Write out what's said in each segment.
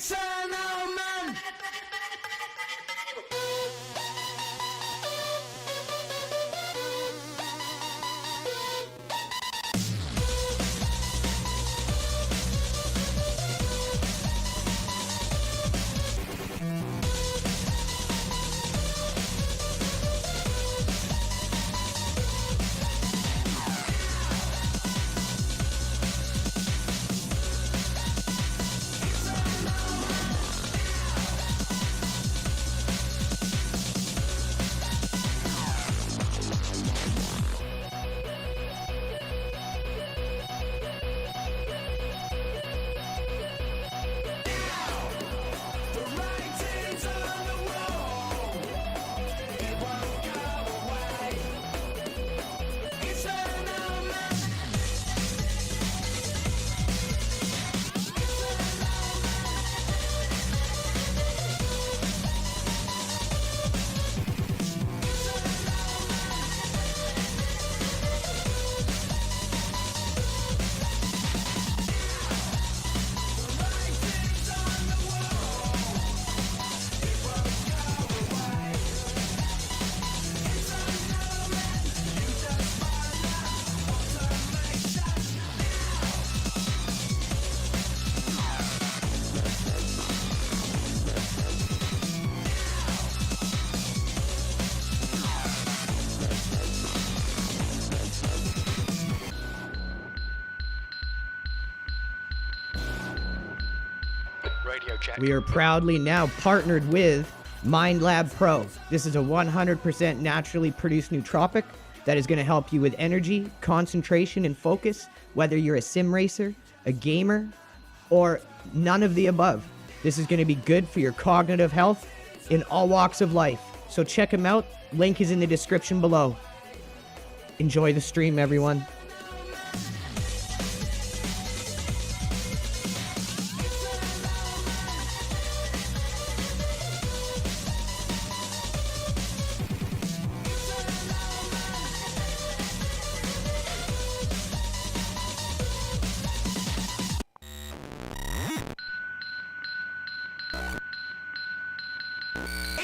It's an omen. We are proudly now partnered with MindLab Pro. This is a 100% naturally produced nootropic that is going to help you with energy, concentration, and focus, whether you're a sim racer, a gamer, or none of the above. This is going to be good for your cognitive health in all walks of life. So check them out. Link is in the description below. Enjoy the stream, everyone.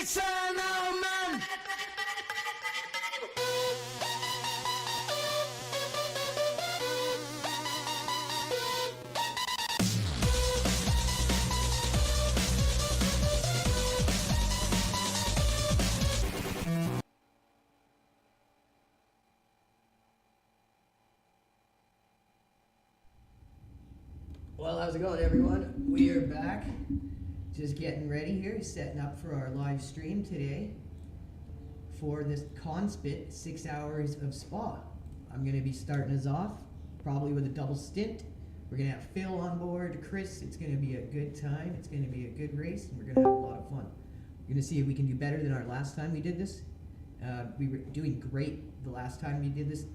It's an omen. Well, how's it going, everyone? We are back. Just getting ready here, setting up for our live stream today for this Conspit 6 hours of spa. I'm going to be starting us off probably with a double stint. We're going to have Phil on board, Chris. It's going to be a good time. It's going to be a good race, and we're going to have a lot of fun. We're going to see if we can do better than our last time we did this. We were doing great the last time we did this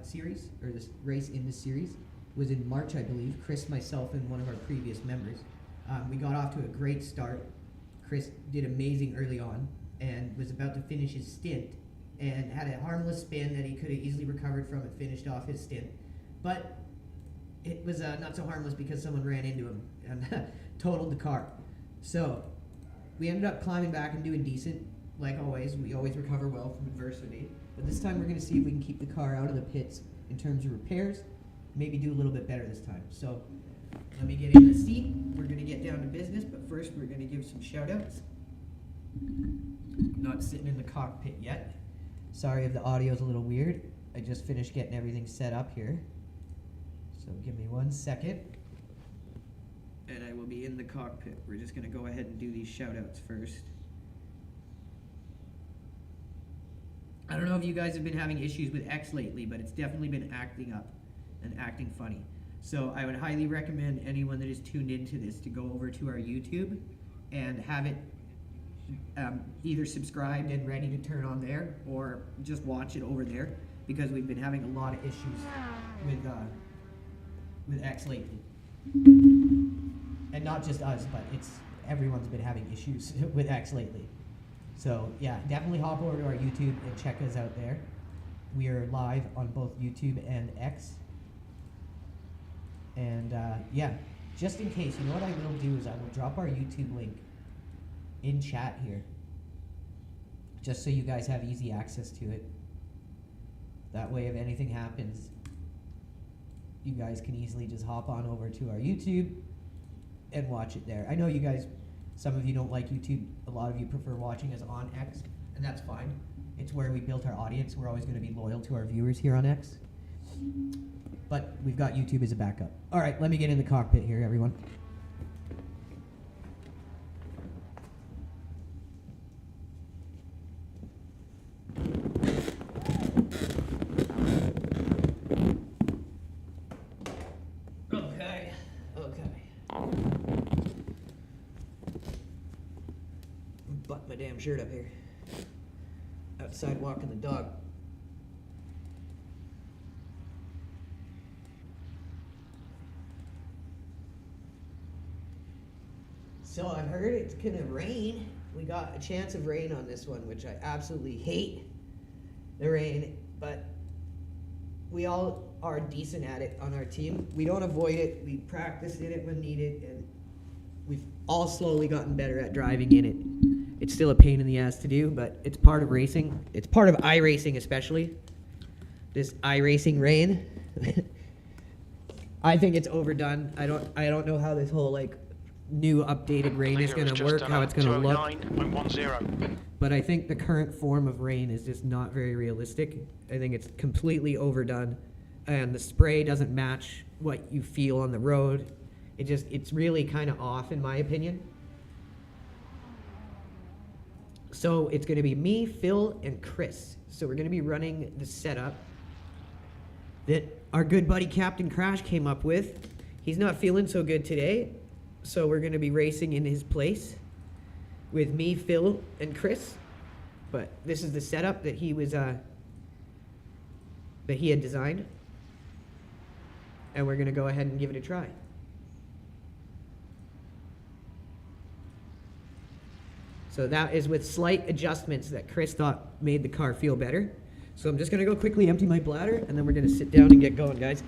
series, or this race in this series. It was in March, I believe. Chris, myself, and one of our previous members. We got off to a great start. Chris did amazing early on and was about to finish his stint and had a harmless spin that he could have easily recovered from and finished off his stint. But it was not so harmless because someone ran into him and totaled the car. So we ended up climbing back and doing decent. Like always, we always recover well from adversity. But this time we're going to see if we can keep the car out of the pits in terms of repairs. Maybe do a little bit better this time. So let me get in the seat. We're going to get down to business, but first we're going to give some shout outs. Not sitting in the cockpit yet. Sorry if the audio's a little weird. I just finished getting everything set up here. So give me 1 second. And I will be in the cockpit. We're just going to go ahead and do these shout outs first. I don't know if you guys have been having issues with X lately, but it's definitely been acting up and acting funny. So I would highly recommend anyone that is tuned into this to go over to our YouTube and have it either subscribed and ready to turn on there, or just watch it over there, because we've been having a lot of issues with X lately. And not just us, but everyone's been having issues with X lately. So yeah, definitely hop over to our YouTube and check us out there. We are live on both YouTube and X. And yeah, just in case, you know what I will do is I will drop our YouTube link in chat here, just so you guys have easy access to it. That way, if anything happens, you guys can easily just hop on over to our YouTube and watch it there. I know you guys, some of you don't like YouTube. A lot of you prefer watching us on X, and that's fine. It's where we built our audience. We're always going to be loyal to our viewers here on X. But we've got YouTube as a backup. All right, let me get in the cockpit here, everyone. Butt my damn shirt up here. Outside walking the dog. So I've heard it's gonna rain. We got a chance of rain on this one, which I absolutely hate the rain, but we all are decent at it on our team. We don't avoid it. We practice in it when needed, and we've all slowly gotten better at driving in it. It's still a pain in the ass to do, but it's part of racing. It's part of iRacing especially. This iRacing rain. I think it's overdone. I don't know how this whole like new updated rain is going to work, how it's going to look. 209.10. But I think the current form of rain is just not very realistic. I think it's completely overdone, and the spray doesn't match what you feel on the road. It's really kind of off in my opinion. So it's going to be me, Phil, and Chris. So we're going to be running the setup that our good buddy Captain Crash came up with. He's not feeling so good today, so we're going to be racing in his place with me, Phil, and Chris. But this is the setup that he was that he had designed, and we're going to go ahead and give it a try. So that is with slight adjustments that Chris thought made the car feel better. So I'm just going to go quickly empty my bladder, and then we're going to sit down and get going, guys.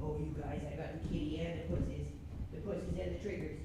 Oh, you guys, I got the kitty and the pussies. The pussies and the triggers.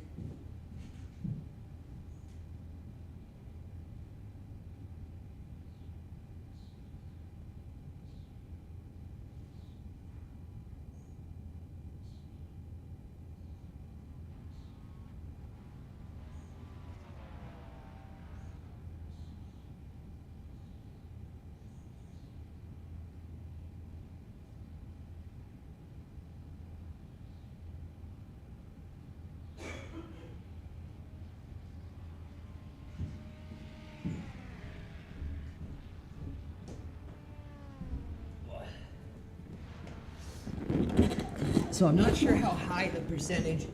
So I'm not sure how high the percentage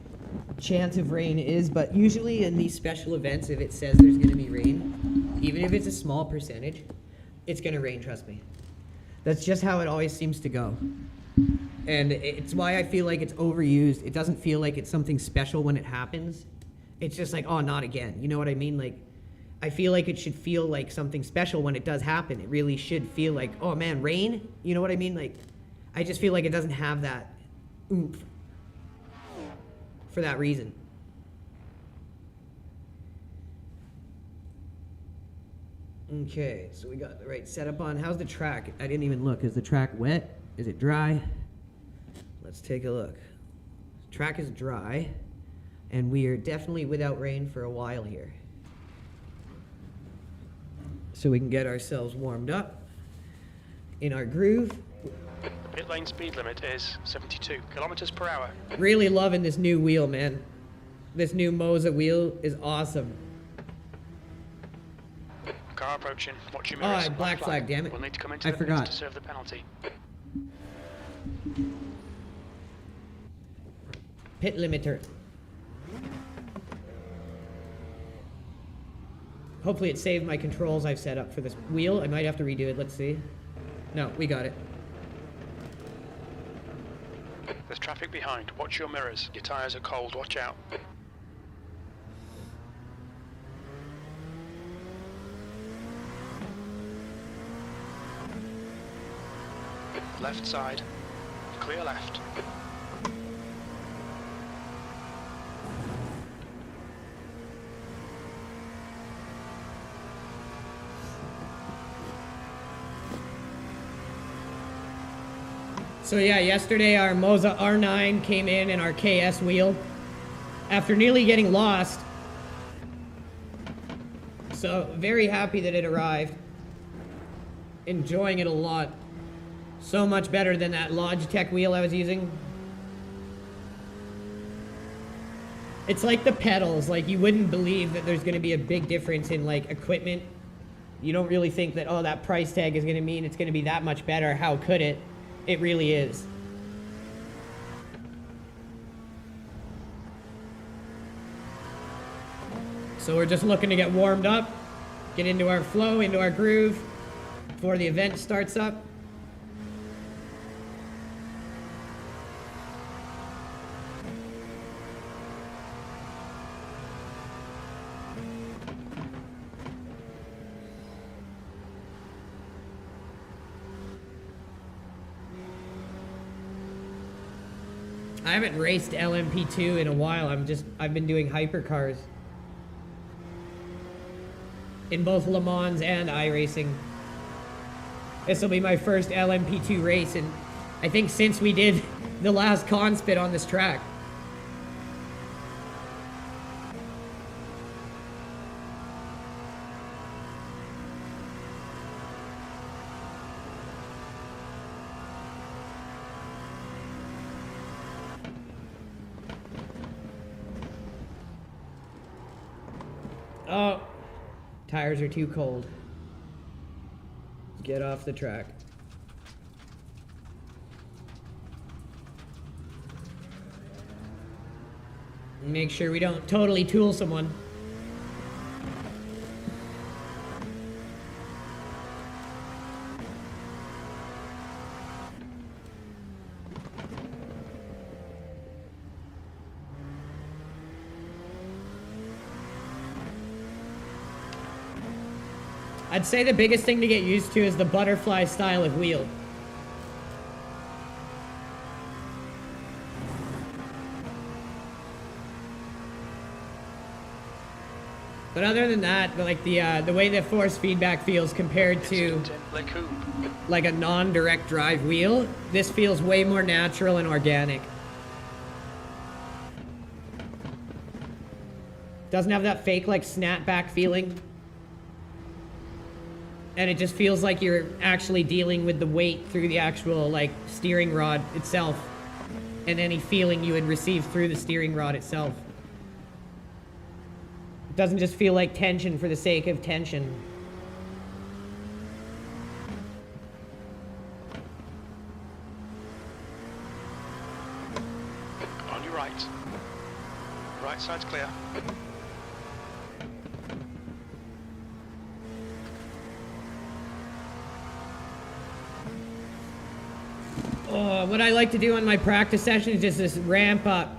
chance of rain is, but usually in these special events, if it says there's going to be rain, even if it's a small percentage, it's going to rain, trust me. That's just how it always seems to go. And it's why I feel like it's overused. It doesn't feel like it's something special when it happens. It's just like, oh, not again. You know what I mean? Like, I feel like it should feel like something special when it does happen. It really should feel like, oh man, rain? You know what I mean? Like, I just feel like it doesn't have that oomph for that reason. Okay, so we got the right setup on. How's the track? I didn't even look. Is the track wet? Is it dry? Let's take a look. Track is dry, and we are definitely without rain for a while here. So we can get ourselves warmed up in our groove. Pit lane speed limit is 72 kilometers per hour. Really loving this new wheel, man. This new Moza wheel is awesome. Car approaching. Watch your mirrors. Black flag, damn it. We'll need to come into I the forgot. to serve the penalty. Pit limiter. Hopefully it saved my controls I've set up for this wheel. I might have to redo it. Let's see. No, we got it. There's traffic behind. Watch your mirrors. Your tyres are cold. Watch out. Left side. Clear left. So yeah, yesterday our Moza R9 came in and our KS wheel after nearly getting lost. So very happy that it arrived. Enjoying it a lot. So much better than that Logitech wheel I was using. It's like the pedals, like you wouldn't believe that there's gonna be a big difference in like equipment. You don't really think that, oh, that price tag is gonna mean it's gonna be that much better. How could it? It really is. So we're just looking to get warmed up, get into our flow, into our groove before the event starts up. I haven't raced LMP2 in a while. I've been doing hypercars in both Le Mans and Iracing. This will be my first LMP2 race, and I think since we did the last Conspit on this track. Oh, tires are too cold. Get off the track. Make sure we don't totally tool someone. I'd say the biggest thing to get used to is the butterfly style of wheel. But other than that, like the way the force feedback feels compared to like a non-direct drive wheel, this feels way more natural and organic. Doesn't have that fake like snapback feeling. And it just feels like you're actually dealing with the weight through the actual like steering rod itself and any feeling you would receive through the steering rod itself. It doesn't just feel like tension for the sake of tension. On your right. Right side's clear. What I like to do on my practice session is just ramp up.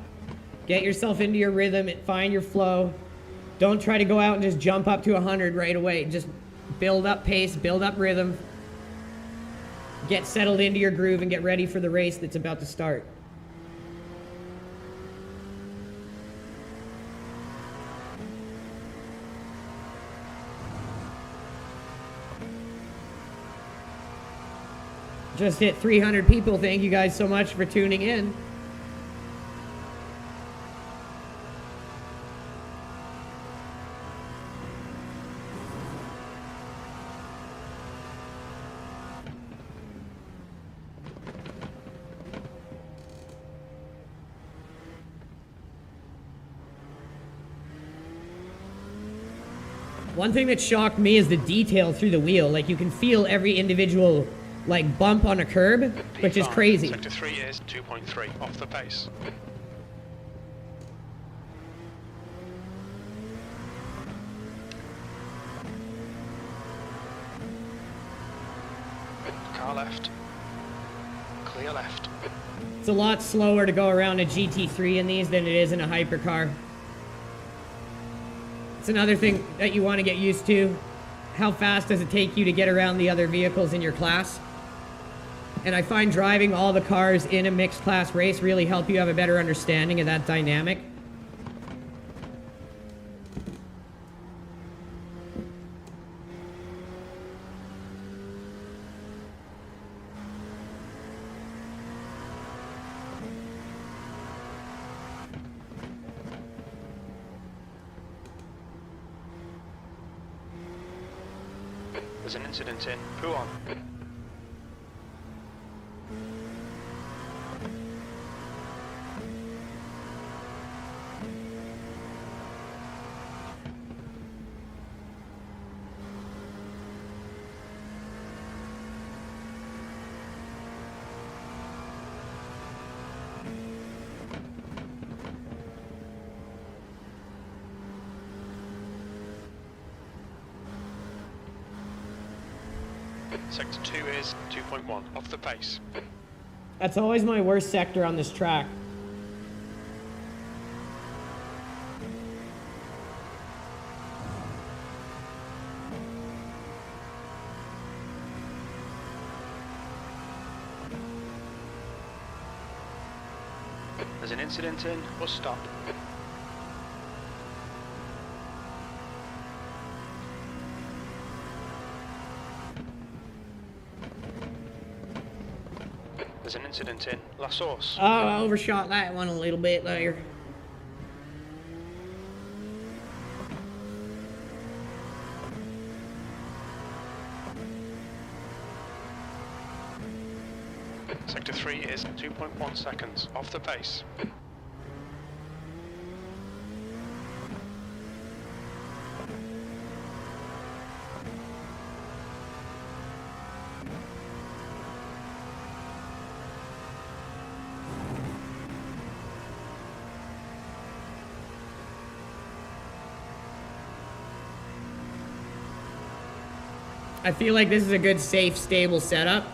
Get yourself into your rhythm and find your flow. Don't try to go out and just jump up to 100 right away. Just build up pace, build up rhythm. Get settled into your groove and get ready for the race that's about to start. Just hit 300 people. Thank you guys so much for tuning in. One thing that shocked me is the detail through the wheel. Like you can feel every individual like bump on a curb, which is crazy. Sector 3 is 2.3 off the pace. Car left. Clear left. It's a lot slower to go around a GT3 in these than it is in a hypercar. It's another thing that you want to get used to. How fast does it take you to get around the other vehicles in your class? And I find driving all the cars in a mixed class race really help you have a better understanding of that dynamic. There's an incident in Puon. Sector 2 is 2.1, off the pace. That's always my worst sector on this track. There's an incident in, bus stop. There's an incident in La Source. Oh, I overshot that one a little bit there. Sector 3 is 2.1 seconds, off the pace. I feel like this is a good, safe, stable setup.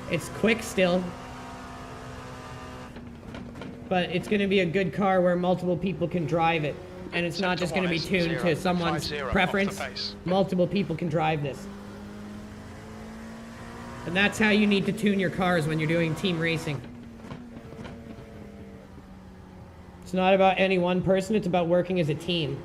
It's quick still. But it's going to be a good car where multiple people can drive it. And it's not just going to be tuned to someone's preference. Multiple people can drive this. And that's how you need to tune your cars when you're doing team racing. It's not about any one person, it's about working as a team.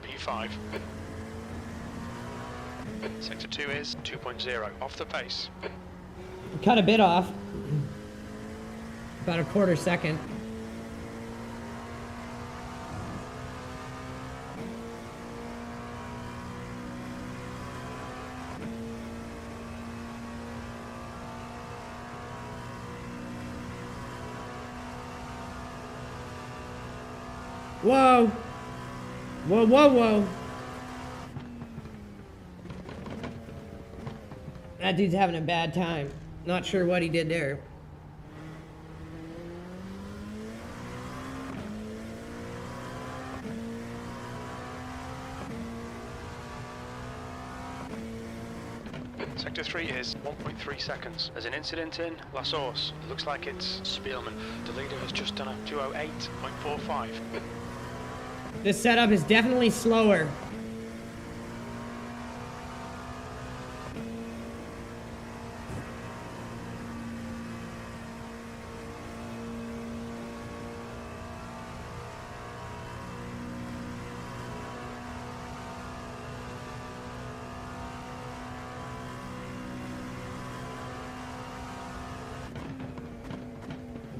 B5. Sector 2 is 2.0, off the pace. Cut a bit off. About a quarter second. Whoa! Whoa, whoa, whoa. That dude's having a bad time. Not sure what he did there. Sector 3 is 1.3 seconds. There's an incident in La Source. It looks like it's Spielman. The leader has just done a 208.45. This setup is definitely slower.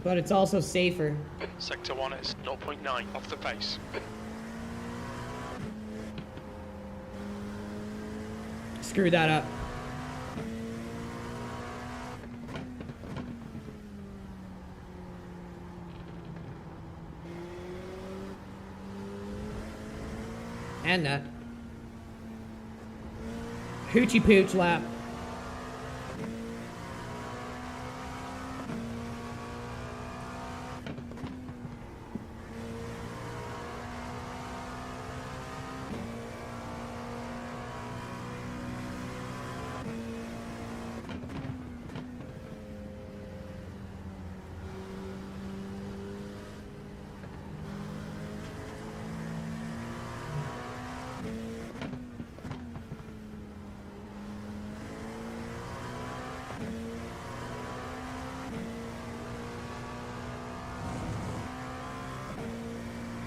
But it's also safer. Sector 1 is 0.9, off the pace. Screw that up. And that. Hoochie pooch lap.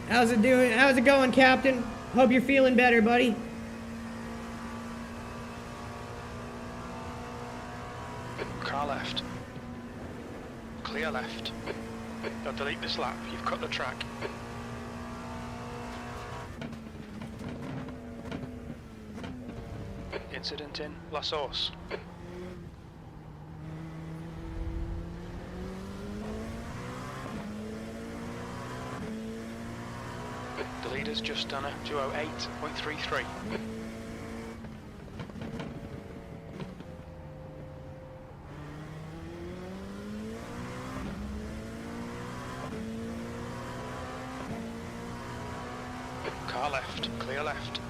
How's it doing? How's it going, Captain? Hope you're feeling better, buddy. Car left. Clear left. Now delete this lap, you've cut the track. Incident in La Source. The leader's just done a 208.33. Car left, clear left.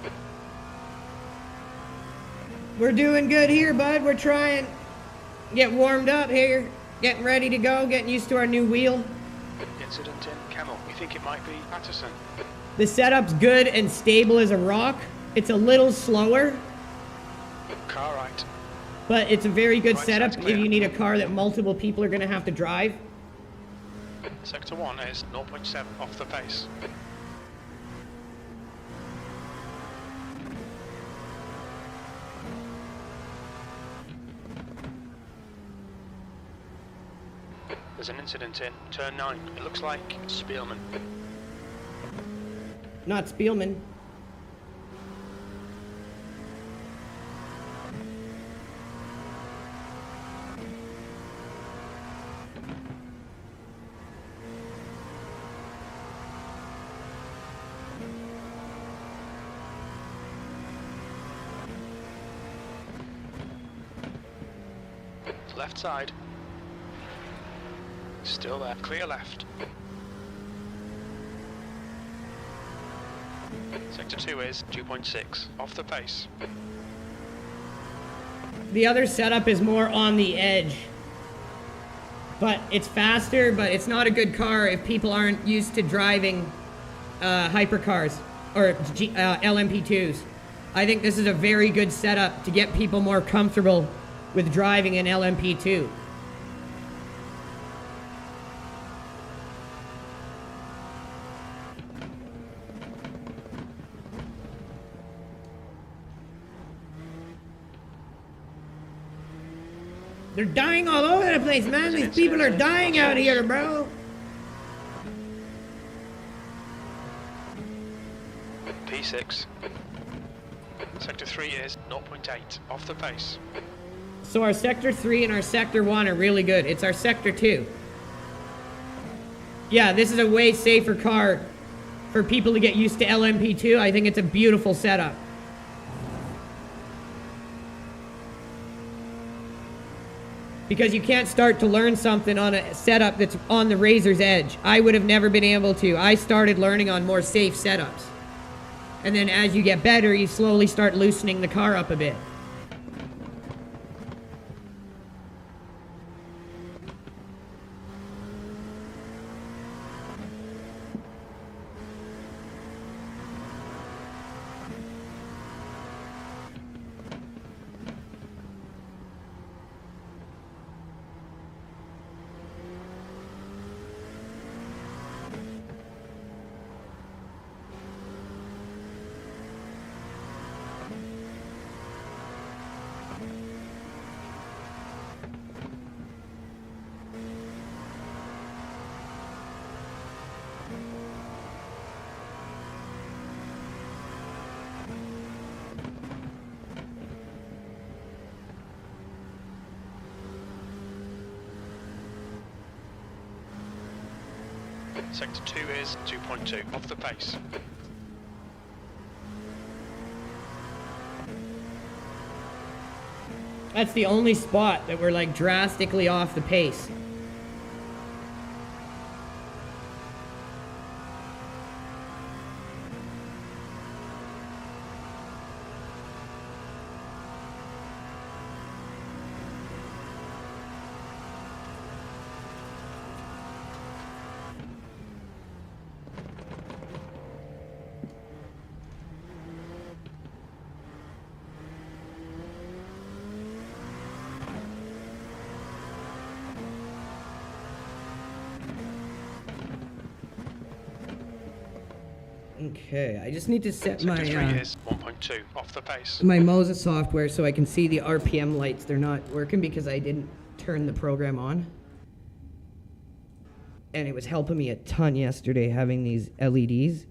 We're doing good here, bud. We're trying. Get warmed up here. Getting ready to go. Getting used to our new wheel. Incident in Kemmel. We think it might be Patterson. The setup's good and stable as a rock. It's a little slower, Car right. but it's a very good Right setup side's if clear. you need a car that multiple people are going to have to drive. Sector 1 is 0.7 off the pace. There's an incident in turn 9. It looks like Spielman. Not Spielman. Left side. Still there. Clear left. Sector 2 is 2.6 off the pace. The other setup is more on the edge. But it's faster, but it's not a good car if people aren't used to driving hypercars or LMP2s. I think this is a very good setup to get people more comfortable with driving an LMP2. They're dying all over the place, man. These people are dying out here, bro. P6. Sector 3 is 0.8 off the pace. So our Sector 3 and our Sector 1 are really good. It's our Sector 2. Yeah, this is a way safer car for people to get used to LMP2. I think it's a beautiful setup. Because you can't start to learn something on a setup that's on the razor's edge. I would have never been able to. I started learning on more safe setups. And then as you get better, you slowly start loosening the car up a bit. Sector 2 is 2.2 off the pace. That's the only spot that we're like drastically off the pace. Okay, I just need to set my Sector 3 is 1.2 off the pace. my MOSA software so I can see the RPM lights. They're not working because I didn't turn the program on. And it was helping me a ton yesterday having these LEDs.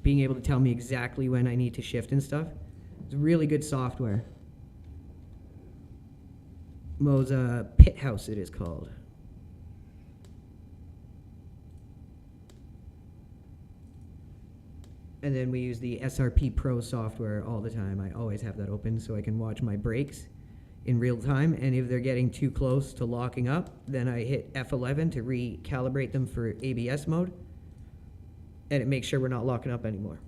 Being able to tell me exactly when I need to shift and stuff. It's really good software. MOSA Pit House it is called. And then we use the SRP Pro software all the time. I always have that open so I can watch my brakes in real time. And if they're getting too close to locking up, then I hit F11 to recalibrate them for ABS mode. And it makes sure we're not locking up anymore.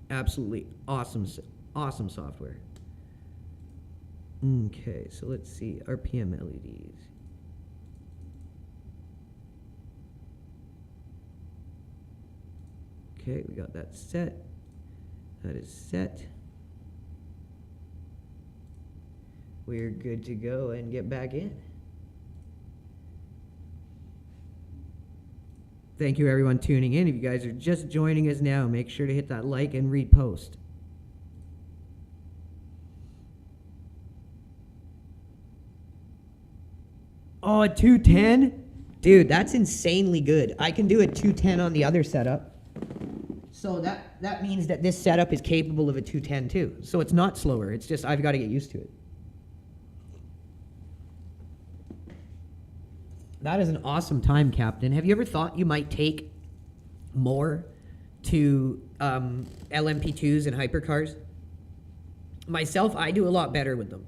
Absolutely awesome, awesome software. Okay, so let's see, RPM LEDs. Okay, we got that set. That is set. We're good to go and get back in. Thank you everyone tuning in. If you guys are just joining us now, make sure to hit that like and repost. Oh, a 210? Dude, that's insanely good. I can do a 210 on the other setup. So that means that this setup is capable of a 210 too. So it's not slower. It's just I've got to get used to it. That is an awesome time, Captain. Have you ever thought you might take more to LMP2s and hypercars? Myself, I do a lot better with them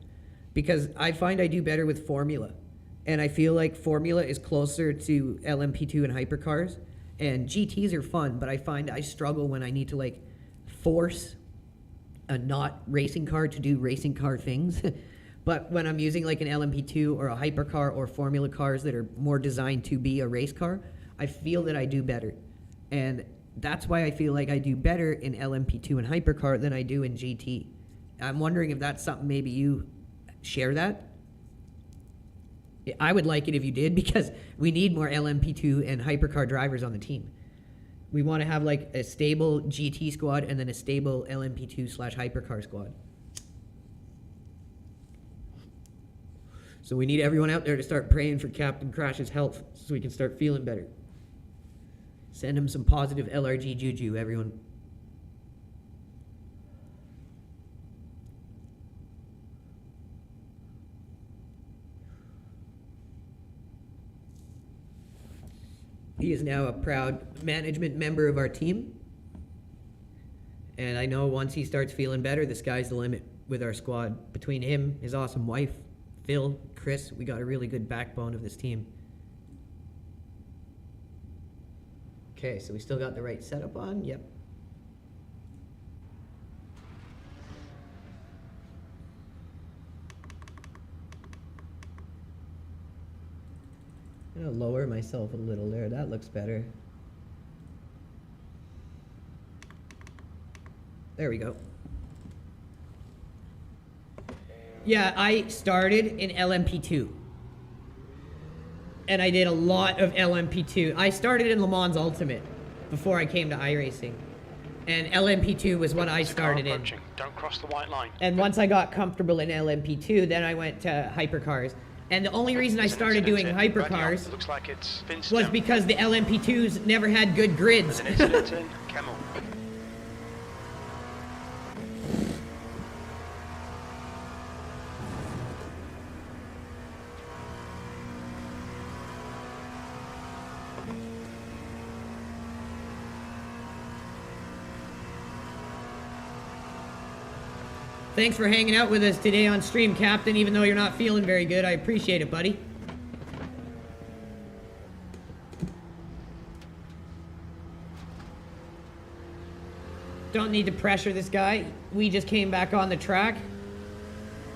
because I find I do better with Formula. And I feel like Formula is closer to LMP2 and hypercars. And GTs are fun, but I find I struggle when I need to like force a not racing car to do racing car things. But when I'm using like an LMP2 or a hypercar or Formula cars that are more designed to be a race car, I feel that I do better. And that's why I feel like I do better in LMP2 and hypercar than I do in GT. I'm wondering if that's something maybe you share that. I would like it if you did because we need more LMP2 and hypercar drivers on the team. We want to have like a stable GT squad and then a stable LMP2/hypercar squad. So we need everyone out there to start praying for Captain Crash's health so we can start feeling better. Send him some positive LRG juju, everyone. He is now a proud management member of our team. And I know once he starts feeling better, the sky's the limit with our squad. Between him, his awesome wife, Phil, Chris, we got a really good backbone of this team. Okay, so we still got the right setup on? Yep. I'm gonna lower myself a little there. That looks better. There we go. Yeah, I started in LMP2. And I did a lot of LMP2. I started in Le Mans Ultimate before I came to iRacing. And LMP2 was what I started in. Don't cross the white line. And once I got comfortable in LMP2, then I went to hypercars. And the only reason I started doing hypercars was because the LMP2s never had good grids. Thanks for hanging out with us today on stream, Captain, even though you're not feeling very good. I appreciate it, buddy. Don't need to pressure this guy. We just came back on the track.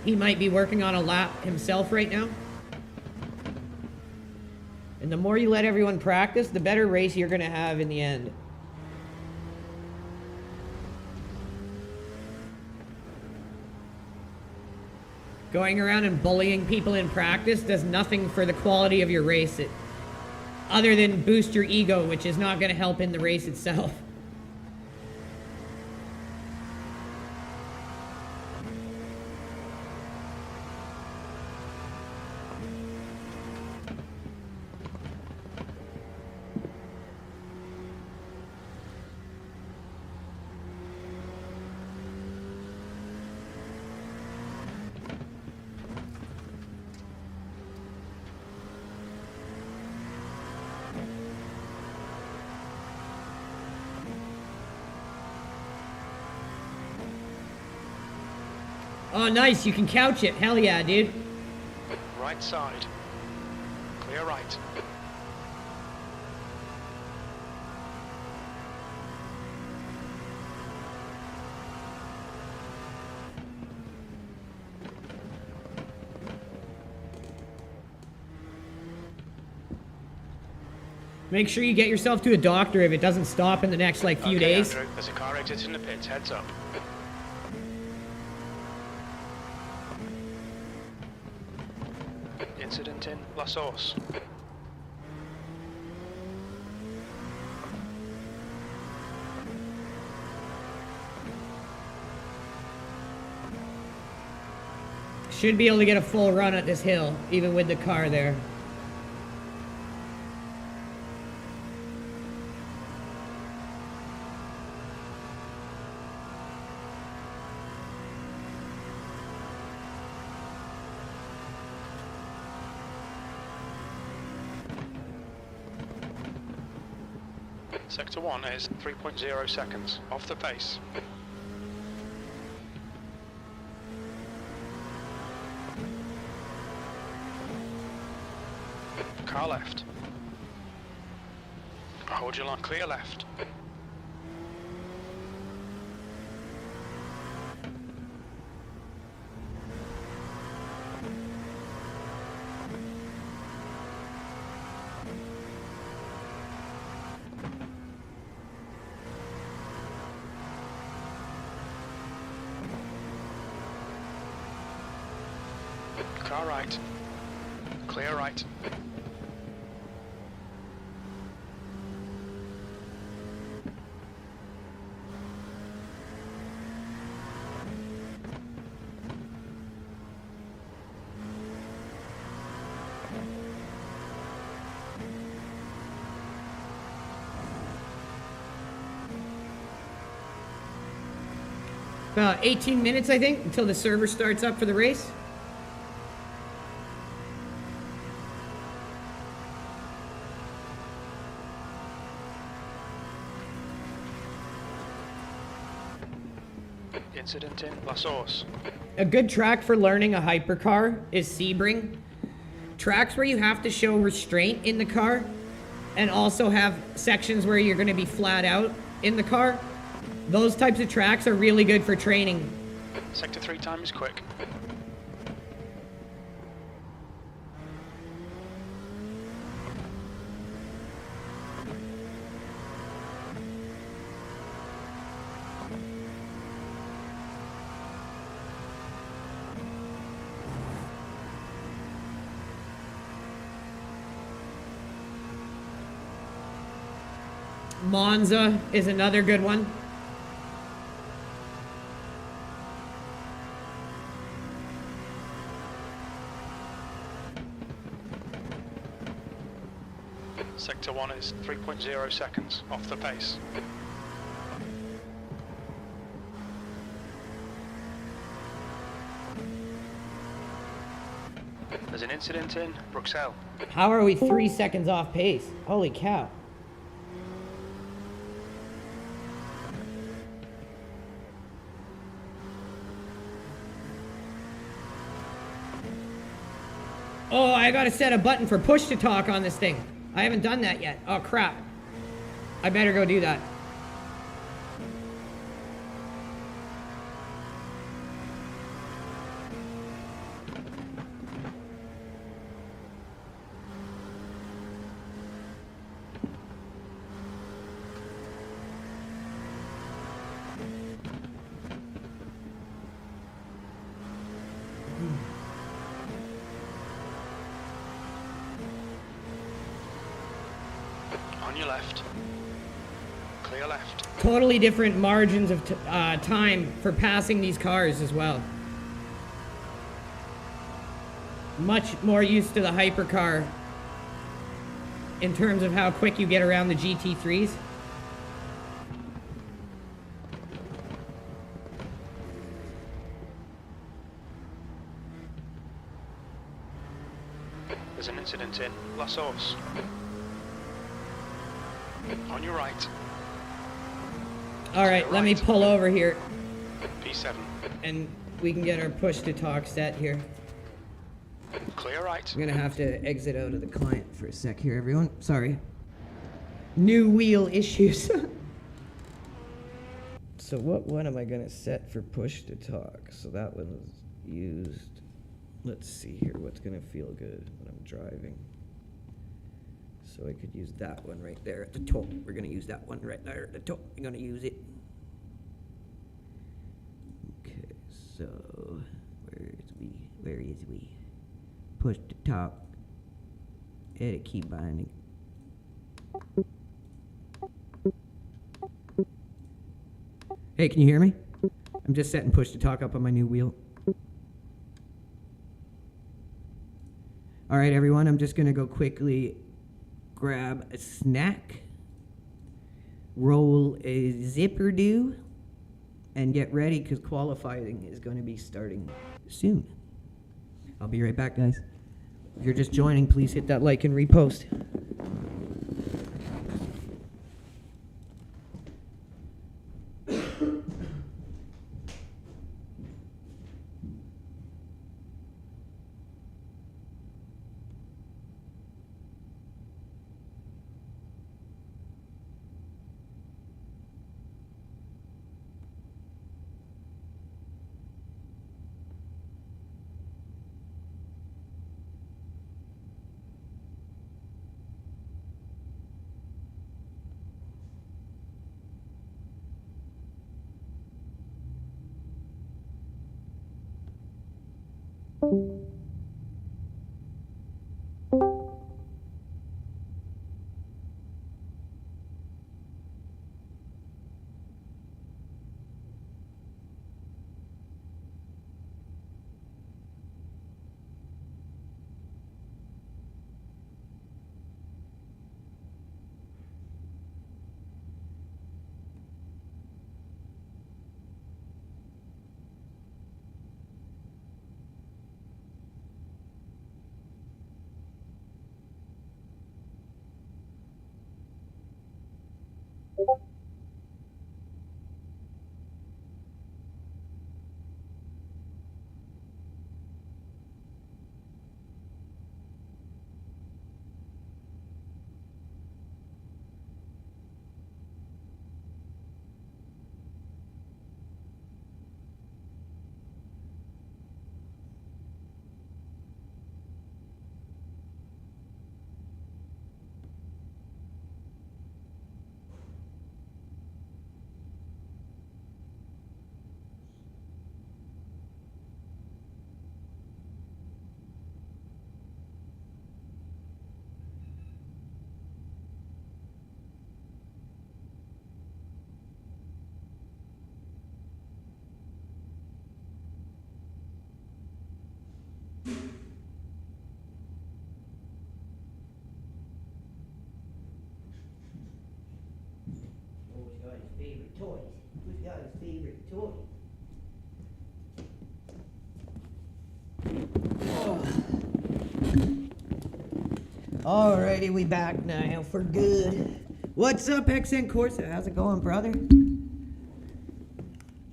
He might be working on a lap himself right now. And the more you let everyone practice, the better race you're going to have in the end. Going around and bullying people in practice does nothing for the quality of your race. other than boost your ego, which is not going to help in the race itself. Oh, nice. You can couch it. Hell yeah, dude. Right side. Clear right. Make sure you get yourself to a doctor if it doesn't stop in the next, like, few days. Andrew, there's a car exiting the pits. Heads up. Incident in La Source. Should be able to get a full run at this hill, even with the car there. Sector 1 is 3.0 seconds. Off the pace. Car left. Hold your line. Clear left. Car right. Clear right. About 18 minutes, I think, until the server starts up for the race. Incident in La Source. A good track for learning a hypercar is Sebring. Tracks where you have to show restraint in the car and also have sections where you're going to be flat out in the car. Those types of tracks are really good for training. Sector 3 time is quick. Monza is another good one. Sector 1 is 3.0 seconds. Off the pace. There's an incident in Bruxelles. How are we 3 seconds off pace? Holy cow. Oh, I gotta set a button for push to talk on this thing. I haven't done that yet. Oh, crap. I better go do that. left. Clear left. Totally different margins of time for passing these cars as well. Much more used to the hypercar in terms of how quick you get around the GT3s. There's an incident in La Source. On your right. Alright, let me pull over here P7. and we can get our push to talk set here. Clear right. I'm gonna have to exit out of the client for a sec here, everyone. Sorry. New wheel issues. So what one am I gonna set for push to talk? So that one was used. Let's see here, what's gonna feel good when I'm driving. So I could use that one right there at the top. We're gonna use that one right there at the top. We're gonna use it. Okay, so where is we? Push to talk. Edit key binding. Hey, can you hear me? I'm just setting push to talk up on my new wheel. All right, everyone, I'm just gonna go quickly grab a snack, roll a zipper do, and get ready because qualifying is going to be starting soon. I'll be right back, guys. If you're just joining, please hit that like and repost. Favorite toys. Who's got his favorite toy? Oh. Alrighty, we back now for good. What's up, XN Corsa? How's it going, brother?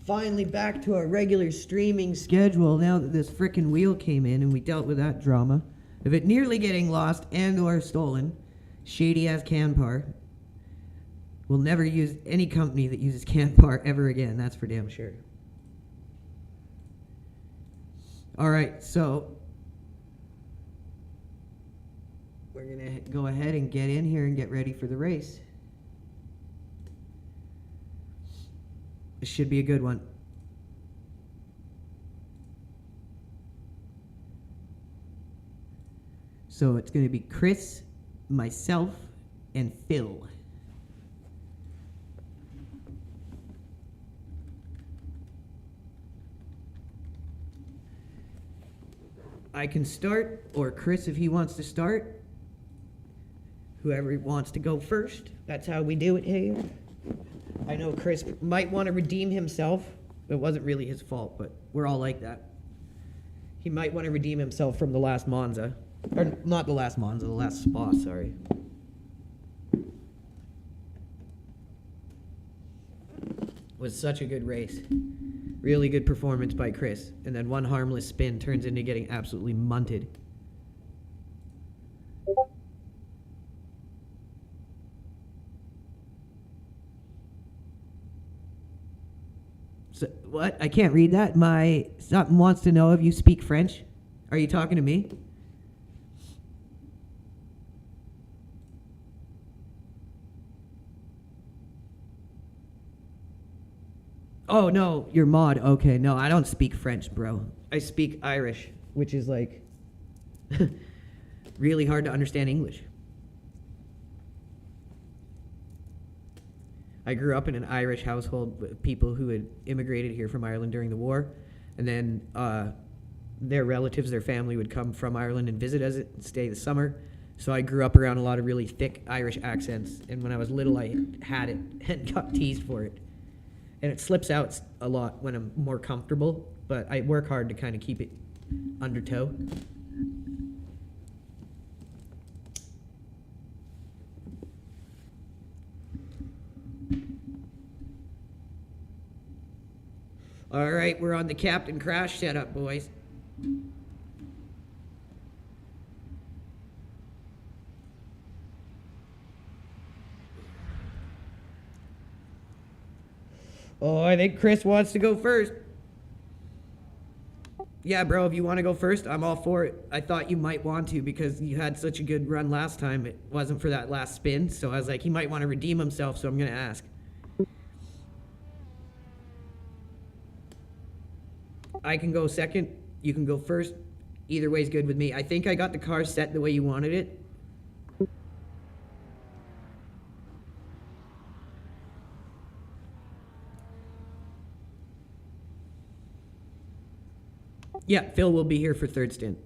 Finally back to our regular streaming schedule now that this frickin' wheel came in and we dealt with that drama of it nearly getting lost and or stolen. Shady ass Canpar. We'll never use any company that uses Canpar ever again. That's for damn sure. All right, so we're going to go ahead and get in here and get ready for the race. This should be a good one. So it's going to be Chris, myself, and Phil. I can start, or Chris if he wants to start. Whoever wants to go first. That's how we do it here. I know Chris might want to redeem himself. It wasn't really his fault, but we're all like that. He might want to redeem himself from the last Monza. Or not the last Monza, the last Spa, sorry. Was such a good race. Really good performance by Chris. And then one harmless spin turns into getting absolutely munted. So, what? I can't read that. Something wants to know if you speak French. Are you talking to me? Oh, no, you're mod. Okay, no, I don't speak French, bro. I speak Irish, which is like really hard to understand English. I grew up in an Irish household with people who had immigrated here from Ireland during the war, and then their relatives, their family would come from Ireland and visit us and stay the summer. So I grew up around a lot of really thick Irish accents, and when I was little I had it and got teased for it. And it slips out a lot when I'm more comfortable, but I work hard to kind of keep it under tow. All right, we're on the Captain Crash setup, boys. Oh, I think Chris wants to go first. Yeah, bro, if you want to go first, I'm all for it. I thought you might want to because you had such a good run last time. It wasn't for that last spin, so I was like, he might want to redeem himself, so I'm going to ask. I can go second. You can go first. Either way's good with me. I think I got the car set the way you wanted it. Yeah, Phil will be here for third stint.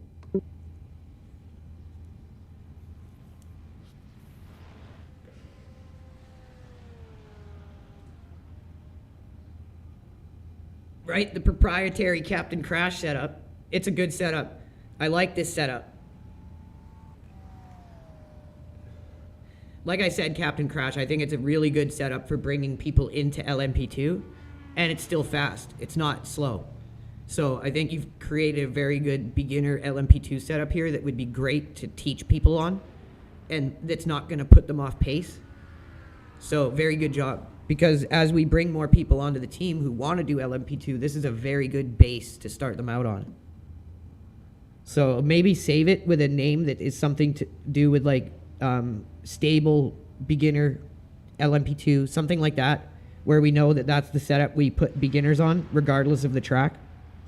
Right, the proprietary Captain Crash setup. It's a good setup. I like this setup. Like I said, Captain Crash, I think it's a really good setup for bringing people into LMP2, and it's still fast. It's not slow. So I think you've created a very good beginner LMP2 setup here that would be great to teach people on, and that's not going to put them off pace. So very good job. Because as we bring more people onto the team who want to do LMP2, this is a very good base to start them out on. So maybe save it with a name that is something to do with like stable beginner LMP2, something like that, where we know that that's the setup we put beginners on, regardless of the track.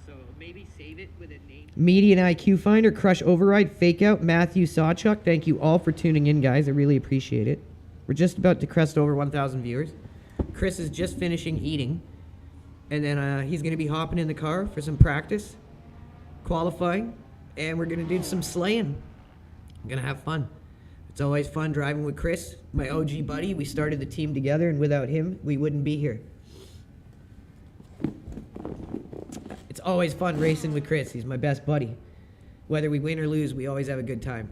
So maybe save it with a name. Median IQ Finder, Crush Override, Fake Out, Matthew Sawchuck. Thank you all for tuning in, guys. I really appreciate it. We're just about to crest over 1,000 viewers. Chris is just finishing eating, and then he's going to be hopping in the car for some practice, qualifying, and we're going to do some slaying. I'm going to have fun. It's always fun driving with Chris, my OG buddy. We started the team together, and without him, we wouldn't be here. It's always fun racing with Chris. He's my best buddy. Whether we win or lose, we always have a good time.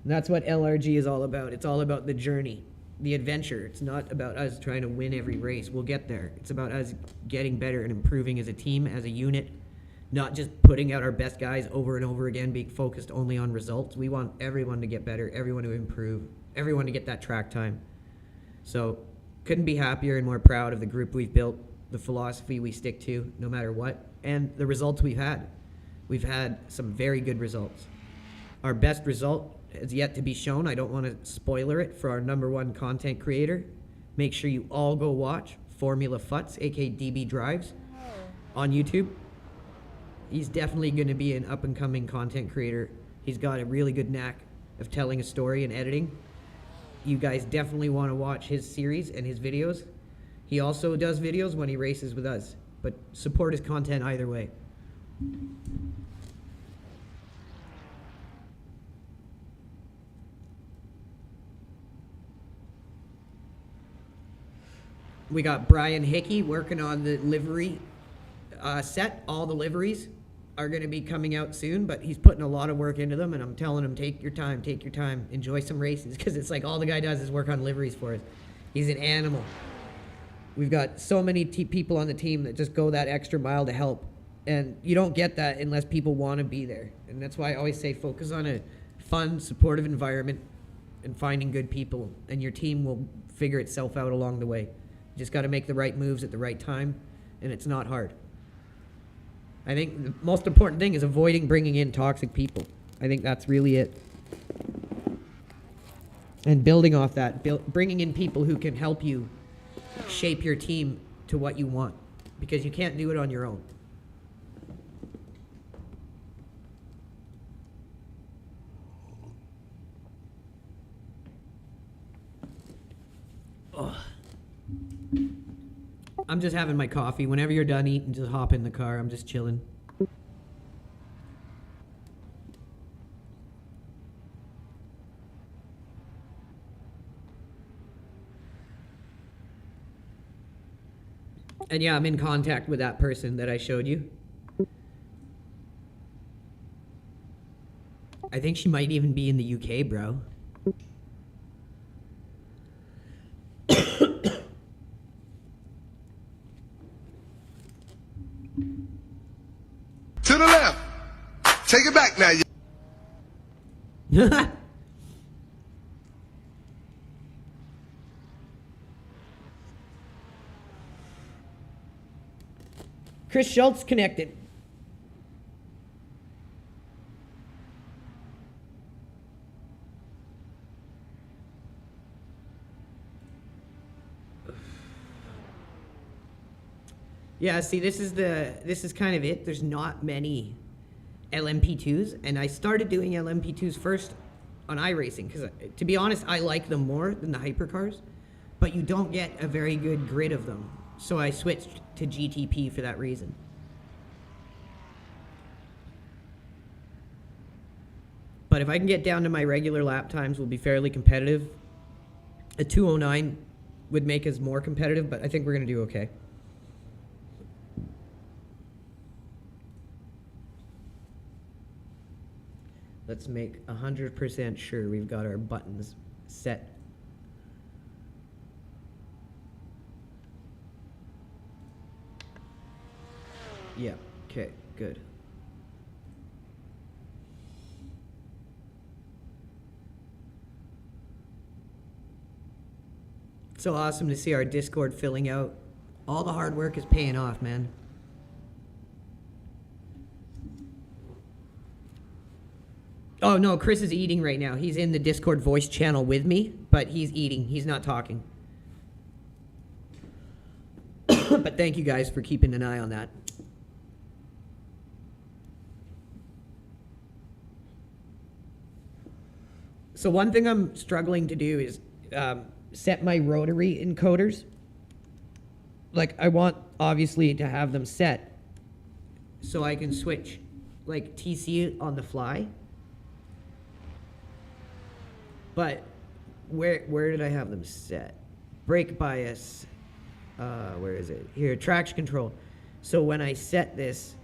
And that's what LRG is all about. It's all about the journey, the adventure. It's not about us trying to win every race. We'll get there. It's about us getting better and improving as a team, as a unit, not just putting out our best guys over and over again, being focused only on results. We want everyone to get better, everyone to improve, everyone to get that track time. So couldn't be happier and more proud of the group we've built, the philosophy we stick to no matter what, and the results we've had. We've had some very good results. Our best result is yet to be shown. I don't want to spoiler it for our #1 content creator. Make sure you all go watch Formula Futz, aka DB Drives, on YouTube. He's definitely going to be an up-and-coming content creator. He's got a really good knack of telling a story and editing. You guys definitely want to watch his series and his videos. He also does videos when he races with us. but support his content either way. We got Brian Hickey working on the livery set. All the liveries are going to be coming out soon, but he's putting a lot of work into them, and I'm telling him, take your time, enjoy some races, because it's like all the guy does is work on liveries for us. He's an animal. We've got so many people on the team that just go that extra mile to help, and you don't get that unless people want to be there. And that's why I always say focus on a fun, supportive environment and finding good people, and your team will figure itself out along the way. You just got to make the right moves at the right time, and it's not hard. I think the most important thing is avoiding bringing in toxic people. I think that's really it. And building off that, bringing in people who can help you shape your team to what you want, because you can't do it on your own. Oh. I'm just having my coffee. Whenever you're done eating, just hop in the car. I'm just chilling. And yeah, I'm in contact with that person that I showed you. I think she might even be in the UK, bro. To the left. Take it back now. Chris Schultz connected. Yeah, see, this is kind of it. There's not many LMP2s, and I started doing LMP2s first on Iracing because, to be honest, I like them more than the hypercars, but you don't get a very good grid of them. So I switched to GTP for that reason. But if I can get down to my regular lap times, we'll be fairly competitive. A 209 would make us more competitive, but I think we're going to do okay. Let's make 100% sure we've got our buttons set. Yeah, okay, good. So awesome to see our Discord filling out. All the hard work is paying off, man. Oh no, Chris is eating right now. He's in the Discord voice channel with me, but he's eating. He's not talking. But thank you guys for keeping an eye on that. So one thing I'm struggling to do is set my rotary encoders. Like, I want, obviously, to have them set so I can switch, like, TC on the fly. But where did I have them set? Brake bias. Where is it? Here, traction control. So when I set this,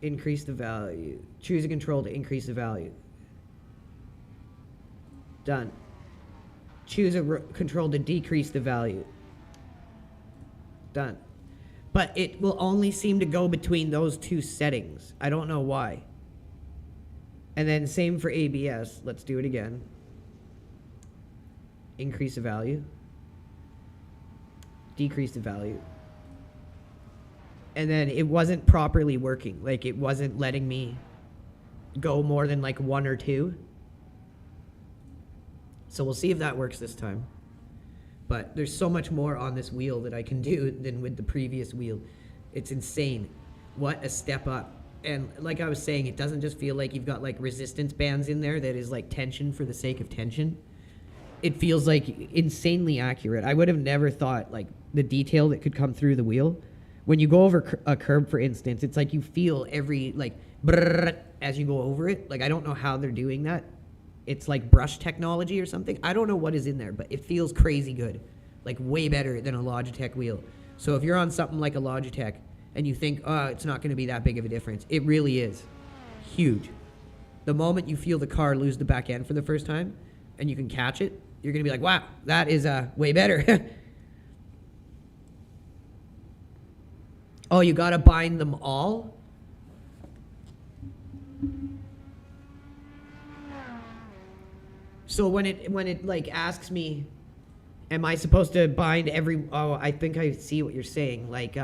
increase the value. Choose a control to increase the value. Done. Choose a control to decrease the value. Done. But it will only seem to go between those two settings. I don't know why. And then same for ABS. Let's do it again. Increase the value. Decrease the value. And then it wasn't properly working. Like, it wasn't letting me go more than like 1 or 2. So we'll see if that works this time. But there's so much more on this wheel that I can do than with the previous wheel. It's insane. What a step up. And like I was saying, it doesn't just feel like you've got like resistance bands in there that is like tension for the sake of tension. it feels like insanely accurate. I would have never thought like the detail that could come through the wheel. When you go over a curb, for instance, it's like you feel every like brrrr as you go over it. Like I don't know how they're doing that. It's like brush technology or something. I don't know what is in there, but it feels crazy good. Like way better than a Logitech wheel. So if you're on something like a Logitech and you think, oh, it's not going to be that big of a difference, it really is huge. The moment you feel the car lose the back end for the first time and you can catch it, you're going to be like, wow, that is way better. Oh, you got to bind them all? So when it like asks me, am I supposed to bind every... Oh, I think I see what you're saying. Like,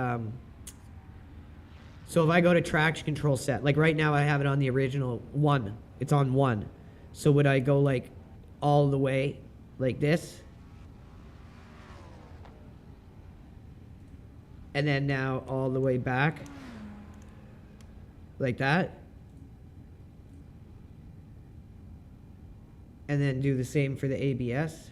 so if I go to traction control set, like right now I have it on the original 1. It's on 1. So would I go like all the way like this? And then now all the way back like that? And then do the same for the ABS.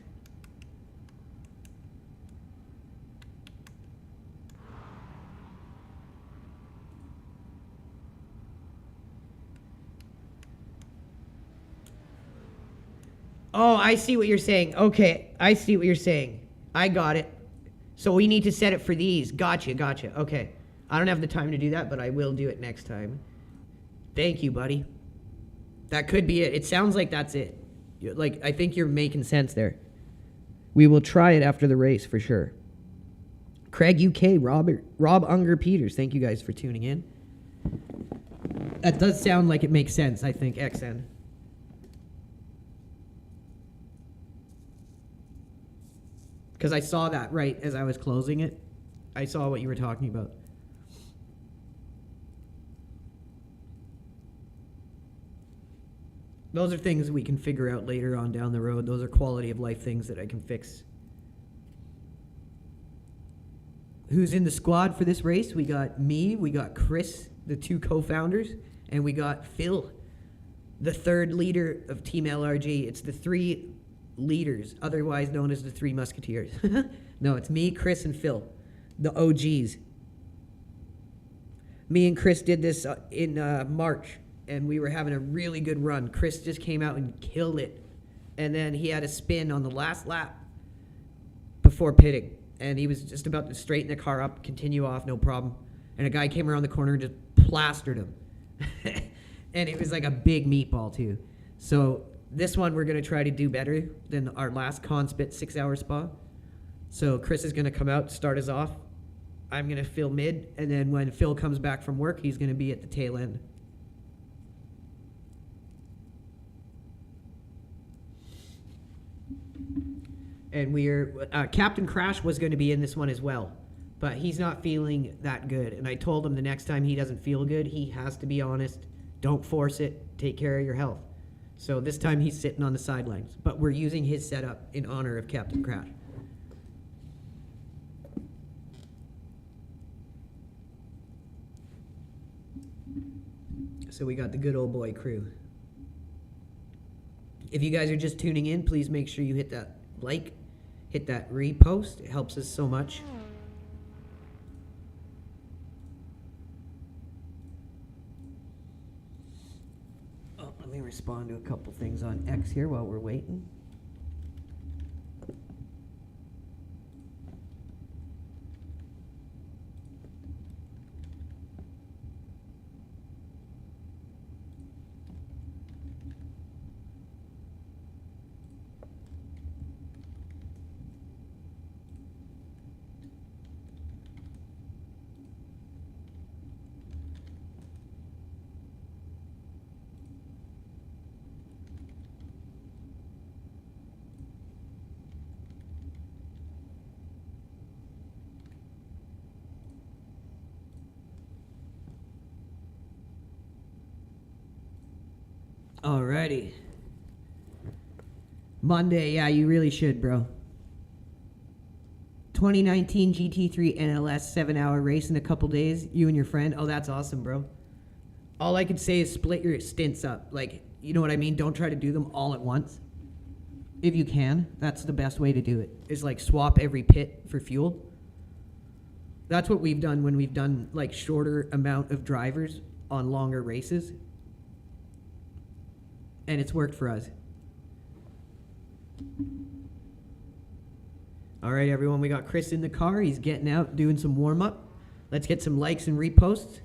Oh, I see what you're saying. Okay, I see what you're saying. I got it. So we need to set it for these. Gotcha. Okay. I don't have the time to do that, but I will do it next time. Thank you, buddy. That could be it. It sounds like that's it. Like, I think you're making sense there. We will try it after the race for sure. Craig UK, Rob Unger Peters, thank you guys for tuning in. That does sound like it makes sense, I think, XN. Because I saw that right as I was closing it. I saw what you were talking about. Those are things we can figure out later on down the road. Those are quality of life things that I can fix. Who's in the squad for this race? We got me, we got Chris, the 2 co-founders, and we got Phil, the 3rd leader of Team LRG. It's the 3 leaders, otherwise known as the 3 Musketeers. No, it's me, Chris, and Phil, the OGs. Me and Chris did this in March, and we were having a really good run. Chris just came out and killed it, and then he had a spin on the last lap before pitting, and he was just about to straighten the car up, continue off, no problem, and a guy came around the corner and just plastered him. And it was like a big meatball too. So this one we're going to try to do better than our last Conspit 6-hour spa. So Chris is going to come out, start us off. I'm going to fill mid, and then when Phil comes back from work, he's going to be at the tail end. And we're Captain Crash was going to be in this one as well, but he's not feeling that good. And I told him the next time he doesn't feel good, he has to be honest. Don't force it. Take care of your health. So this time he's sitting on the sidelines, but we're using his setup in honor of Captain Crash. So we got the good old boy crew. If you guys are just tuning in, please make sure you hit that like, hit that repost. It helps us so much. Oh, let me respond to a couple things on X here while we're waiting. Alrighty. Monday, yeah, you really should, bro. 2019 GT3 NLS 7-hour race in a couple days. You and your friend. Oh, that's awesome, bro. All I could say is split your stints up. Like, you know what I mean? Don't try to do them all at once. if you can. That's the best way to do it, is like swap every pit for fuel. That's what we've done when we've done like shorter amount of drivers on longer races. And it's worked for us. All right, everyone, we got Chris in the car. He's getting out, doing some warm-up. Let's get some likes and reposts.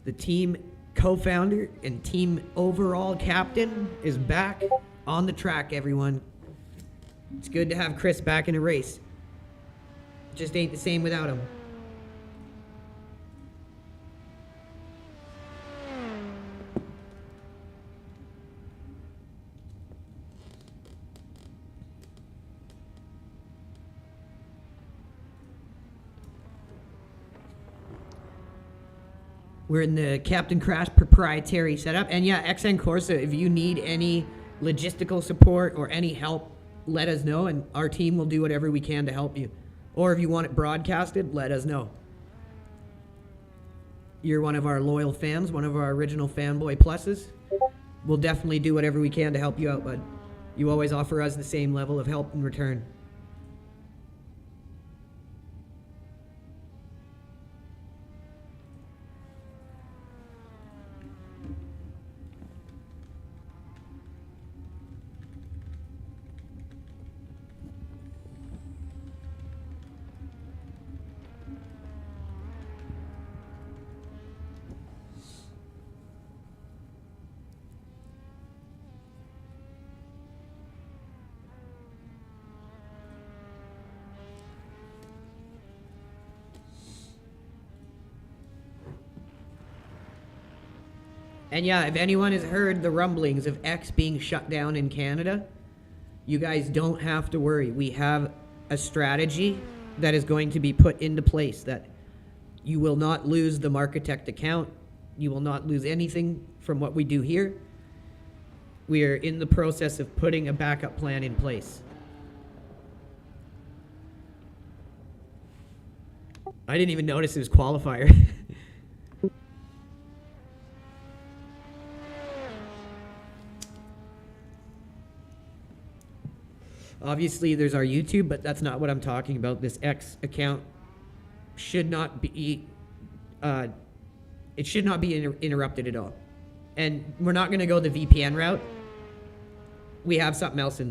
The team co-founder and team overall captain is back on the track, everyone. It's good to have Chris back in a race. Just ain't the same without him. We're in the Captain Crash proprietary setup. And yeah, XN Corsa, if you need any logistical support or any help, let us know, and our team will do whatever we can to help you. Or if you want it broadcasted, let us know. You're one of our loyal fans, one of our original fanboy pluses. We'll definitely do whatever we can to help you out, bud. You always offer us the same level of help in return. And yeah, if anyone has heard the rumblings of X being shut down in Canada, you guys don't have to worry. We have a strategy that is going to be put into place that you will not lose the Marketect account. You will not lose anything from what we do here. We are in the process of putting a backup plan in place. I didn't even notice it was qualifier. Obviously, there's our YouTube, but that's not what I'm talking about. This X account should not be, it should not be interrupted at all. And we're not going to go the VPN route. We have something else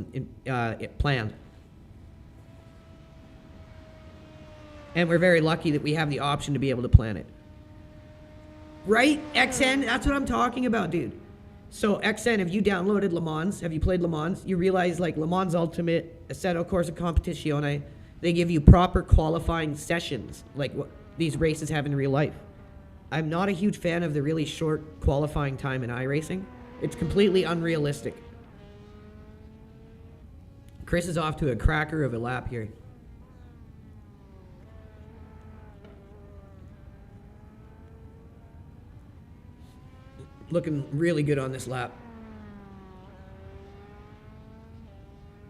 planned. And we're very lucky that we have the option to be able to plan it. Right, XN? That's what I'm talking about, dude. So XN, have you downloaded Le Mans? Have you played Le Mans? You realize like Le Mans Ultimate, Assetto Corsa Competizione, they give you proper qualifying sessions like what these races have in real life. I'm not a huge fan of the really short qualifying time in iRacing. It's completely unrealistic. Chris is off to a cracker of a lap here. Looking really good on this lap.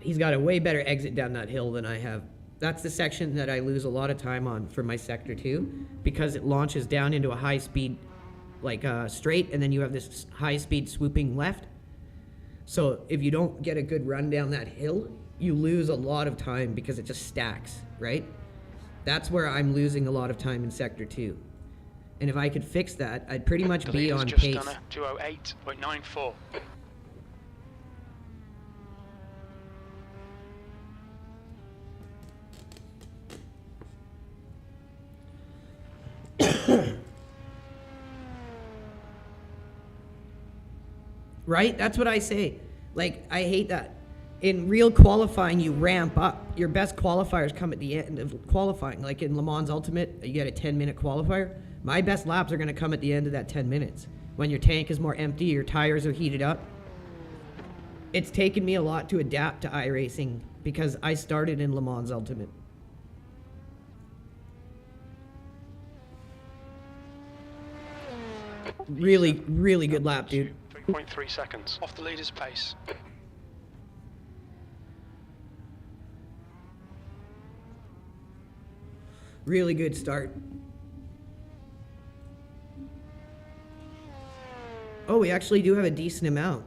He's got a way better exit down that hill than I have. That's the section that I lose a lot of time on for my Sector 2 because it launches down into a high-speed like straight, and then you have this high-speed swooping left. So if you don't get a good run down that hill, you lose a lot of time because it just stacks, right? That's where I'm losing a lot of time in Sector 2. And if I could fix that, I'd pretty much be on pace. Just done a 208.94. Right? That's what I say. Like, I hate that. In real qualifying, you ramp up. Your best qualifiers come at the end of qualifying. Like in Le Mans Ultimate, you get a 10-minute qualifier. My best laps are going to come at the end of that 10 minutes. When your tank is more empty, your tires are heated up. It's taken me a lot to adapt to iRacing because I started in Le Mans Ultimate. Really, really good lap, dude. 3.3 seconds off the leader's pace. Really good start. Oh, we actually do have a decent amount.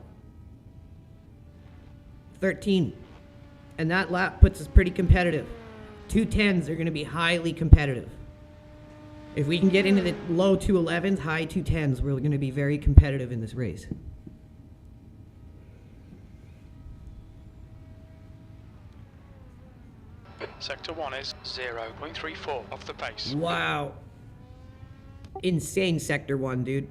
13. And that lap puts us pretty competitive. 210s are going to be highly competitive. If we can get into the low 211s, high 210s, we're going to be very competitive in this race. Sector 1 is 0.34 off the pace. Wow. Insane Sector 1, dude.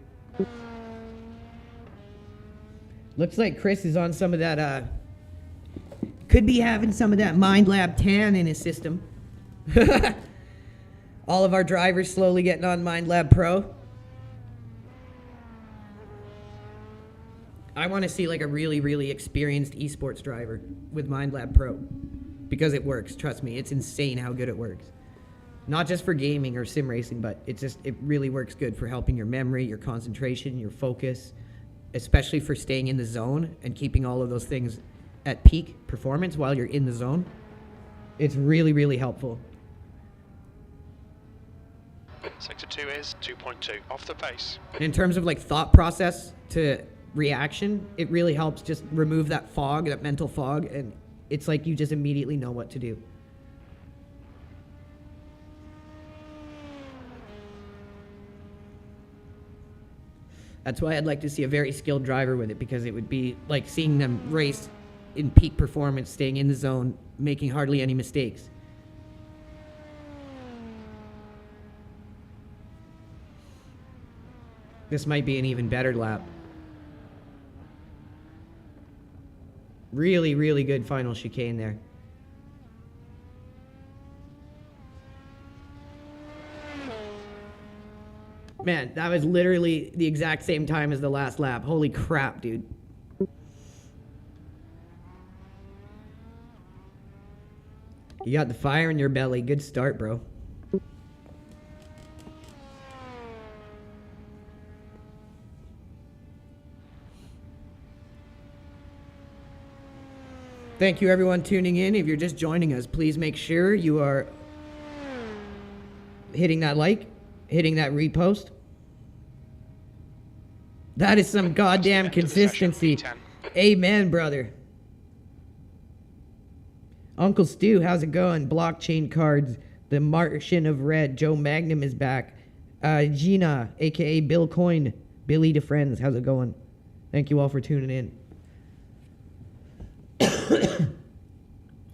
Looks like Chris is on some of that, could be having some of that Mind Lab tan in his system. All of our drivers slowly getting on Mind Lab Pro. I want to see like a really, really experienced esports driver with Mind Lab Pro. Because it works, trust me. It's insane how good it works. Not just for gaming or sim racing, but it really works good for helping your memory, your concentration, your focus, especially for staying in the zone and keeping all of those things at peak performance while you're in the zone. It's really, really helpful. Sector 2 is 2.2 off the pace. In terms of like thought process to reaction, it really helps just remove that fog, that mental fog, and it's like you just immediately know what to do. That's why I'd like to see a very skilled driver with it, because it would be like seeing them race in peak performance, staying in the zone, making hardly any mistakes. This might be an even better lap. Really, really good final chicane there. Man, that was literally the exact same time as the last lap. Holy crap, dude. You got the fire in your belly. Good start, bro. Thank you, everyone tuning in. If you're just joining us, please make sure you are hitting that like, hitting that repost. That is some goddamn consistency. Amen, brother. Uncle Stu, how's it going? Blockchain cards, the Martian of Red, Joe Magnum is back. Gina, aka Bill Coin, Billy to Friends, how's it going? Thank you all for tuning in.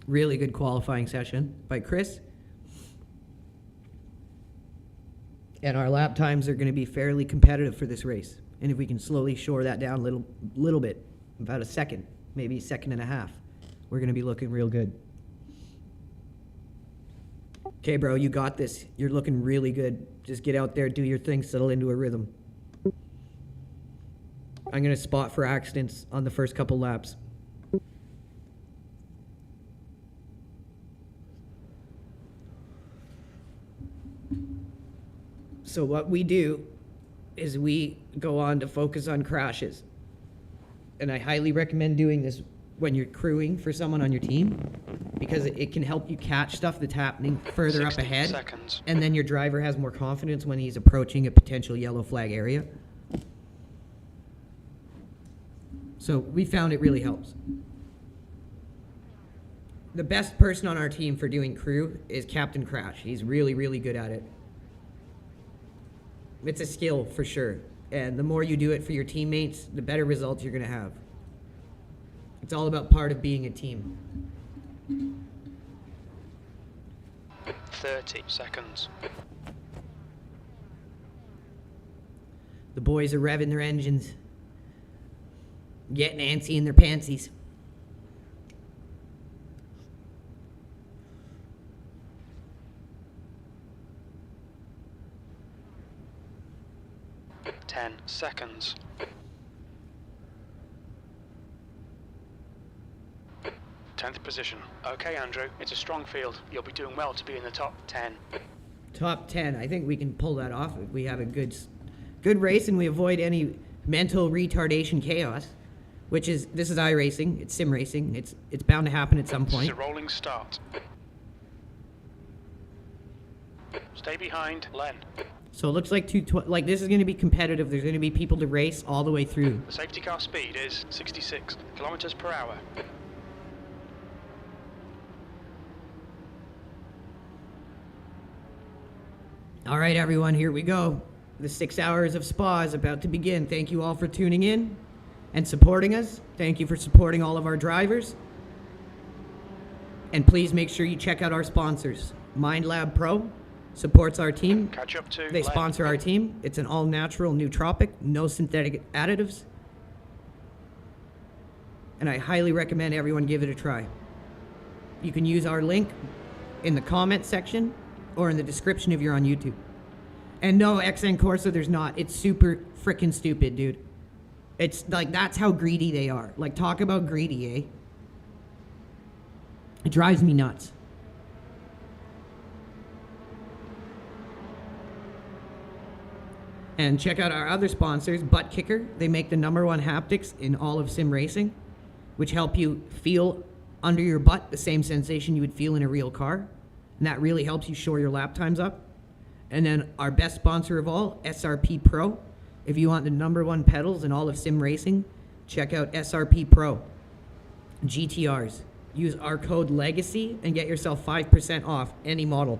Really good qualifying session by Chris. And our lap times are going to be fairly competitive for this race. And if we can slowly shore that down a little bit, about a second, maybe a second and a half, we're going to be looking real good. Okay, bro, you got this. You're looking really good. Just get out there, do your thing, settle into a rhythm. I'm going to spot for accidents on the first couple laps. So what we do is we go on to focus on crashes. And I highly recommend doing this when you're crewing for someone on your team, because it can help you catch stuff that's happening further up ahead. Seconds. And then your driver has more confidence when he's approaching a potential yellow flag area. So we found it really helps. The best person on our team for doing crew is Captain Crash. He's really, really good at it. It's a skill for sure. And the more you do it for your teammates, the better results you're going to have. It's all about part of being a team. 30 seconds. The boys are revving their engines, getting antsy in their pantsies. Seconds. 10th position. Okay, Andrew, it's a strong field. You'll be doing well to be in the top 10. Top 10. I think we can pull that off if we have a good race and we avoid any mental retardation chaos, which is, this is Iracing, it's sim racing. It's bound to happen at some point. It's a rolling start. Stay behind, Len. So it looks like like this is going to be competitive. There's going to be people to race all the way through. The safety car speed is 66 kilometers per hour. All right, everyone, here we go. The 6 hours of spa is about to begin. Thank you all for tuning in and supporting us. Thank you for supporting all of our drivers. And please make sure you check out our sponsors. MindLab Pro supports our team. Catch up to They sponsor our team. It's an all-natural nootropic, no synthetic additives. And I highly recommend everyone give it a try. You can use our link in the comment section or in the description if you're on YouTube. And no, XN Corsa, there's not. It's super freaking stupid, dude. It's like, that's how greedy they are. Like, talk about greedy, eh? It drives me nuts. And check out our other sponsors, Butt Kicker. They make the #1 haptics in all of sim racing, which help you feel under your butt the same sensation you would feel in a real car. And that really helps you shore your lap times up. And then our best sponsor of all, SRP Pro. If you want the #1 pedals in all of sim racing, check out SRP Pro. GTRs. Use our code LEGACY and get yourself 5% off any model.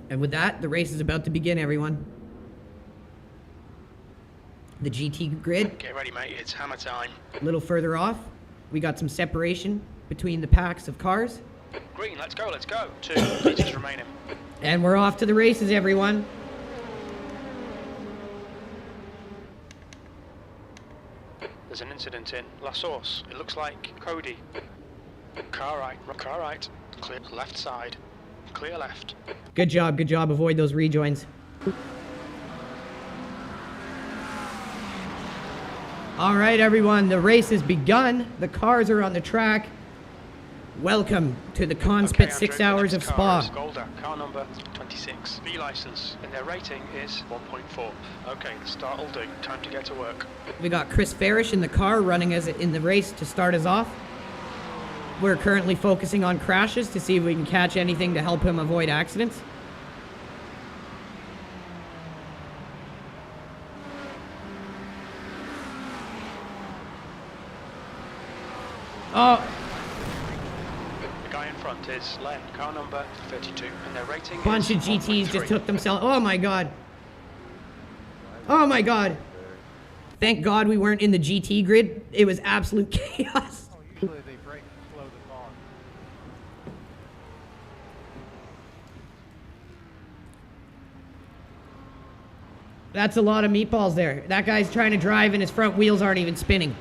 And with that, the race is about to begin, everyone. The GT grid. Get ready, mate. It's hammer time. A little further off, we got some separation between the packs of cars. Green, let's go, let's go. 2 meters remaining. And we're off to the races, everyone. There's an incident in La Source. It looks like Cody. Car right. Clear left side. Clear left. Good job, good job. Avoid those rejoins. All right, everyone, the race has begun. The cars are on the track. Welcome to the Conspit 6 hours of Spa. Golda, car number 26. B license, and their rating is 1.4. Okay, the start will do. Time to get to work. We got Chris Farish in the car running as in the race to start us off. We're currently focusing on crashes to see if we can catch anything to help him avoid accidents. Oh, The guy in front is Len, car number 32, and their rating bunch is of GTs 1.3. just took themselves. Oh my god. Oh my god. Thank God we weren't in the GT grid. It was absolute chaos. Usually they break and slow the car. That's a lot of meatballs there. That guy's trying to drive and his front wheels aren't even spinning.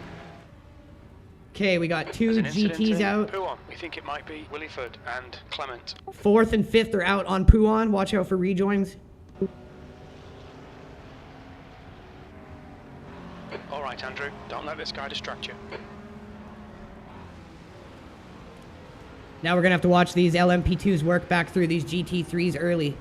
Okay, we got 2 There's an incident GTs in out. Puon. We think it might be Williford and Clement. 4th and 5th are out on Puon. Watch out for rejoins. All right, Andrew, don't let this guy distract you. Now we're going to have to watch these LMP2s work back through these GT3s early.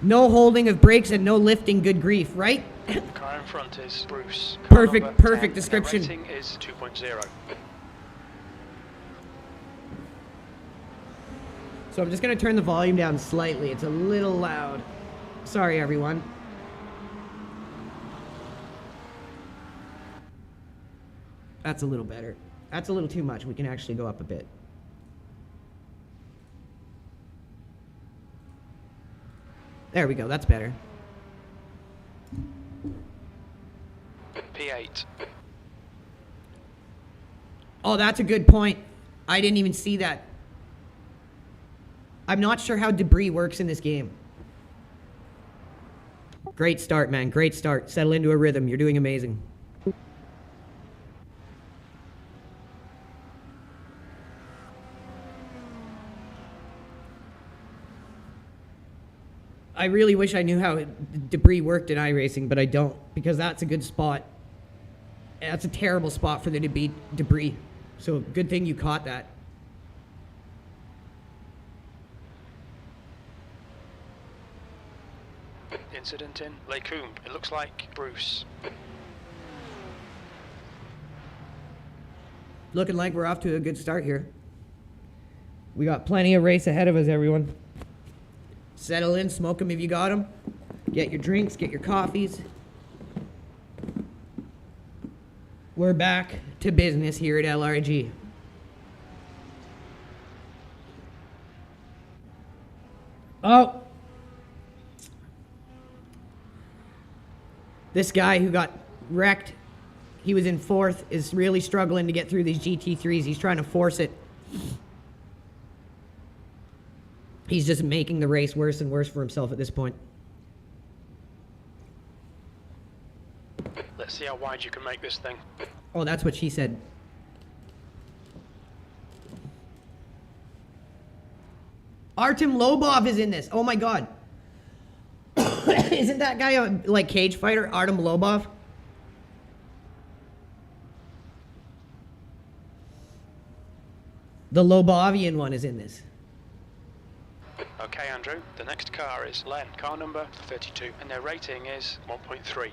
No holding of brakes and no lifting, good grief, right? The car in front is Bruce. Car Perfect, number perfect 10, and description. Their rating is 2.0. So I'm just going to turn the volume down slightly. It's a little loud. Sorry, everyone. That's a little better. That's a little too much. We can actually go up a bit. There we go. That's better. P8. Oh, that's a good point. I didn't even see that. I'm not sure how debris works in this game. Great start, man. Great start. Settle into a rhythm. You're doing amazing. I really wish I knew how debris worked in iRacing, but I don't, because that's a good spot. That's a terrible spot for the debris. So good thing you caught that. Incident in Lecombe. It looks like Bruce. Looking like we're off to a good start here. We got plenty of race ahead of us, everyone. Settle in, smoke them if you got them. Get your drinks, get your coffees. We're back to business here at LRG. Oh! This guy who got wrecked, he was in 4th, is really struggling to get through these GT3s. He's trying to force it. He's just making the race worse and worse for himself at this point. Let's see how wide you can make this thing. Oh, that's what she said. Artem Lobov is in this. Oh my god. Isn't that guy a like cage fighter, Artem Lobov? The Lobovian one is in this. Okay, Andrew, the next car is Len, car number 32, and their rating is 1.3.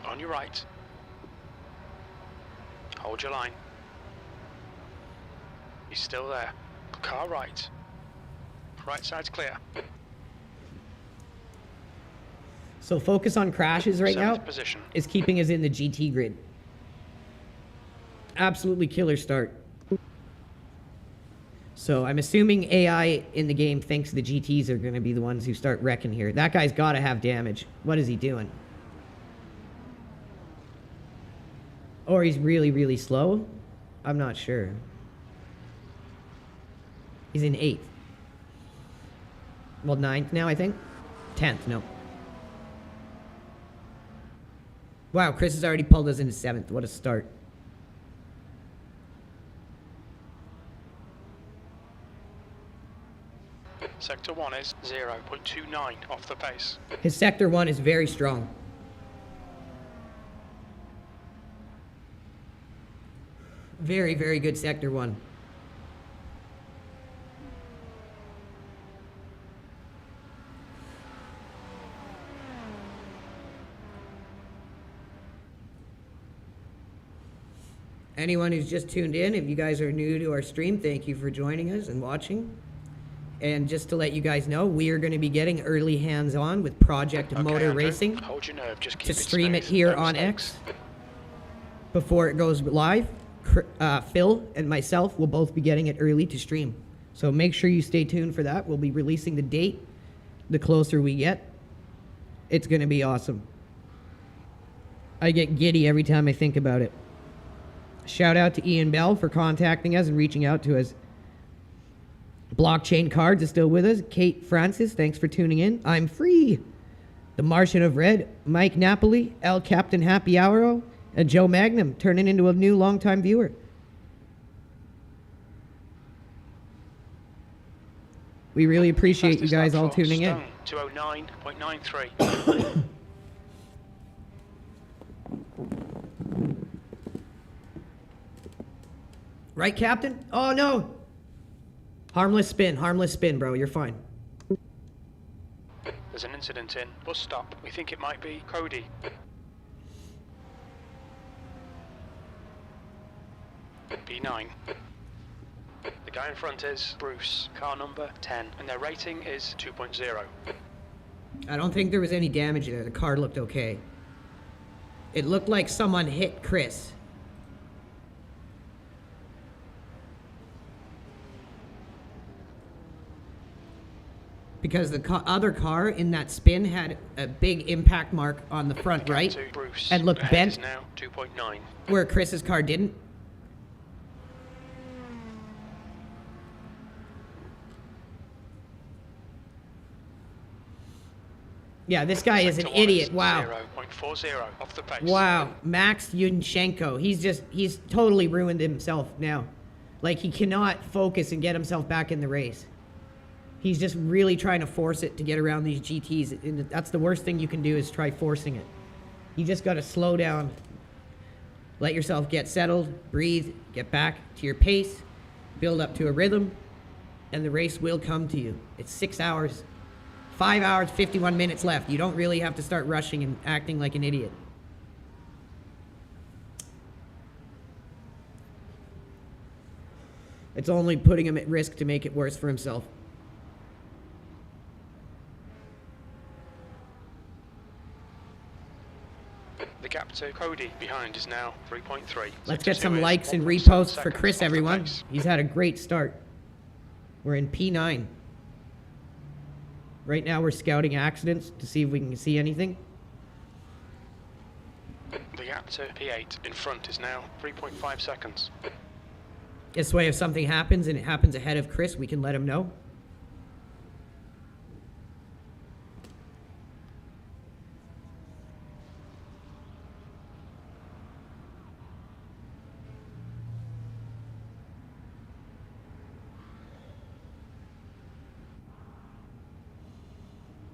On your right. Hold your line. He's still there. Car right. Right side's clear. So focus on crashes right now. Position. Is keeping us in the GT grid. Absolutely killer start. So I'm assuming AI in the game thinks the GTs are going to be the ones who start wrecking here. That guy's got to have damage. What is he doing? Or he's really, really slow? I'm not sure. He's in 8th. Well, 9th now, I think. 10th, no. Wow, Chris has already pulled us into 7th. What a start. Sector 1 is 0.29 off the pace. His Sector 1 is very strong. Very, very good Sector 1. Anyone who's just tuned in, if you guys are new to our stream, thank you for joining us and watching. And just to let you guys know, we are going to be getting early hands-on with Project Motor Andrew, Racing hold your nerve. Just keep to stream it smooth. here No on mistakes. X before it goes live. Phil and myself will both be getting it early to stream. So make sure you stay tuned for that. We'll be releasing the date the closer we get. It's going to be awesome. I get giddy every time I think about it. Shout out to Ian Bell for contacting us and reaching out to us. Blockchain Cards is still with us. Kate Francis, thanks for tuning in. I'm free. The Martian of Red, Mike Napoli, El Captain Happy Hour, and Joe Magnum turning into a new longtime viewer. We really appreciate you guys all tuning in. 209.93. Right, Captain? Oh, no. Harmless spin, bro. You're fine. There's an incident in bus stop. We think it might be Cody. B9. The guy in front is Bruce, car number 10, and their rating is 2.0. I don't think there was any damage there. The car looked okay. It looked like someone hit Chris. Because the other car in that spin had a big impact mark on the front right Bruce, and looked ahead bent, is now 2.9. where Chris's car didn't. Yeah, this guy is an Sector 1 idiot. Wow. 0.40 off the pace. Wow. Max Yunchenko. He's totally ruined himself now. Like, he cannot focus and get himself back in the race. He's just really trying to force it to get around these GTs. And that's the worst thing you can do, is try forcing it. You just got to slow down. Let yourself get settled, breathe, get back to your pace, build up to a rhythm, and the race will come to you. It's 6 hours, 5 hours, 51 minutes left. You don't really have to start rushing and acting like an idiot. It's only putting him at risk to make it worse for himself. The gap to Cody behind is now 3.3. Let's get Sector some 2 is likes and 1.7 reposts for seconds Chris, off the everyone. pace. He's had a great start. We're in P9. Right now we're scouting accidents to see if we can see anything. The gap to P8 in front is now 3.5 seconds. This way, if something happens and it happens ahead of Chris, we can let him know.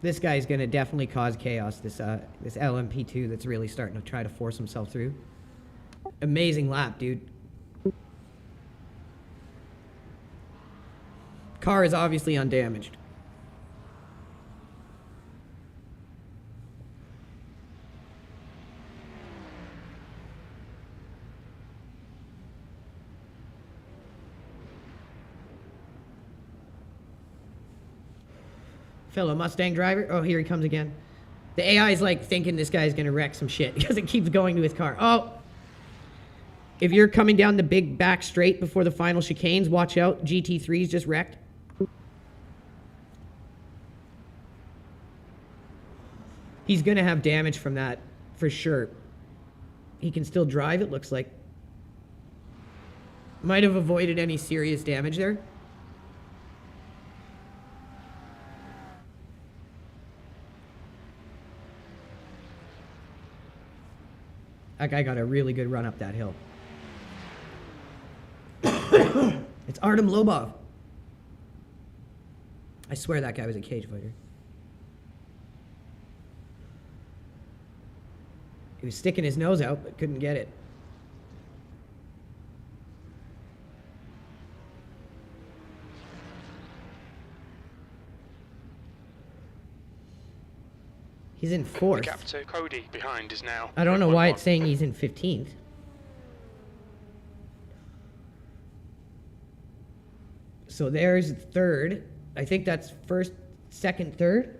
This guy's going to definitely cause chaos, this LMP2 that's really starting to try to force himself through. Amazing lap, dude. Car is obviously undamaged. Fellow Mustang driver. Oh, here he comes again. The AI is like thinking this guy's gonna wreck some shit because it keeps going to his car. Oh! If you're coming down the big back straight before the final chicanes, watch out. GT3's just wrecked. He's gonna have damage from that for sure. He can still drive, it looks like. Might have avoided any serious damage there. That guy got a really good run up that hill. It's Artem Lobov. I swear that guy was a cage fighter. He was sticking his nose out, but couldn't get it. He's in fourth. The gap to Cody behind is now. I don't know why it's saying he's in 15th. So there's third. I think that's first, second, third.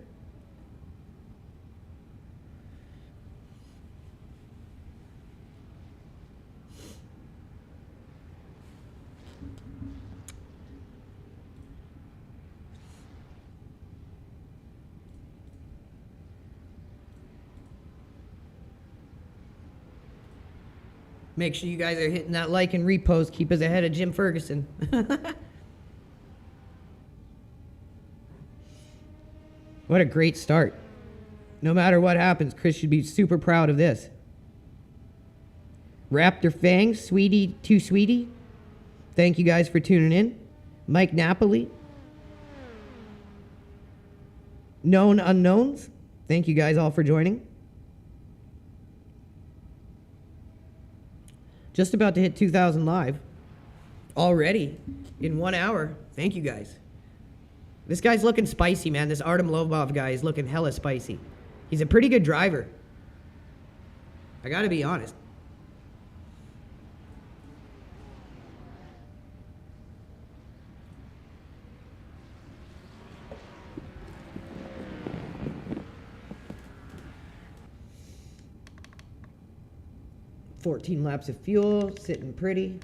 Make sure you guys are hitting that like and repost. Keep us ahead of Jim Ferguson. What a great start. No matter what happens, Chris should be super proud of this. Raptor Fang, Sweetie, Too Sweetie. Thank you guys for tuning in. Mike Napoli. Known Unknowns. Thank you guys all for joining. Just about to hit 2,000 live. Already. In 1 hour. Thank you guys. This guy's looking spicy, man. This Artem Lobov guy is looking hella spicy. He's a pretty good driver. I gotta be honest. $14 laps of fuel, sitting pretty.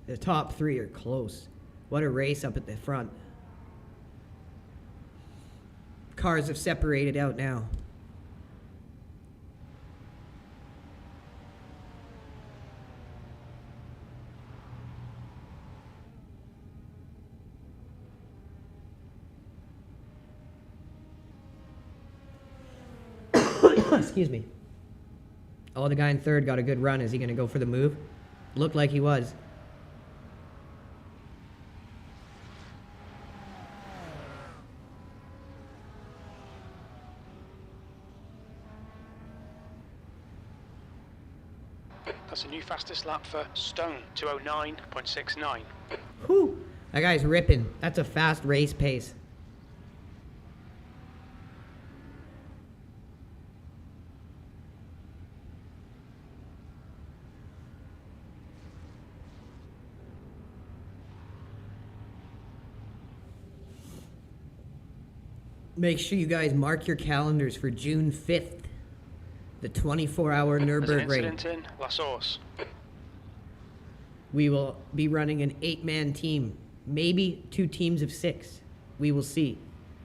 The top three are close. What a race up at the front. Cars have separated out now. Excuse me. Oh, the guy in third got a good run. Is he going to go for the move? Looked like he was. That's a new fastest lap for Stone, 209.69. Whew. That guy's ripping. That's a fast race pace. Make sure you guys mark your calendars for June 5th, the 24-hour There's an Nürburgring. incident in La Source. We will be running an 8-man team, maybe 2 teams of 6. We will see.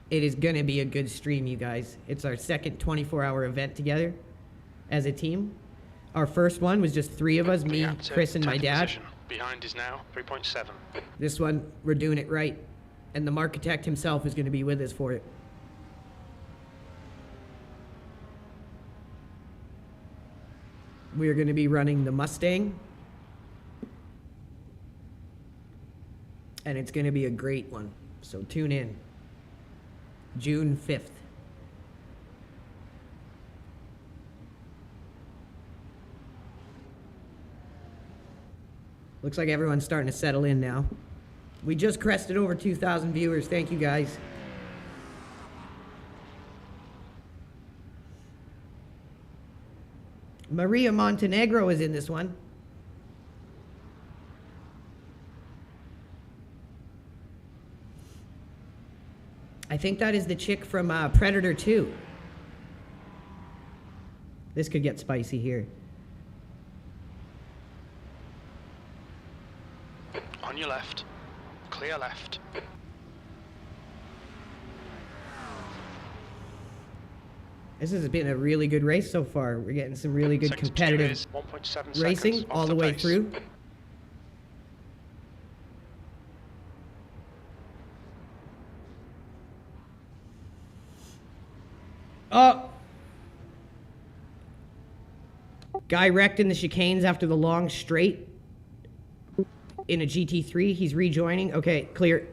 It is going to be a good stream, you guys. It's our second 24-hour event together as a team. Our first one was just 3 of us, me, Clear to Chris, and my 10th dad. position. Behind is now 3.7. This one, we're doing it right. And the Markitect himself is going to be with us for it. We are going to be running the Mustang. And it's going to be a great one. So tune in. June 5th. Looks like everyone's starting to settle in now. We just crested over 2,000 viewers. Thank you, guys. Maria Montenegro is in this one. I think that is the chick from Predator 2. This could get spicy here. On your left. Clear left. This has been a really good race so far. We're getting some really good Sector 2 competitive is 1.7 racing seconds off all the way pace. through. Oh! Guy wrecked in the chicanes after the long straight in a GT3. He's rejoining. Okay, clear.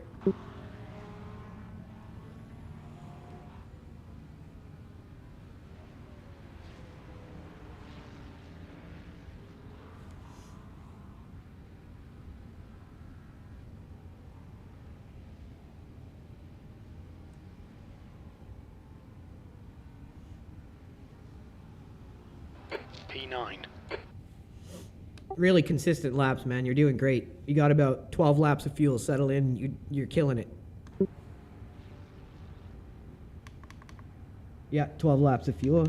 P9. Really consistent laps, man. You're doing great. You got about 12 laps of fuel. Settle in. You're killing it. Yeah, 12 laps of fuel.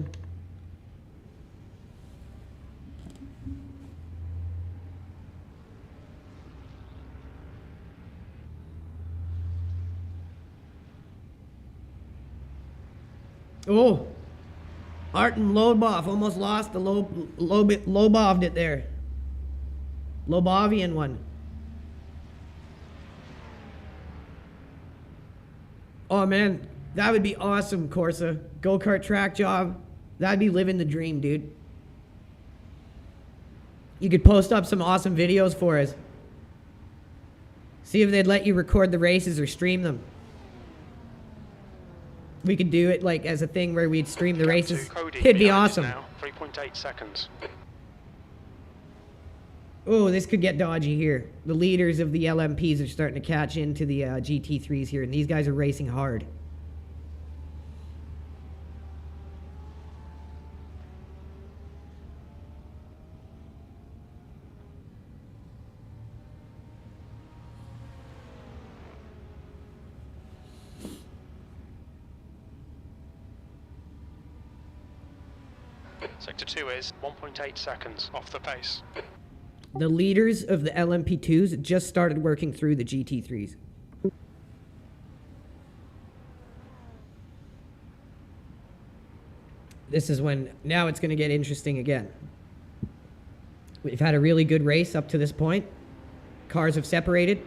Oh! Artem Lobov almost lost the Loboved it there. Lobovian one. Oh man, that would be awesome, Corsa. Go-kart track job. That'd be living the dream, dude. You could post up some awesome videos for us. See if they'd let you record the races or stream them. We could do it like as a thing where we'd stream the races. It'd be awesome. 3.8 seconds. Oh, this could get dodgy here. The leaders of the LMPs are starting to catch into the GT3s here, and these guys are racing hard. Sector 2 is 1.8 seconds off the pace. The leaders of the LMP2s just started working through the GT3s. This is when, now it's going to get interesting again. We've had a really good race up to this point. Cars have separated.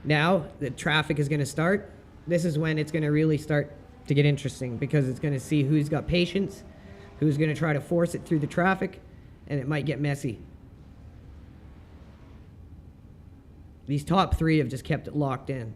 Now the traffic is going to start. This is when it's going to really start to get interesting because it's going to see who's got patience, who's going to try to force it through the traffic, and it might get messy. These top 3 have just kept it locked in.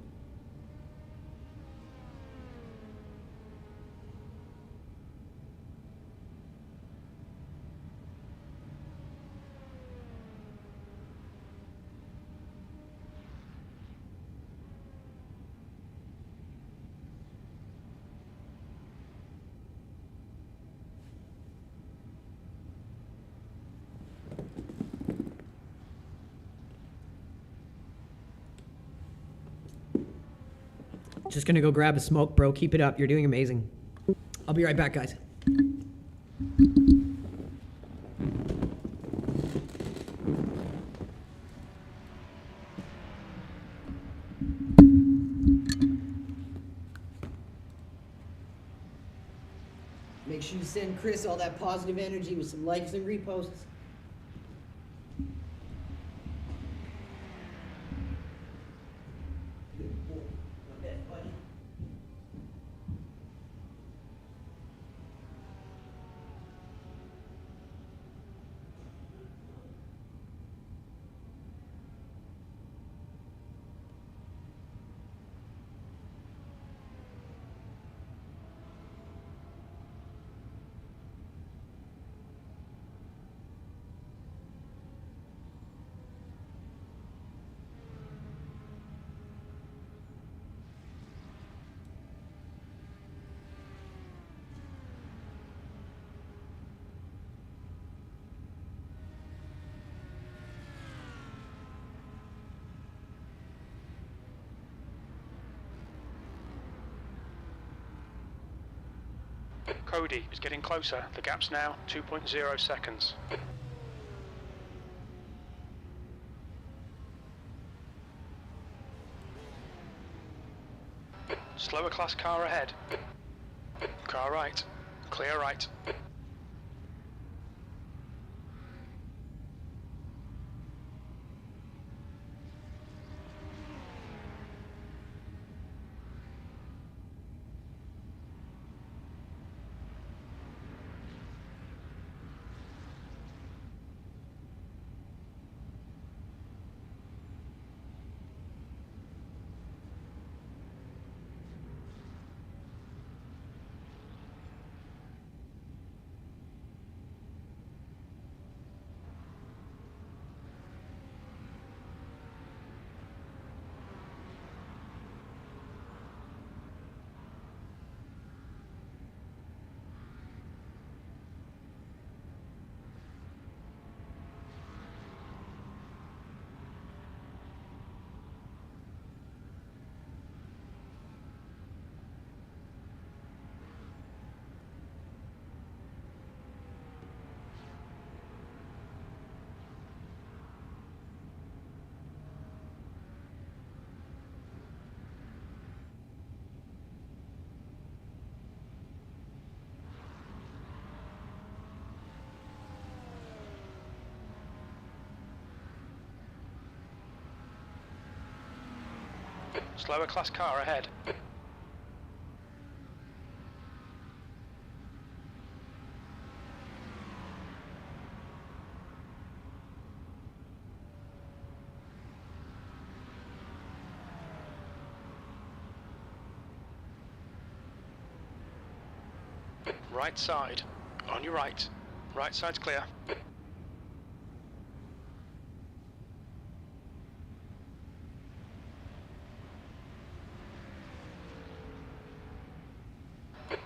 Just gonna go grab a smoke, bro. Keep it up. You're doing amazing. I'll be right back, guys. Make sure you send Chris all that positive energy with some likes and reposts. Good boy. Not bad, buddy. Cody is getting closer. The gap's now 2.0 seconds. Slower class car ahead. Car right. Clear right. Slower class car ahead. Right side. On your right. Right side's clear.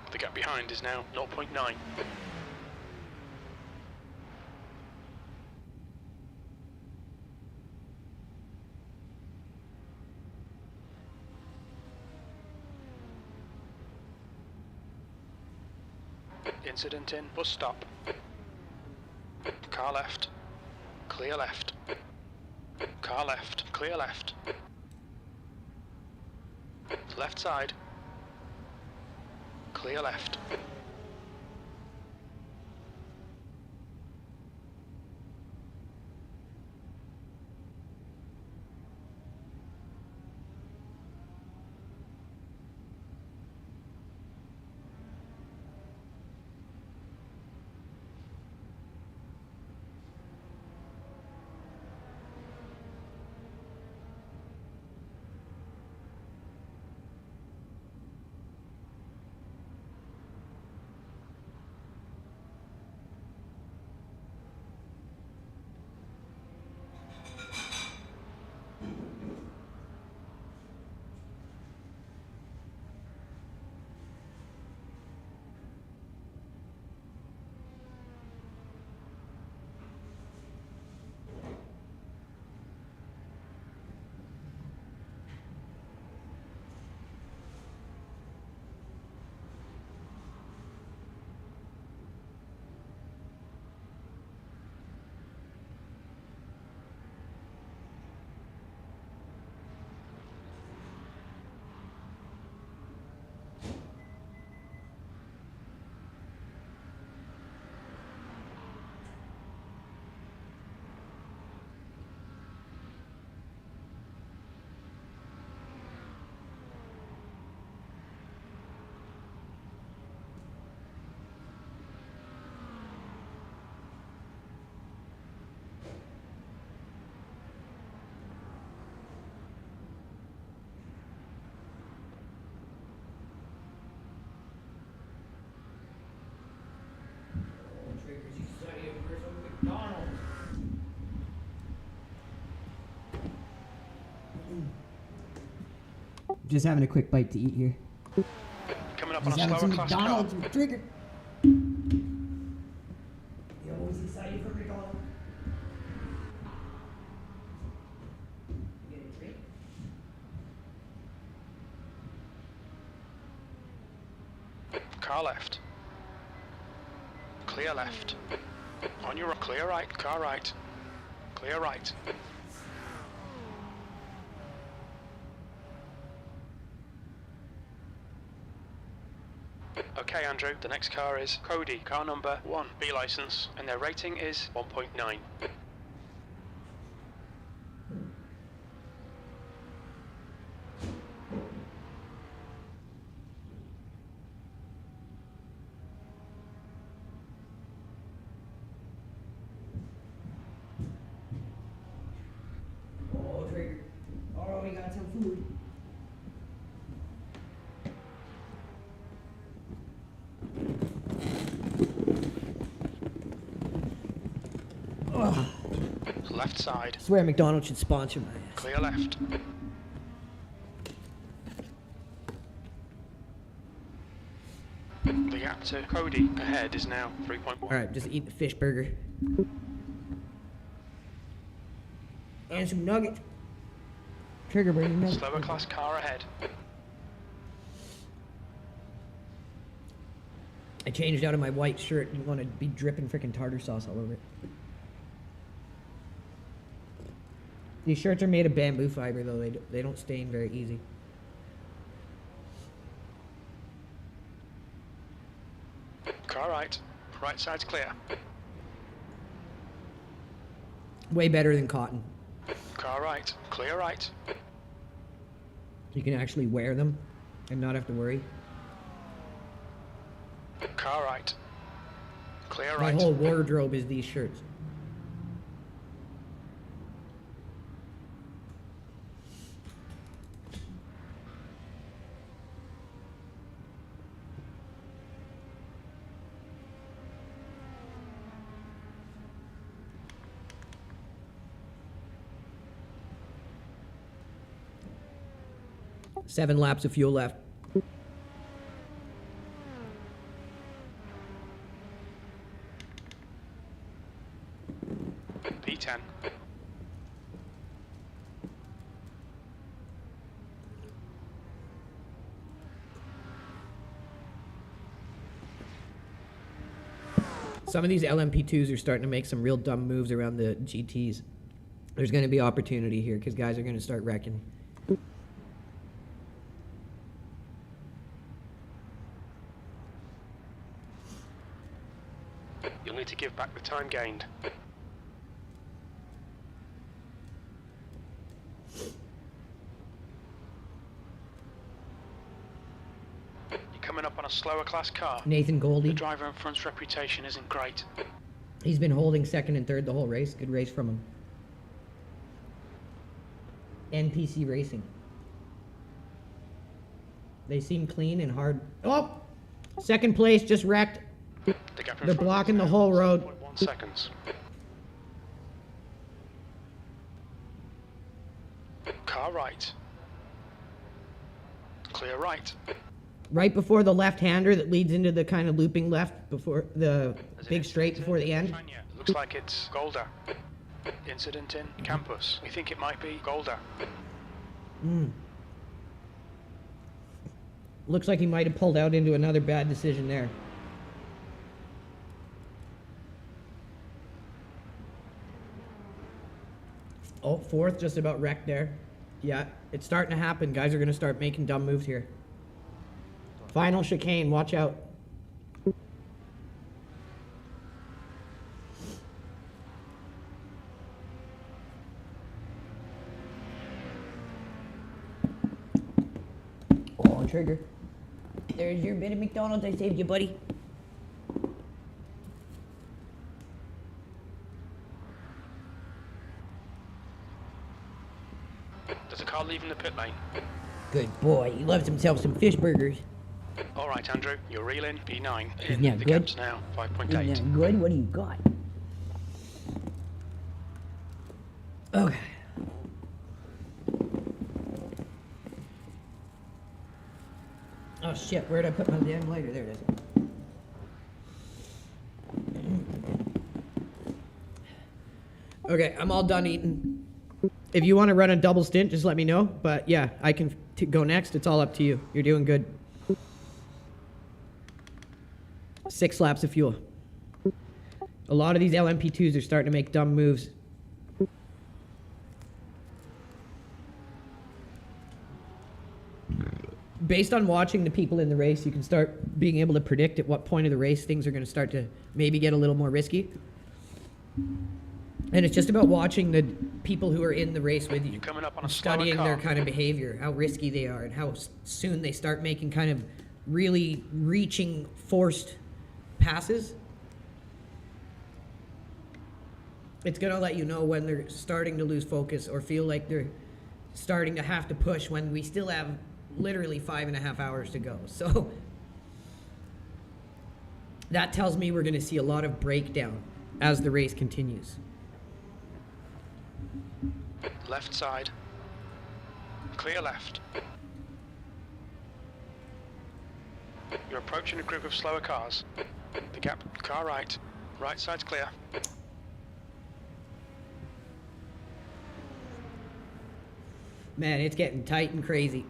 The gap behind is now 0.9. Incident in bus stop. Car left. Clear left. Car left. Clear left. Left side. Clear left. Just having a quick bite to eat here. Coming up on Just a having slower some class car. McDonald's with trigger. You're always excited for McDonald's. You get a drink? Car left. Clear left. On your clear right. Car right. Clear right. Okay, Andrew, the next car is Cody, car number 1, B license, and their rating is 1.9. Oh, trigger. Oh, we got some food. Oh. Left side. I swear McDonald's should sponsor my ass. Clear left. The gap to Cody ahead is now 3.1. Alright, just eat the fish burger. And some nuggets. Trigger burning nuggets. Slower class car ahead. I changed out of my white shirt. You want to be dripping freaking tartar sauce all over it. These shirts are made of bamboo fiber, though. They don't stain very easy. Car right. Right side's clear. Way better than cotton. Car right. Clear right. You can actually wear them and not have to worry. Car right. Clear My right. whole wardrobe is these shirts. Seven laps of fuel left. P10. Some of these LMP2s are starting to make some real dumb moves around the GTs. There's going to be opportunity here because guys are going to start wrecking. You'll need to give back the time gained. You're coming up on a slower class car. Nathan The Goldie. driver in front's reputation isn't great. He's been holding second and third the whole race. Good race from him. NPC Racing. They seem clean and hard. Oh! Second place, just wrecked. The gap in They're front blocking is the now whole road. 7.1 seconds. Car right. Clear right. Right before the left-hander that leads into the kind of looping left before the There's an big straight incident before in the end. Tanya. Looks like it's Golda. Incident in campus. We think it might be Golda. Looks like he might have pulled out into another bad decision there. Oh, fourth, just about wrecked there. Yeah, it's starting to happen. Guys are going to start making dumb moves here. Final chicane, watch out. Oh, trigger. There's your bit of McDonald's. I saved you, buddy. There's a car leaving the pit lane. Good boy. He loves himself some fish burgers. All right, Andrew, you're reeling P9. Isn't that The good? gap's now Isn't 5.8. that good? What do you got? Okay. Oh shit, where'd I put my damn lighter? There it is. Okay, I'm all done eating. If you want to run a double stint, just let me know. But yeah, I can go next. It's all up to you. You're doing good. 6 laps of fuel. A lot of these LMP2s are starting to make dumb moves. Based on watching the people in the race, you can start being able to predict at what point of the race things are going to start to maybe get a little more risky. And it's just about watching the people who are in the race with you. You're coming up on a Studying slower their car. kind of behavior, how risky they are, and how soon they start making kind of really reaching, forced passes. It's going to let you know when they're starting to lose focus or feel like they're starting to have to push when we still have literally 5.5 hours to go. So that tells me we're going to see a lot of breakdown as the race continues. Left side. Clear left. You're approaching a group of slower cars. The gap, car right. Right side's clear. Man, it's getting tight and crazy.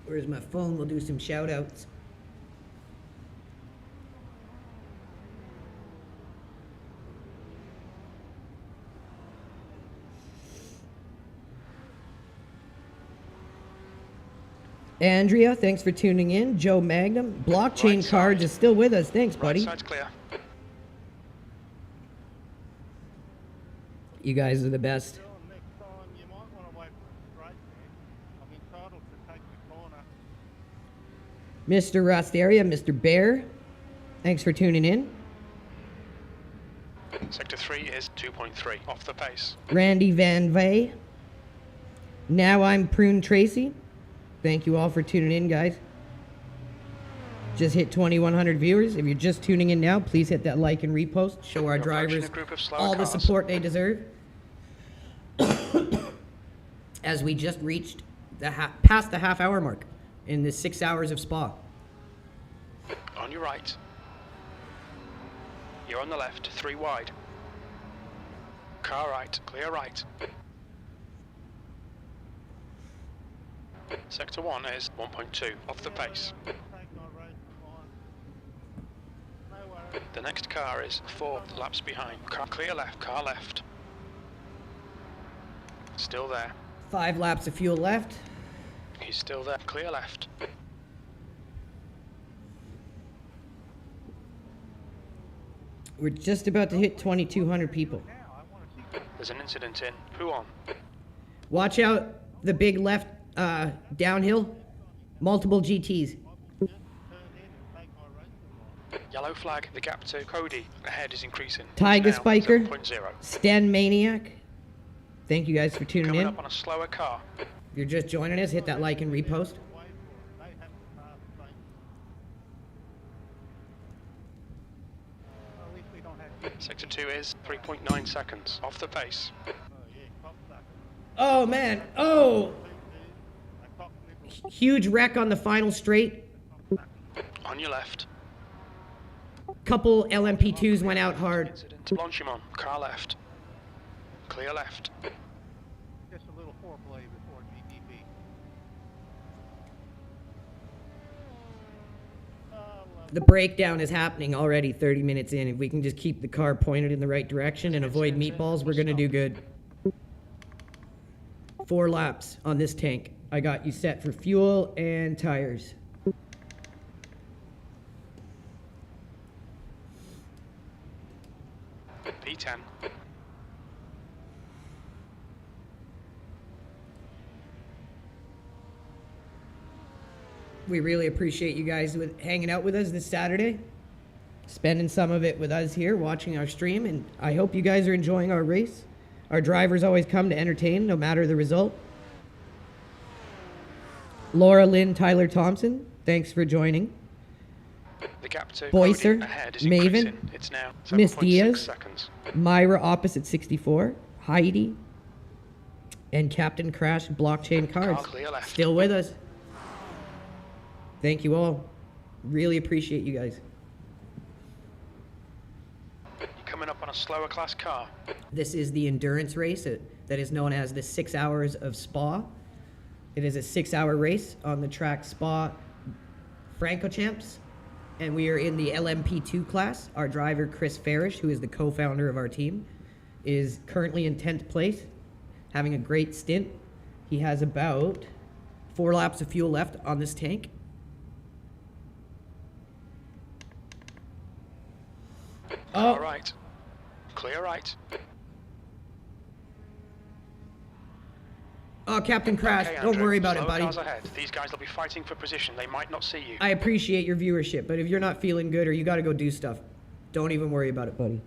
Where's my phone? We'll do some shout outs. Andrea, thanks for tuning in. Joe Magnum. Blockchain Right Cards side. is still with us. Thanks, Right buddy. side's clear. You guys are the best. Next time you might want to wait for a straight there. I'm entitled to take the corner. Mr. Rosteria, Mr. Bear, thanks for tuning in. Sector 3 is 2.3 off the pace. Randy Van Vey. Now I'm Prune Tracy. Thank you all for tuning in, guys. Just hit 2,100 viewers. If you're just tuning in now, please hit that like and repost. Show our You're approaching drivers a group of slower all the cars. support they deserve. As we just reached the past the half-hour mark in the 6 hours of Spa. On your right. You're on the left, 3 wide. Car right, clear right. Sector 1 is 1.2 off the pace. Take my race line. No worries. The next car is 4 laps behind. Car clear left, car left. Still there. 5 laps of fuel left. He's still there. Clear left. We're just about to hit 2,200 people. Now I want to see There's an incident in. Who on? Watch out the big left downhill. Multiple GTs. just turn in and take my race line. Yellow flag. The gap to Cody. Ahead is increasing. Tiger It's now Spiker. 7.0. Sten Maniac. Thank you guys for tuning Coming in. up on a slower car. If you're just joining us, hit that like and repost. Wait for it. They have to pass the same. At least we don't have to. Sector 2 is 3.9 seconds off the pace. Oh yeah, cop that. Oh man, oh! I cop nibble. Huge wreck on the final straight. On your left. Couple LMP2s went out hard. Incident. Blanchimont. Car left. Clear left. Just a little foreplay before GTP. The breakdown is happening already 30 minutes in. If we can just keep the car pointed in the right direction and avoid meatballs, we're gonna do good. 4 laps on this tank. I got you set for fuel and tires. P10. We really appreciate you guys hanging out with us this Saturday, spending some of it with us here, watching our stream, and I hope you guys are enjoying our race. Our drivers always come to entertain, no matter the result. Laura Lynn Tyler Thompson, thanks for joining. The gap to Boycer, Cody ahead is Maven, increasing. It's now Miss 7.6 Diaz. seconds. Myra opposite 64, Heidi, and Captain Crash Blockchain Car Cards. clear left. Still with us. Thank you all. Really appreciate you guys. You're coming up on a slower class car. This is the endurance race that is known as the 6 hours of Spa. It is a 6-hour race on the track Spa Francorchamps, and we are in the LMP2 class. Our driver, Chris Farish, who is the co-founder of our team, is currently in 10th place, having a great stint. He has about 4 laps of fuel left on this tank. All right. Clear right. Oh, Captain Crash, Okay, don't Andrew. worry about it, Slower buddy. cars ahead. These guys will be fighting for position. They might not see you. I appreciate your viewership, but if you're not feeling good or you gotta go do stuff, don't even worry about it, buddy.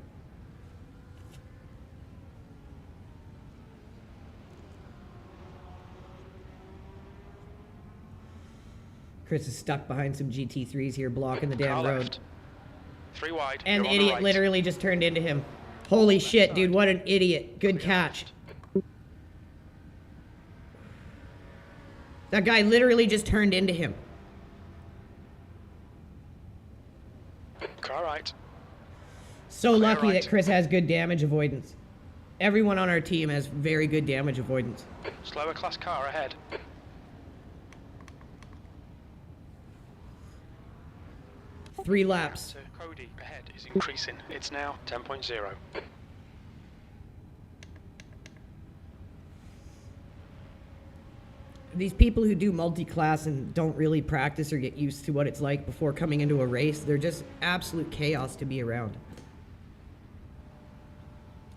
Chris is stuck behind some GT3s here, blocking the damn Car road. left. 3 wide. And the You're on idiot right. literally just turned into him. Holy shit, dude, what an idiot. Good catch. That guy literally just turned into him. Car right. So Clear lucky right. that Chris has good damage avoidance. Everyone on our team has very good damage avoidance. Slower class car ahead. Three laps. So Cody ahead is increasing. It's now 10.0. These people who do multi-class and don't really practice or get used to what it's like before coming into a race, they're just absolute chaos to be around.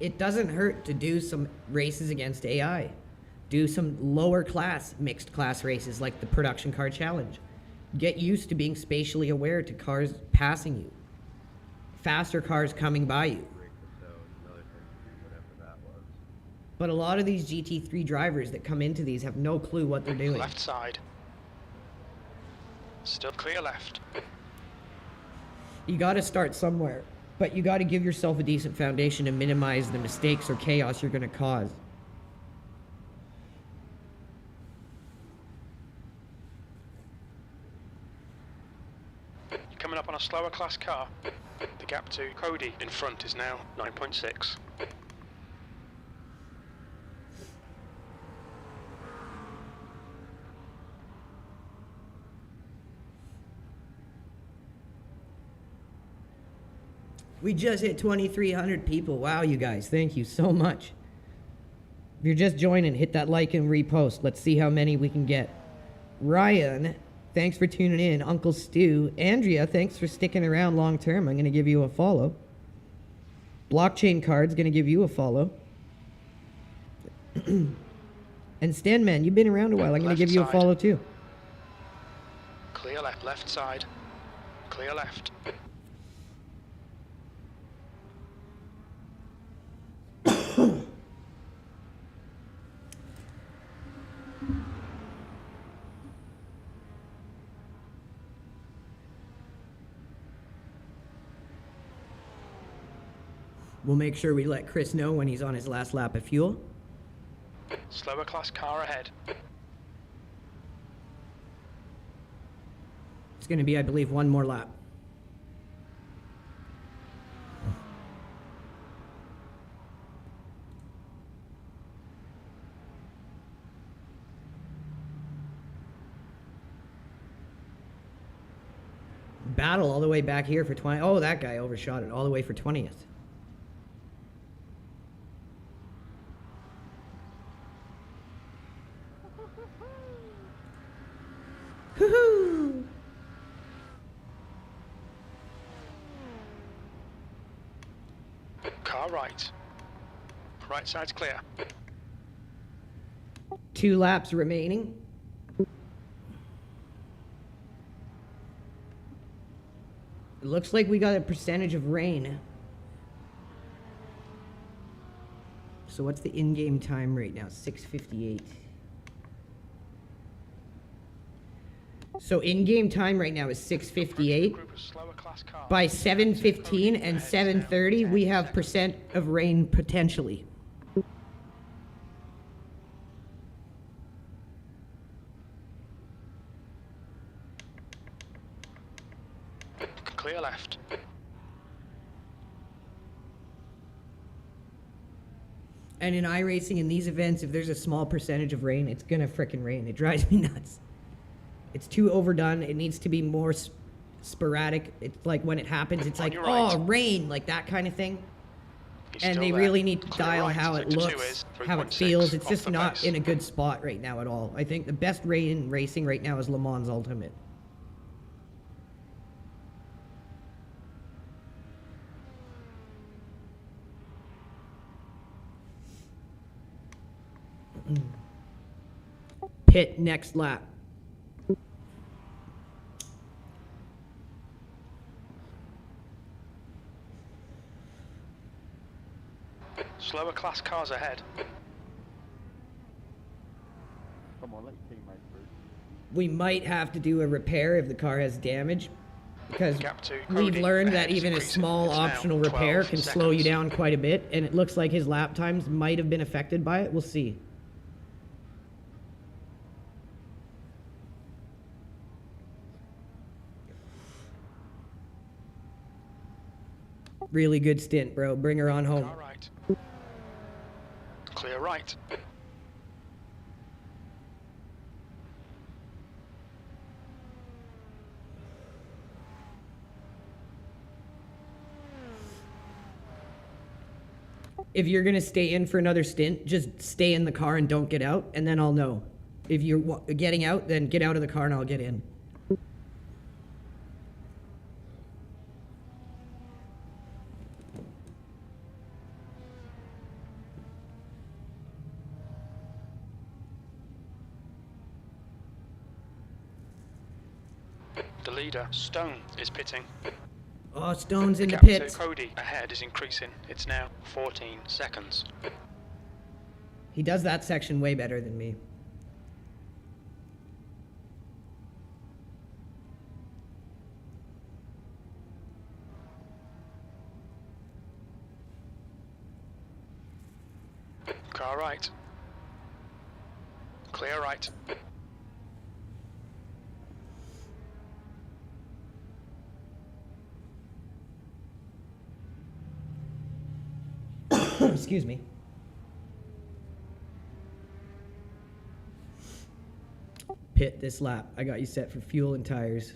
It doesn't hurt to do some races against AI. Do some lower class, mixed class races like the Production Car Challenge. Get used to being spatially aware to cars passing you. Faster cars coming by you. But a lot of these GT3 drivers that come into these have no clue what they're doing. Left side. Still clear left. You got to start somewhere, but you got to give yourself a decent foundation to minimize the mistakes or chaos you're going to cause. You're coming up on a slower class car. The gap to Cody in front is now 9.6. We just hit 2,300 people. Wow, you guys. Thank you so much. If you're just joining, hit that like and repost. Let's see how many we can get. Ryan, thanks for tuning in. Uncle Stu. Andrea, thanks for sticking around long term. I'm going to give you a follow. Blockchain Card's going to give you a follow. And Stanman, you've been around a while. I'm going to give you a follow too. Clear left, left side. Clear left. We'll make sure we let Chris know when he's on his last lap of fuel. Slower class car ahead. It's going to be, I believe, one more lap. Battle all the way back here for 20. Oh, that guy overshot it all the way for 20th. Woohoo! Car right. Right side's clear. 2 laps remaining. It looks like we got a percentage of rain. So what's the in-game time right now? 6:58. So in-game time right now is 6:58. Group of slower class cars. By 7:15 and 7:30, we have percent of rain potentially. clear left. And in iRacing, in these events, if there's a small percentage of rain, it's gonna frickin' rain. It drives me nuts. It's too overdone. It needs to be more sporadic. It's like when it happens, it's like, oh, rain, like that kind of thing. And they really need to dial how it looks, how it feels. It's just not in a good spot right now at all. I think the best rain racing right now is Le Mans Ultimate. Pit next lap. Slower class cars ahead. Come on, let your teammate through. We might have to do a repair if the car has damage, because we've Cody, learned that ahead is even a increasing. small It's now optional repair 12 can slow you seconds. down quite a bit, and it looks like his lap times might have been affected by it. We'll see. Really good stint, bro. Bring her on home. All right. Clear right. If you're gonna stay in for another stint, just stay in the car and don't get out, and then I'll know. If you're getting out, then get out of the car and I'll get in. The leader, Stone, is pitting. Oh, Stone's in the gap to pits. Cody ahead is increasing. It's now 14 seconds. He does that section way better than me. Car right. Clear right. Excuse me. Pit this lap. I got you set for fuel and tires.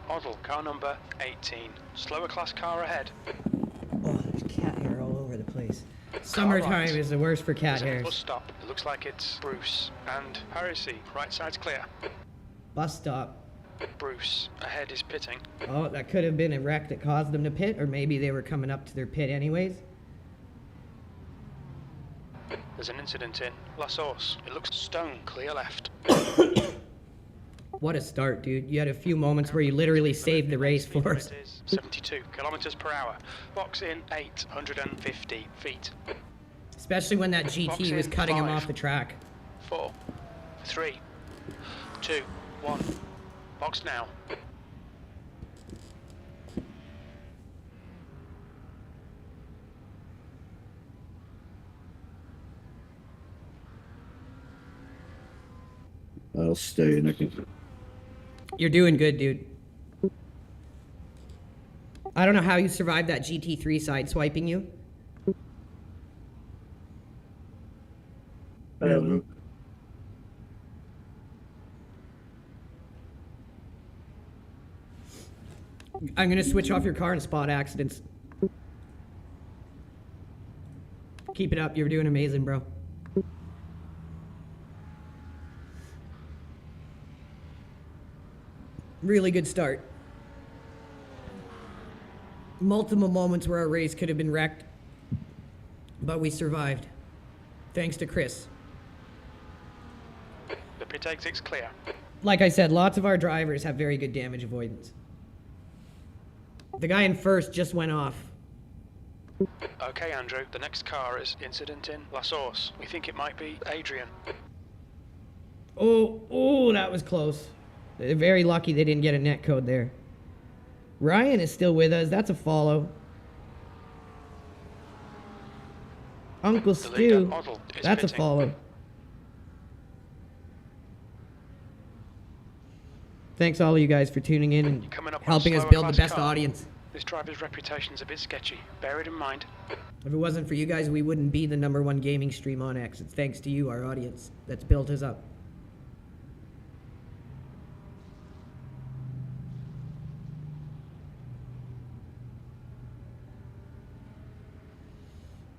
Oddle, car number 18. Slower class car ahead. Oh, there's cat hair all over the place. Summertime right. is the worst for cat There's a hairs. bus stop. It looks like it's Bruce and Iracing. Right side's clear. Bus stop. Bruce ahead is pitting. Oh, that could have been a wreck that caused them to pit, or maybe they were coming up to their pit anyways. There's an incident in La Source. It looks Stone, clear left. What a start, dude. You had a few moments where you literally saved the race for us. It is 72 kilometers per hour. Box in 850 feet. Especially when that GT was cutting him off the track. 4, 3, 2, 1. Box now. I'll stay in. I can. You're doing good, dude. I don't know how you survived that GT3 side swiping you. I don't know. I'm gonna switch off your car and spot accidents. Keep it up. You're doing amazing, bro. Really good start. Multiple moments where our race could have been wrecked, but we survived. Thanks to Chris. The pit exit's clear. Like I said, lots of our drivers have very good damage avoidance. The guy in first just went off. Okay, Andrew. The next car is incident in La Source. We think it might be Adrian. Oh, that was close. They're very lucky they didn't get a net code there. Ryan is still with us. That's a follow. Uncle The leader, Stu. Oddle, is That's a pitting. follow. Thanks all of you guys for tuning in and Coming up on a helping us slower build the class best car. audience. This driver's reputation's a bit sketchy. Bear it in mind. If it wasn't for you guys, we wouldn't be the #1 gaming stream on X. It's thanks to you, our audience, that's built us up.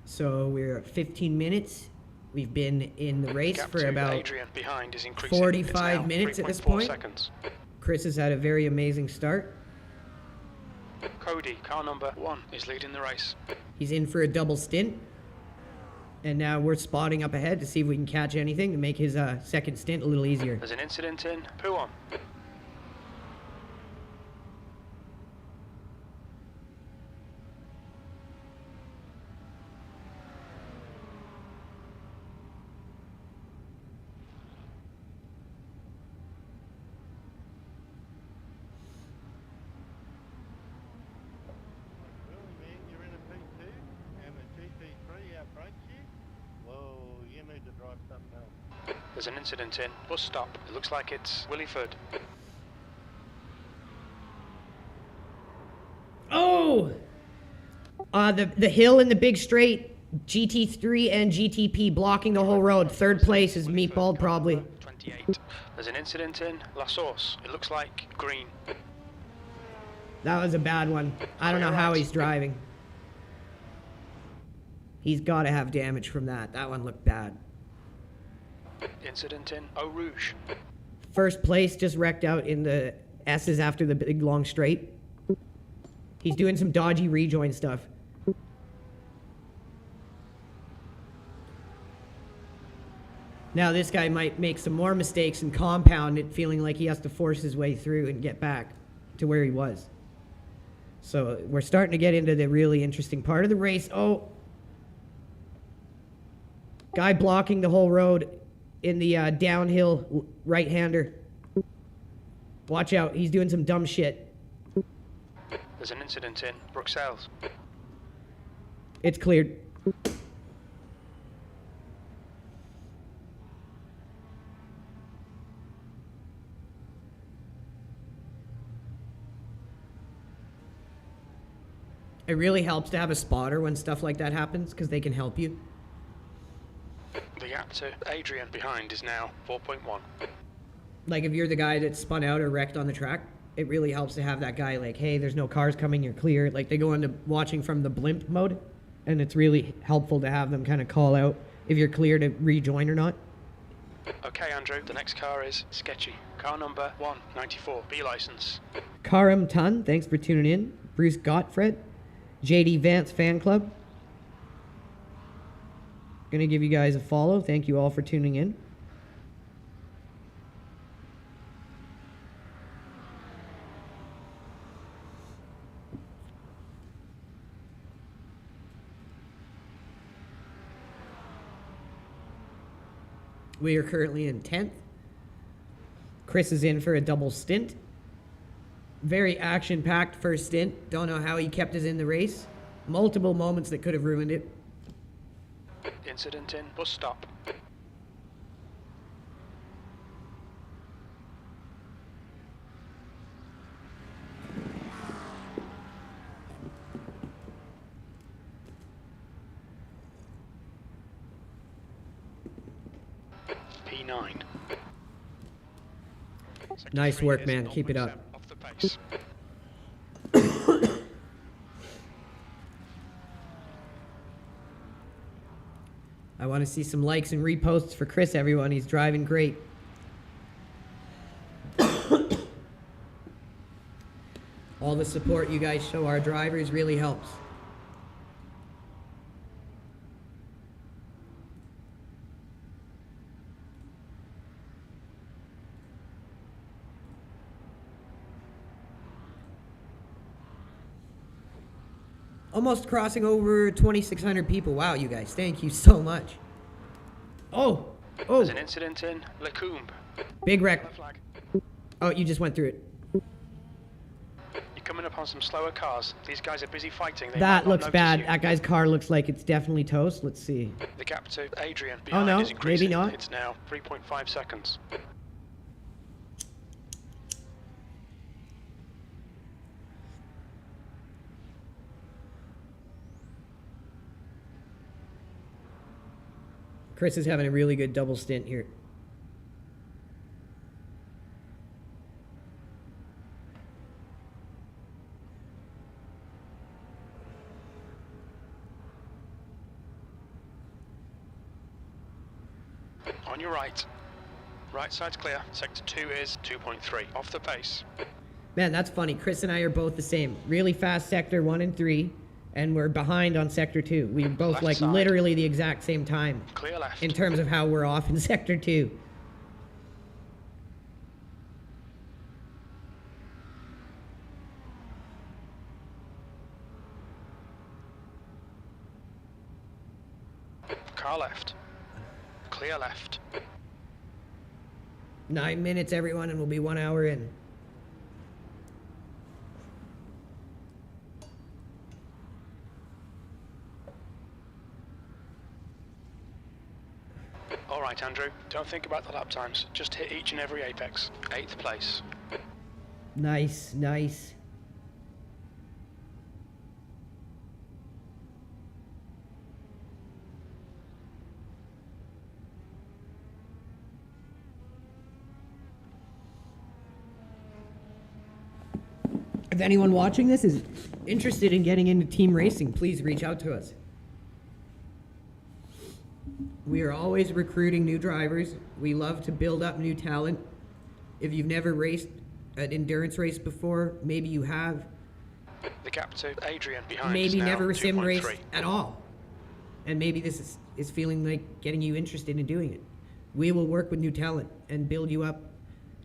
So we're at 15 minutes. We've been in the race Gap for to about Adrian behind is increasing. 45 It's now minutes at this 3.4 point. seconds. Chris has had a very amazing start. Cody, car number 1, is leading the race. He's in for a double stint. And now we're spotting up ahead to see if we can catch anything to make his second stint a little easier. There's an incident in Poo on. Really, man? You're in a P2 and the GT3 outbrakes you? Whoa, you need to drive something else. There's an incident in bus stop. It looks like it's Williford. Oh! The hill in the big straight, GT3 and GTP blocking the whole road. Third place is Meatball probably. 28. There's an incident in La Source. It looks like green. That was a bad one. I don't know how he's driving. He's got to have damage from that. That one looked bad. Incident in Eau Rouge. First place just wrecked out in the S's after the big long straight. He's doing some dodgy rejoin stuff. Now this guy might make some more mistakes and compound it, feeling like he has to force his way through and get back to where he was. So we're starting to get into the really interesting part of the race. Oh, guy blocking the whole road in the downhill right-hander. Watch out, he's doing some dumb shit. There's an incident in Bruxelles. It's cleared. It really helps to have a spotter when stuff like that happens, because they can help you. The gap to Adrian behind is now 4.1. Like if you're the guy that spun out or wrecked on the track, it really helps to have that guy like, hey, there's no cars coming, you're clear. Like they go into watching from the blimp mode, and it's really helpful to have them kind of call out if you're clear to rejoin or not. Okay, Andrew, the next car is sketchy. Car number 194, B license. Karam Tun, thanks for tuning in. Bruce Gottfried, JD Vance Fan Club. Gonna give you guys a follow. Thank you all for tuning in. We are currently in 10th. Chris is in for a double stint. Very action-packed first stint. Don't know how he kept us in the race. Multiple moments that could have ruined it. Incident in bus stop. P9. Nice Sector work, 3 man. is Keep it up. 0.7 off the pace. I want to see some likes and reposts for Chris, everyone. He's driving great. All the support you guys show our drivers really helps. Almost crossing over 2,600 people. Wow, you guys. Thank you so much. Oh. Oh. There's an incident in Lecumbe. Big wreck. Yellow flag. Oh, you just went through it. You're coming up on some slower cars. These guys are busy fighting. They That might not looks notice bad. you. That guy's car looks like it's definitely toast. Let's see. The gap to Adrian Oh, behind no, is increasing. maybe not. It's now 3.5 seconds. Chris is having a really good double stint here. On your right. Right side's clear. Sector 2 is 2.3. Off the pace. Man, that's funny. Chris and I are both the same. Really fast sector 1 and 3, and we're behind on sector 2. We're both Left like side. literally the exact same time Clear left. in terms of how we're off in sector 2. Car left. Clear left. 9 minutes, everyone, and we'll be 1 hour in. All right, Andrew. Don't think about the lap times. Just hit each and every apex. 8th place. Nice, nice. If anyone watching this is interested in getting into team racing, please reach out to us. We are always recruiting new drivers. We love to build up new talent. If you've never raced an endurance race before, maybe you have. The gap to Adrian behind Maybe is now never a sim 2.3. race at all. And maybe this is feeling like getting you interested in doing it. We will work with new talent and build you up.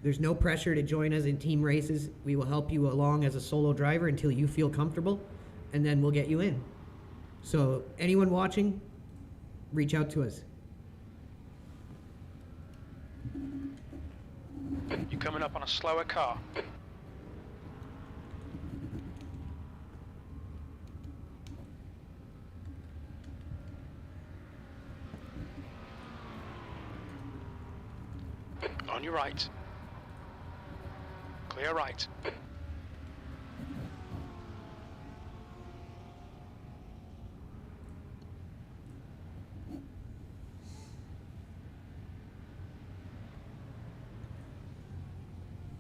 There's no pressure to join us in team races. We will help you along as a solo driver until you feel comfortable, and then we'll get you in. So anyone watching, reach out to us. You're coming up on a slower car. On your right. Clear right.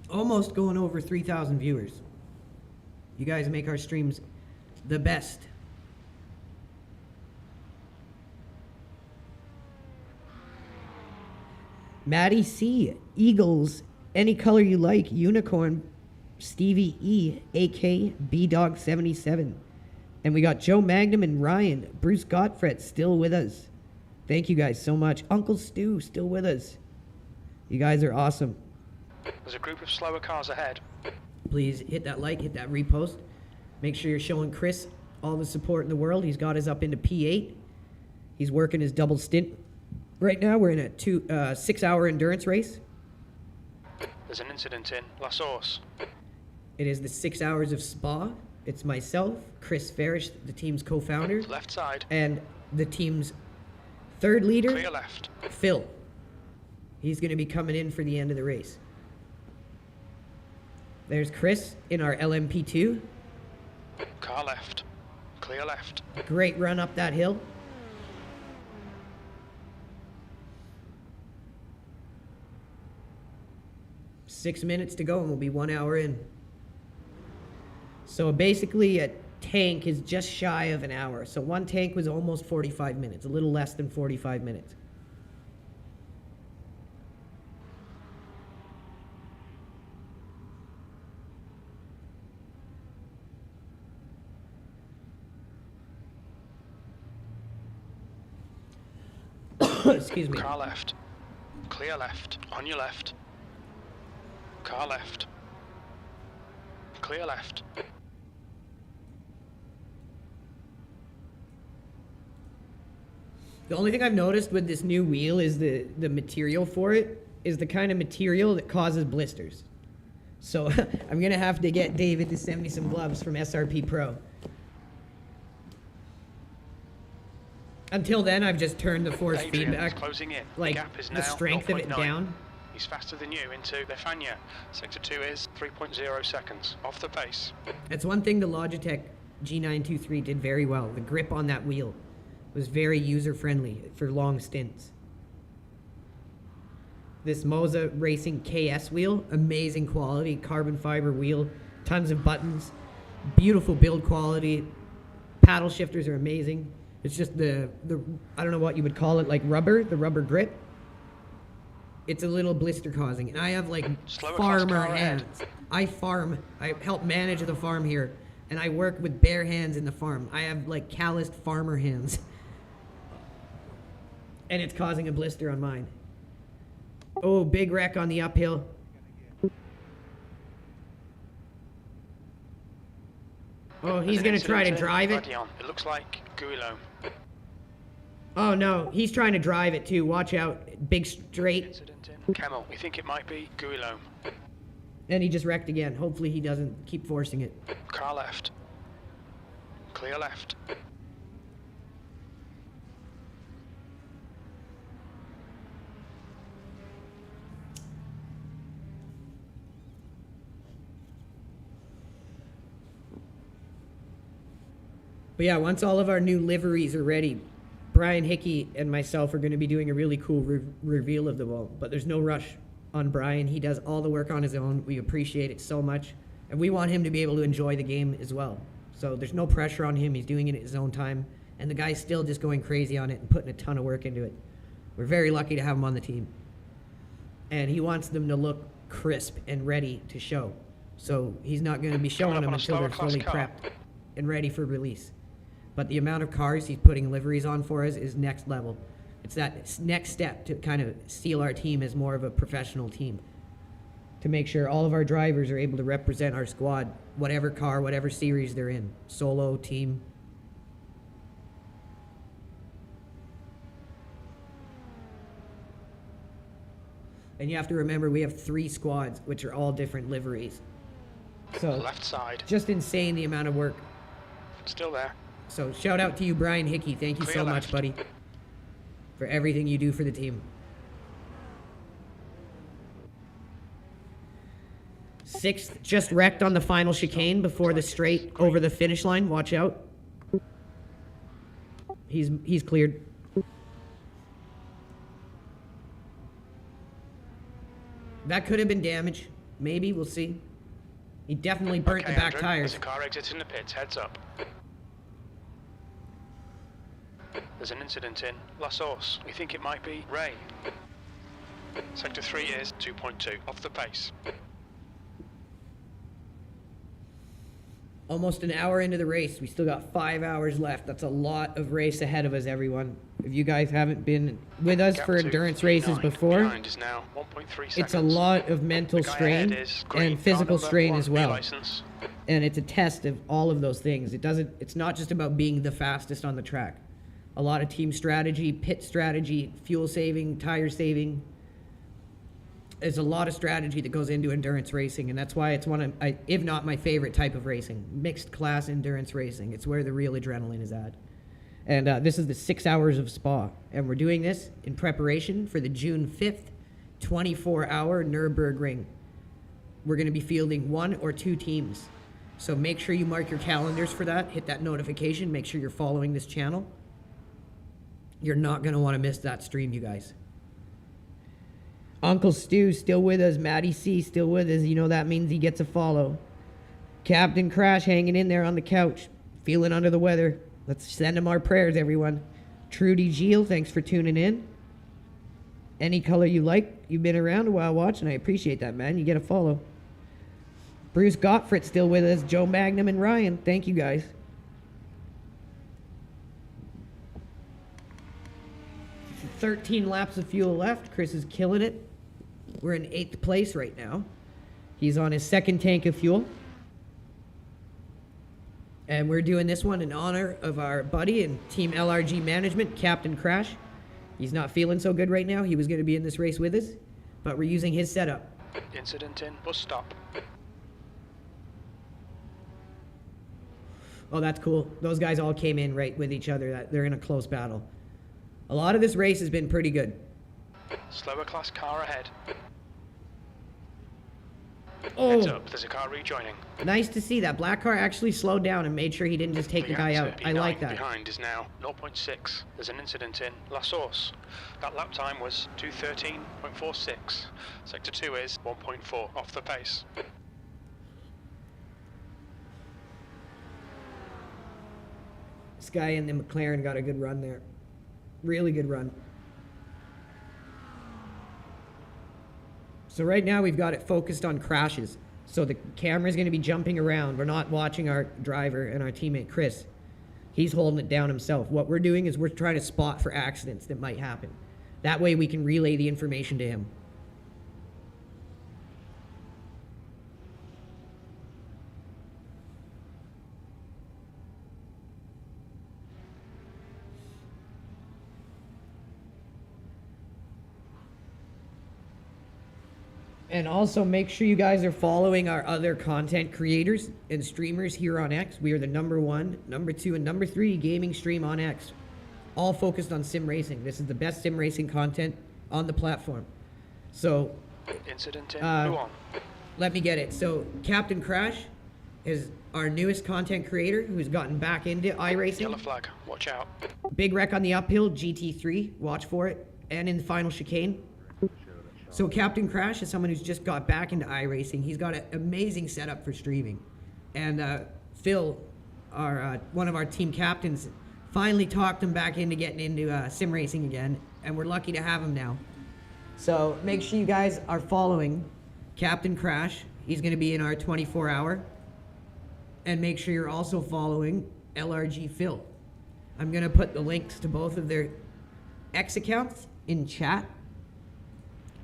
Almost going over 3,000 viewers. You guys make our streams the best. Maddie C, Eagles, any color you like, Unicorn, Stevie E, AK, B-Dog77. And we got Joe Magnum and Ryan, Bruce Gottfried still with us. Thank you guys so much. Uncle Stu still with us. You guys are awesome. There's a group of slower cars ahead. Please hit that like, hit that repost. Make sure you're showing Chris all the support in the world. He's got us up into P8. He's working his double stint. Right now we're in a 6-hour endurance race. There's an incident in La Source. It is the 6 hours of Spa. It's myself, Chris Farish, the team's co-founder, Left side. and the team's third leader, Clear left. Phil. He's going to be coming in for the end of the race. There's Chris in our LMP2. Car left. Clear left. Great run up that hill. Six minutes to go and we'll be 1 hour in. So basically a tank is just shy of an hour. So one tank was almost 45 minutes, a little less than 45 minutes. Excuse me. Car left. Clear left. On your left. Car left. Clear left. The only thing I've noticed with this new wheel is the material for it is the kind of material that causes blisters. So I'm going to have to get David to send me some gloves from SRP Pro. Until then, I've just turned the force Adrian feedback, is closing in. like Gap is the now strength of it 0.9. down. He's faster than you into Lefania. Sector 2 is 3.0 seconds. Off the pace. That's one thing the Logitech G923 did very well. The grip on that wheel was very user-friendly for long stints. This Moza Racing KS wheel, amazing quality, carbon fiber wheel, tons of buttons, beautiful build quality. Paddle shifters are amazing. It's just the I don't know what you would call it, like rubber, the rubber grip. It's a little blister causing. And I have like farmer hands. I farm. I help manage the farm here. And I work with bare hands in the farm. I have like calloused farmer hands. And it's causing a blister on mine. Oh, big wreck on the uphill. Oh, he's going to try to drive it. It looks like gooey loam. Oh, no. He's trying to drive it, too. Watch out. Big straight. Incident in Camel. We think it might be gooey loam. And he just wrecked again. Hopefully he doesn't keep forcing it. Car left. Clear left. But yeah, once all of our new liveries are ready, Brian Hickey and myself are going to be doing a really cool reveal of them all. But there's no rush on Brian. He does all the work on his own. We appreciate it so much. And we want him to be able to enjoy the game as well. So there's no pressure on him. He's doing it at his own time. And the guy's still just going crazy on it and putting a ton of work into it. We're very lucky to have him on the team. And he wants them to look crisp and ready to show. So he's not going to be showing them until they're fully prepped and ready for release. But the amount of cars he's putting liveries on for us is next level. It's that next step to kind of seal our team as more of a professional team. To make sure all of our drivers are able to represent our squad, whatever car, whatever series they're in. Solo, team. And you have to remember we have 3 squads, which are all different liveries. So Left side. just insane the amount of work. Still there. So shout out to you, Brian Hickey. Thank you so much, buddy, for everything you do for the team. 6th, just wrecked on the final chicane before the straight over the finish line. Watch out. He's cleared. That could have been damage. Maybe, we'll see. He definitely burnt the back tires. There's a car exiting the pits. Heads up. There's an incident in La Source. We think it might be Ray. Sector 3 is 2.2, off the pace. Almost an hour into the race. We still got 5 hours left. That's a lot of race ahead of us, everyone. If you guys haven't been with us for endurance races before, is now 1.3 it's a lot of mental strain and physical strain as well. And it's a test of all of those things. It's not just about being the fastest on the track. A lot of team strategy, pit strategy, fuel saving, tire saving. There's a lot of strategy that goes into endurance racing, and that's why it's one of, if not my favorite type of racing, mixed class endurance racing. It's where the real adrenaline is at. And this is the 6 hours of Spa, and we're doing this in preparation for the June 5th 24-hour Nürburgring. We're going to be fielding 1 or 2 teams, so make sure you mark your calendars for that. Hit that notification. Make sure you're following this channel. You're not going to want to miss that stream, you guys. Uncle Stu still with us. Matty C still with us. You know that means he gets a follow. Captain Crash hanging in there on the couch, feeling under the weather. Let's send him our prayers, everyone. Trudy Gilles, thanks for tuning in. Any color you like. You've been around a while watching. I appreciate that, man. You get a follow. Bruce Gottfried still with us. Joe Magnum and Ryan. Thank you, guys. 13 laps of fuel left. Chris is killing it. We're in 8th place right now. He's on his 2nd tank of fuel. And we're doing this one in honor of our buddy and Team LRG management, Captain Crash. He's not feeling so good right now. He was going to be in this race with us, but we're using his setup. Incident in bus stop. Oh, that's cool. Those guys all came in right with each other. They're in a close battle. A lot of this race has been pretty good. Slower class car ahead. Heads Oh, up, there's a car rejoining. nice to see that. Black car actually slowed down and made sure he didn't just take the guy out. I like that. Behind is now 0.6. There's an incident in La Source. That lap time was 2:13.46. Sector 2 is 1.4 off the pace. This guy in the McLaren got a good run there. Really good run. So right now we've got it focused on crashes. So the camera's going to be jumping around. We're not watching our driver and our teammate Chris. He's holding it down himself. What we're doing is we're trying to spot for accidents that might happen. That way we can relay the information to him. And also make sure you guys are following our other content creators and streamers here on X. We are the #1, #2, and #3 gaming stream on X. All focused on sim racing. This is the best sim racing content on the platform. So, Incident in, who on? let me get it. So, Captain Crash is our newest content creator who's gotten back into iRacing. Yellow flag, watch out. Big wreck on the uphill, GT3, watch for it. And in the final chicane. So Captain Crash is someone who's just got back into iRacing. He's got an amazing setup for streaming. And Phil, one of our team captains, finally talked him back into getting into sim racing again. And we're lucky to have him now. So make sure you guys are following Captain Crash. He's going to be in our 24-hour. And make sure you're also following LRG Phil. I'm going to put the links to both of their X accounts in chat.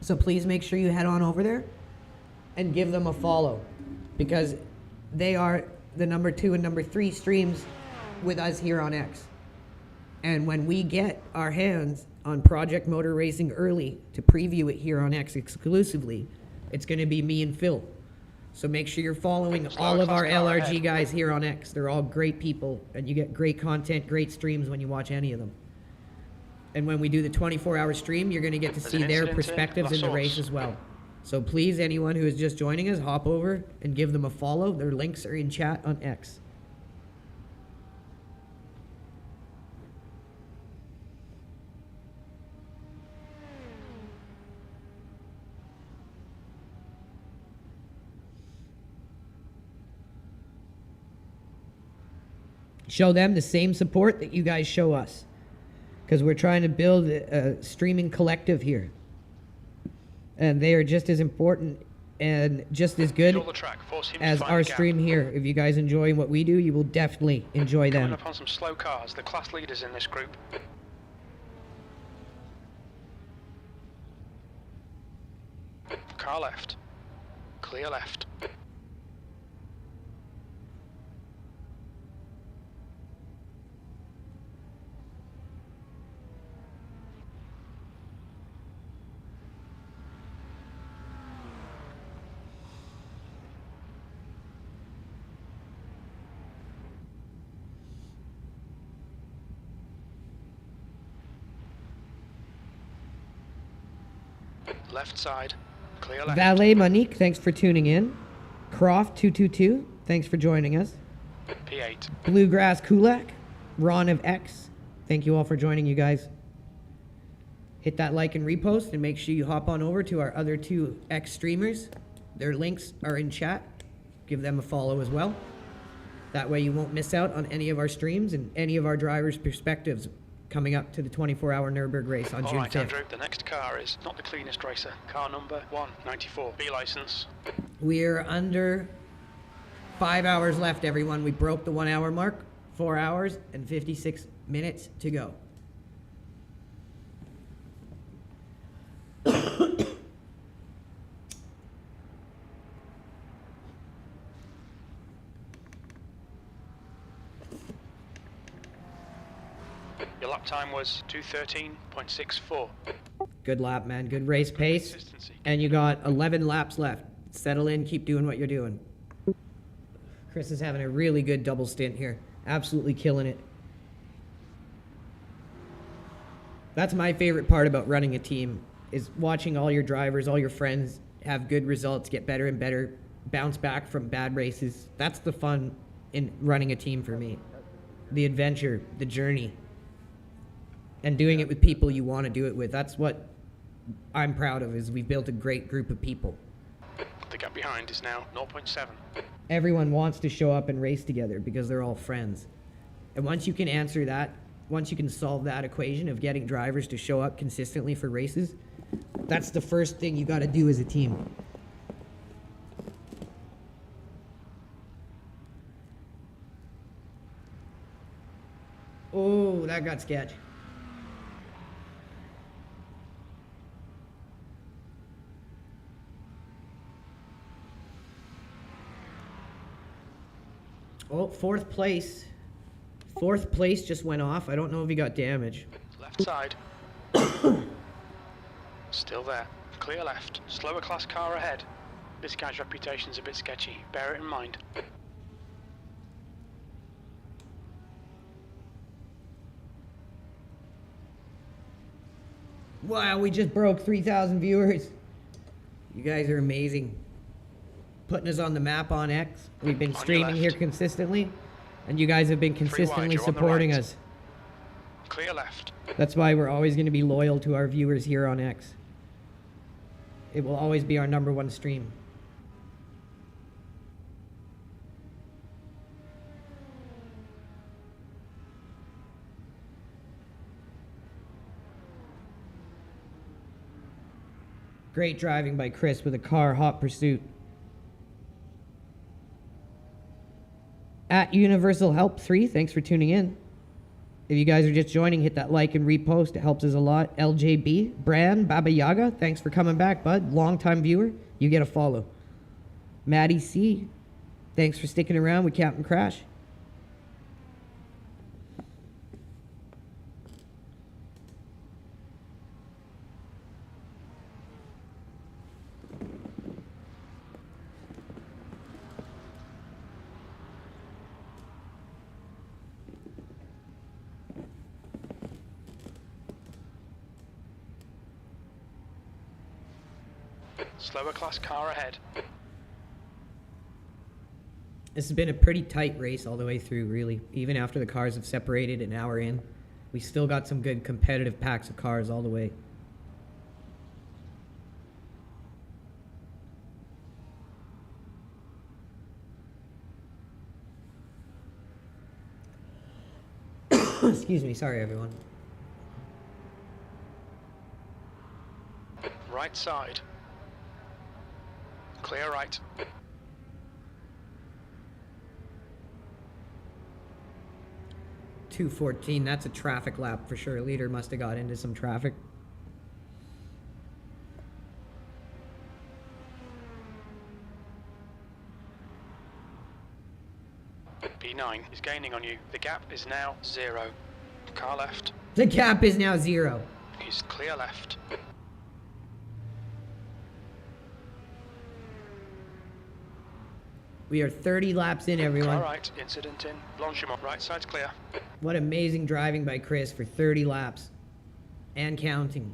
So please make sure you head on over there and give them a follow, because they are the #2 and #3 streams with us here on X. And when we get our hands on Project Motor Racing early to preview it here on X exclusively, it's going to be me and Phil. So make sure you're following all of our LRG guys here on X. They're all great people, and you get great content, great streams when you watch any of them. And when we do the 24-hour stream, you're going to get to see their perspectives in the race as well. So please, anyone who is just joining us, hop over and give them a follow. Their links are in chat on X. Show them the same support that you guys show us, because we're trying to build a streaming collective here. And they are just as important and just as good as our stream here. If you guys enjoy what we do, you will definitely enjoy them. Coming up on some slow cars, the class leaders in this group. Car left. Clear left. Left side, clear left. Valet Monique, thanks for tuning in. Croft 222, thanks for joining us. P8. Bluegrass Kulak, Ron of X, thank you all for joining, you guys. Hit that like and repost, and make sure you hop on over to our other 2 X streamers. Their links are in chat. Give them a follow as well. That way you won't miss out on any of our streams and any of our drivers' perspectives coming up to the 24-hour Nürburgring race on June 5th. All right, Andrew, the next car is not the cleanest racer. Car number 194, B license. We're under 5 hours left, everyone. We broke the 1 hour mark. 4 hours and 56 minutes to go. Your lap time was 2:13.64. Good lap, man. Good race pace. Consistency. And you got 11 laps left. Settle in. Keep doing what you're doing. Chris is having a really good double stint here. Absolutely killing it. That's my favorite part about running a team, is watching all your drivers, all your friends have good results, get better and better, bounce back from bad races. That's the fun in running a team for me. The adventure, the journey, and doing it with people you want to do it with. That's what I'm proud of, is we've built a great group of people. The gap behind is now 0.7. Everyone wants to show up and race together because they're all friends. And once you can answer that, once you can solve that equation of getting drivers to show up consistently for races, that's the first thing you got to do as a team. Oh, that got sketch. Oh, fourth place. Fourth place just went off. I don't know if he got damage. Left side. Still there. Clear left. Slower class car ahead. This guy's reputation's a bit sketchy. Bear it in mind. Wow, we just broke 3,000 viewers. You guys are amazing. Putting us on the map on X. We've been streaming here consistently, and you guys have been consistently supporting us. Clear left. That's why we're always going to be loyal to our viewers here on X. It will always be our #1 stream. Great driving by Chris with a car, hot pursuit. At Universal Help 3, thanks for tuning in. If you guys are just joining, hit that like and repost. It helps us a lot. LJB, Bran, Baba Yaga, thanks for coming back, bud. Long-time viewer, you get a follow. Maddie C, thanks for sticking around with Captain Crash. Slower class car ahead. This has been a pretty tight race all the way through, really. Even after the cars have separated an hour in, we still got some good competitive packs of cars all the way. Excuse me, sorry everyone. Right side. Clear right. .214, that's a traffic lap for sure. Leader must have got into some traffic. B9 is gaining on you. The gap is now 0. Car left. The gap is now 0. He's clear left. We are 30 laps in, everyone. Car right, incident in. Blanchimont, right side's clear. What amazing driving by Chris for 30 laps. And counting.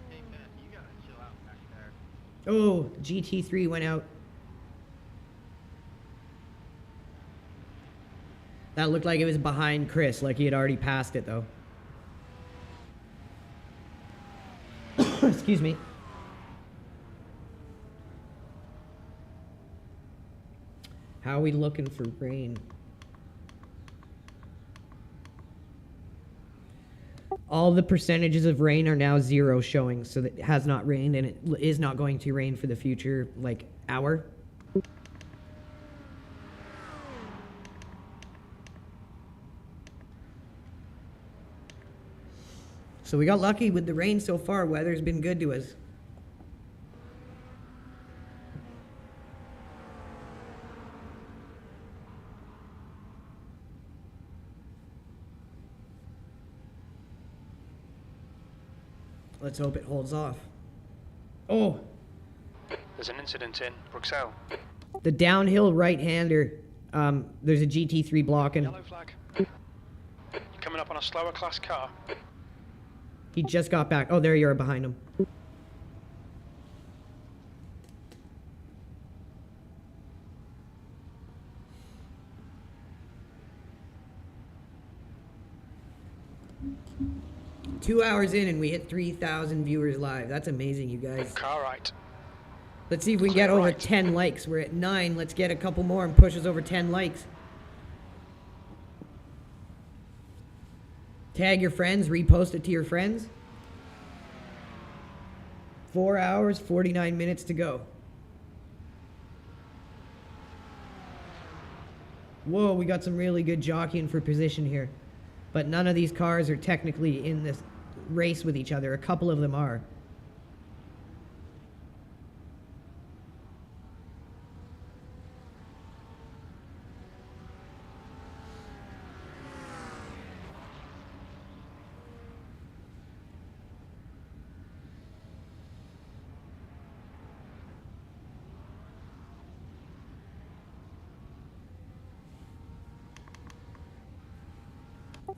Hey man, you gotta chill out back there. Oh, GT3 went out. That looked like it was behind Chris, like he had already passed it, though. Excuse me. How are we looking for rain? All the percentages of rain are now 0 showing, so that it has not rained, and it is not going to rain for the future, like, hour. So we got lucky with the rain so far. Weather's been good to us. Let's hope it holds off. Oh! There's an incident in Bruxelles. The downhill right-hander. There's a GT3 blocking. Yellow flag. You're coming up on a slower class car. He just got back. Oh, there you are behind him. Two hours in and we hit 3,000 viewers live. That's amazing, you guys. Car right. Let's see if we can get Clear over right. 10 likes. We're at 9. Let's get a couple more and push us over 10 likes. Tag your friends, repost it to your friends. 4 hours, 49 minutes to go. Whoa, we got some really good jockeying for position here. But none of these cars are technically in this race with each other. A couple of them are.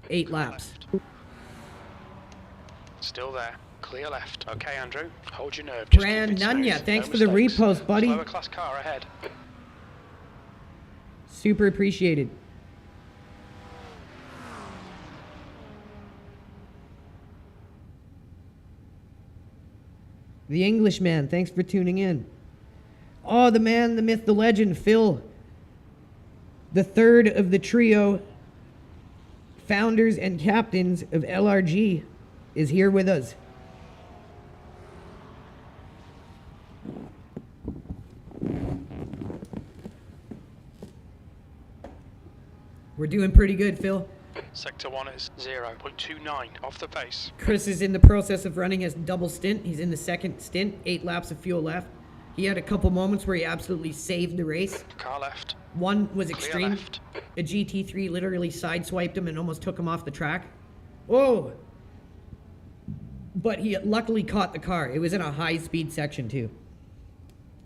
Eight laps. Still there. Clear left. Okay, Andrew. Hold your nerve. Just Brand keep it Nunya, smooth. thanks No for the mistakes. repost, buddy. Slower class car ahead. Super appreciated. The Englishman, thanks for tuning in. Oh, the man, the myth, the legend, Phil. The third of the trio founders and captains of LRG is here with us. We're doing pretty good, Phil. Sector 1 is 0.29 off the pace. Chris is in the process of running his double stint. He's in the second stint, 8 laps of fuel left. He had a couple moments where he absolutely saved the race. Car left. One was Clear extreme. left. A GT3 literally sideswiped him and almost took him off the track. Whoa! But he luckily caught the car. It was in a high-speed section, too.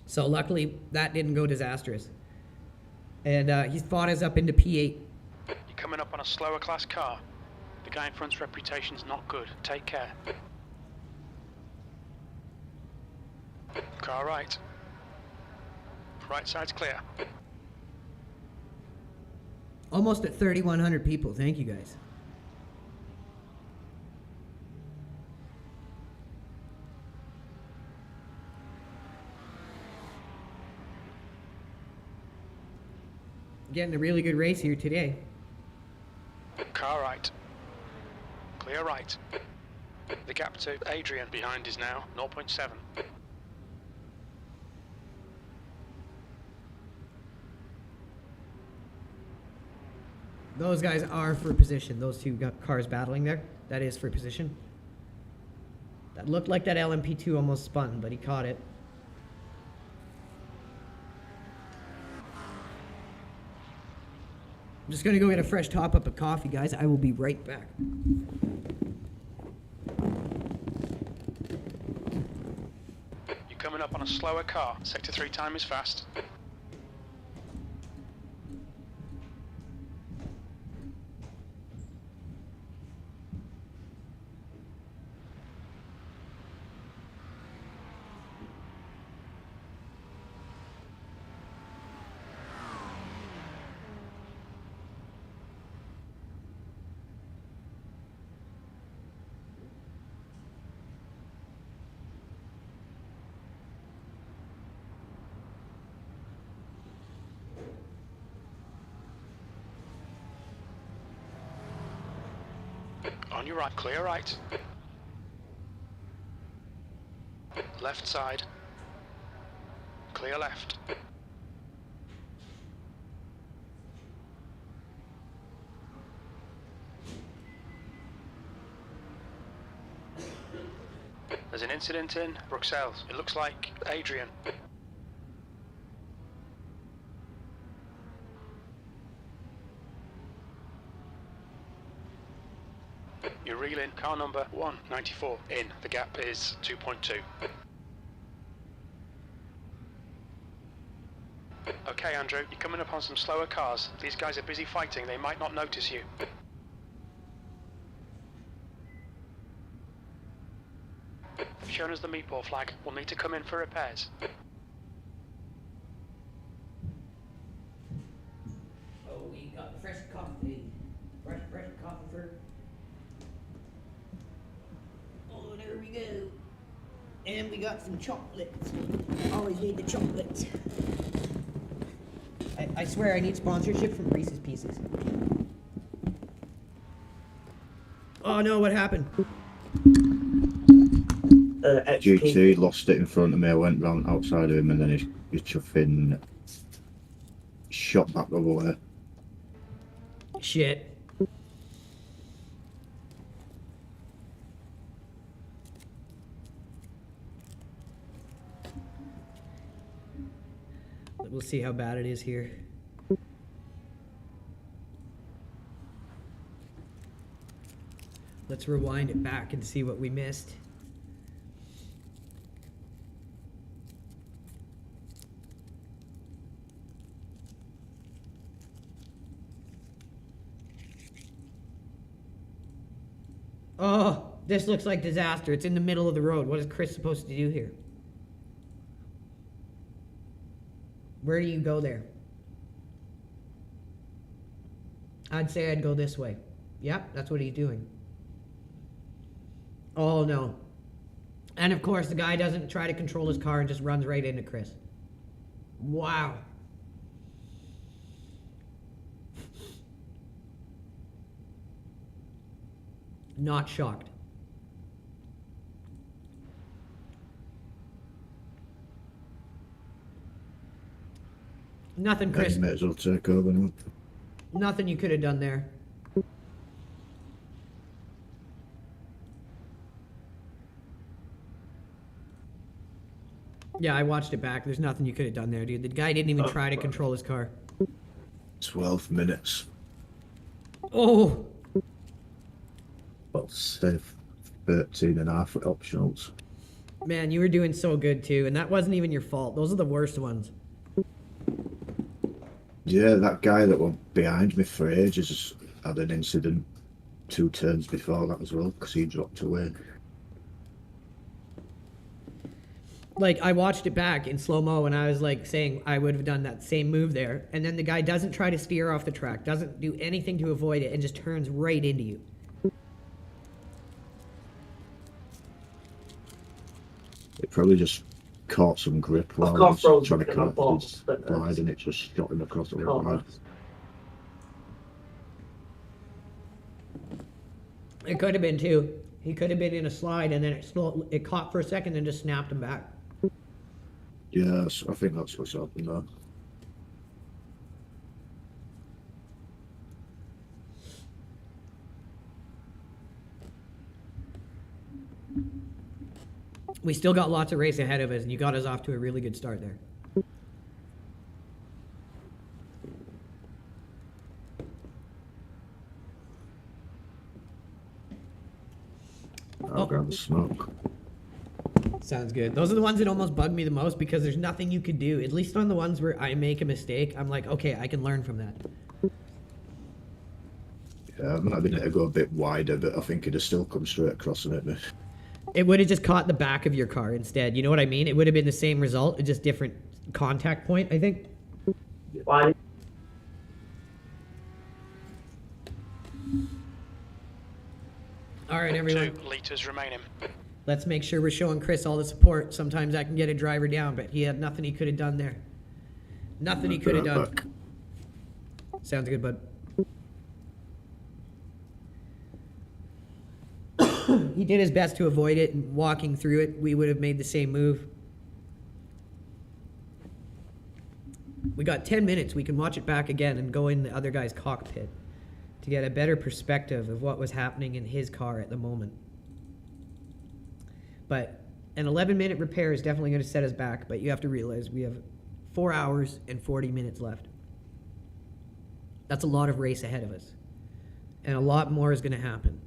So luckily, that didn't go disastrous. And he fought us up into P8. You're coming up on a slower class car. The guy in front's reputation's not good. Take care. Car right. Right side's clear. Almost at 3,100 people. Thank you, guys. Getting a really good race here today. Car right. Clear right. The gap to Adrian behind is now 0.7. Those guys are for position. Those two cars battling there. That is for position. That looked like that LMP2 almost spun, but he caught it. I'm just going to go get a fresh top up of coffee, guys. I will be right back. You're coming up on a slower car. Sector 3 time is fast. On your right, clear right. Left side. Clear left. There's an incident in Bruxelles. It looks like Adrian. You're reeling car number 194 in. The gap is 2.2. Okay, Andrew, you're coming up on some slower cars. These guys are busy fighting. They might not notice you. shown us the meatball flag. We'll need to come in for repairs. Oh, we got fresh coffee. Fresh coffee for... Oh, there we go. And we got some chocolates. Always need the chocolates. I swear I need sponsorship from Reese's Pieces. Oh no, what happened? GT lost it in front of me. I went round outside of him and then his chuffing shot back the other way. Shit. We'll see how bad it is here. Let's rewind it back and see what we missed. Oh, this looks like disaster. It's in the middle of the road. What is Chris supposed to do here? Where do you go there? I'd say I'd go this way. Yep, that's what he's doing. Oh no. And of course the guy doesn't try to control his car and just runs right into Chris. Wow. Not shocked. Nothing, Chris. May as well take over now. Nothing you could have done there. Yeah, I watched it back. There's nothing you could have done there, dude. The guy didn't even try to control his car. 12 minutes. Oh! Well, save 13 and a half with optionals. Man, you were doing so good too, and that wasn't even your fault. Those are the worst ones. Yeah, that guy that was behind me for ages had an incident 2 turns before that as well, because he dropped away. Like, I watched it back in slow-mo, and I was like saying I would have done that same move there, and then the guy doesn't try to steer off the track, doesn't do anything to avoid it, and just turns right into you. It probably just caught some grip while I was trying to collect his glide, and it just shot him across the road. It could have been too. He could have been in a slide, and then it caught for a second and just snapped him back. Yes, I think that's what's happened there. We still got lots of race ahead of us, and you got us off to a really good start there. I'll grab the smoke. Sounds good. Those are the ones that almost bug me the most because there's nothing you could do. At least on the ones where I make a mistake, I'm like, okay, I can learn from that. Yeah, I might have been able to go a bit wider, but I think it'd have still come straight across and hit me. It would have just caught the back of your car instead. You know what I mean? It would have been the same result, it's just different contact point, I think. Why? All right, everyone. 2 litres remaining. Let's make sure we're showing Chris all the support. Sometimes I can get a driver down, but he had nothing he could have done there. Nothing he could have done. Sounds good, bud. He did his best to avoid it, and walking through it, we would have made the same move. We got 10 minutes. We can watch it back again and go in the other guy's cockpit to get a better perspective of what was happening in his car at the moment. But an 11-minute repair is definitely going to set us back, but you have to realize we have 4 hours and 40 minutes left. That's a lot of race ahead of us. And a lot more is going to happen.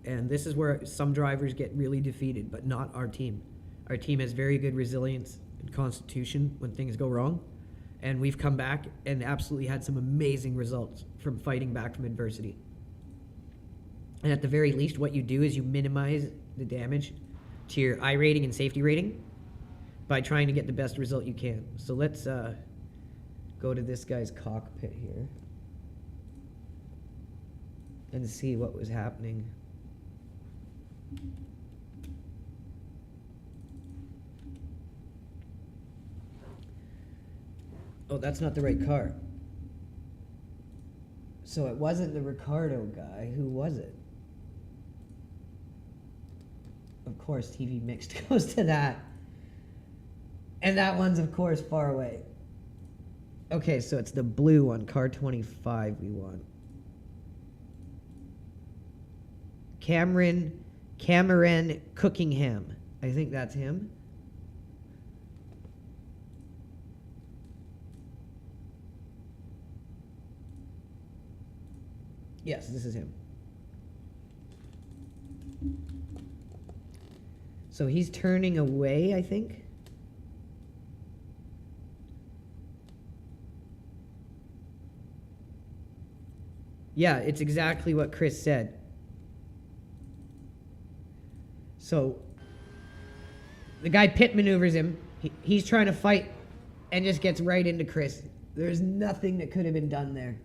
And this is where some drivers get really defeated, but not our team. Our team has very good resilience and constitution when things go wrong. And we've come back and absolutely had some amazing results from fighting back from adversity. And at the very least, what you do is you minimize the damage to your I rating and safety rating by trying to get the best result you can. So let's go to this guy's cockpit here and see what was happening. Oh, that's not the right car. So it wasn't the Ricardo guy. Who was it? Of course, TV Mixed goes to that. And that one's, of course, far away. Okay, so it's the blue one, car 25 we want. Cameron Cookingham. I think that's him. Yes, this is him. So he's turning away, I think. Yeah, it's exactly what Chris said. So the guy pit maneuvers him. He's trying to fight and just gets right into Chris. There's nothing that could have been done there.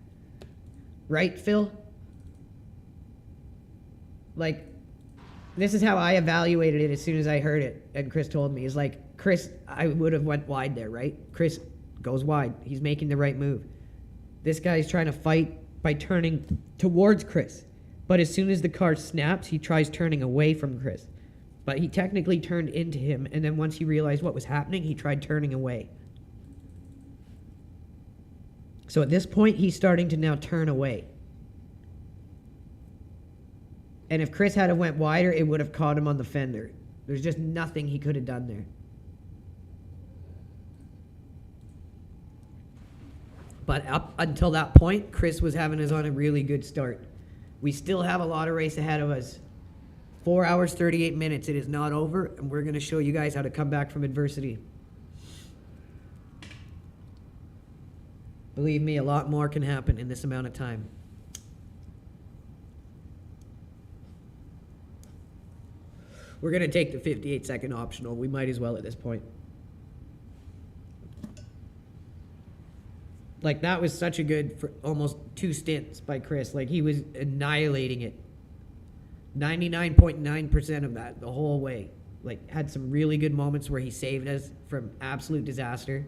Right, Phil? Like, this is how I evaluated it as soon as I heard it, and Chris told me. It's like, Chris, I would have went wide there, right? Chris goes wide. He's making the right move. This guy's trying to fight by turning towards Chris. But as soon as the car snaps, he tries turning away from Chris. But he technically turned into him, and then once he realized what was happening, he tried turning away. So at this point, he's starting to now turn away. And if Chris had went wider, it would have caught him on the fender. There's just nothing he could have done there. But up until that point, Chris was having us on a really good start. We still have a lot of race ahead of us. 4 hours, 38 minutes. It is not over, and we're going to show you guys how to come back from adversity. Believe me, a lot more can happen in this amount of time. We're going to take the 58-second optional. We might as well at this point. Like, that was such a good, for almost 2 stints by Chris. Like, he was annihilating it. 99.9% of that the whole way. Like, had some really good moments where he saved us from absolute disaster.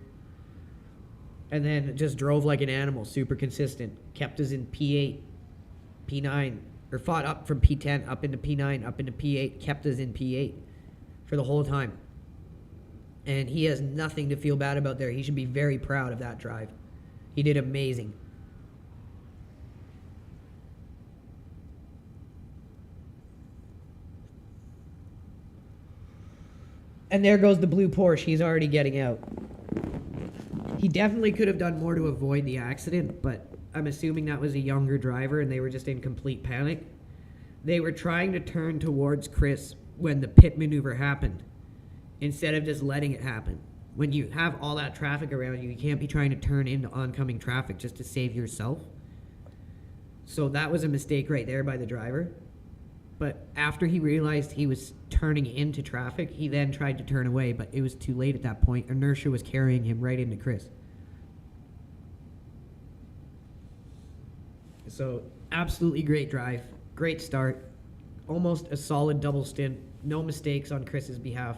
And then just drove like an animal, super consistent. Kept us in P8, P9, or fought up from P10, up into P9, up into P8, kept us in P8 for the whole time. And he has nothing to feel bad about there. He should be very proud of that drive. He did amazing. And there goes the blue Porsche. He's already getting out. He definitely could have done more to avoid the accident, but I'm assuming that was a younger driver and they were just in complete panic. They were trying to turn towards Chris when the pit maneuver happened, instead of just letting it happen. When you have all that traffic around you, you can't be trying to turn into oncoming traffic just to save yourself. So that was a mistake right there by the driver. But after he realized he was turning into traffic, he then tried to turn away, but it was too late at that point. Inertia was carrying him right into Chris. So, absolutely great drive. Great start. Almost a solid double stint. No mistakes on Chris's behalf.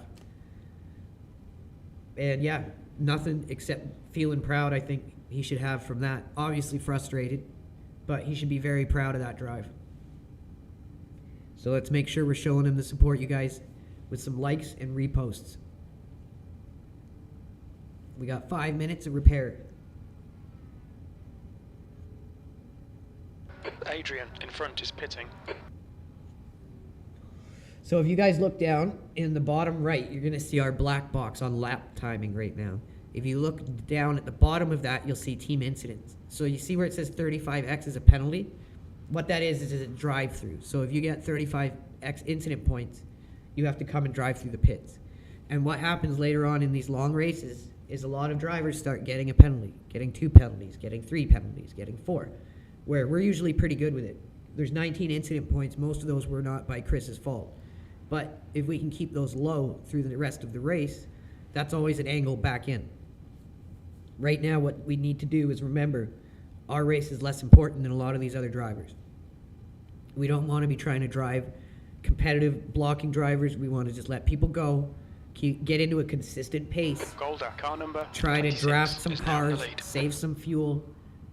And yeah, nothing except feeling proud, I think he should have from that. Obviously frustrated, but he should be very proud of that drive. So let's make sure we're showing him the support, you guys, with some likes and reposts. We got 5 minutes of repair. Adrian in front is pitting. So if you guys look down in the bottom right, you're going to see our black box on lap timing right now. If you look down at the bottom of that, you'll see team incidents. So you see where it says 35X is a penalty? What that is a drive-through. So if you get 35X incident points, you have to come and drive through the pits. And what happens later on in these long races is a lot of drivers start getting a penalty, getting 2 penalties, getting 3 penalties, getting 4, where we're usually pretty good with it. There's 19 incident points. Most of those were not by Chris's fault. But if we can keep those low through the rest of the race, that's always an angle back in. Right now, what we need to do is remember our race is less important than a lot of these other drivers. We don't want to be trying to drive competitive blocking drivers. We want to just let people go, get into a consistent pace, Golder, car number try to 26 draft some is now in the cars, lead. save some fuel,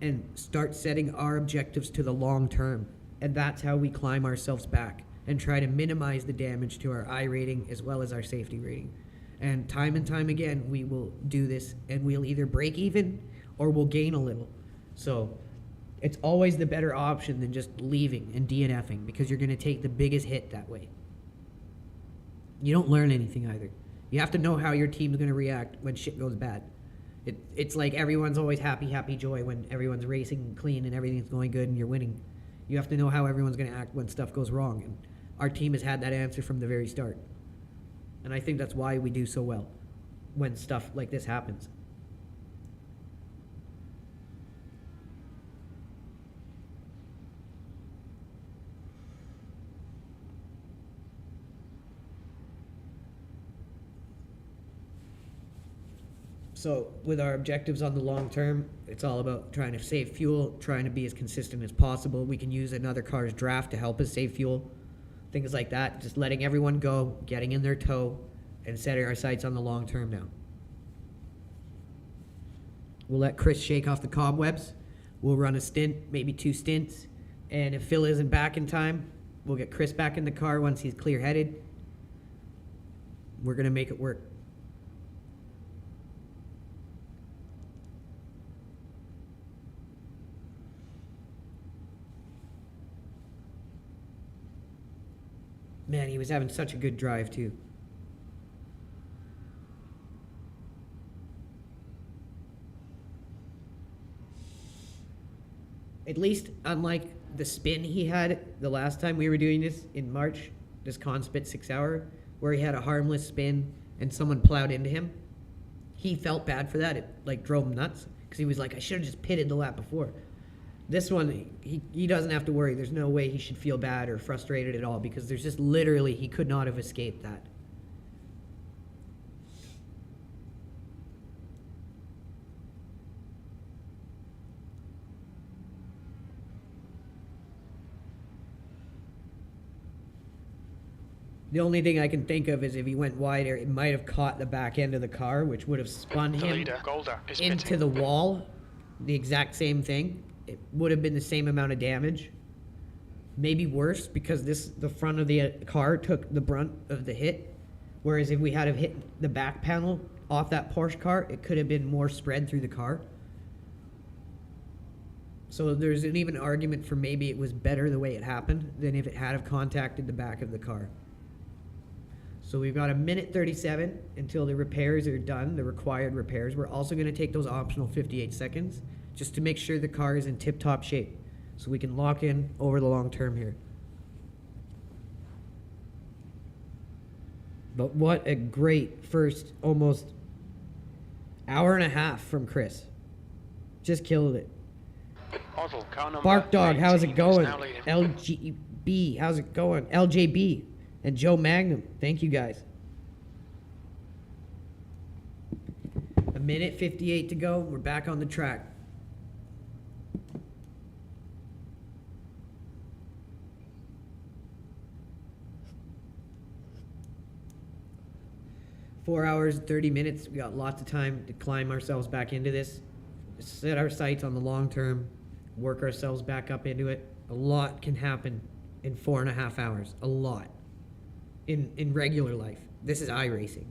and start setting our objectives to the long term. And that's how we climb ourselves back and try to minimize the damage to our I rating as well as our safety rating. And time again, we will do this, and we'll either break even or we'll gain a little. So it's always the better option than just leaving and DNFing, because you're going to take the biggest hit that way. You don't learn anything either. You have to know how your team's going to react when shit goes bad. It's like everyone's always happy joy when everyone's racing clean and everything's going good and you're winning. You have to know how everyone's going to act when stuff goes wrong. And our team has had that answer from the very start. And I think that's why we do so well when stuff like this happens. So with our objectives on the long term, it's all about trying to save fuel, trying to be as consistent as possible. We can use another car's draft to help us save fuel, things like that. Just letting everyone go, getting in their tow, and setting our sights on the long term now. We'll let Chris shake off the cobwebs. We'll run a stint, maybe 2 stints. And if Phil isn't back in time, we'll get Chris back in the car once he's clear-headed. We're going to make it work. Man, he was having such a good drive, too. At least, unlike the spin he had the last time we were doing this in March, this Conspit 6 hour, where he had a harmless spin and someone plowed into him, he felt bad for that. It, like, drove him nuts, because he was like, I should have just pitted the lap before. This one, he doesn't have to worry. There's no way he should feel bad or frustrated at all, because there's just literally, he could not have escaped that. The only thing I can think of is if he went wider, it might have caught the back end of the car, which would have spun The him leader, Golder, is into pitting. the wall. The exact same thing. It would have been the same amount of damage. Maybe worse, because the front of the car took the brunt of the hit. Whereas if we had have hit the back panel off that Porsche car, it could have been more spread through the car. So there's an even argument for maybe it was better the way it happened than if it had have contacted the back of the car. So we've got 1:37 until the repairs are done, the required repairs. We're also going to take those optional 58 seconds just to make sure the car is in tip-top shape so we can lock in over the long term here. But what a great first almost hour and a half from Chris. Just killed it. Oddle, car number Bark Dog, how's 18 it going? is now leading. LGB, how's it going? LJB and Joe Magnum, thank you guys. 1:58 to go. We're back on the track. Four hours, 30 minutes. We got lots of time to climb ourselves back into this. Set our sights on the long term. Work ourselves back up into it. A lot can happen in 4.5 hours. A lot. In regular life. This is iRacing.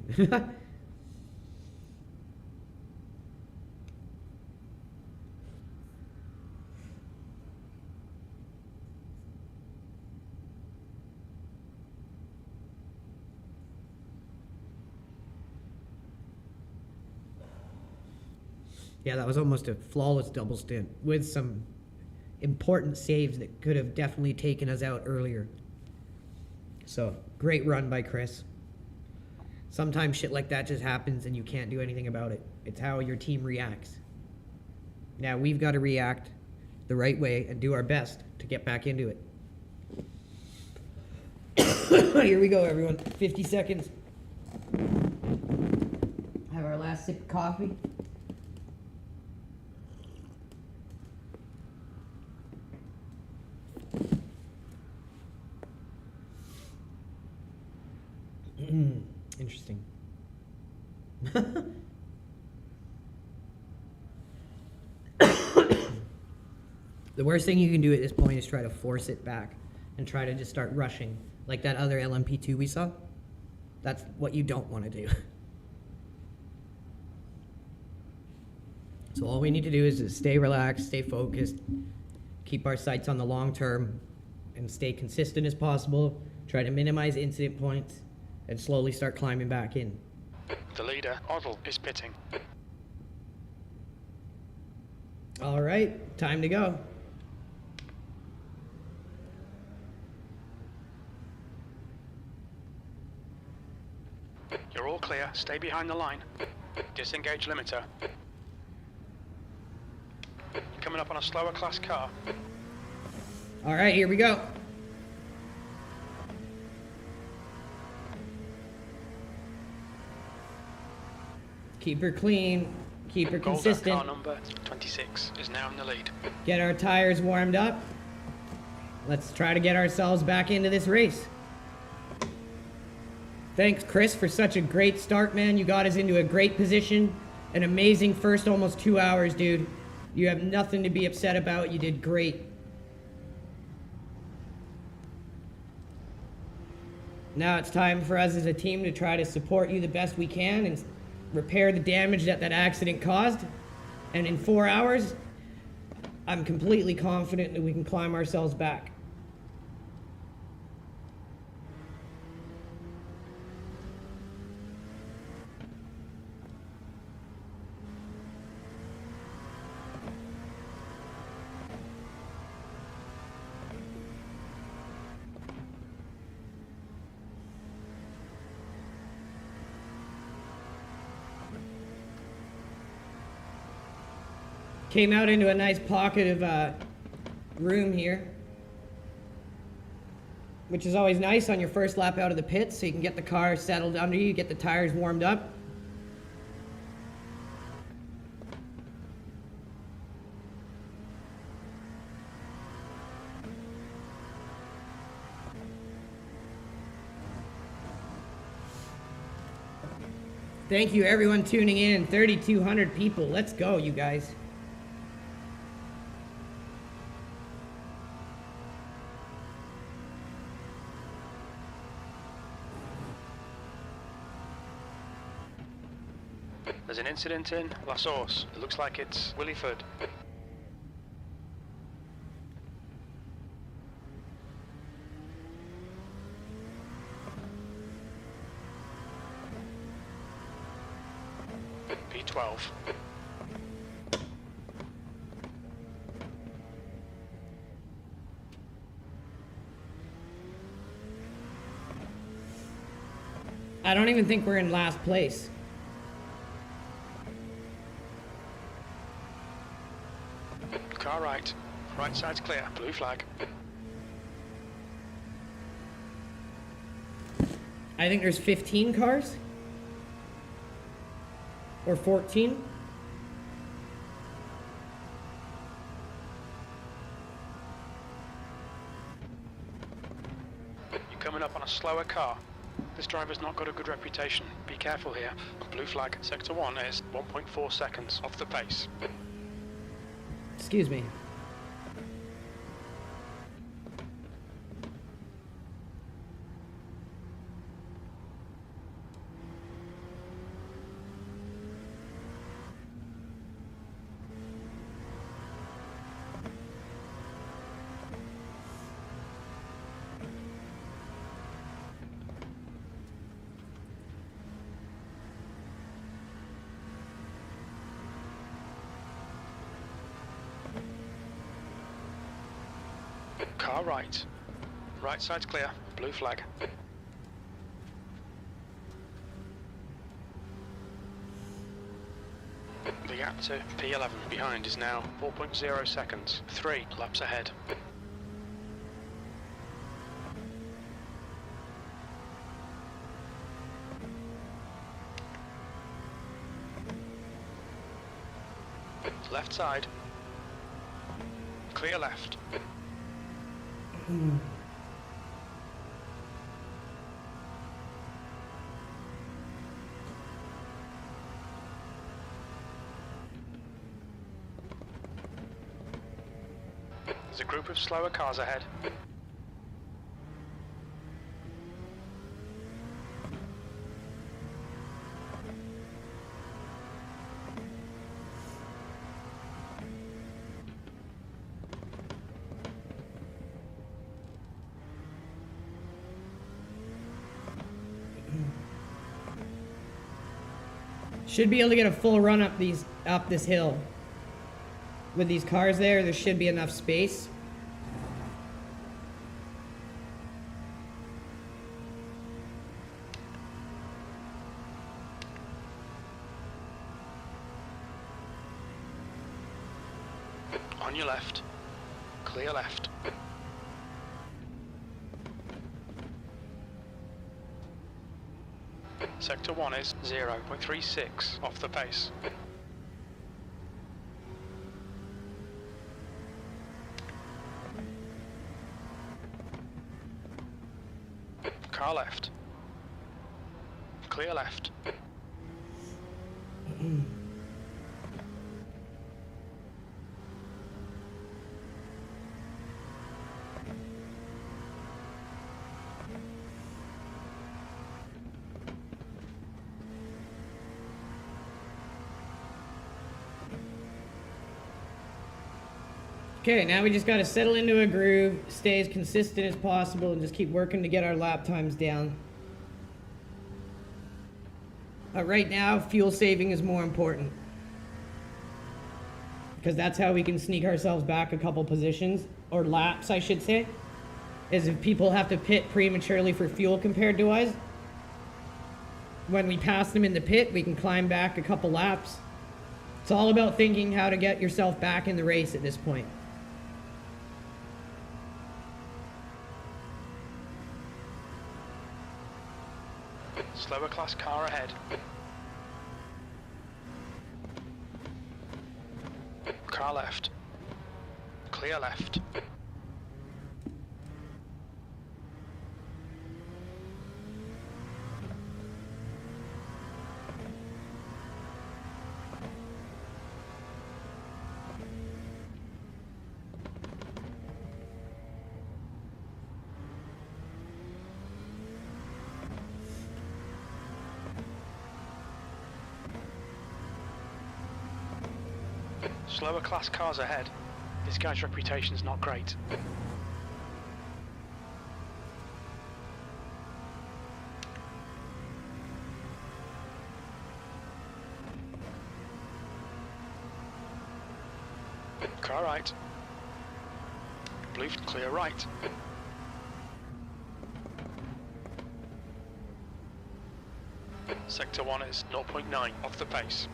Yeah, that was almost a flawless double stint with some important saves that could have definitely taken us out earlier. So, great run by Chris. Sometimes shit like that just happens and you can't do anything about it. It's how your team reacts. Now we've got to react the right way and do our best to get back into it. Here we go, everyone. 50 seconds. Have our last sip of coffee. Interesting. The worst thing you can do at this point is try to force it back and try to just start rushing like that other LMP2 we saw. That's what you don't want to do. So all we need to do is just stay relaxed, stay focused, keep our sights on the long term, and stay consistent as possible. Try to minimize incident points and slowly start climbing back in. The leader, Oddle, is pitting. All right, time to go. You're all clear. Stay behind the line. Disengage limiter. You're coming up on a slower class car. All right, here we go. Keep her clean, keep her Golda, consistent. car number 26 is now in the lead. Get our tires warmed up. Let's try to get ourselves back into this race. Thanks, Chris, for such a great start, man. You got us into a great position. An amazing first almost 2 hours, dude. You have nothing to be upset about. You did great. Now it's time for us as a team to try to support you the best we can and repair the damage that that accident caused. And in 4 hours, I'm completely confident that we can climb ourselves back. Came out into a nice pocket of room here, which is always nice on your first lap out of the pits, so you can get the car settled under you, get the tires warmed up. Thank you everyone tuning in, 3,200 people. Let's go, you guys. There's an incident in La Source. It looks like it's Williford. P12. I don't even think we're in last place. Car right. Right side's clear. Blue flag. I think there's 15 cars. Or 14. You're coming up on a slower car. This driver's not got a good reputation. Be careful here. Blue flag. Sector 1 is 1.4 seconds off the pace. Excuse me. Car right. Right side's clear. Blue flag. The gap to P11 behind is now 4.0 seconds. 3 laps ahead. Left side. Clear left. There's a group of slower cars ahead. Should be able to get a full run up this hill. With these cars there should be enough space. On your left. Clear left. Sector 1 is 0.36 off the pace. Car left. Clear left. Okay, now we just got to settle into a groove, stay as consistent as possible, and just keep working to get our lap times down. But right now, fuel saving is more important. Because that's how we can sneak ourselves back a couple positions, or laps, I should say. Is if people have to pit prematurely for fuel compared to us, when we pass them in the pit, we can climb back a couple laps. It's all about thinking how to get yourself back in the race at this point. Slower class car ahead. Car left. Clear left. Slower class cars ahead. This guy's reputation's not great. Car right. Blue clear right. Sector 1 is 0.9 off the pace.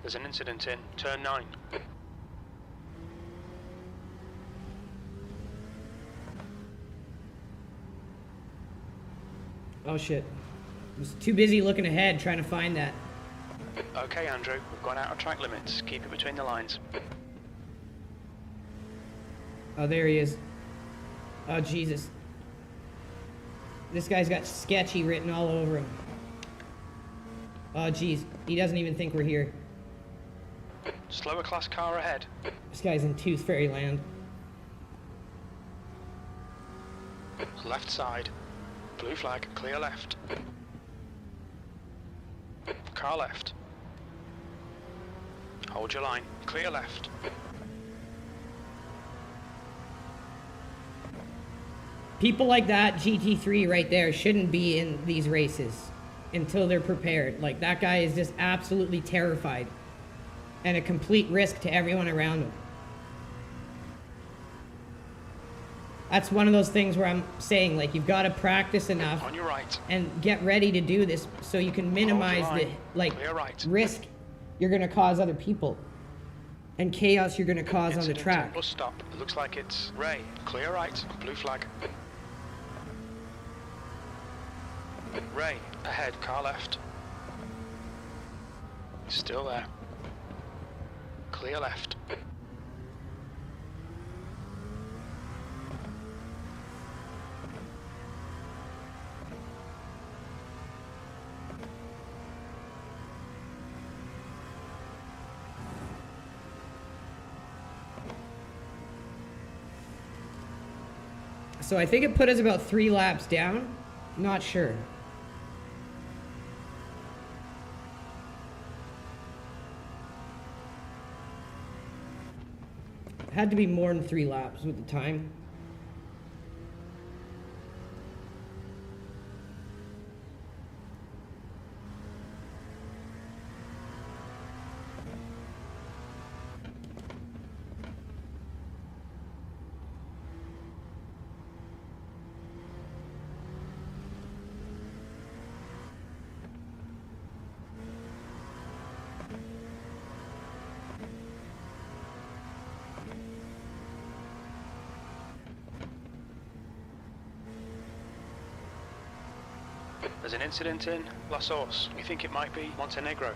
There's an incident in turn 9. Oh shit. I was too busy looking ahead trying to find that. Okay, Andrew, we've gone out of track limits. Keep it between the lines. Oh, there he is. Oh, Jesus. This guy's got sketchy written all over him. Oh, jeez. He doesn't even think we're here. Slower class car ahead. This guy's in Tooth Fairy Land. Left side. Blue flag, clear left. Car left. Hold your line, clear left. People like that, GT3 right there, shouldn't be in these races until they're prepared. Like, that guy is just absolutely terrified and a complete risk to everyone around him. That's one of those things where I'm saying, like, you've got to practice enough On your right. and get ready to do this so you can minimize the, like, Clear right. risk you're going to cause other people and chaos you're going to cause on the Incident track. Bus stop. It looks like it's Ray. Clear right. Blue flag. Ray, ahead, car left. Still there. Clear left. So I think it put us about 3 laps down. Not sure. Had to be more than 3 laps with the time. There's an incident in La Source. We think it might be Montenegro.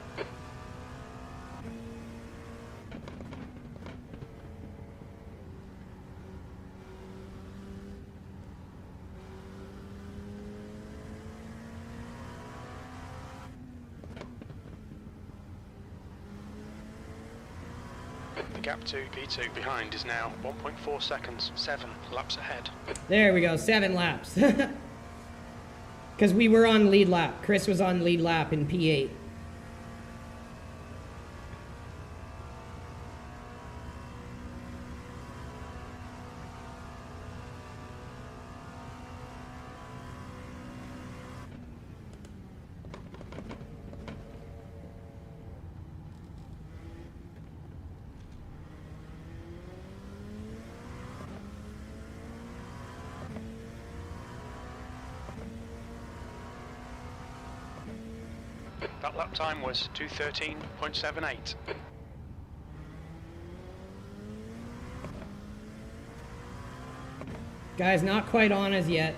The gap to P2 behind is now 1.4 seconds, 7 laps ahead. There we go, 7 laps. Because we were on lead lap. Chris was on lead lap in P8. That lap time was 2:13.78. Guys, not quite on as yet.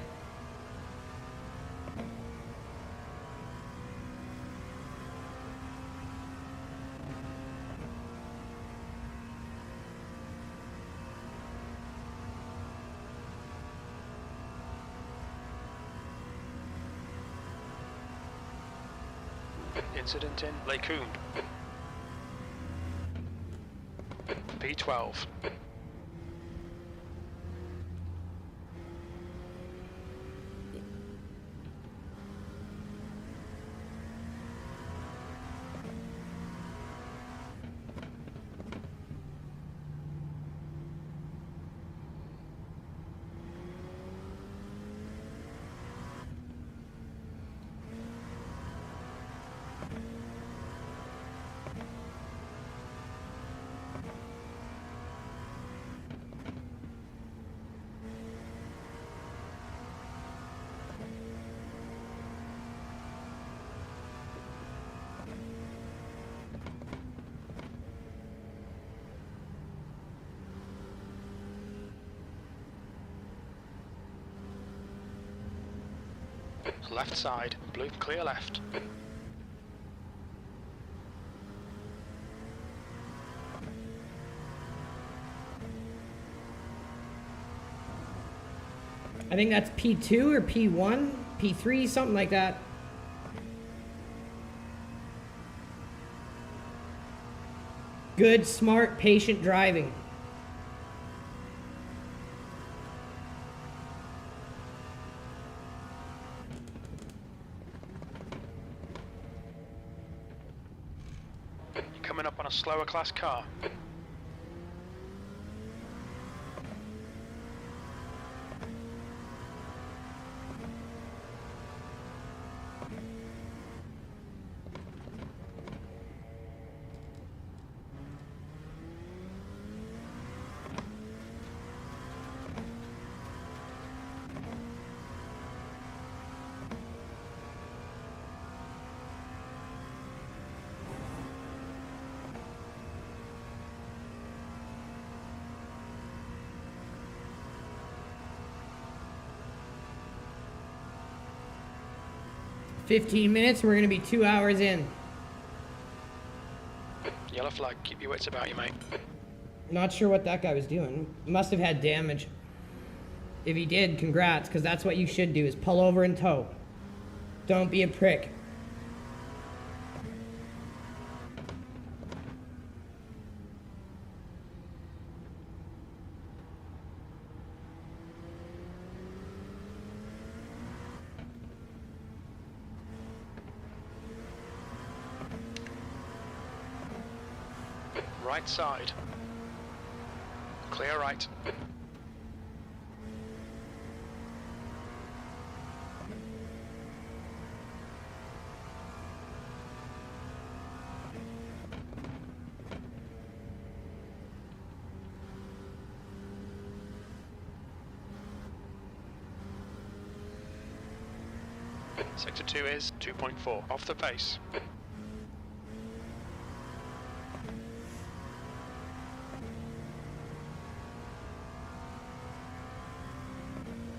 Incident in Lacoon. P12. Left side, blue clear left. I think that's P2 or P1, P3, something like that. Good, smart, patient driving. You're coming up on a slower class car. 15 minutes, we're gonna be 2 hours in. Yellow flag, keep your wits about you, mate. Not sure what that guy was doing. Must have had damage. If he did, congrats, because that's what you should do, is pull over and tow. Don't be a prick. Right side. Clear right. Sector 2 is 2.4, off the pace.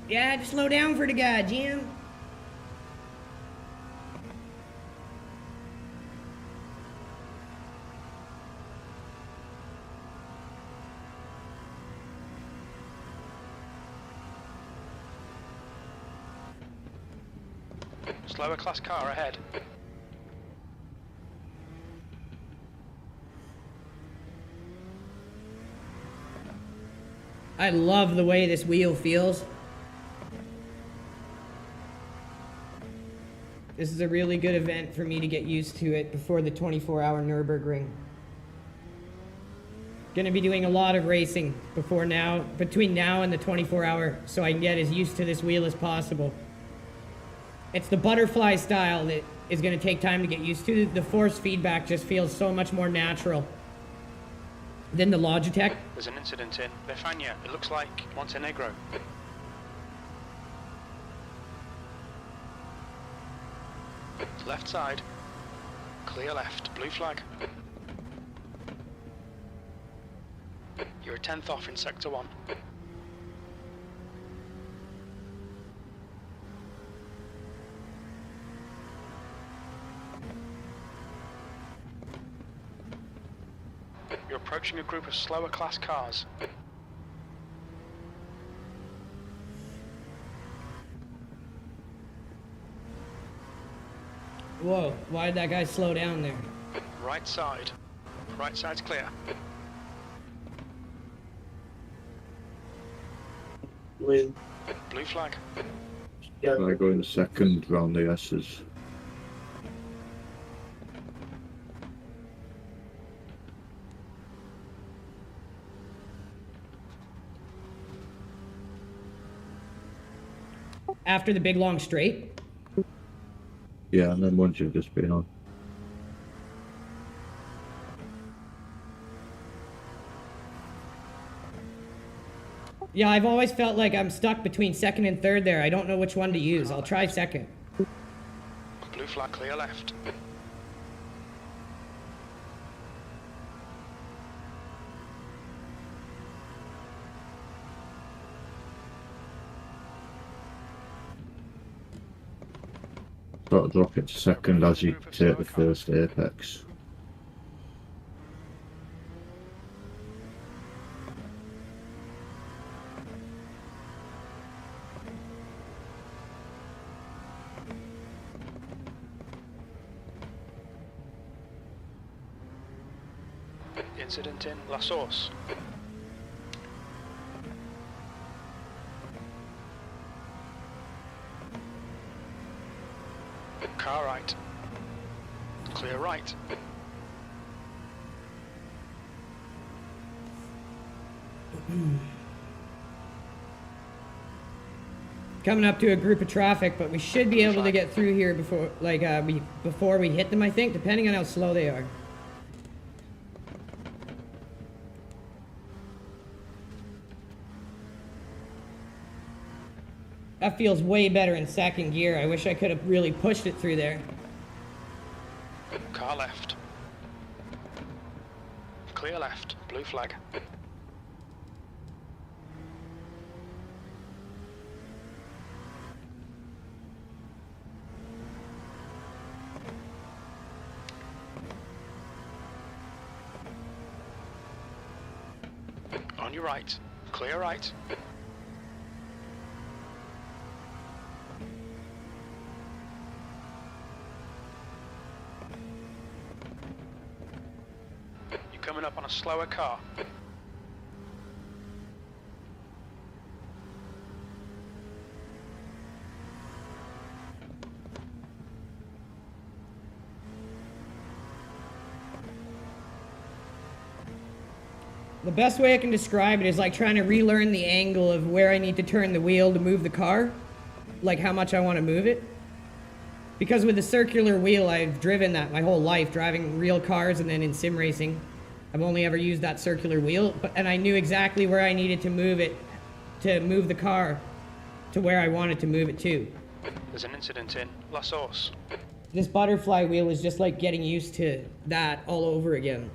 Yeah, just slow down for the guy, Jim. Slower class car ahead. I love the way this wheel feels. This is a really good event for me to get used to it before the 24-hour Nürburgring. Gonna be doing a lot of racing between now and the 24-hour, so I can get as used to this wheel as possible. It's the butterfly style that is gonna take time to get used to. The force feedback just feels so much more natural than the Logitech. There's an incident in Befania. It looks like Montenegro. Left side. Clear left. Blue flag. You're a 10th off in sector 1. You're approaching a group of slower class cars. Whoa, why did that guy slow down there? Right side. Right side's clear. With Blue flag. I go in the second round the S's. After the big long straight? Yeah, and then once you've just been on. Yeah, I've always felt like I'm stuck between second and third there. I don't know which one to use. I'll try second. Blue flag clear left. Sort of drop it to second as you take the first apex. Incident in La Source. Car right. Clear right. Coming up to a group of traffic, but we should be able to get through here before, before we hit them, I think, depending on how slow they are. That feels way better in second gear. I wish I could have really pushed it through there. Car left. Clear left. Blue flag. On your right. Clear right. You're coming up on a slower car. The best way I can describe it is like trying to relearn the angle of where I need to turn the wheel to move the car, like how much I want to move it. Because with the circular wheel, I've driven that my whole life, driving real cars and then in sim racing. I've only ever used that circular wheel, and I knew exactly where I needed to move it, to move the car to where I wanted to move it to. There's an incident in La Source. This butterfly wheel is just like getting used to that all over again.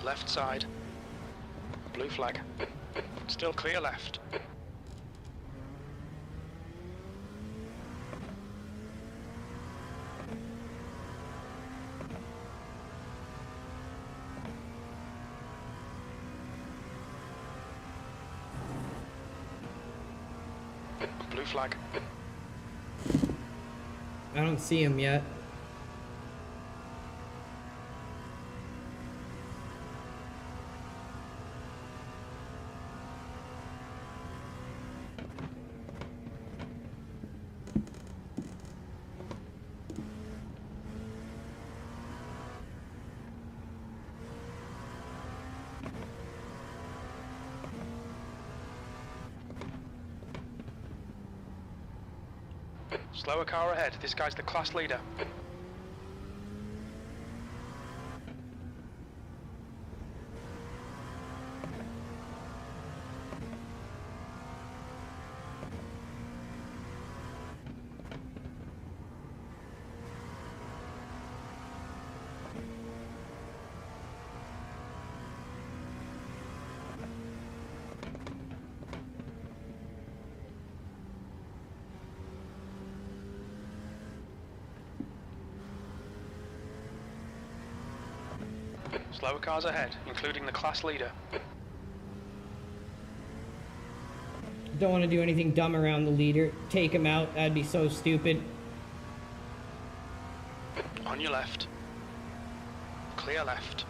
Left side. Blue flag. Still clear left. Blue flag. I don't see him yet. Slower car ahead. This guy's the class leader. Slower cars ahead, including the class leader. Don't want to do anything dumb around the leader. Take him out. That'd be so stupid. On your left. Clear left.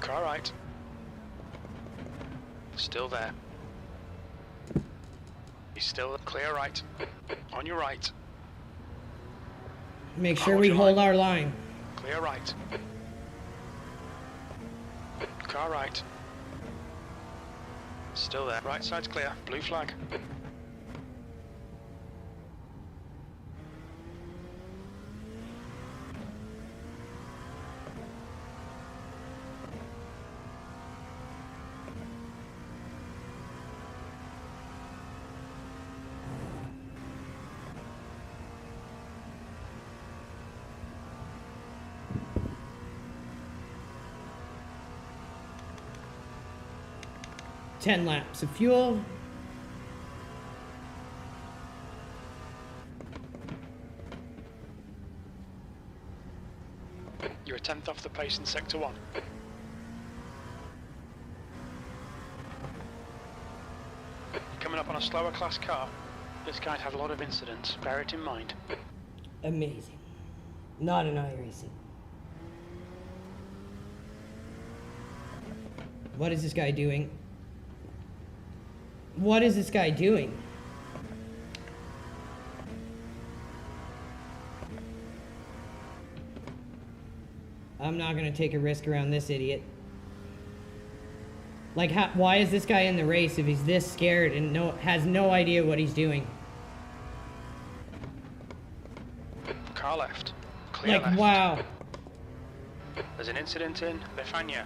Car right. Still there. He's still clear right. On your right. Make sure we hold our line. Clear right. Car right. Still there. Right side's clear. Blue flag. Ten laps of fuel. You're a tenth off the pace in Sector 1. Coming up on a slower class car. This guy'd had a lot of incidents. Bear it in mind. Amazing. Not an Iracing. What is this guy doing? What is this guy doing? I'm not gonna take a risk around this idiot. Like, why is this guy in the race if he's this scared and has no idea what he's doing? Car left. Clear Like, left. wow. There's an incident in Befania.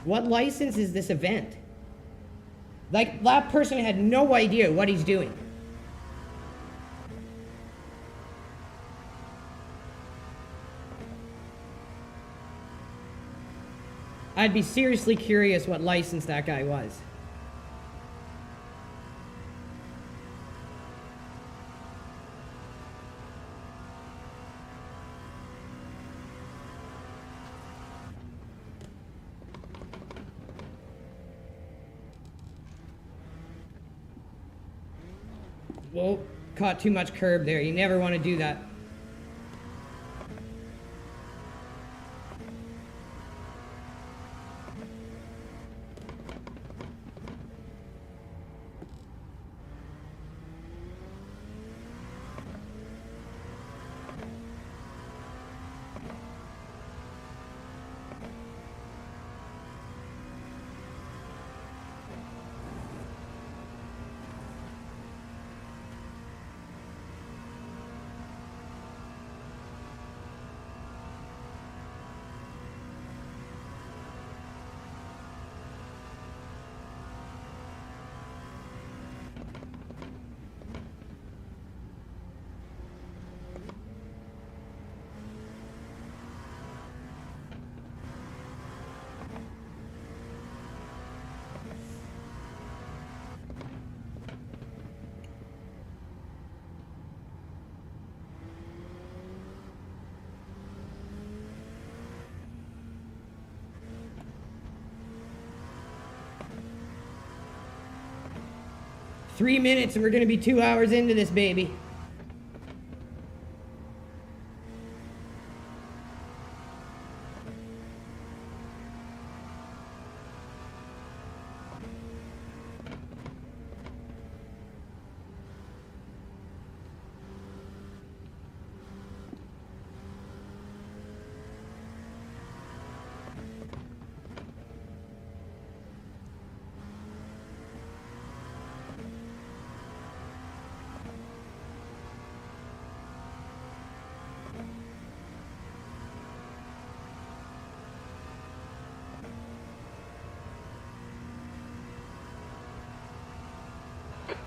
What license is this event? Like, that person had no idea what he's doing. I'd be seriously curious what license that guy was. Whoa, caught too much curb there. You never want to do that. Three minutes and we're gonna be 2 hours into this baby.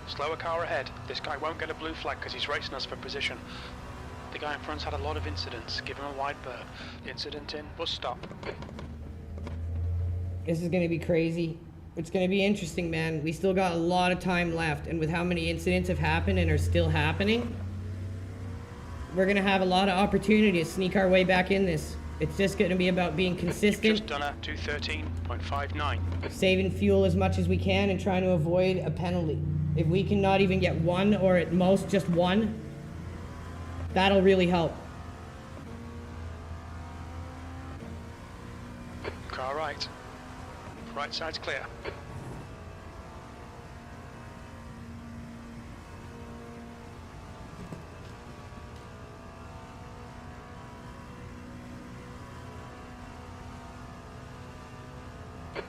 Slower car ahead. This guy won't get a blue flag because he's racing us for position. The guy in front's had a lot of incidents. Give him a wide berth. Incident in, bus stop. This is gonna be crazy. It's gonna be interesting, man. We still got a lot of time left, and with how many incidents have happened and are still happening, we're gonna have a lot of opportunity to sneak our way back in this. It's just gonna be about being consistent. You've just done a 213.59. Saving fuel as much as we can and trying to avoid a penalty. If we can not even get one, or at most just one, that'll really help. Car right. Right side's clear.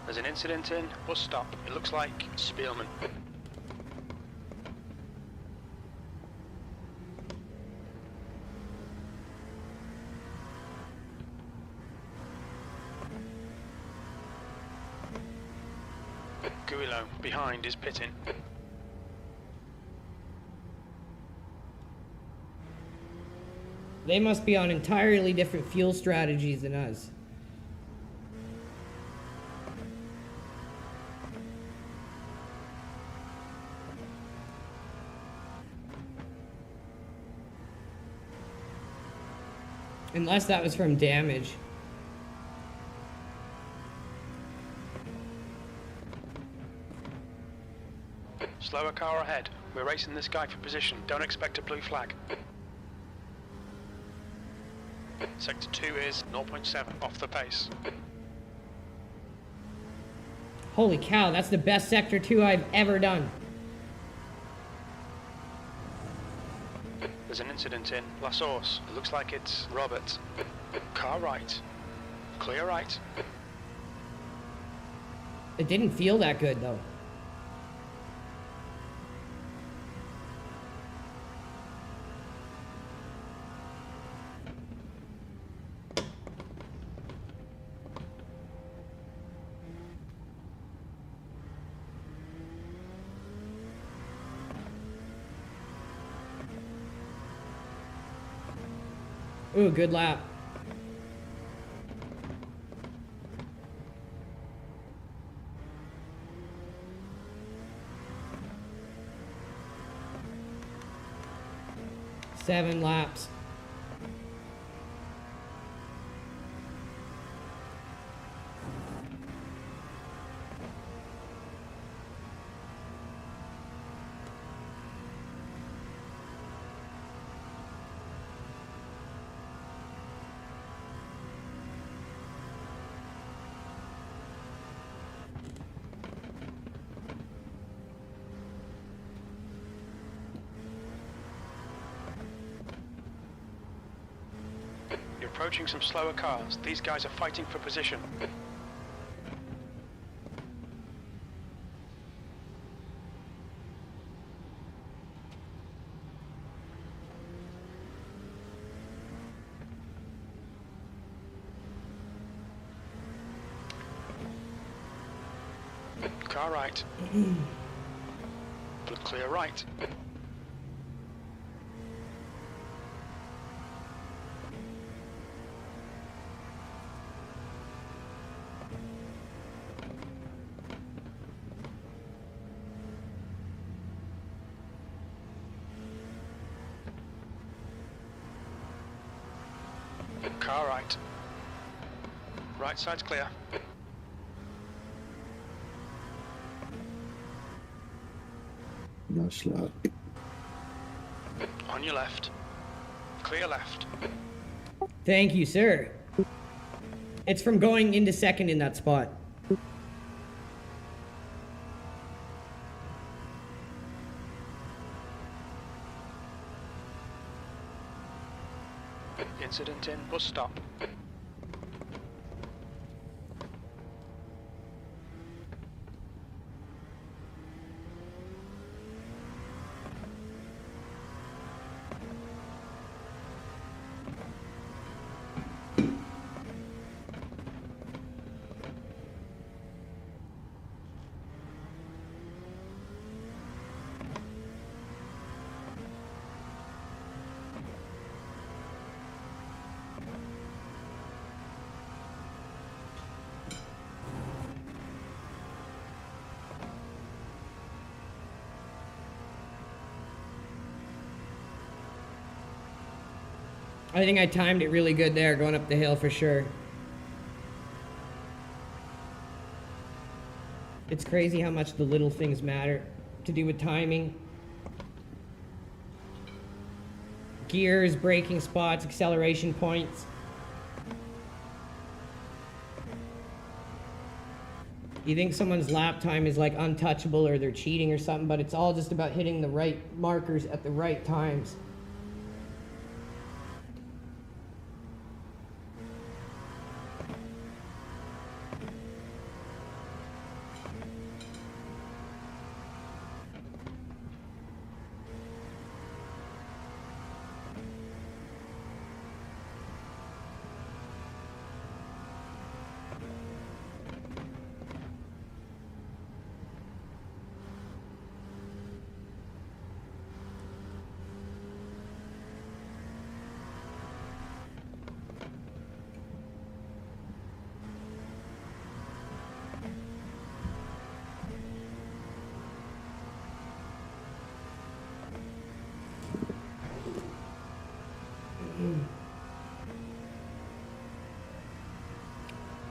There's an incident in, bus stop. It looks like Spielman. Guilo, behind, is pitting. They must be on entirely different fuel strategies than us. Unless that was from damage. Slower car ahead. We're racing this guy for position. Don't expect a blue flag. Sector 2 is 0.7 off the pace. Holy cow, that's the best Sector 2 I've ever done. There's an incident in La Source. It looks like it's Robert. Car right. Clear right. It didn't feel that good though. Ooh, good lap. 7 laps. You're approaching some slower cars. These guys are fighting for position. Car right. Clear right. Car right. Right side's clear. Nice lap. On your left. Clear left. Thank you, sir. It's from going into second in that spot. Incident in bus stop. I think I timed it really good there, going up the hill for sure. It's crazy how much the little things matter to do with timing. Gears, braking spots, acceleration points. You think someone's lap time is like untouchable or they're cheating or something, but it's all just about hitting the right markers at the right times.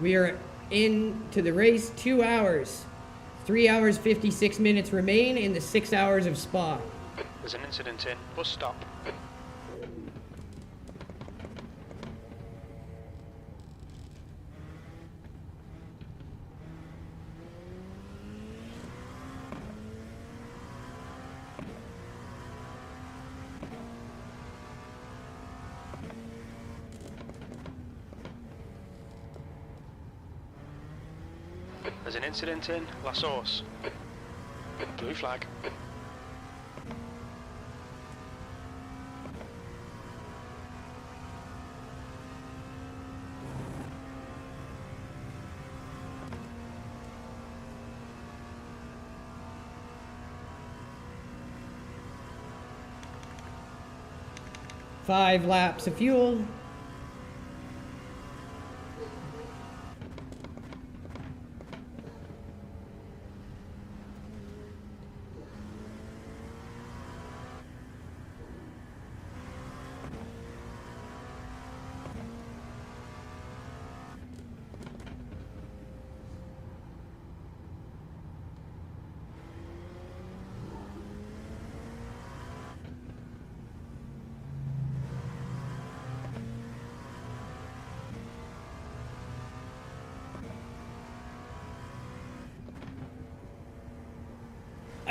We are into the race 2 hours. 3 hours, 56 minutes remain in the 6 hours of Spa. There's an incident in bus stop. There's an incident in La Source. Blue flag. Five laps of fuel.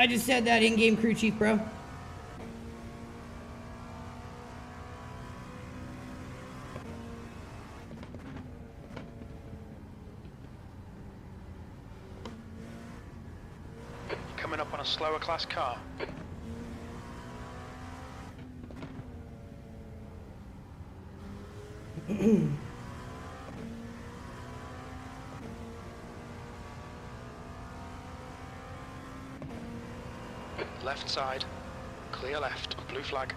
I just said that in-game crew chief, bro. Coming up on a slower class car. Left side, clear left, blue flag.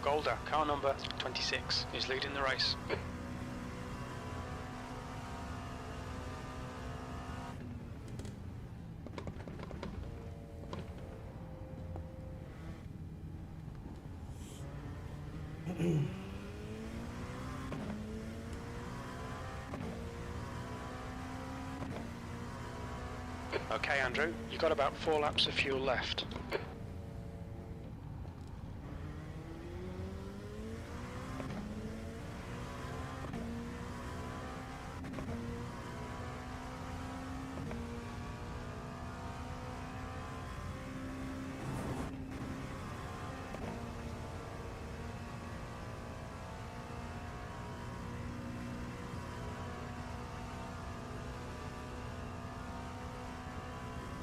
Golder, car number 26, is leading the race. Okay, Andrew, you've got about 4 laps of fuel left.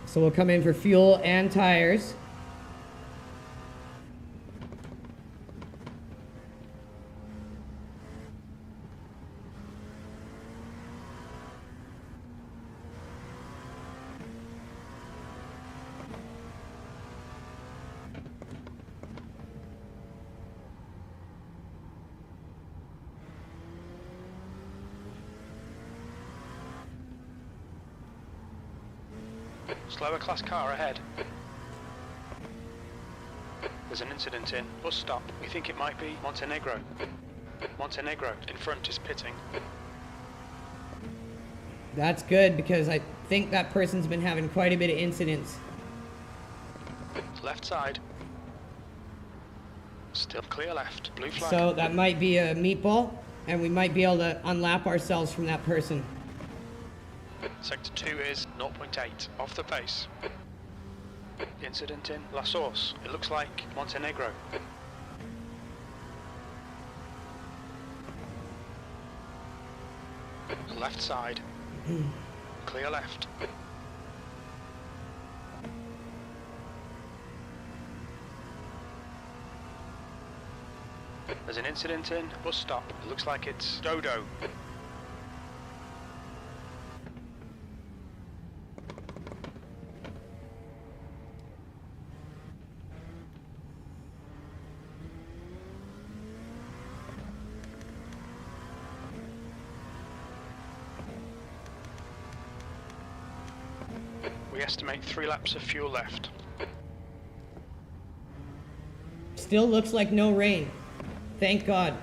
So we'll come in for fuel and tires. Slower class car ahead. There's an incident in. Bus stop. We think it might be Montenegro. Montenegro in front is pitting. That's good because I think that person's been having quite a bit of incidents. Left side. Still clear left. Blue flag. So that might be a meatball, and we might be able to unlap ourselves from that person. Sector 2 is 0.8, off the pace. Incident in La Source. It looks like Montenegro. Left side. Clear left. There's an incident in bus stop. It looks like it's Dodo. We estimate 3 laps of fuel left. Still looks like no rain. Thank God.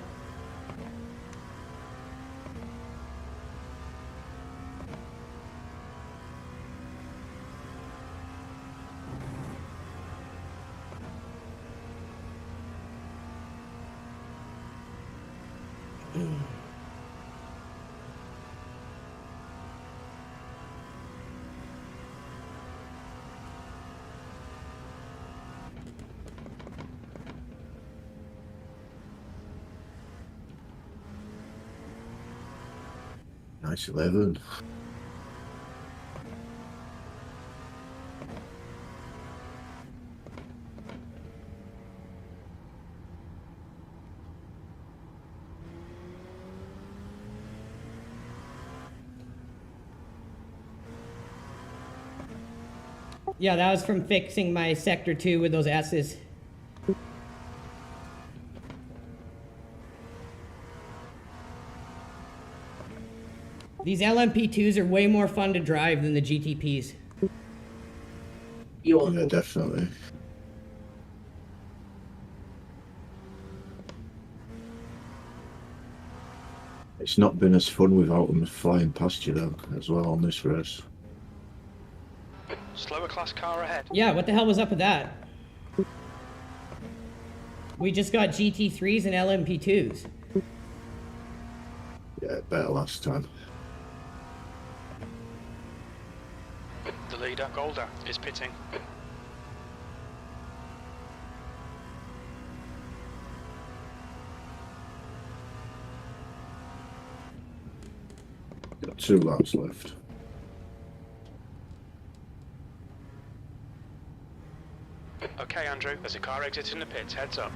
Nice 11. Yeah, that was from fixing my sector 2 with those S's. These LMP2s are way more fun to drive than the GTPs. Yeah, definitely. It's not been as fun without them flying past you though, as well on this race. Slower class car ahead. Yeah, what the hell was up with that? We just got GT3s and LMP2s. Yeah, better last time. The leader, Golder, is pitting. Got 2 laps left. Okay, Andrew, there's a car exiting the pits, heads up.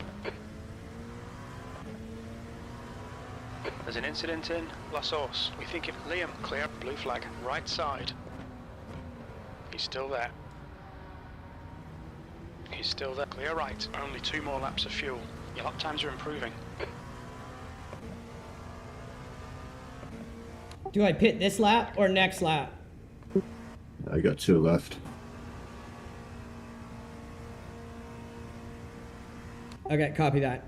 There's an incident in La Source. We think if Liam, clear, blue flag, right side. He's still there. He's still there, clear right. Only 2 more laps of fuel. Your lap times are improving. Do I pit this lap or next lap? I got 2 left. Okay, copy that.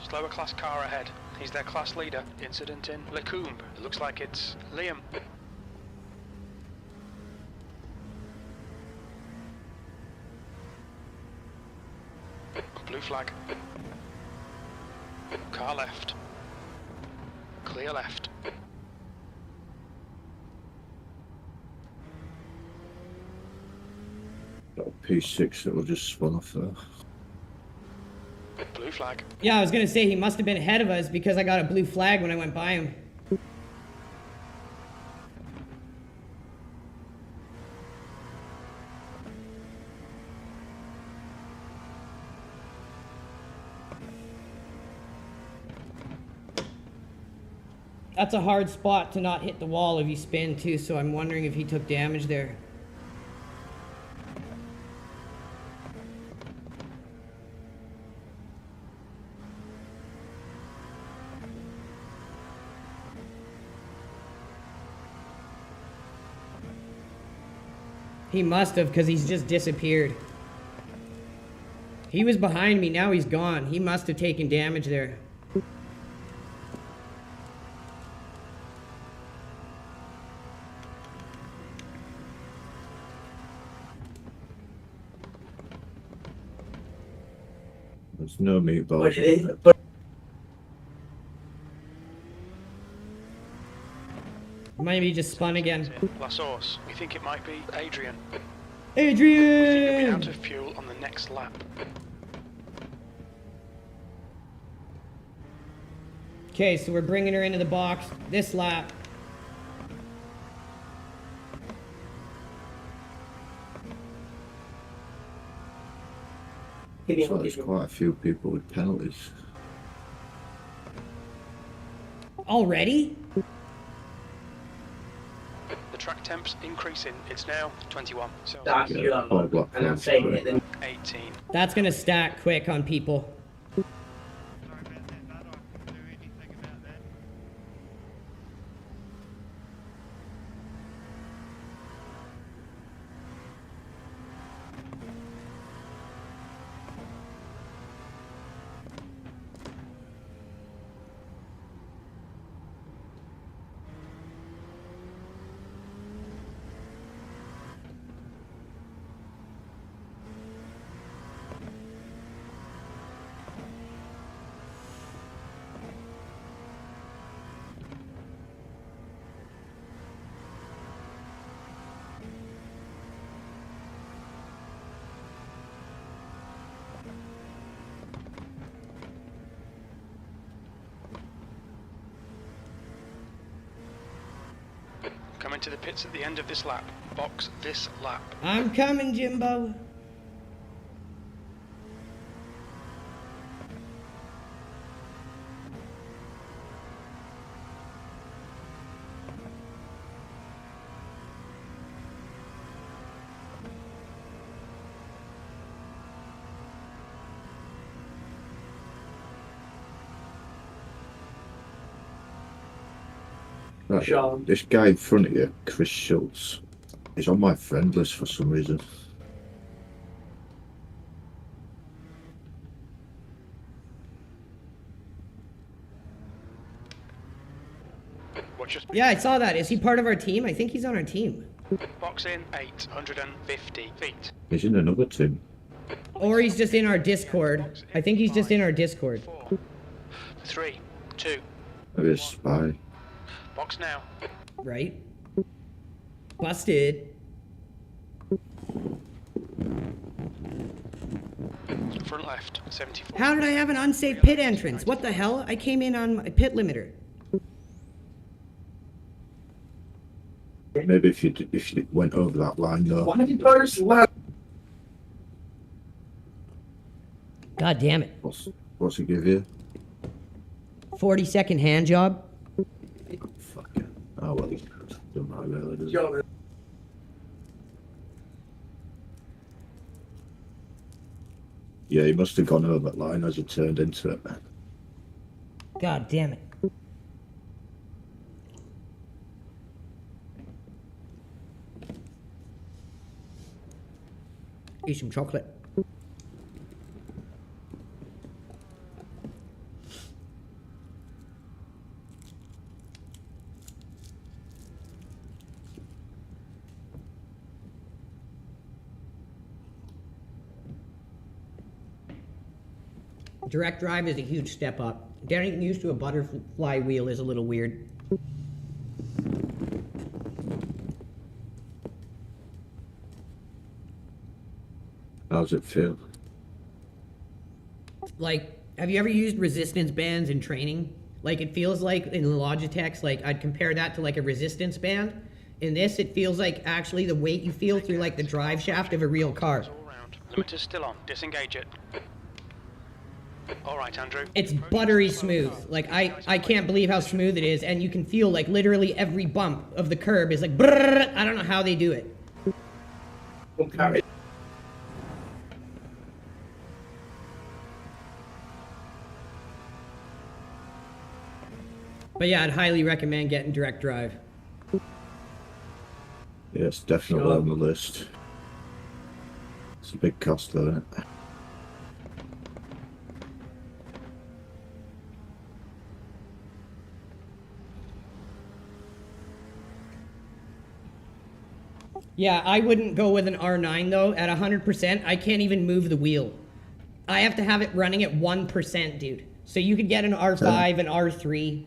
Slower class car ahead. He's their class leader. Incident in Lecumbe. It looks like it's Liam. Blue flag. Car left. Clear left. Got a P6 that will just spun off there. Blue flag. Yeah, I was gonna say he must have been ahead of us because I got a blue flag when I went by him. That's a hard spot to not hit the wall if you spin too, so I'm wondering if he took damage there. He must have, because he's just disappeared. He was behind me, now he's gone. He must have taken damage there. There's no meatball. Maybe he just spun again. La Source. We think it might be Adrian. Adrian! Out of fuel on the next lap. Okay, so we're bringing her into the box this lap. So there's quite a few people with penalties. Already? The track temp's increasing. It's now 21. So That's you, Yeah, all black and I'm flags, saying right. it then. 18. That's gonna stack quick on people. Sorry about that, bud. I couldn't do anything about that. Coming to the pits at the end of this lap. Box this lap. I'm coming, Jimbo. Right, Sean. this guy in front of you, Chris Schultz, is on my friend list for some reason. Watch your Yeah, I saw that. Is he part of our team? I think he's on our team. box in 850 feet. He's in another team. Or he's just in our Discord. I think he's just in our Discord. 4, 3, 2. Maybe a spy. Box now. Right? Busted. Front left, 74. How did I have an unsafe pit entrance? What the hell? I came in on my pit limiter. Maybe if you went over that line though. God damn it. What's it give you? 40-second hand job. Fuck it. Oh well, don't matter really, does it? Yeah, he must have gone over that line as he turned into it. God damn it. Eat some chocolate. Direct drive is a huge step up. Getting used to a butterfly wheel is a little weird. How's it feel? Like, have you ever used resistance bands in training? Like, it feels like in Logitech's, like, I'd compare that to like a resistance band. In this, it feels like actually the weight you feel through like the drive shaft of a real car. All round. Limiter's still on. Disengage it. All right, Andrew. It's buttery smooth. Like, I can't believe how smooth it is, and you can feel like literally every bump of the curb is like brrrr. I don't know how they do it. Okay. But yeah, I'd highly recommend getting direct drive. Yeah, it's definitely on the list. It's a big cost though, isn't it? Yeah, I wouldn't go with an R9 though. At 100%, I can't even move the wheel. I have to have it running at 1%, dude. So you could get an R5, an R3.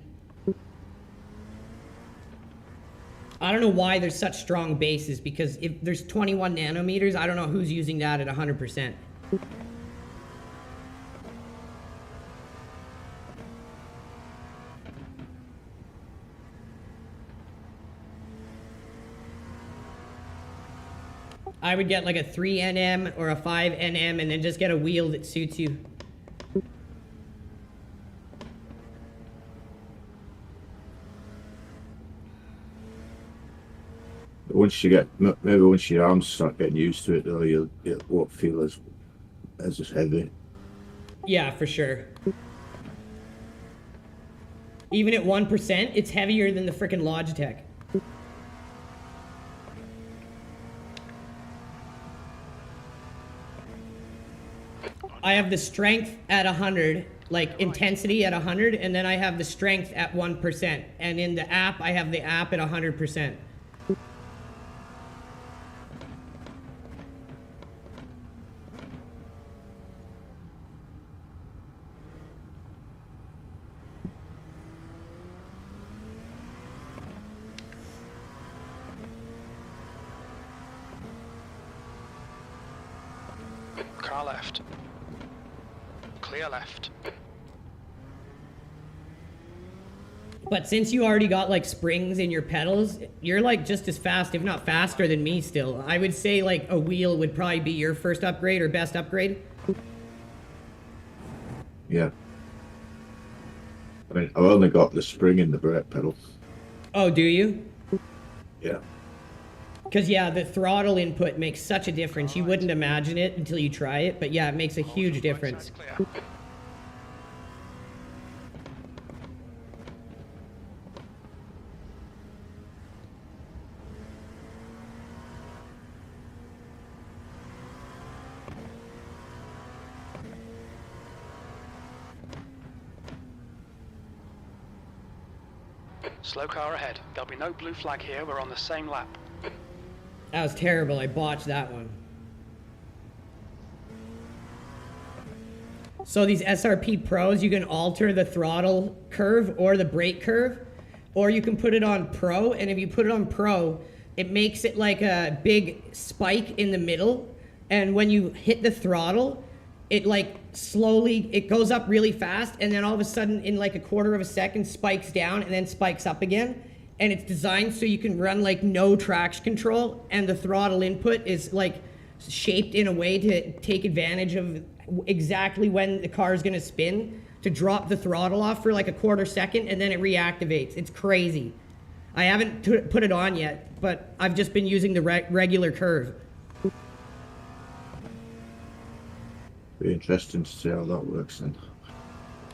I don't know why there's such strong bases, because if there's 21 nanometers, I don't know who's using that at 100%. I would get like a 3NM or a 5NM and then just get a wheel that suits you. Once you get, maybe once your arms start getting used to it though, it won't feel as heavy. Yeah, for sure. Even at 1%, it's heavier than the frickin' Logitech. I have the strength at 100, like intensity at 100, and then I have the strength at 1%. And in the app, I have the app at 100%. Car left. Clear left. But since you already got like springs in your pedals, you're like just as fast, if not faster than me still. I would say like a wheel would probably be your first upgrade or best upgrade. Yeah. I mean, I've only got the spring in the brake pedal. Oh, do you? Yeah. Because yeah, the throttle input makes such a difference. You wouldn't imagine it until you try it, but yeah, it makes a huge difference. Clear. Slow car ahead. There'll be no blue flag here. We're on the same lap. That was terrible. I botched that one. So these SRP Pros, you can alter the throttle curve or the brake curve, or you can put it on Pro, and if you put it on Pro, it makes it like a big spike in the middle, and when you hit the throttle, it like slowly, it goes up really fast, and then all of a sudden in like a quarter of a second spikes down and then spikes up again. And it's designed so you can run like no traction control, and the throttle input is like shaped in a way to take advantage of exactly when the car is going to spin, to drop the throttle off for like a quarter second and then it reactivates. It's crazy. I haven't put it on yet, but I've just been using the regular curve. Be interesting to see how that works then.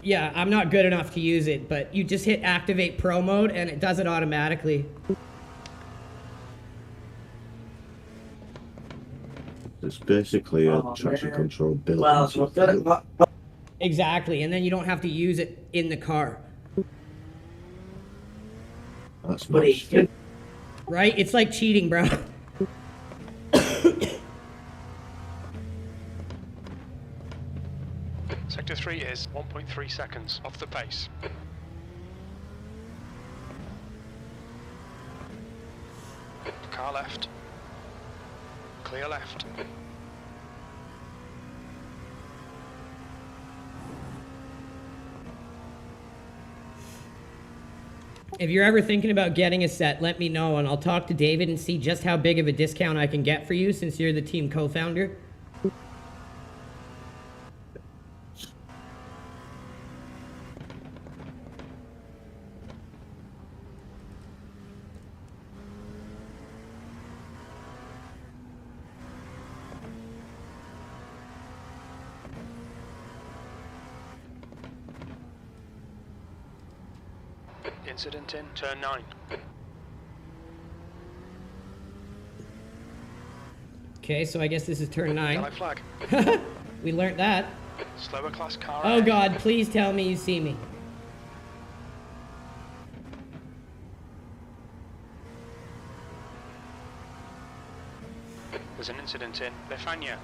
Yeah, I'm not good enough to use it, but you just hit activate Pro mode and it does it automatically. It's basically a traction control built into it. Exactly, and then you don't have to use it in the car. That's nice. Right? It's like cheating, bro. Sector 3 is 1.3 seconds off the pace. Car left. Clear left. If you're ever thinking about getting a set, let me know and I'll talk to David and see just how big of a discount I can get for you since you're the team co-founder. Incident in turn 9. Okay, so I guess this is turn 9. Yellow flag. We learned that. Slower class car. Oh ahead. God, please tell me you see me. There's an incident in Lefania.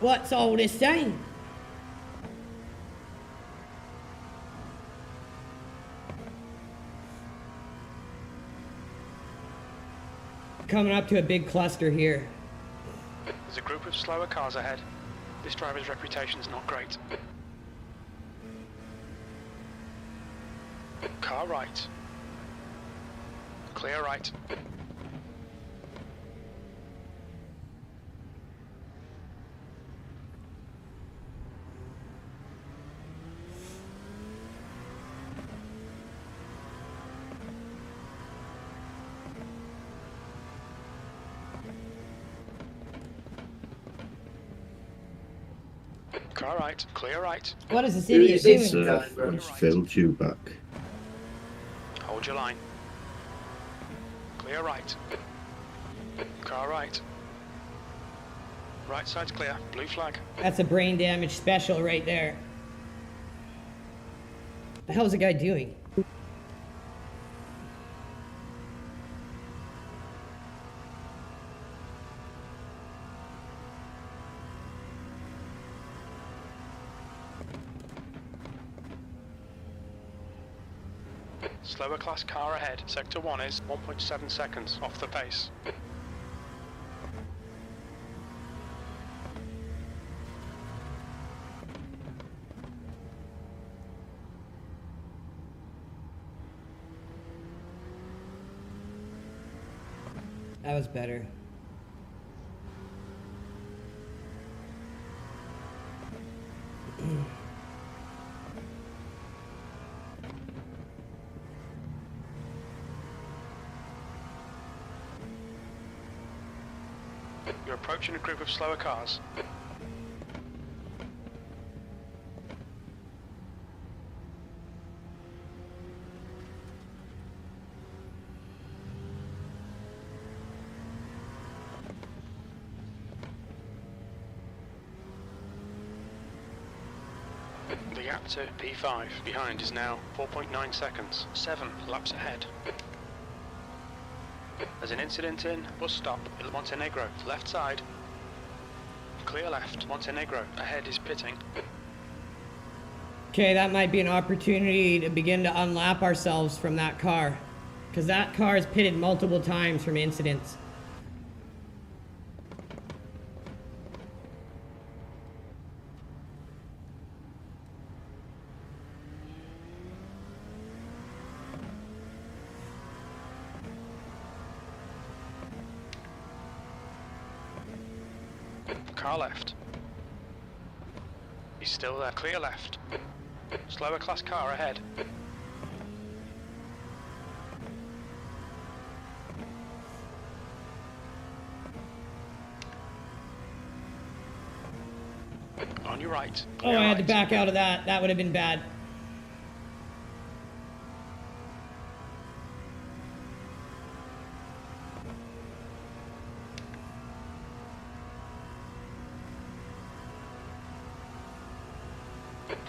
What's all this saying? Coming up to a big cluster here. There's a group of slower cars ahead. This driver's reputation's not great. Car right. Clear right. Car right, clear right. What is this idiot It's doing? it's filled you back. Hold your line. Clear right. Car right. Right side's clear, blue flag. That's a brain damage special right there. The hell is the guy doing? Slower class car ahead. Sector 1 is 1.7 seconds off the pace. That was better. You're approaching a group of slower cars. The gap to P5 behind is now 4.9 seconds. 7 laps ahead. There's an incident in bus stop, Montenegro, left side. Clear left, Montenegro, ahead is pitting. Okay, that might be an opportunity to begin to unlap ourselves from that car. Because that car is pitted multiple times from incidents. Car left. He's still there. Clear left. Slower class car ahead. On your right. Oh, Clear I had to right. back out of that. That would have been bad.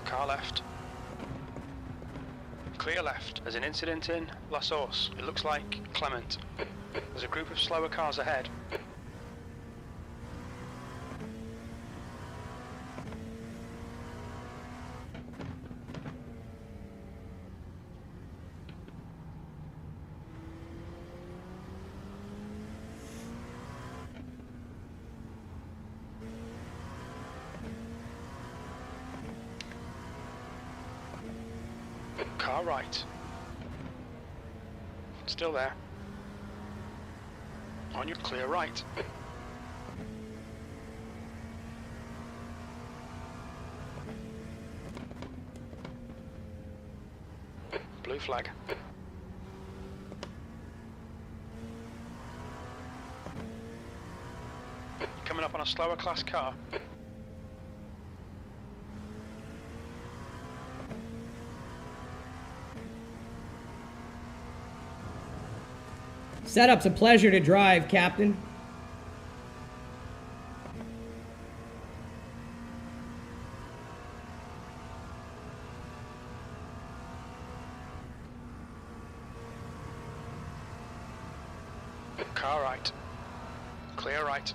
Car left. Clear left. There's an incident in La Source. It looks like Clement. There's a group of slower cars ahead. Car right. Still there. On your clear right. Blue flag. Coming up on a slower class car. Setup's a pleasure to drive, Captain. Car right. Clear right.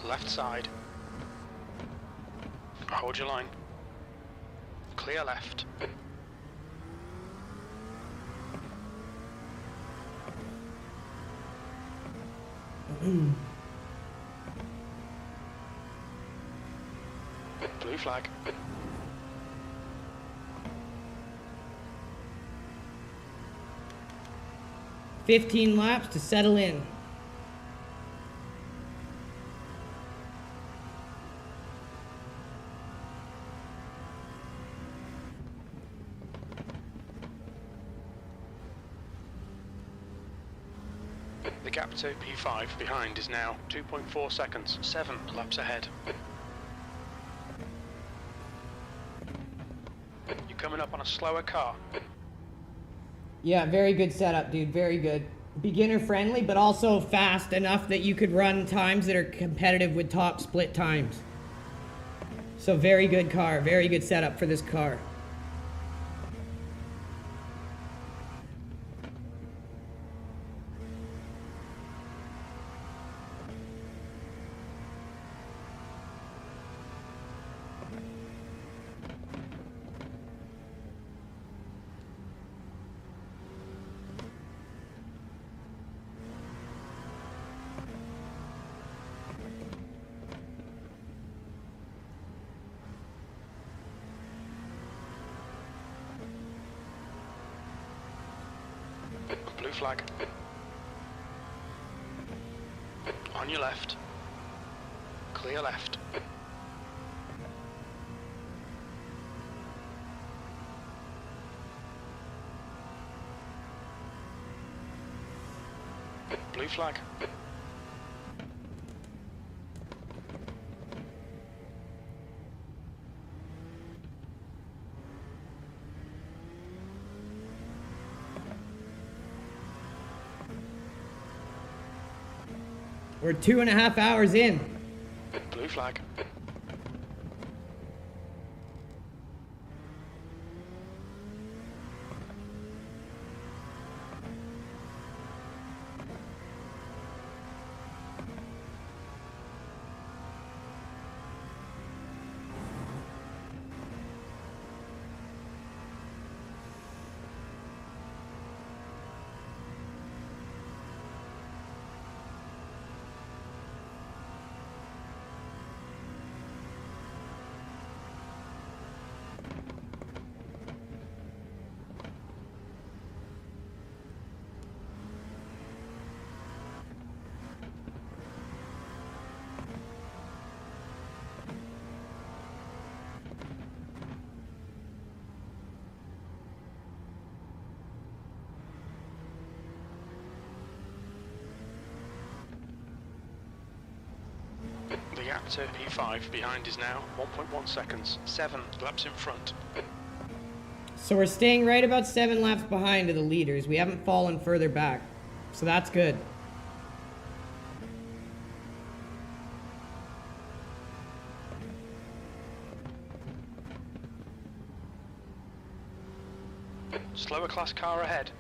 Left side. Hold your line. Clear left. Blue flag. "15 laps to settle in." The gap to P5 behind is now 2.4 seconds. 7 laps ahead. You're coming up on a slower car. Yeah, very good setup, dude. Very good. Beginner friendly, but also fast enough that you could run times that are competitive with top split times. So very good car. Very good setup for this car. Blue flag. On your left. Clear left. Blue flag. We're 2.5 hours in. Blue flag. The gap to P5 behind is now 1.1 seconds. 7 laps in front. So we're staying right about 7 laps behind of the leaders. We haven't fallen further back. So that's good. Slower class car ahead.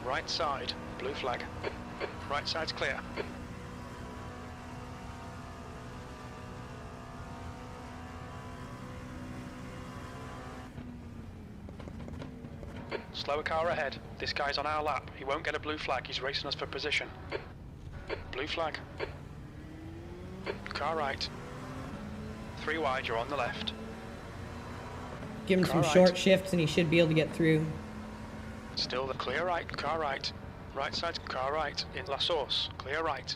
Right side, blue flag. Right side's clear. Slower car ahead. This guy's on our lap. He won't get a blue flag. He's racing us for position. Blue flag. Car right. 3 wide, you're on the left. Give him Car some right. short shifts and he should be able to get through. Still the clear right, car right. Right side, car right. In La Source, clear right.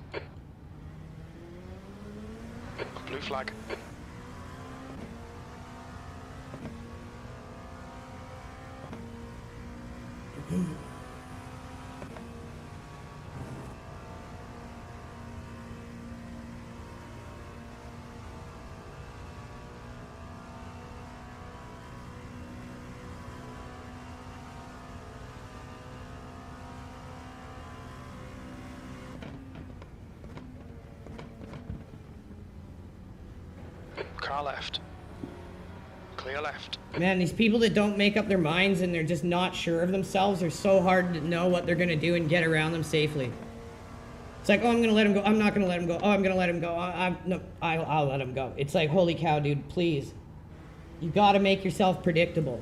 Blue flag. Car left. Clear left. Man, these people that don't make up their minds and they're just not sure of themselves are so hard to know what they're going to do and get around them safely. It's like, oh, I'm going to let him go. I'm not going to let him go. Oh, I'm going to let him go. I'll let him go. It's like, holy cow, dude, please. You got to make yourself predictable.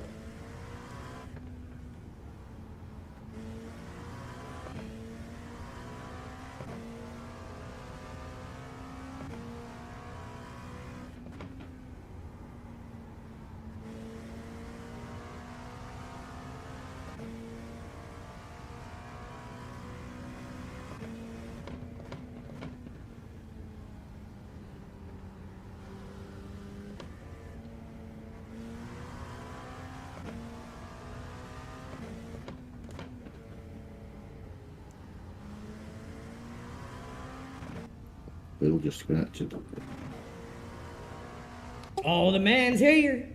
Bill just connected. Oh, the man's here.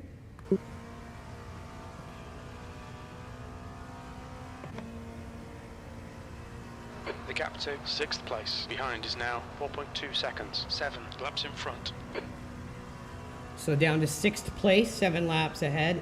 The gap to 6th place behind is now 4.2 seconds. 7 laps in front. So down to 6th place, 7 laps ahead.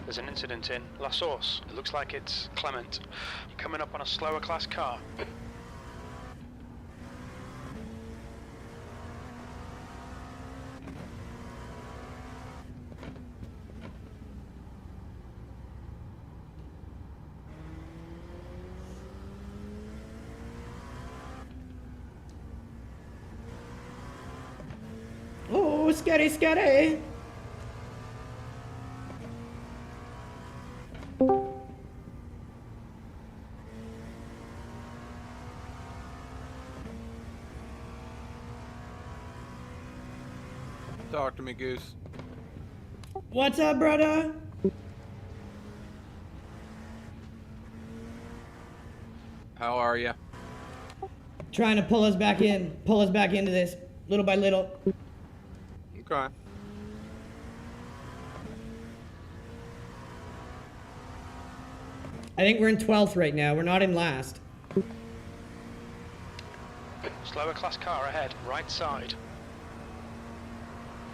There's an incident in La Source. It looks like it's Clement. You're coming up on a slower class car. Oh, scary, scary. Talk to me, Goose. What's up, brother? How are you? Trying to pull us back into this, little by little. Okay. I think we're in 12th right now. We're not in last. Slower class car ahead, right side.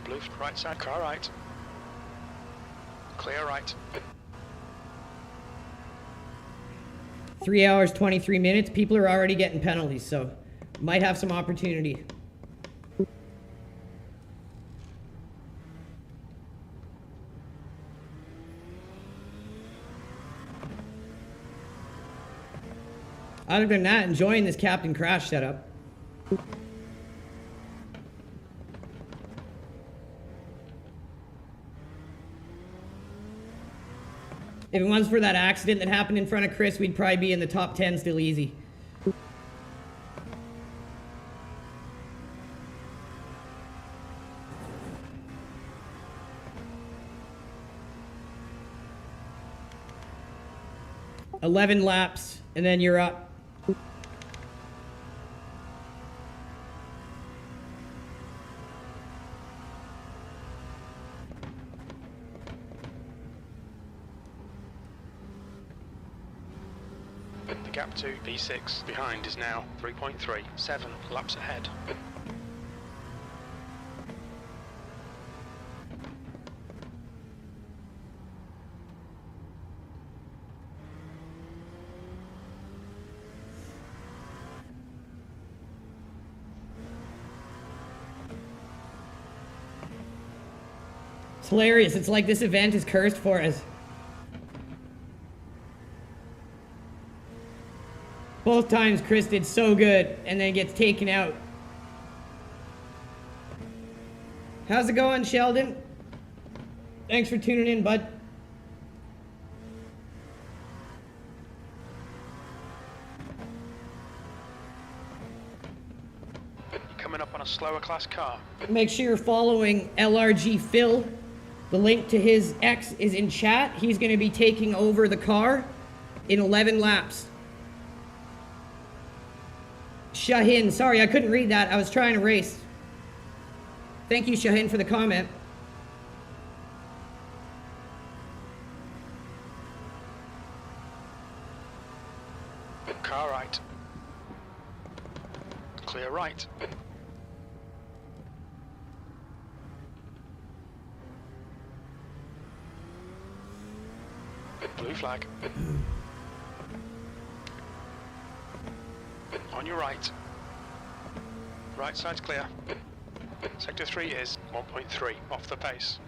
Blue, right side, car right. Clear right. 3 hours, 23 minutes. People are already getting penalties, so might have some opportunity. Other than that, enjoying this Captain Crash setup. If it wasn't for that accident that happened in front of Chris, we'd probably be in the top 10 still easy. "11 laps, and then you're up." The gap to V6 behind is now 3.3, 7 laps ahead. It's hilarious. It's like this event is cursed for us. Both times Chris did so good and then gets taken out. How's it going, Sheldon? Thanks for tuning in, bud. You're coming up on a slower class car. Make sure you're following LRG Phil. The link to his X is in chat. He's going to be taking over the car in 11 laps. Shahin, sorry, I couldn't read that. I was trying to race. Thank you, Shahin, for the comment. Car right. Clear right. Blue flag. On your right. Right side's clear. Sector 3 is 1.3 off the pace.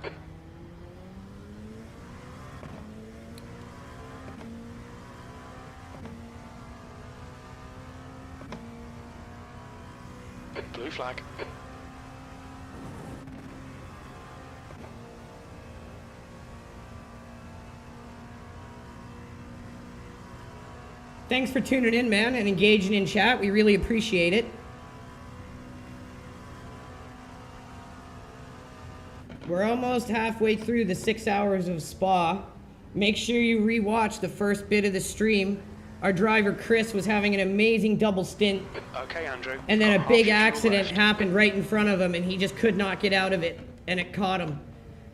Blue flag. Thanks for tuning in, man, and engaging in chat. We really appreciate it. We're almost halfway through the 6 hours of Spa. Make sure you rewatch the first bit of the stream. Our driver, Chris, was having an amazing double stint. Okay, Andrew. And then a big Half accident left. happened right in front of him, and he just could not get out of it, and it caught him.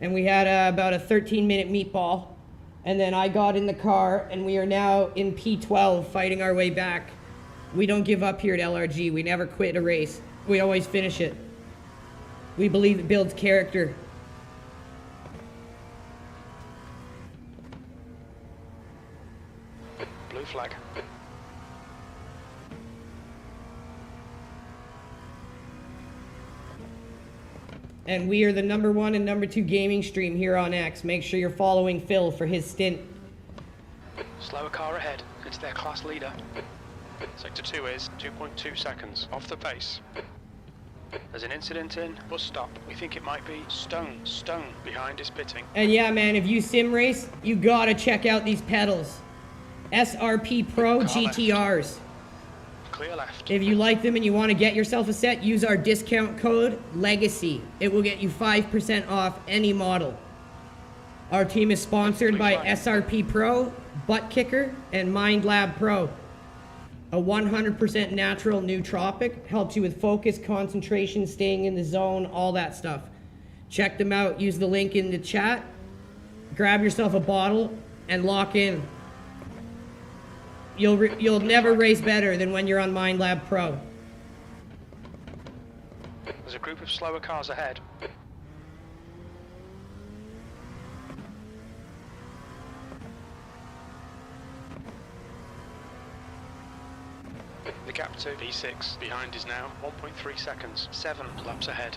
And we had about a 13-minute meatball. And then I got in the car, and we are now in P12 fighting our way back. We don't give up here at LRG. We never quit a race. We always finish it. We believe it builds character. flag. And we are the #1 and #2 gaming stream here on X. Make sure you're following Phil for his stint. Slower car ahead. It's their class leader. Sector 2 is 2.2 seconds off the pace. There's an incident in bus stop. We think it might be Stone behind is pitting. And yeah, man, if you sim race, you gotta check out these pedals. SRP Pro Car GTRs. Clear left. If you like them and you want to get yourself a set, use our discount code LEGACY. It will get you 5% off any model. Our team is sponsored by SRP Pro, Butt Kicker, and Mind Lab Pro. A 100% natural nootropic, helps you with focus, concentration, staying in the zone, all that stuff. Check them out, use the link in the chat, grab yourself a bottle, and lock in. You'll never race better than when you're on Mind Lab Pro. There's a group of slower cars ahead. The gap to V6 behind is now 1.3 seconds, 7 laps ahead.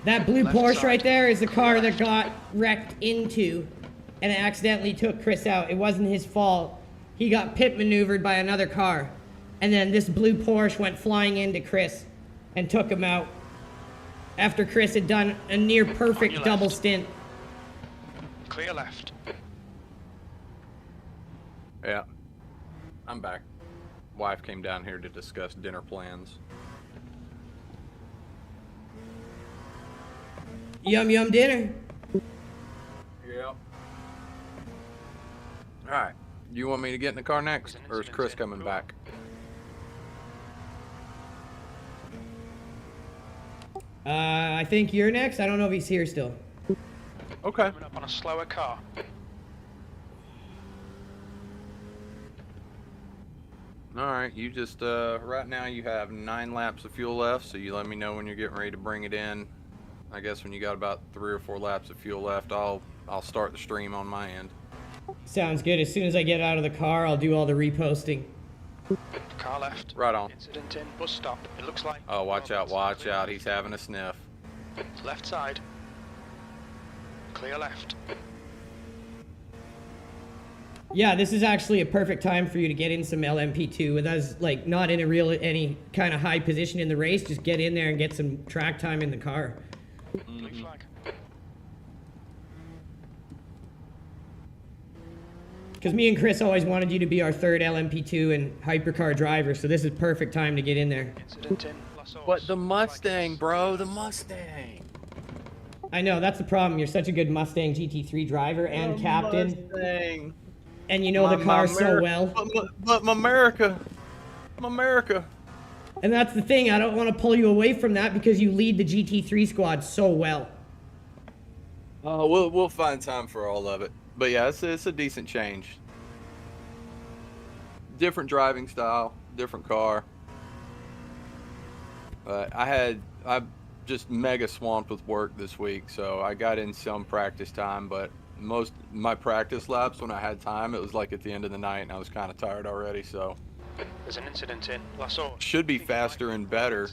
That blue Left Porsche side. right there is the car that Left. got wrecked into and it accidentally took Chris out. It wasn't his fault. He got pit maneuvered by another car. And then this blue Porsche went flying into Chris and took him out after Chris had done a near On perfect your double left. stint. Clear left. Yeah. I'm back. Wife came down here to discuss dinner plans. Yum yum dinner. Yep. Alright. You want me to get in the car next? Or is Chris coming back? I think you're next. I don't know if he's here still. Okay. Coming up on a slower car. Alright, you just, right now you have 9 laps of fuel left, so you let me know when you're getting ready to bring it in. I guess when you got about 3 or 4 laps of fuel left, I'll start the stream on my end. Sounds good. As soon as I get out of the car, I'll do all the reposting. Car left. Right on. Incident in bus stop. It looks like. Oh, watch out, he's having a sniff. Left side. Clear left. Yeah, this is actually a perfect time for you to get in some LMP2 with us, like, not in any kind of high position in the race. Just get in there and get some track time in the car. Blue flag. Because me and Chris always wanted you to be our third LMP2 and hypercar driver, so this is perfect time to get in there. Incident in La Source. But the Mustang, bro, the Mustang. I know, that's the problem. You're such a good Mustang GT3 driver and captain, Mustang. and you know the car so well. But America. And that's the thing, I don't want to pull you away from that because you lead the GT3 squad so well. We'll find time for all of it. But yeah, it's a decent change. Different driving style, different car. I'm just mega swamped with work this week, so I got in some practice time, but most my practice laps when I had time, it was like at the end of the night and I was kind of tired already, so There's an incident in La Source. should be faster and better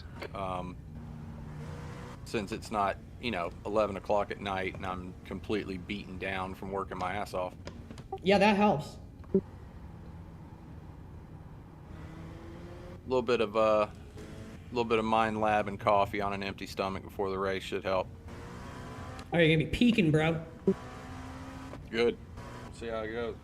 since it's not, 11 o'clock at night and I'm completely beaten down from working my ass off. Yeah, that helps. A little bit of mind lab and coffee on an empty stomach before the race should help. Oh, you're gonna be peaking, bro. Good. See how it goes.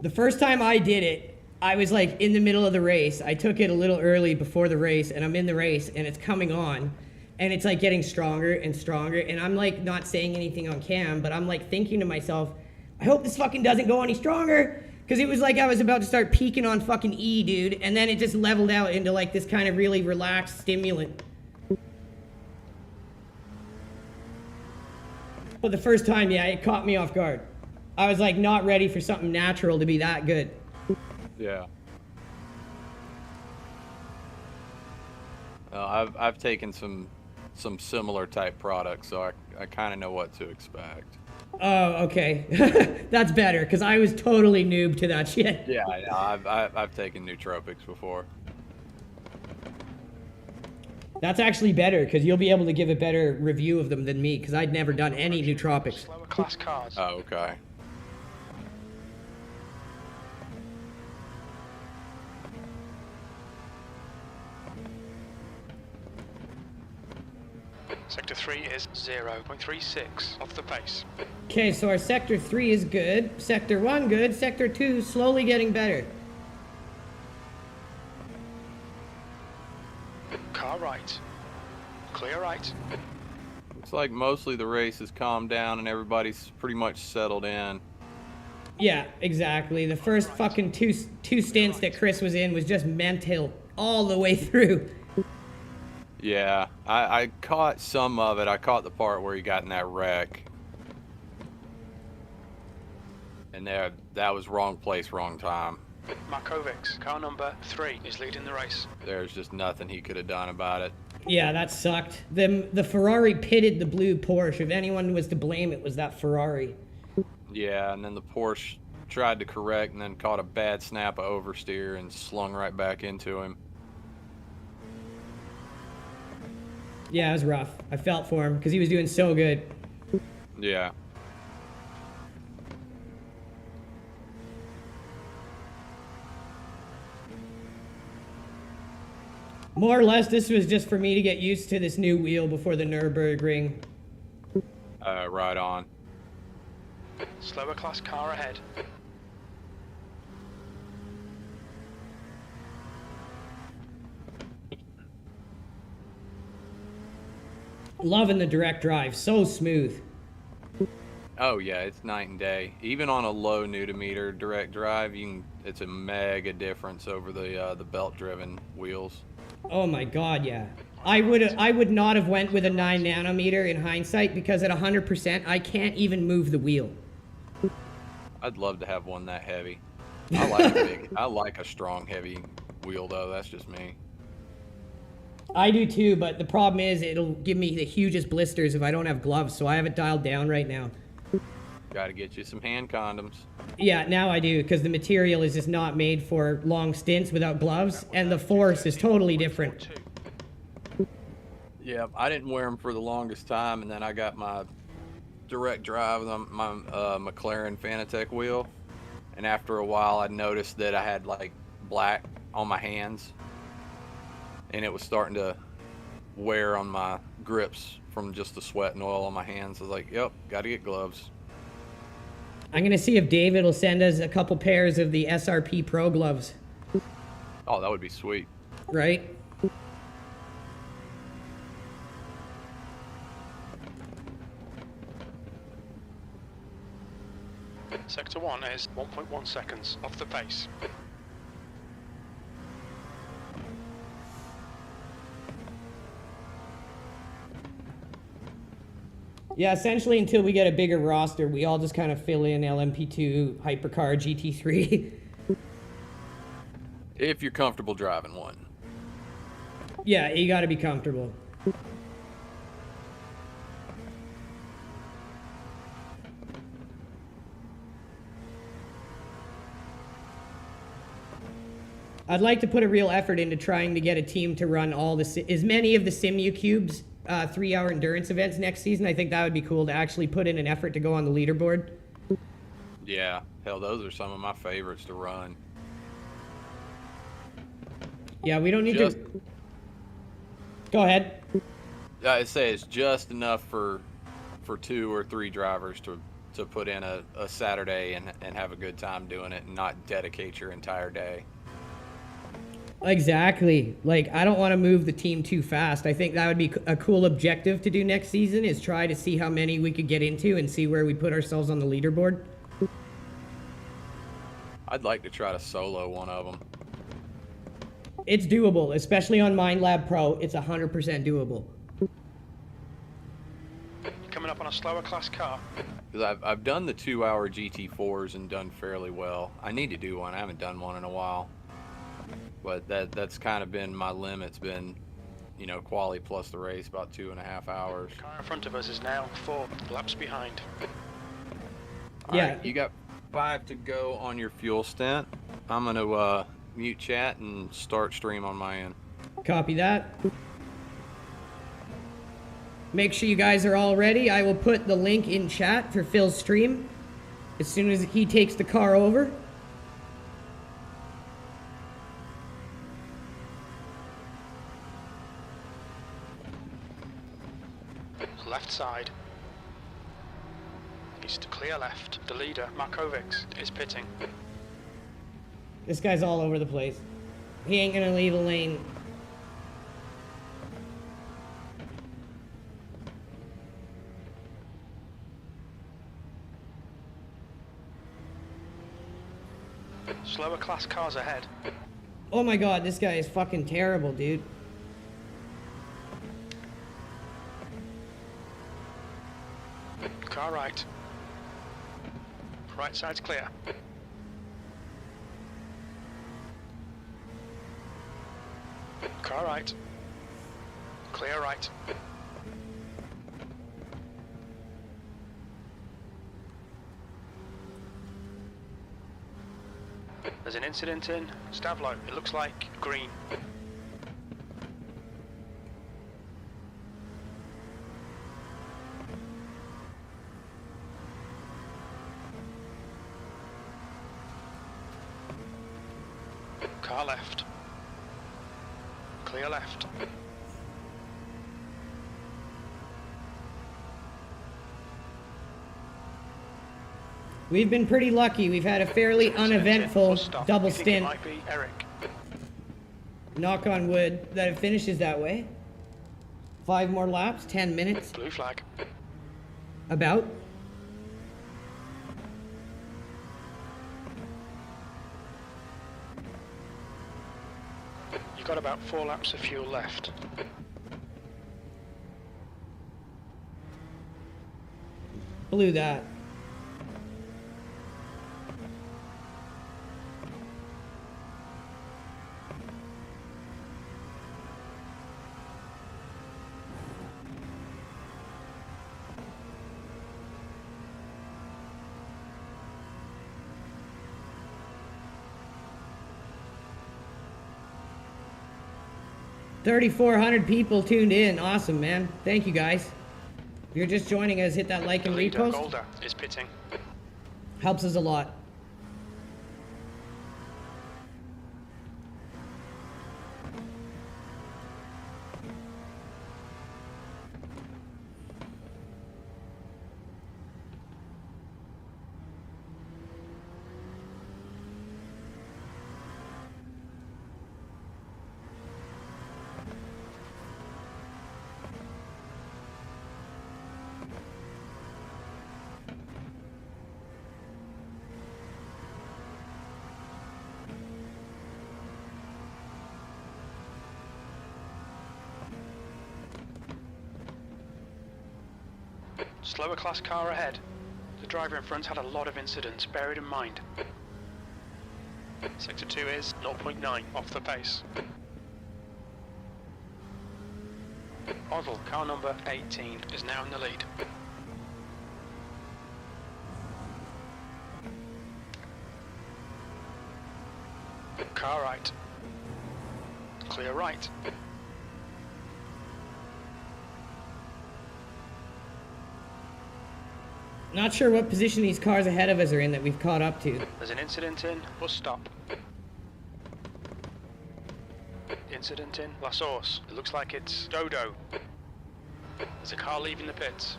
The first time I did it, I was like in the middle of the race. I took it a little early before the race, and I'm in the race, and it's coming on, and it's like getting stronger and stronger, and I'm like not saying anything on cam, but I'm like thinking to myself, I hope this fucking doesn't go any stronger, because it was like I was about to start peaking on fucking E, dude, and then it just leveled out into like this kind of really relaxed stimulant. But the first time, yeah, it caught me off guard. I was like not ready for something natural to be that good. Yeah. I've taken some similar type products, so I kind of know what to expect. Oh, okay. That's better, because I was totally noob to that shit. Yeah, I've taken nootropics before. That's actually better, because you'll be able to give a better review of them than me, because I'd never done any nootropics. Slower class cars. Oh, okay. Sector 3 is 0.36 off the pace. Okay, so our Sector 3 is good, Sector 1 good, Sector 2 slowly getting better. Car right. Clear right. Looks like mostly the race has calmed down and everybody's pretty much settled in. Yeah, exactly. The first fucking two stints that Chris was in was just mental all the way through. Yeah, I caught some of it. I caught the part where he got in that wreck. And that was wrong place, wrong time. Markovic's car number 3 is leading the race. There's just nothing he could have done about it. Yeah, that sucked. The Ferrari pitted the blue Porsche. If anyone was to blame, it was that Ferrari. Yeah, and then the Porsche tried to correct and then caught a bad snap of oversteer and slung right back into him. Yeah, it was rough. I felt for him because he was doing so good. Yeah. More or less, this was just for me to get used to this new wheel before the Nürburgring. Right on. Slower class car ahead. Loving the direct drive, so smooth. Oh yeah, it's night and day. Even on a low newton-meter direct drive, it's a mega difference over the belt-driven wheels. Oh my god, yeah. I would not have went with a 9 nanometer in hindsight because at 100% I can't even move the wheel. I'd love to have one that heavy. I like a strong, heavy wheel though. That's just me. I do too, but the problem is it'll give me the hugest blisters if I don't have gloves, so I have it dialed down right now. Got to get you some hand condoms. Yeah, now I do, because the material is just not made for long stints without gloves, and the force is totally different. Yeah, I didn't wear them for the longest time, and then I got my direct drive on my McLaren Fanatec wheel, and after a while I noticed that I had like black on my hands, and it was starting to wear on my grips from just the sweat and oil on my hands. I was like, yep, got to get gloves. I'm going to see if David will send us a couple pairs of the SRP Pro gloves. Oh, that would be sweet. Right? Sector 1 is 1.1 seconds off the pace. Yeah, essentially until we get a bigger roster, we all just kind of fill in LMP2, Hypercar, GT3. If you're comfortable driving one. Yeah, you got to be comfortable. I'd like to put a real effort into trying to get a team to run as many of the Simu Cubes 3-hour endurance events next season. I think that would be cool to actually put in an effort to go on the leaderboard. Yeah, hell, those are some of my favorites to run. Yeah, we don't need to... Go ahead. I say it's just enough for 2 or 3 drivers to put in a Saturday and have a good time doing it and not dedicate your entire day. Exactly. Like, I don't want to move the team too fast. I think that would be a cool objective to do next season, is try to see how many we could get into and see where we put ourselves on the leaderboard. I'd like to try to solo one of them. It's doable, especially on MindLab Pro. It's 100% doable. Coming up on a slower class car. Because I've done the 2-hour GT4s and done fairly well. I need to do one. I haven't done one in a while. But that's kind of been my limit's been you know, quali plus the race, about 2.5 hours. The car in front of us is now 4 laps behind. Yeah. Alright, you got 5 to go on your fuel stint. I'm gonna mute chat and start stream on my end. Copy that. Make sure you guys are all ready. I will put the link in chat for Phil's stream as soon as he takes the car over. Left side. He's to clear left. The leader, Markovic, is pitting. This guy's all over the place. He ain't gonna leave a lane. Slower class cars ahead. Oh my god, this guy is fucking terrible, dude. Car right. Right side's clear. Car right. Clear right. There's an incident in Stavlo. It looks like green. Car left. Clear left. We've been pretty lucky. We've had a fairly uneventful double I think it stint. might be Eric. Knock on wood that it finishes that way. 5 more laps, 10 minutes. Blue flag. About. You've got about 4 laps of fuel left. Blew that. $3,400 people tuned in. Awesome, man. Thank you, guys. If you're just joining us, hit that like and Leader, repost. Golda, is pitting. Helps us a lot. Slower class car ahead. The driver in front had a lot of incidents, bear it in mind. Sector 2 is 0.9 off the pace. Oval, car number 18, is now in the lead. Car right. Clear right. Not sure what position these cars ahead of us are in that we've caught up to. There's an incident in bus stop. Incident in La Source. It looks like it's Dodo. There's a car leaving the pits.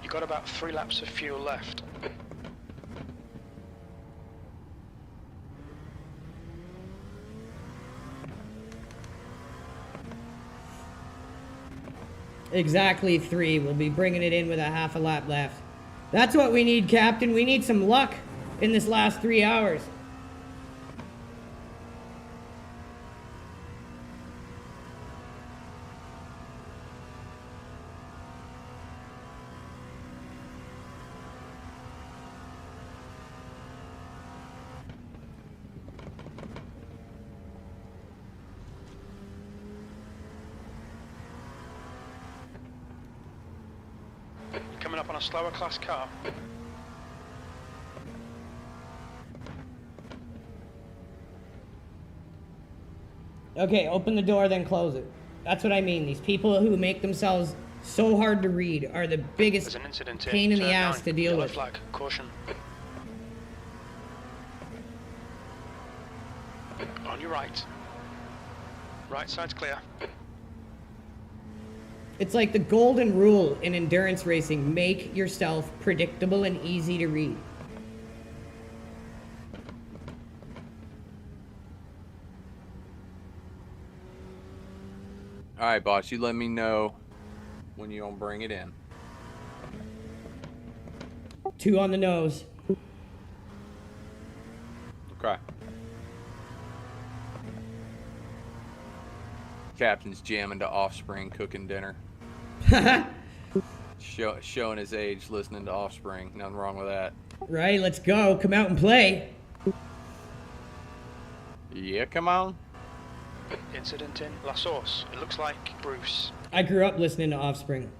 You've got about 3 laps of fuel left. Exactly 3. We'll be bringing it in with a half a lap left. That's what we need, Captain. We need some luck in this last 3 hours. coming up on a slower class car. Okay, open the door, then close it. That's what I mean. These people who make themselves so hard to read are the There's biggest an incident pain in the turn ass 9. to deal Yellow with. flag, caution. On your right. Right side's clear. It's like the golden rule in endurance racing. Make yourself predictable and easy to read. Alright, boss, you let me know when you gonna bring it in. 2 on the nose. Okay. Captain's jamming to Offspring, cooking dinner. Showing his age, listening to Offspring. Nothing wrong with that. Right, let's go. Come out and play. Yeah, come on. Incident in La Source. It looks like Bruce. I grew up listening to Offspring.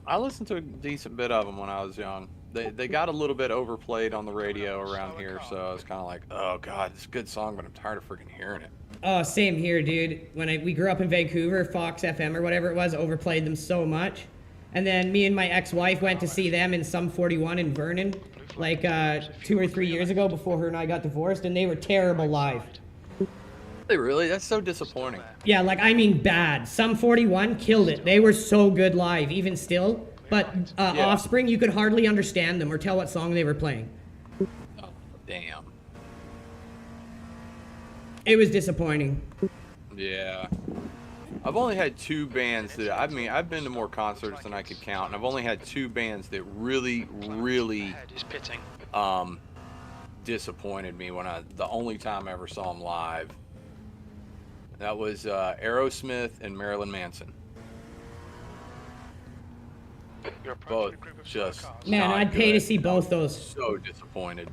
I listened to a decent bit of them when I was young. They got a little bit overplayed on the radio around here, so I was kind of like, oh god, it's a good song, but I'm tired of freaking hearing it. Oh, same here, dude. When we grew up in Vancouver, Fox FM or whatever it was, overplayed them so much. And then me and my ex-wife went to see them in Sum 41 in Vernon, like 2 or 3 years ago before her and I got divorced, and they were terrible live. They really? That's so disappointing. Yeah, like, I mean bad. Sum 41 killed it. They were so good live, even still. But Yeah. Offspring, you could hardly understand them or tell what song they were playing. Oh, damn. It was disappointing. Yeah. I've only had 2 bands that, I mean, I've been to more concerts than I could count, and I've only had 2 bands that really, Head is pitting. disappointed me the only time I ever saw them live. That was Aerosmith and Marilyn Manson. You're approaching Both a group of just slow cars. Man, not I'd pay to good. see both those. So disappointed.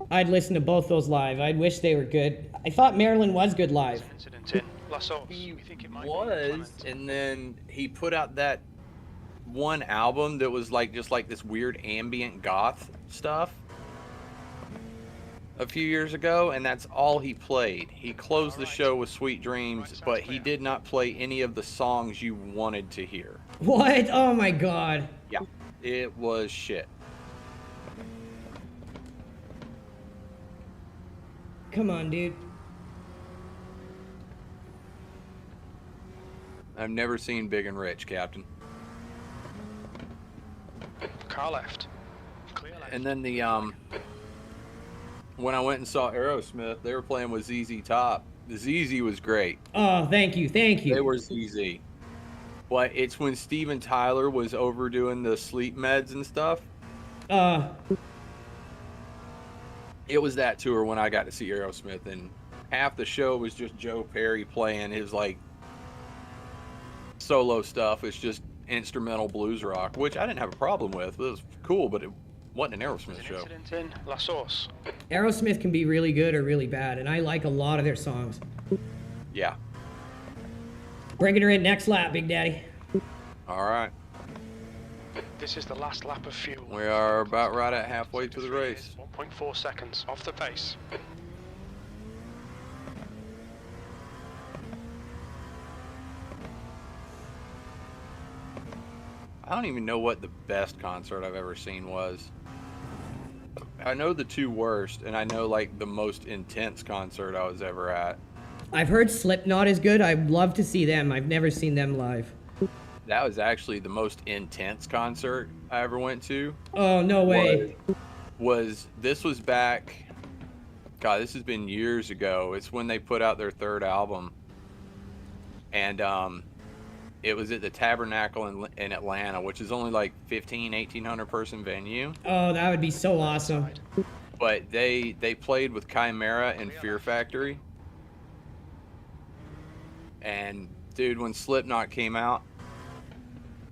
I'd listen to both those live. I'd wish they were good. I thought Marilyn was good live. Incident in La Source. He We think it might be was, Clement. and then he put out that one album that was like just like this weird ambient goth stuff a few years ago, and that's all he played. He closed the show with Sweet Dreams, but he did not play any of the songs you wanted to hear. What? Oh my god. Yeah, it was shit. Come on, dude. I've never seen Big and Rich, Captain. Car left. Clear left. And then the when I went and saw Aerosmith, they were playing with ZZ Top. The ZZ was great. Oh, thank you, thank you. They were ZZ. But it's when Steven Tyler was overdoing the sleep meds and stuff. It was that tour when I got to see Aerosmith, and half the show was just Joe Perry playing his like solo stuff. It's just instrumental blues rock, which I didn't have a problem with. It was cool, but it wasn't an Aerosmith There's show. an incident in La Source. Aerosmith can be really good or really bad, and I like a lot of their songs. Yeah. Bringing her in next lap, Big Daddy. All right. This is the last lap of fuel. We are about right at halfway to the race. 1.4 seconds off the pace. I don't even know what the best concert I've ever seen was. I know the 2 worst, and I know like the most intense concert I was ever at. I've heard Slipknot is good. I'd love to see them. I've never seen them live. That was actually the most intense concert I ever went to. Oh, no way. This was back, God, this has been years ago. It's when they put out their 3rd album. And it was at the Tabernacle in Atlanta, which is only like 1,800 person venue. Oh, that would be so awesome. But they played with Chimera and Fear Factory. And dude, when Slipknot came out,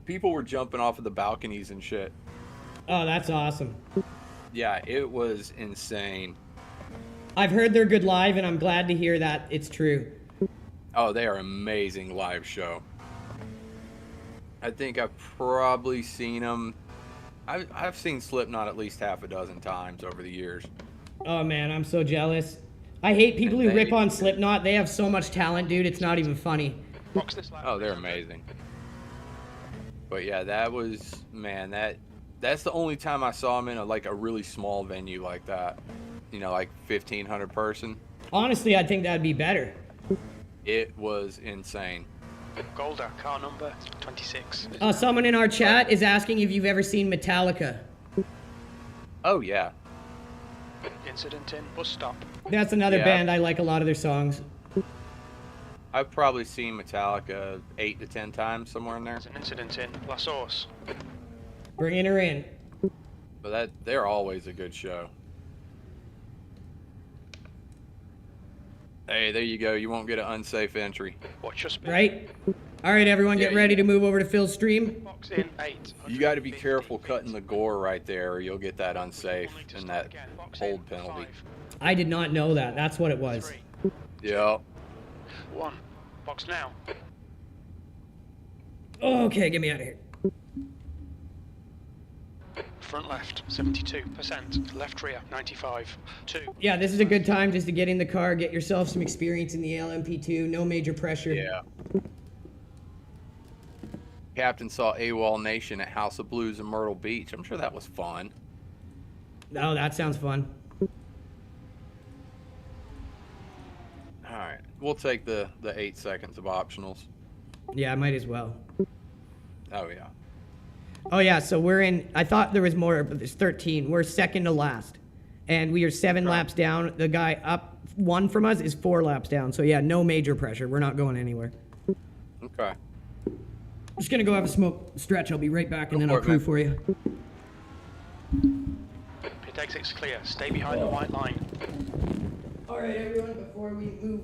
people were jumping off of the balconies and shit. Oh, that's awesome. Yeah, it was insane. I've heard they're good live, and I'm glad to hear that it's true. Oh, they are amazing live show. I think I've probably seen them. I've seen Slipknot at least half a dozen times over the years. Oh man, I'm so jealous. I hate people And who rip they- on Slipknot. They have so much talent, dude. It's not even funny. Box this lap. Oh, they're amazing. But yeah, that was, man, that's the only time I saw them in a really small venue like that. You know, like 1,500 person. Honestly, I think that'd be better. It was insane. Golder, car number 26. Someone in our chat is asking if you've ever seen Metallica. Oh yeah. Incident in bus stop. That's another Yeah. band I like a lot of their songs. I've probably seen Metallica 8 to 10 times somewhere in there. There's an incident in La Source. Bringing her in. But they're always a good show. Hey, there you go. You won't get an unsafe entry. Watch your speed. Right? All right, everyone, get Yeah, ready yeah. to move over to Phil's stream. Box in 8. You got to be careful cutting the gore right there, or you'll get that unsafe and that hold penalty. I did not know that. That's what it was. 3, Yeah. 1. Box now. Okay, get me out of here. Front left, 72%. Left rear, 95. 2. Yeah, this is a good time just to get in the car, get yourself some experience in the LMP2. No major pressure. Yeah. Captain saw AWOL Nation at House of Blues in Myrtle Beach. I'm sure that was fun. Oh, that sounds fun. All right. We'll take the 8 seconds of optionals. Yeah, I might as well. Oh, yeah. Oh, yeah, so we're in... I thought there was more, but there's 13. We're second to last. And we are 7 laps down. The guy up 1 from us is 4 laps down. So, yeah, no major pressure. We're not going anywhere. Okay. Just gonna go have a smoke stretch. I'll be right back, and then I'll for it, crew man. for you. Pit exit's clear. Stay behind the white line. All right, everyone, before we move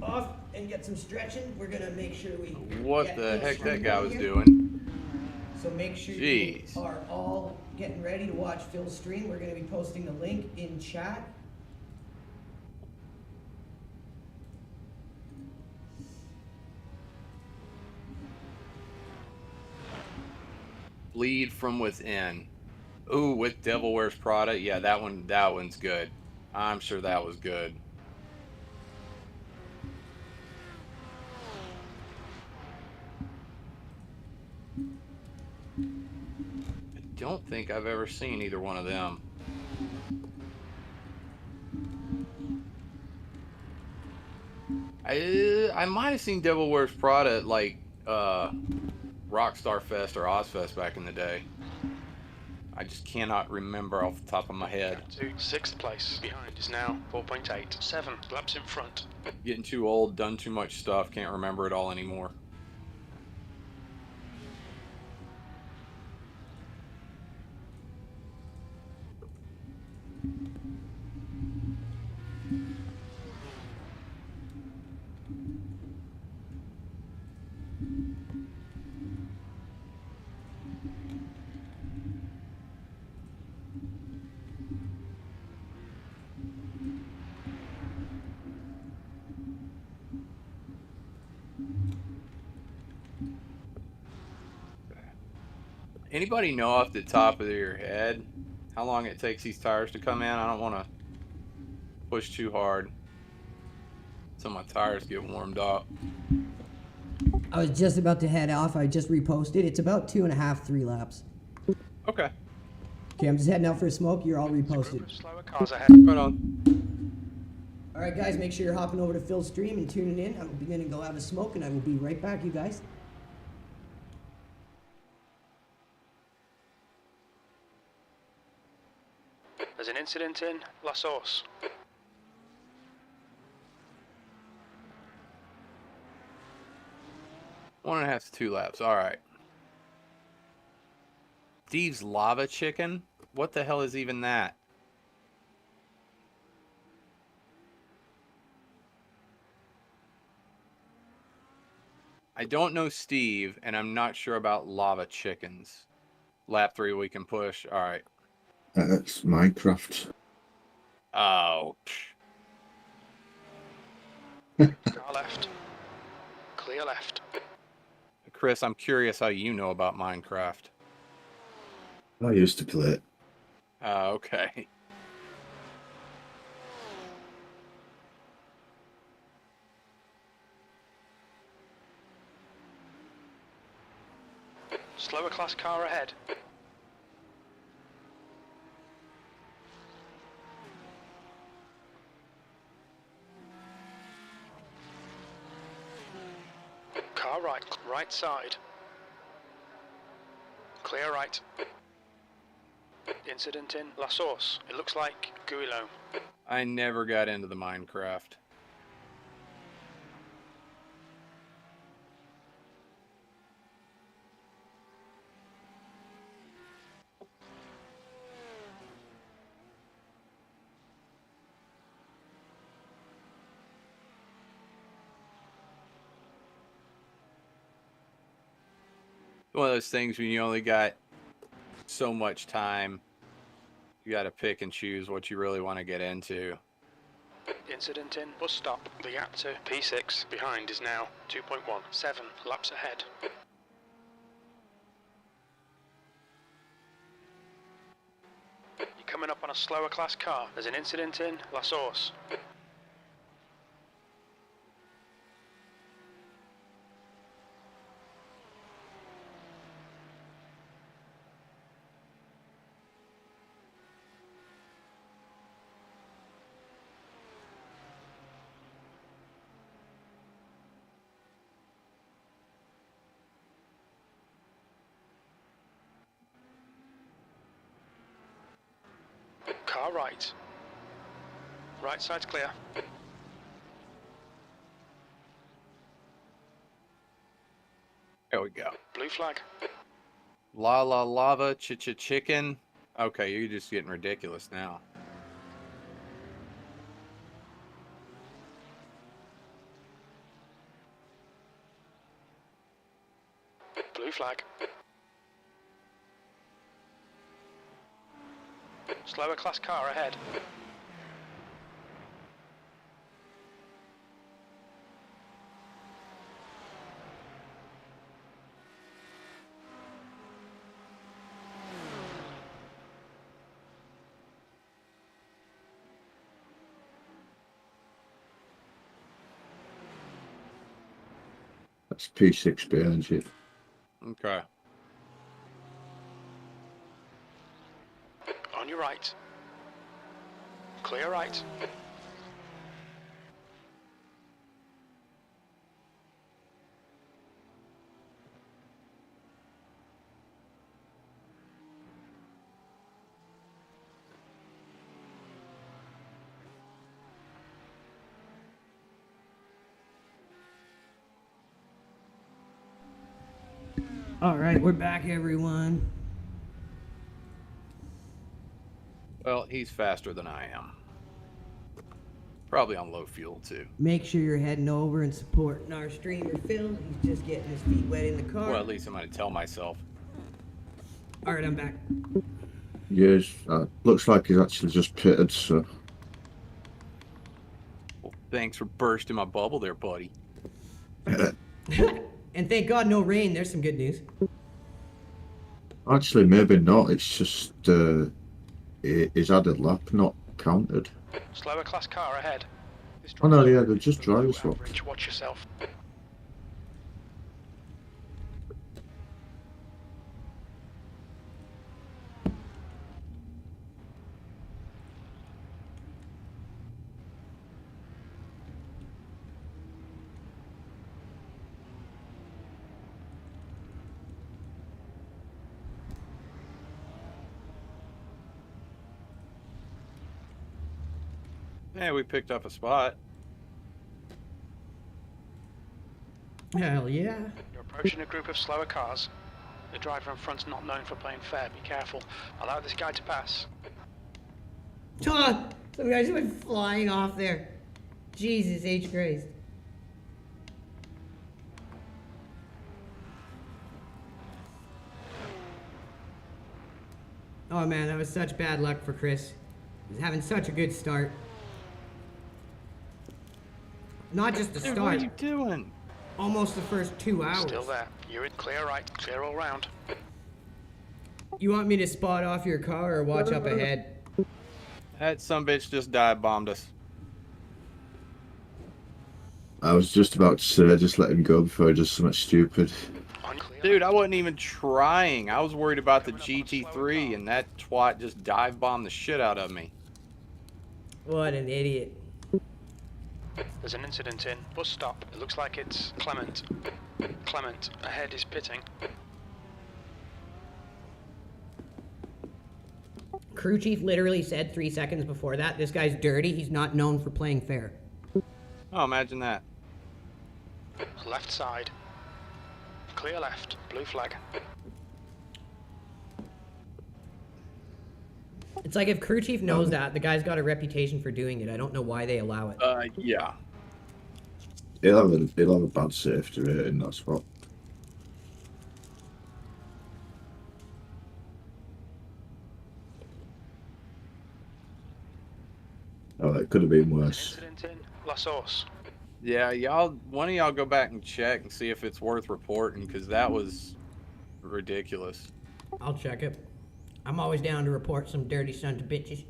off and get some stretching, we're gonna make sure we... What get the Phil's heck stream that guy going was here. doing? So make sure Jeez. you are all getting ready to watch Phil's stream. We're gonna be posting the link in chat. Bleed from Within. Ooh, with Devil Wears Prada. Yeah, that one's good. I'm sure that was good. I don't think I've ever seen either one of them. I might have seen Devil Wears Prada at like Rockstar Fest or Ozfest back in the day. I just cannot remember off the top of my head. To 6th place. Behind is now 4.8. 7 laps in front. Getting too old, done too much stuff, can't remember it all anymore. Anybody know off the top of your head how long it takes these tires to come in? I don't want to push too hard so my tires get warmed up. I was just about to head off. I just reposted. It's about 2.5, 3 laps. Okay, Okay, I'm just heading out for a smoke. You're all reposted. Group of slower cars ahead. right on. All right, guys, make sure you're hopping over to Phil's stream and tuning in. I'm going to go have a smoke, and I will be right back, you guys. There's an incident in La Source. 1.5 to 2 laps. All right. Steve's Lava Chicken? What the hell is even that? I don't know Steve, and I'm not sure about Lava Chickens. Lap 3 we can push. All right. That's Minecraft. Oh. Car left. Clear left. Chris, I'm curious how you know about Minecraft. I used to play it. Okay. Slower class car ahead. Car right, right side. Clear right. Incident in La Source. It looks like Guilo. I never got into the Minecraft. One of those things when you only got so much time, you got to pick and choose what you really want to get into. Incident in bus stop. The gap to P6 behind is now 2.17 laps ahead. You're coming up on a slower class car. There's an incident in La Source. Car right. Right side's clear. There we go. Blue flag. La la lava chicken. Okay, you're just getting ridiculous now. Blue flag. Slower class car ahead. That's P6 behind you. Okay. On your right. Clear right. All right, we're back, everyone. Well, he's faster than I am. Probably on low fuel, too. Make sure you're heading over and supporting our streamer, Phil. He's just getting his feet wet in the car. Well, at least I'm going to tell myself. All right, I'm back. Yes, looks like he's actually just pitted, so... Well, thanks for bursting my bubble there, buddy. And thank God no rain. There's some good news. Actually, maybe not. It's just his added lap not counted. Slower class car ahead. Oh no, yeah, they're just driver swaps. Average, watch yourself. Yeah, we picked up a spot. Hell yeah. You're approaching a group of slower cars. The driver in front's not known for playing fair. Be careful. Allow this guy to pass. Ah, some guys went flying off there. Jesus H. Christ. Oh man, that was such bad luck for Chris. He's having such a good start. Not just the Dude, start. what are you doing? Almost the first 2 hours. Still there. You're in clear right. Clear all round. You want me to spot off your car or watch up ahead? That sumbitch just dive bombed us. I was just about to say, just let him go before I do something stupid. On clear. Dude, I wasn't even trying. I was worried about the GT3, and that twat just dive bombed the shit out of me. What an idiot. There's an incident in. Bus stop. It looks like it's Clement. Clement. Ahead is pitting. Crew chief literally said 3 seconds before that, this guy's dirty, he's not known for playing fair. Oh, imagine that. Left side. Clear left. Blue flag. It's like if crew chief knows that, the guy's got a reputation for doing it. I don't know why they allow it. Yeah. He'll have a bad safety rating, that's what. Oh, it could have been worse. Incident in. La Source. Yeah, one of y'all go back and check and see if it's worth reporting, because that was ridiculous. I'll check it. I'm always down to report some dirty sons of bitches.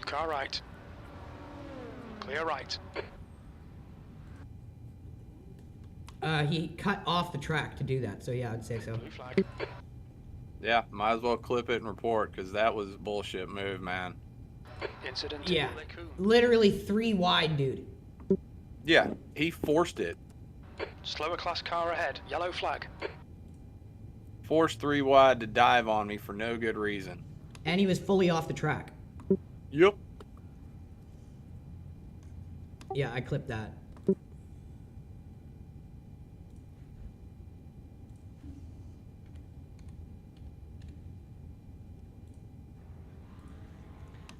Car right. Clear right. He cut off the track to do that, so yeah, I'd say so. Blue flag. Yeah, might as well clip it and report, because that was a bullshit move, man. Incident Yeah, in Lacoon. literally 3 wide, dude. Yeah, he forced it. Slower class car ahead. Yellow flag. Forced 3 wide to dive on me for no good reason. And he was fully off the track. Yep. Yeah, I clipped that.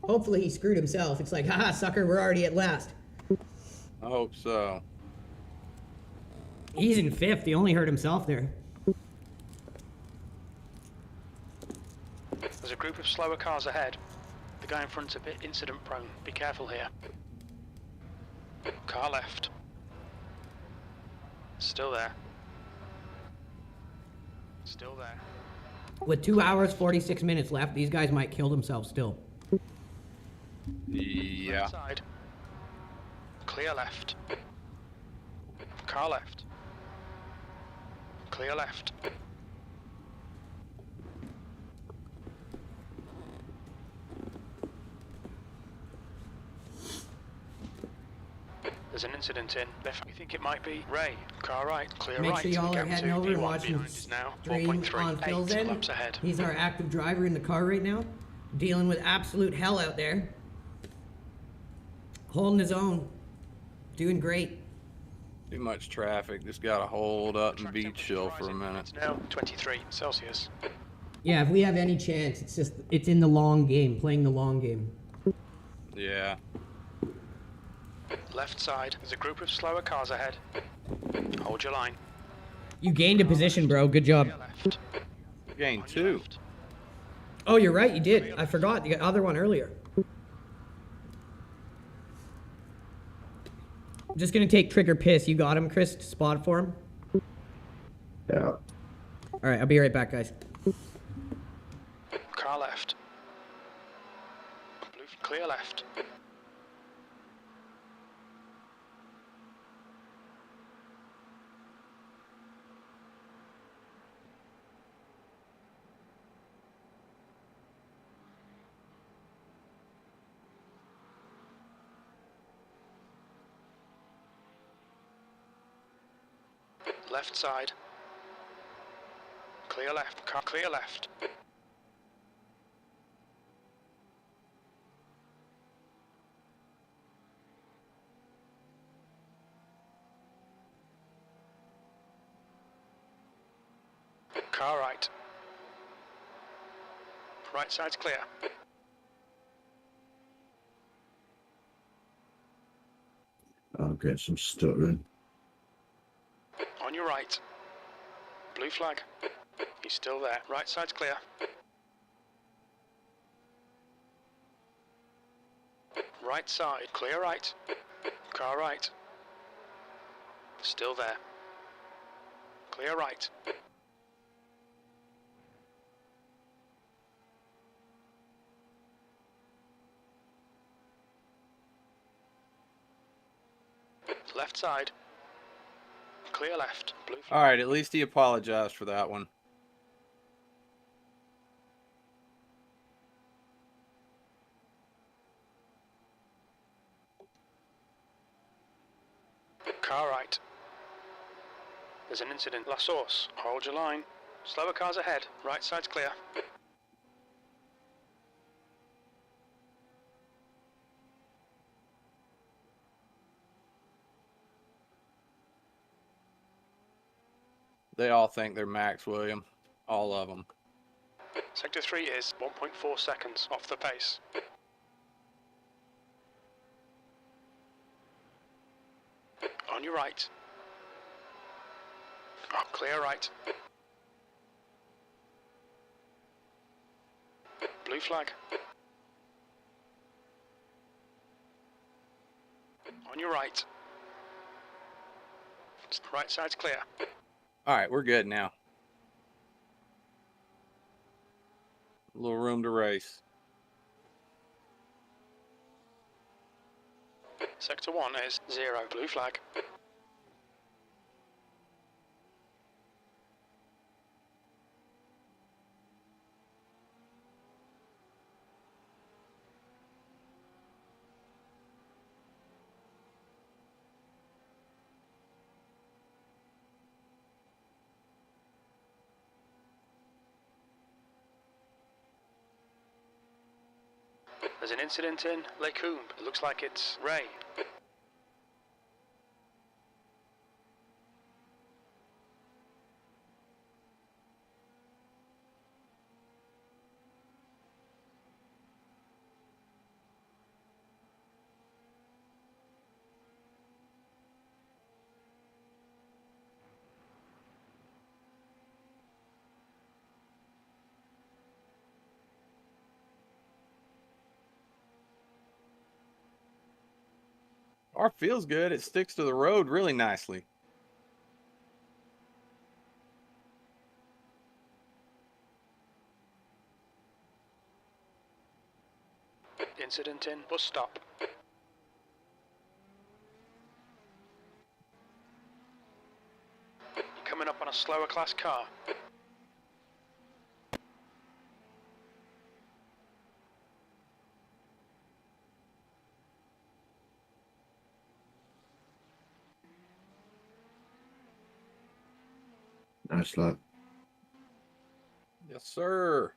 Hopefully he screwed himself. It's like, haha, sucker, we're already at last. I hope so. He's in 5th. He only hurt himself there. There's a group of slower cars ahead. The guy in front's a bit incident prone. Be careful here. Car left. Still there. Still there. With 2 hours, 46 minutes left, these guys might kill themselves still. Yeah. Left side. Clear left. Car left. Clear left. There's an incident in. We think it might be Ray. Car right. Clear Make right. sure y'all are Gap heading two, over and P1 watching behind us now. stream 4.3. on Phil's 8 end. laps ahead. He's our active driver in the car right now, dealing with absolute hell out there. Holding his own. Doing great. Too much traffic. Just gotta hold up and be chill for a minute. It's now 23 Celsius. Yeah, if we have any chance, it's in the long game, playing the long game. Yeah. Left side. There's a group of slower cars ahead. Hold your line. You gained a position, bro. Good job. Clear left. Gain On your 2. left. Oh, you're right. You did. I forgot. The other one earlier. Just gonna take Trigger Piss. You got him, Chris? Spot for him? Yeah. All right, I'll be right back, guys. Car left. Blue, clear left. Left side. Clear left. Car clear left. Car right. Right side's clear. I'll get some stuttering. On your right. Blue flag. He's still there. Right side's clear. Right side, clear right. Car right. Still there. Clear right. Left side. Clear left. Blue flag. All right, at least he apologized for that one. Car right. There's an incident. La Source, hold your line. Slower cars ahead. Right side's clear. They all think they're Max, William. All of them. Sector 3 is 1.4 seconds off the pace. On your right. Oh, clear right. Blue flag. On your right. Right side's clear. All right, we're good now. A little room to race. Sector 1 is 0. Blue flag. There's an incident in Lecombe. It looks like it's Ray. Our feels good. It sticks to the road really nicely. Incident in bus stop. Coming up on a slower class car. Nice lap. Yes, sir.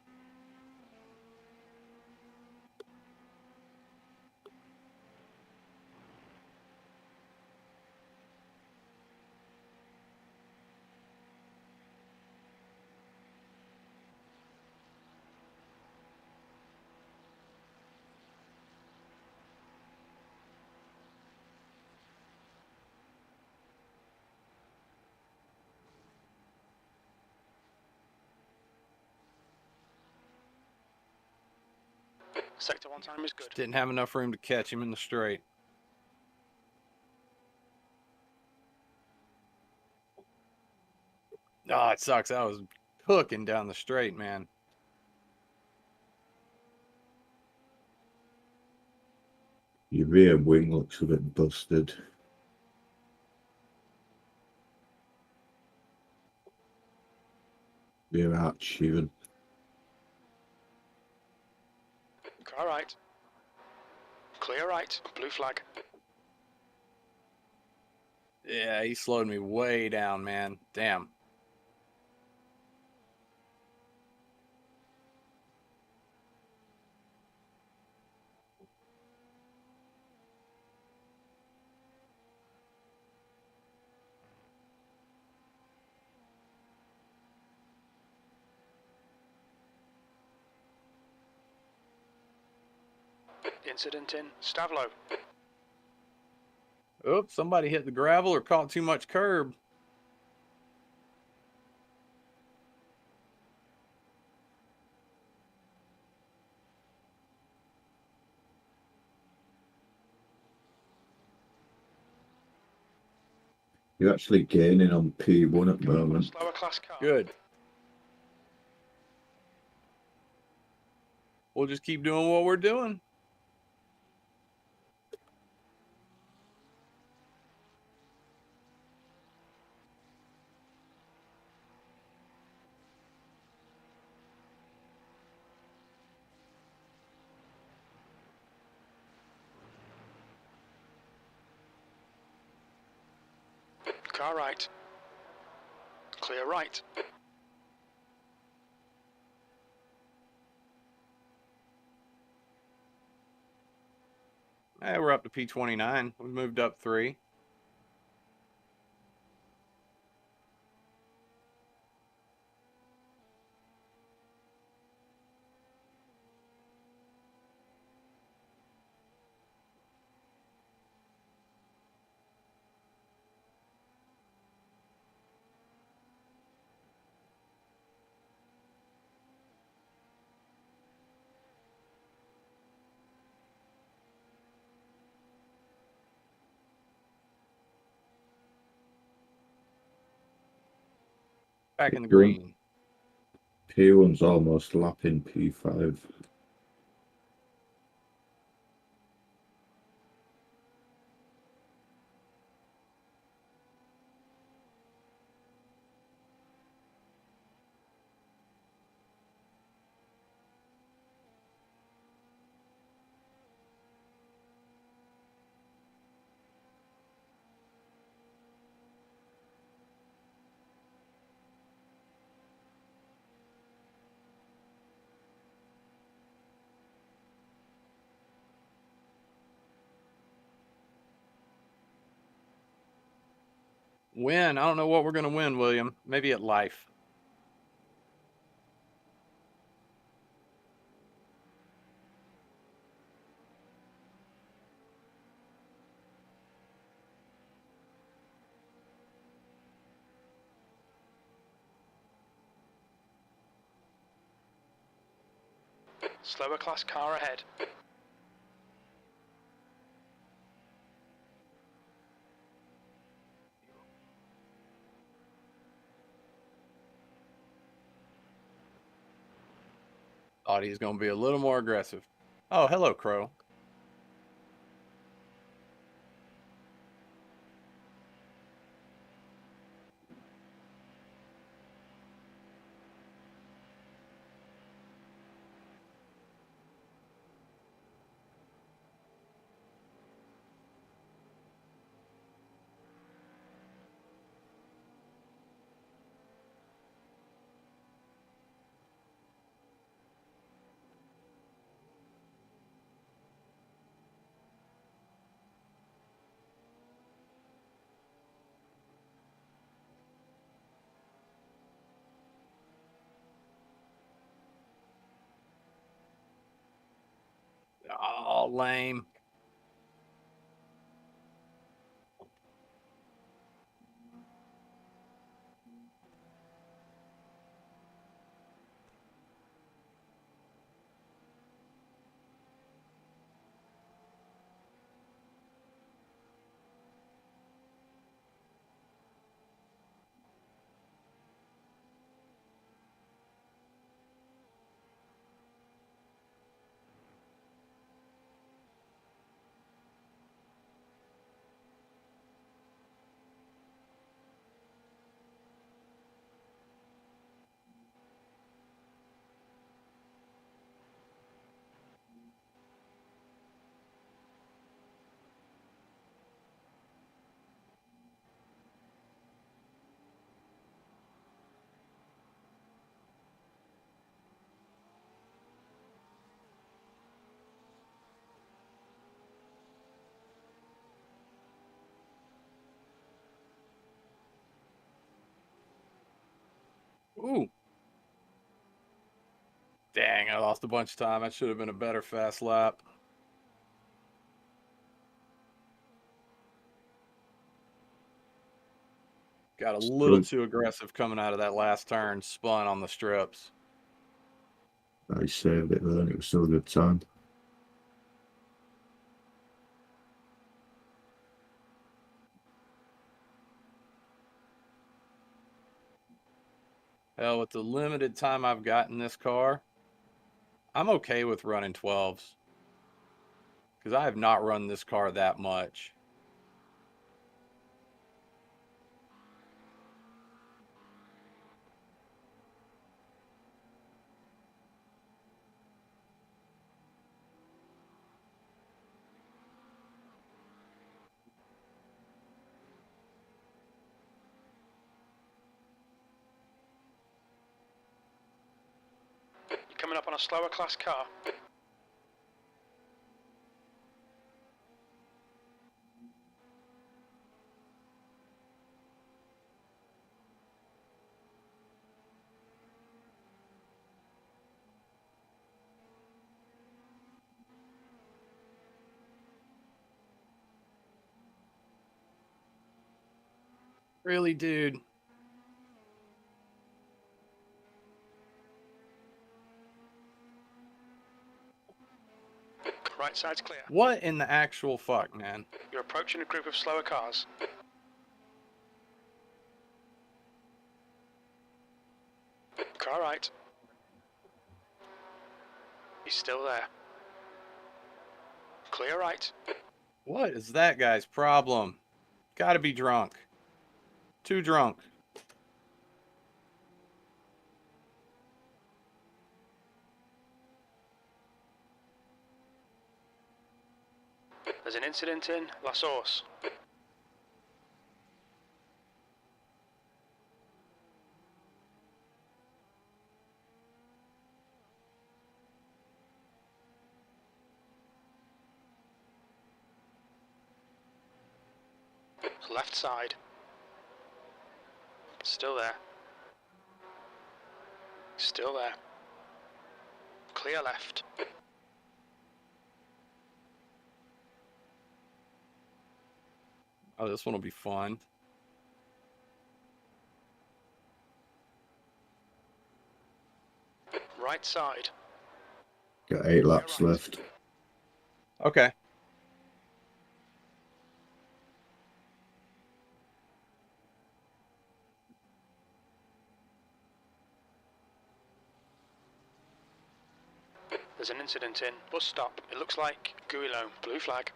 Sector 1 time is good. Didn't have enough room to catch him in the straight. Oh, it sucks. I was cooking down the straight, man. Your rear wing looks a bit busted. Rear arch even. Car right. Clear right. Blue flag. Yeah, he slowed me way down, man. Damn. Incident in Stavlo. Oops, somebody hit the gravel or caught too much curb. You're actually gaining on P1 at the moment. Slower class car. Good. We'll just keep doing what we're doing. Car right. Clear right. Hey, we're up to P29. We moved up 3. Back in the green. P1's almost lapping P5. Win. I don't know what we're going to win, William. Maybe at life. Slower class car ahead. Thought he's going to be a little more aggressive. Oh, hello, Crow. Oh, lame. Ooh. Dang, I lost a bunch of time. That should have been a better fast lap. Got a little too aggressive coming out of that last turn. Spun on the strips. I saved it then. It was still a good time. Hell, with the limited time I've got in this car, I'm okay with running 12s. Because I have not run this car that much. You're coming up on a slower class car. Really, dude? Right side's clear. What in the actual fuck, man? You're approaching a group of slower cars. Car right. He's still there. Clear right. What is that guy's problem? Gotta be drunk. Too drunk. There's an incident in La Source. Left side. Still there. Still there. Clear left. Oh, this one will be fun. Right side. Got 8 laps left. Okay. There's an incident in bus stop. It looks like Guilo. Blue flag.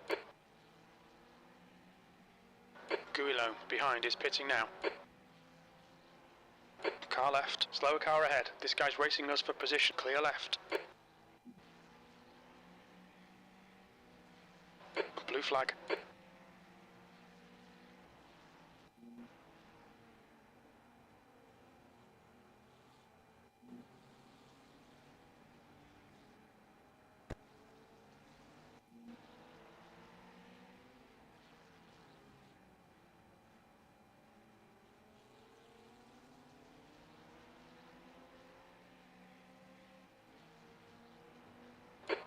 Guilo behind is pitting now. Car left. Slower car ahead. This guy's racing us for position. Clear left. Blue flag.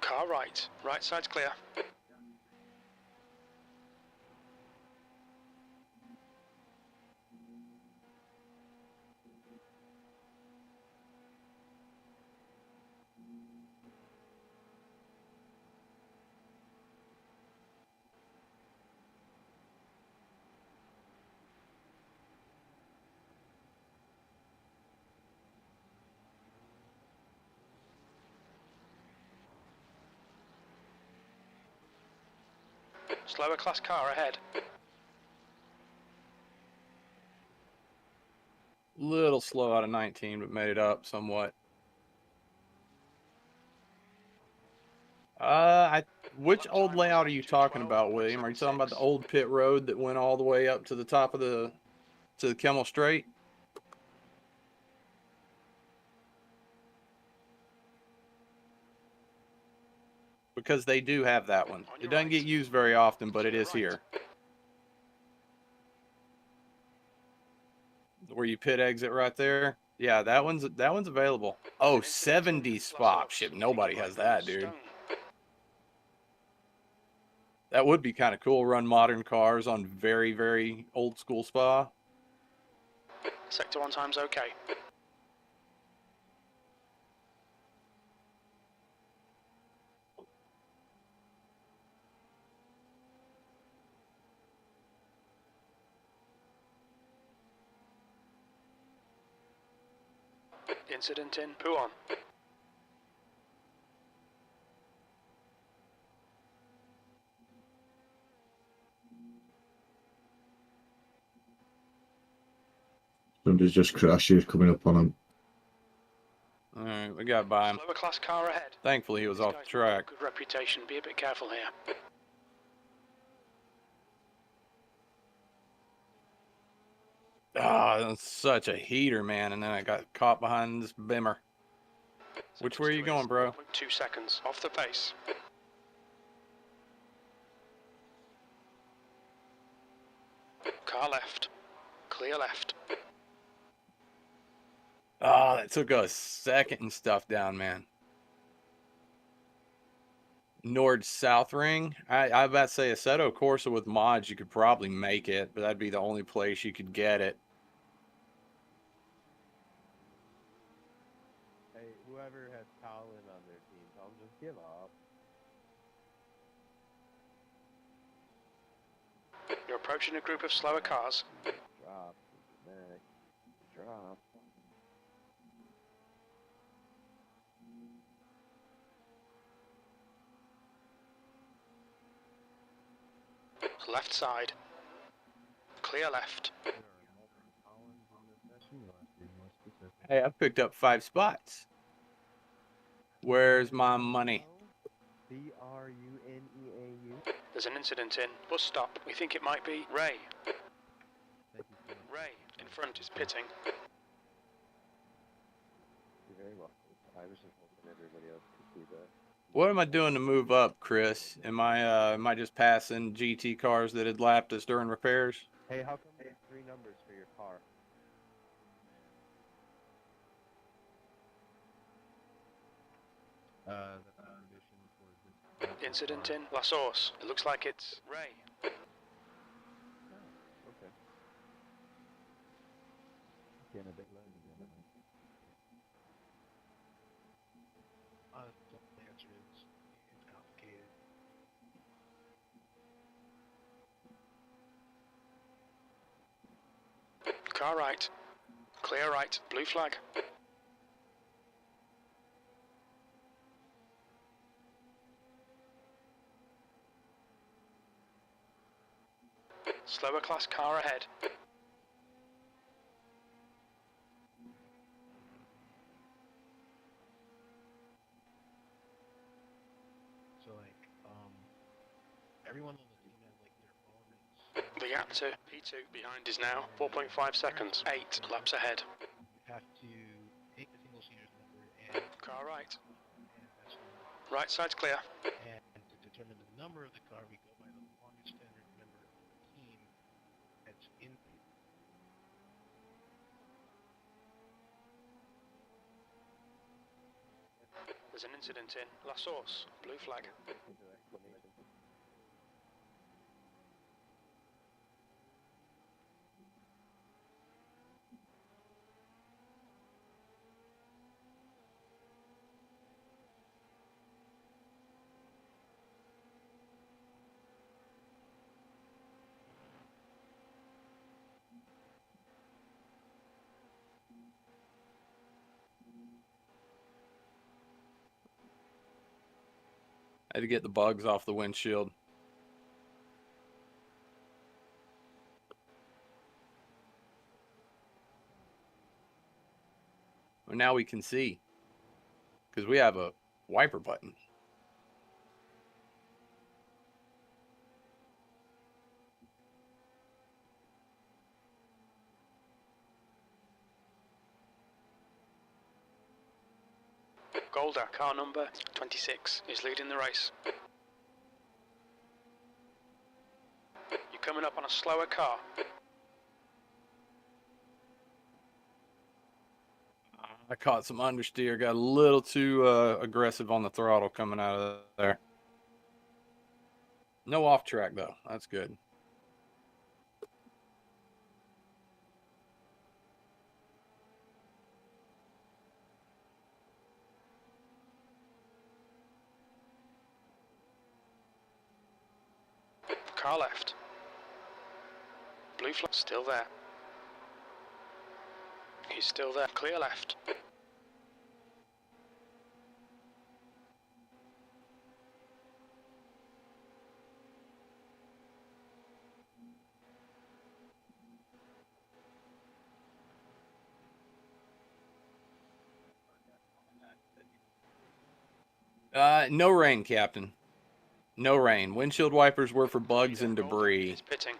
Car right. Right side's clear. Slower class car ahead. Little slow out of 19, but made it up somewhat. Which old layout are you talking about, William? Are you talking about the old pit road that went all the way up to the top of the Kemmel Straight? Because they do have that one. It doesn't get used very often, but it is here. Where you pit exit right there. Yeah, that one's available. Oh, 70 spot. Shit, nobody has that, dude. That would be kind of cool. Run modern cars on very, very old school spa. Sector 1 time's okay. Incident in Puon. Somebody's just crashed. He's coming up on him. Alright, we got by him. Slower class car ahead. Thankfully, he was These off the guys have got a track. good reputation. Be a bit careful here. Ah, that's such a heater, man. And then I got caught behind this bimmer. Which way are you going, bro? 2 seconds off the pace. Car left. Clear left. Oh, that took a second and stuff down, man. North-south ring. I about to say Assetto Corsa with mods, you could probably make it, but that'd be the only place you could get it. Hey, whoever has Colin on their team, tell them just give up. You're approaching a group of slower cars. Drop. Back. Drop. Left side. Clear left. There are multiple Collins in this session. You'll have to be more specific. Hey, I picked up 5 spots. Where's my money? Bruneau. There's an incident in. Bus stop. We think it might be Ray. Thank you so much. Ray, in front, is pitting. You're very welcome. I was just hoping everybody else could see that. What am I doing to move up, Chris? Am I just passing GT cars that had lapped us during repairs? Hey, how come there's 3 numbers for your car? That's a condition for this. Incident in La Source. It looks like it's Ray. Okay. Getting a bit low again. The answer is it's complicated. Car right. Clear right. Blue flag. Slower class car ahead. So everyone on the team has their own. The gap to P2 behind is now 4.5 seconds. 8 laps ahead. You have to take the single seater's number and Car right. that's Right side's clear. and to determine the number of the car, we go by the longest standard member of the team that's in. There's an incident in La Source. Blue flag. I had to get the bugs off the windshield. Well, now we can see. Because we have a wiper button. Golda, car number 26, is leading the race. You're coming up on a slower car. I caught some understeer, got a little too aggressive on the throttle coming out of there. No off track though, that's good. Car left. Blue flag still there. He's still there. Clear left. No rain, Captain. No rain. Windshield wipers were for bugs and debris. Is pitting.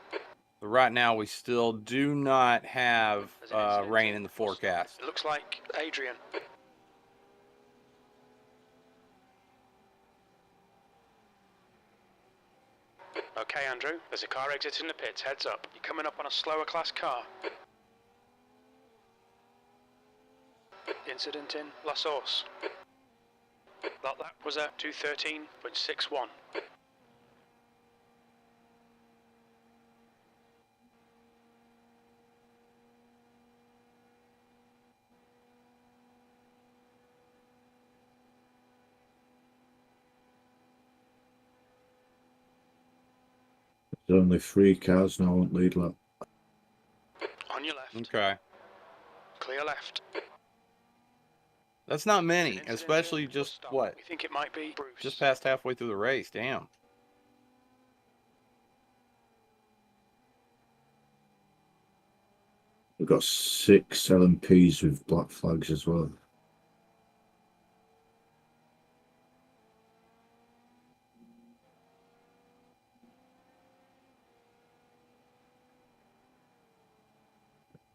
But right now, we still do not have There's an incident rain in the forecast. It looks like Adrian. Okay, Andrew. There's a car exiting the pits. Heads up. You're coming up on a slower class car. Incident in La Source. That was at 213.61. There's only 3 cars now on lead lap. On your left. Okay. Clear left. That's not many, Incident especially in, just, stop. what, We think it might be Bruce. just past halfway through the race. Damn. We've got 6 LMPs with black flags as well.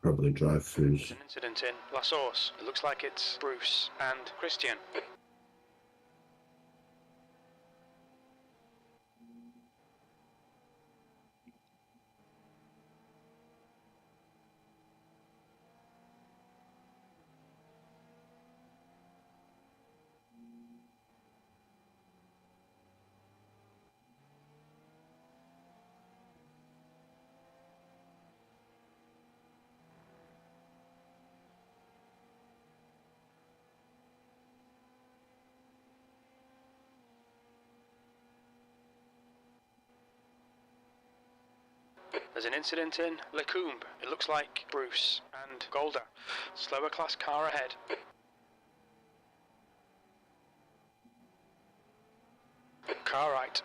Probably drive-throughs. There's an incident in La Source. It looks like it's Bruce and Christian. There's an incident in Lecumbe. It looks like Bruce and Golder. Slower class car ahead. Car right.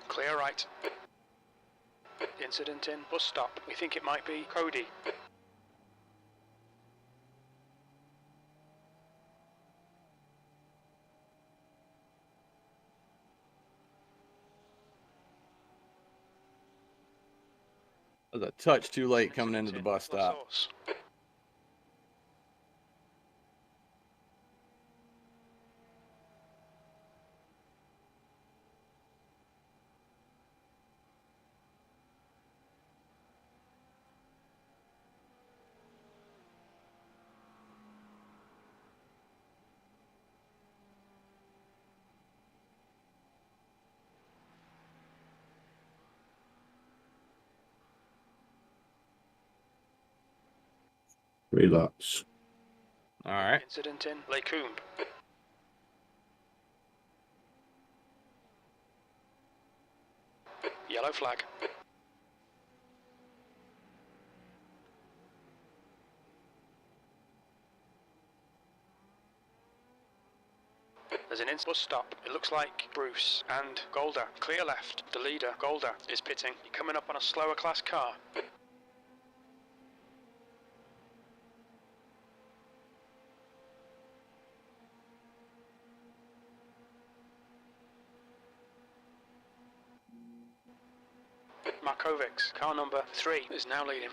Clear right. Incident in bus stop. We think it might be Cody. I was a touch too late coming into the bus stop. Relax. All right. Incident in Lecumbe. Yellow flag. There's an bus stop. It looks like Bruce and Golder. Clear left. The leader, Golder, is pitting. You're coming up on a slower class car. Markovic's car number 3 is now leading.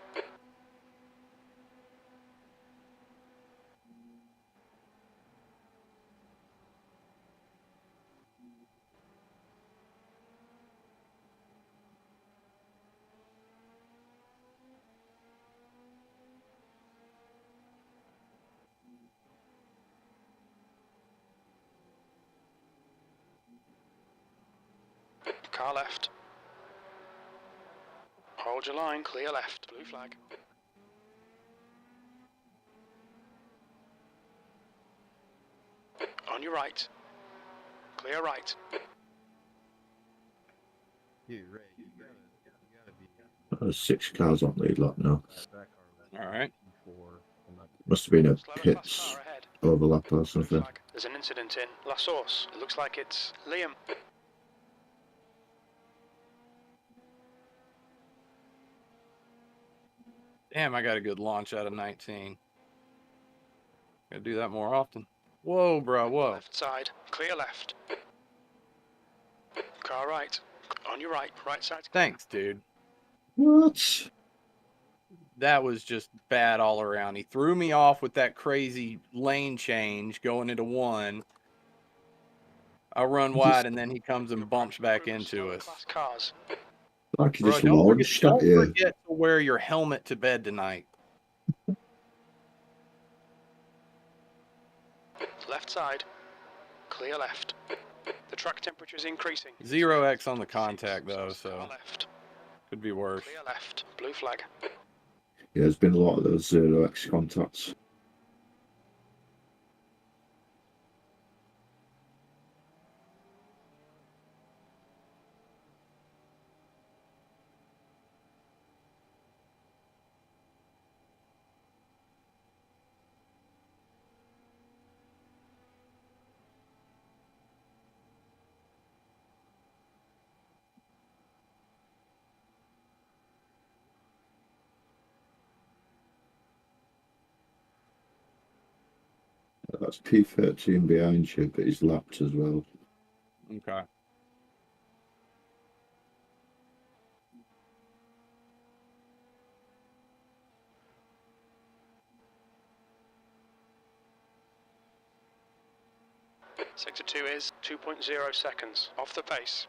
Car left. Hold your line, clear left. Blue flag. On your right. Clear right. You, Ray, you gotta be. There's 6 cars on lead lap now. All right. Must have been a Slower pits class car ahead. overlap or Blue something. flag. There's an incident in La Source. It looks like it's Liam. Damn, I got a good launch out of 19. Gotta do that more often. Whoa, bro, whoa. Left side. Clear left. Car right. On your right. Right side's clear. Thanks, dude. What? That was just bad all around. He threw me off with that crazy lane change going into 1. I run wide, and then he comes and bumps back into us. Class cars. Like he Bro, just don't launched at don't you. forget to wear your helmet to bed tonight. Left side. Clear left. The track temperature is increasing. 0x on the contact, though, so Car left. could be worse. Clear left. Blue flag. Yeah, there's been a lot of those 0x contacts. That's P13 behind you, but he's lapped as well. Okay. Sector 2 is 2.0 seconds. Off the pace.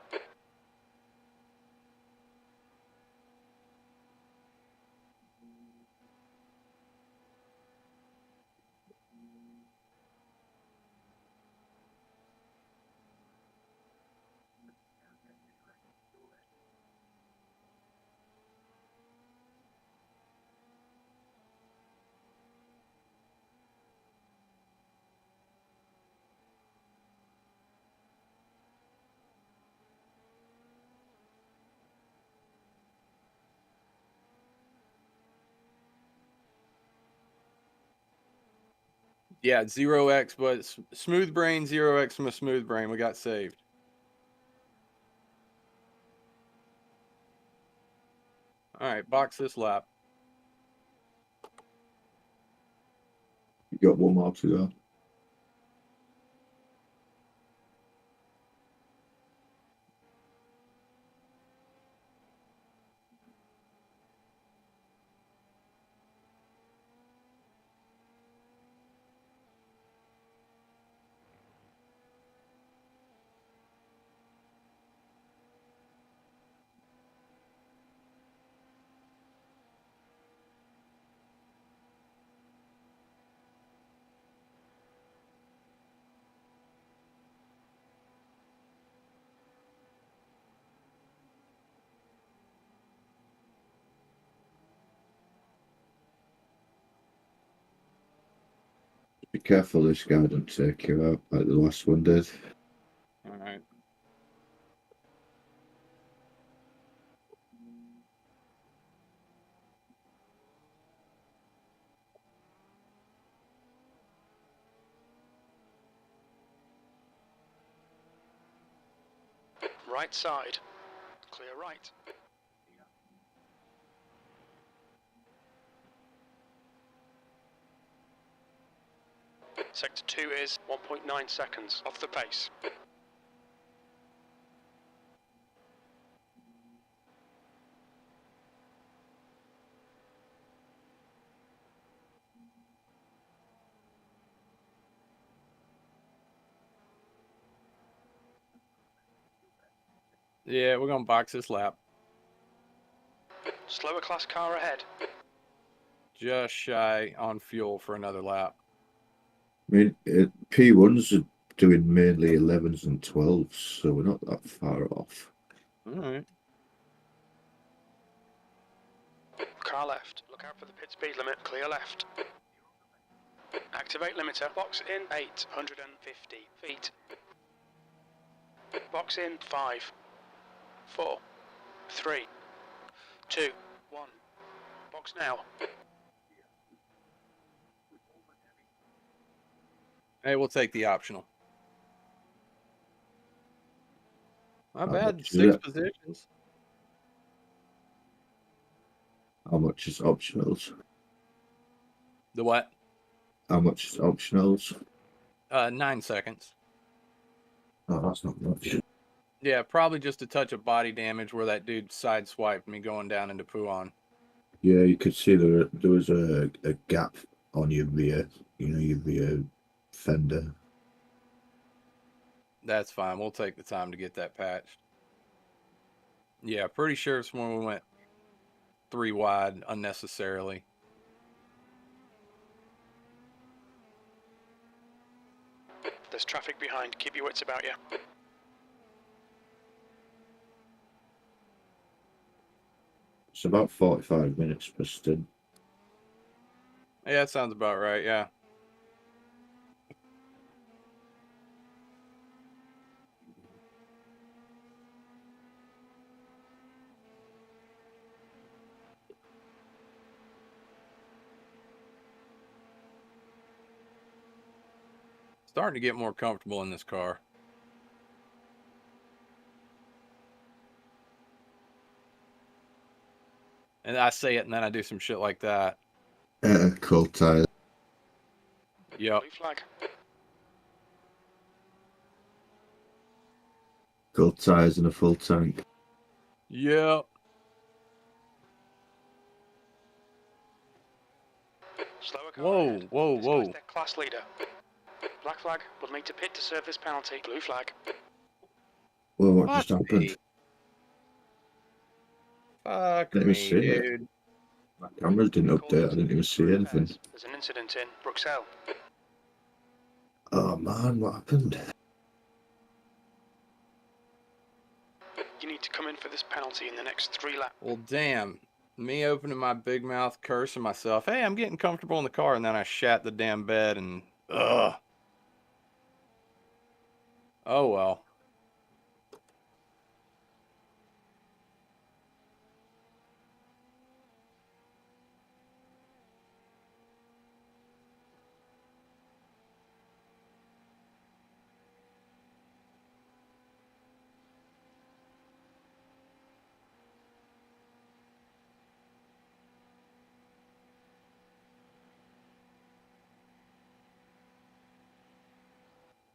Yeah, 0x, but smooth brain, 0x from a smooth brain. We got saved. All right, box this lap. You got one more to go. Be careful this guy don't take you out like the last one did. All right. Right side. Clear right. Sector 2 is 1.9 seconds. Off the pace. Yeah, we're going to box this lap. Slower class car ahead. Just shy on fuel for another lap. I mean, P1s are doing mainly 11s and 12s, so we're not that far off. All right. Car left. Look out for the pit speed limit. Clear left. Activate limiter. Box in 850 feet. Box in 5, 4, 3, 2, 1. Box now. Hey, we'll take the optional. Not bad. much is 6 it? positions. How much is optionals? The what? How much is optionals? 9 seconds. Oh, that's not much. Yeah, probably just a touch of body damage where that dude sideswiped me going down into Puan. Yeah, you could see there was a gap on your rear, your rear fender. That's fine. We'll take the time to get that patched. Yeah, pretty sure it's when we went 3 wide unnecessarily. There's traffic behind. Keep your wits about you. It's about 45 minutes per stint. Yeah, that sounds about right, yeah. Starting to get more comfortable in this car. And I say it and then I do some shit like that. Cool tires. Blue Yep. flag. Cool tires and a full tank. Yep. Slower car Whoa, ahead. whoa, This guy's whoa. their class leader. Black flag. We'll need to pit to serve this penalty. Blue flag. Well, what Fuck just happened? me. Fuck Let me me, see it. dude. My cameras didn't Call update. I into didn't even see anything. There's an incident in Bruxelles. Oh man, what happened? You need to come in for this penalty in the next 3 laps. Well, damn. Me opening my big mouth, cursing myself. Hey, I'm getting comfortable in the car, and then I shat the damn bed, and ugh. Oh well.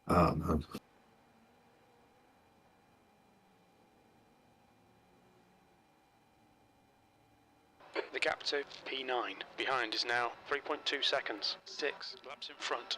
Ah man. The gap to P9 behind is now 3.2 seconds. 6 laps in front.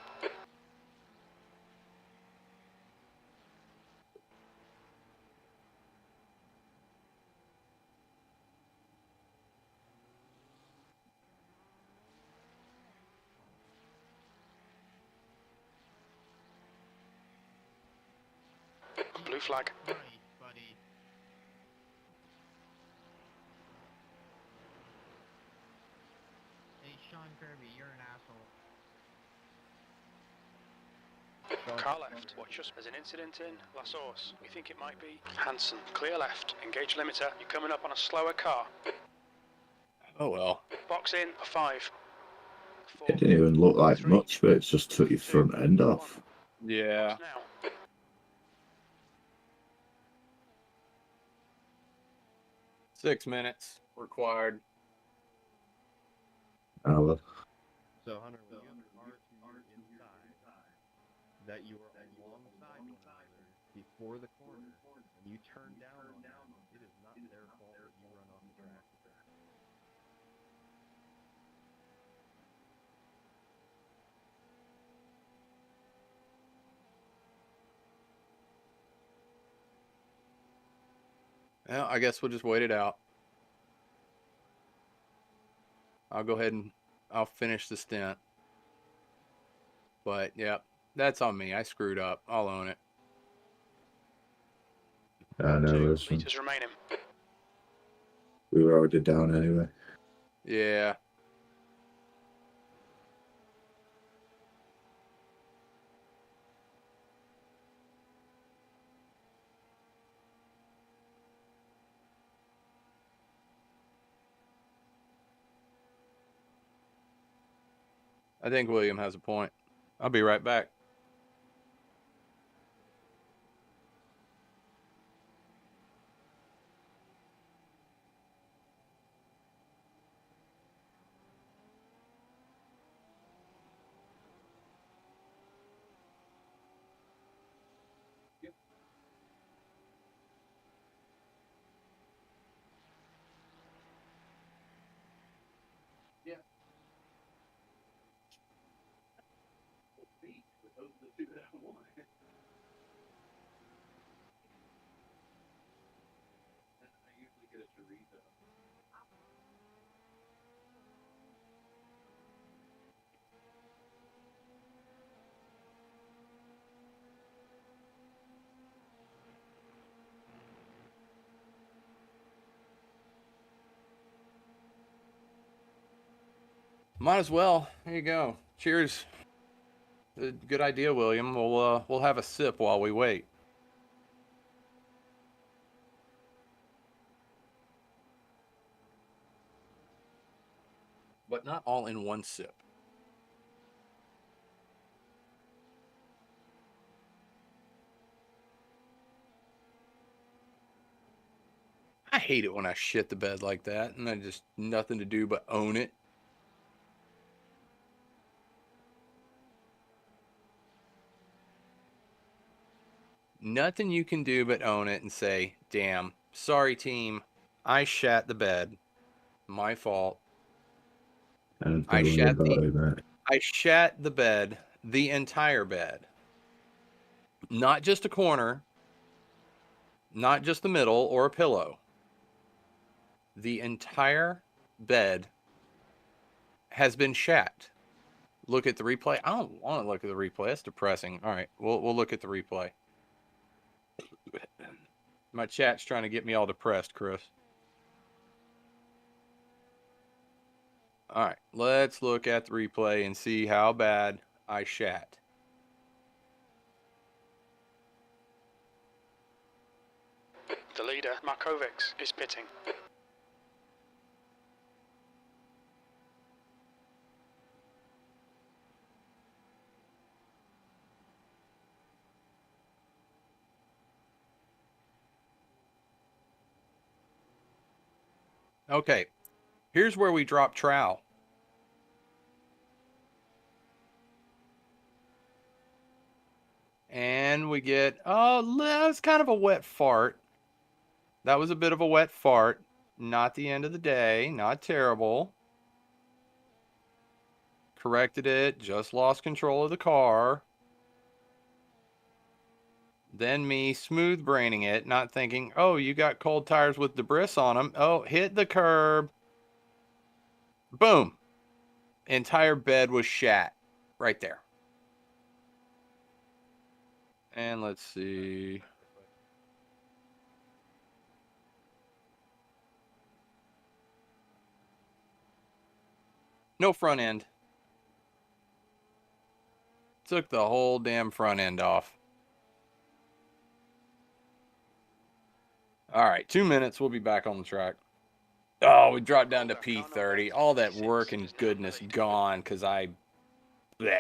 Blue flag. Nice, buddy. Hey, Sean Kirby, you're an asshole. Car left. Watch us. There's an incident in La Source. We think it might be Hanson. Clear left. Engage limiter. You're coming up on a slower car. Oh well. Box in a 5. 4. It didn't even look like 3, much, but it's just took your front end off. Yeah. Box now. 6 minutes required. Ah well. So, Hunter, we have R2 inside that you were alongside one another before the corner, and you turn down on them. It is not their fault that you run off the track. Well, I guess we'll just wait it out. I'll go ahead and I'll finish the stint. But, yeah, that's on me. I screwed up. I'll own it. I know. 2 Listen, meters remaining. we were already down anyway. Yeah. I think William has a point. I'll be right back. Might as well. There you go. Cheers. Good idea, William. We'll have a sip while we wait. But not all in one sip. I hate it when I shit the bed like that and I just nothing to do but own it. Nothing you can do but own it and say, damn, sorry team, I shat the bed. My fault. I shat the bed, the entire bed. Not just a corner, not just the middle or a pillow. The entire bed has been shat. Look at the replay. I don't want to look at the replay. That's depressing. All right, we'll look at the replay. My chat's trying to get me all depressed, Chris. All right, let's look at the replay and see how bad I shat. The leader, Markovic, is pitting. Okay, here's where we drop trowel. And we get, oh, that's kind of a wet fart. That was a bit of a wet fart. Not the end of the day. Not terrible. Corrected it. Just lost control of the car. Then me smooth braining it, not thinking, oh, you got cold tires with debris on them. Oh, hit the curb. Boom. Entire bed was shat right there. And let's see. No front end. Took the whole damn front end off. All right, 2 minutes. We'll be back on the track. Oh, we dropped down to P30. All that work and goodness gone because I... Bleh.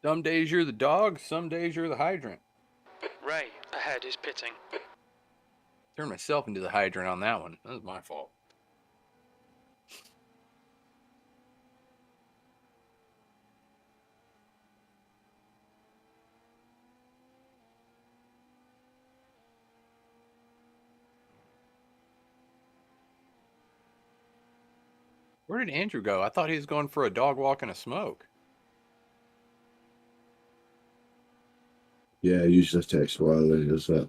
Some days you're the dog, some days you're the hydrant. Ray, ahead, is pitting. Turned myself into the hydrant on that one. That was my fault. Where did Andrew go? I thought he was going for a dog walk and a smoke. Yeah, usually takes a while, he does that.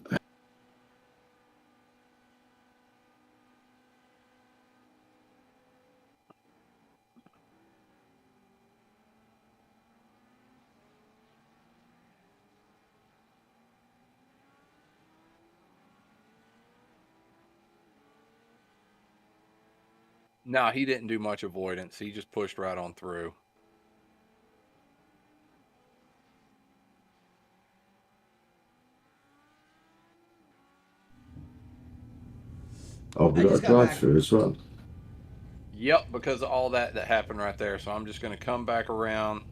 No, he didn't do much avoidance. He just pushed right on through. Oh, we got a drive-through as well. Yep, because of all that happened right there. So I'm just going to come back around.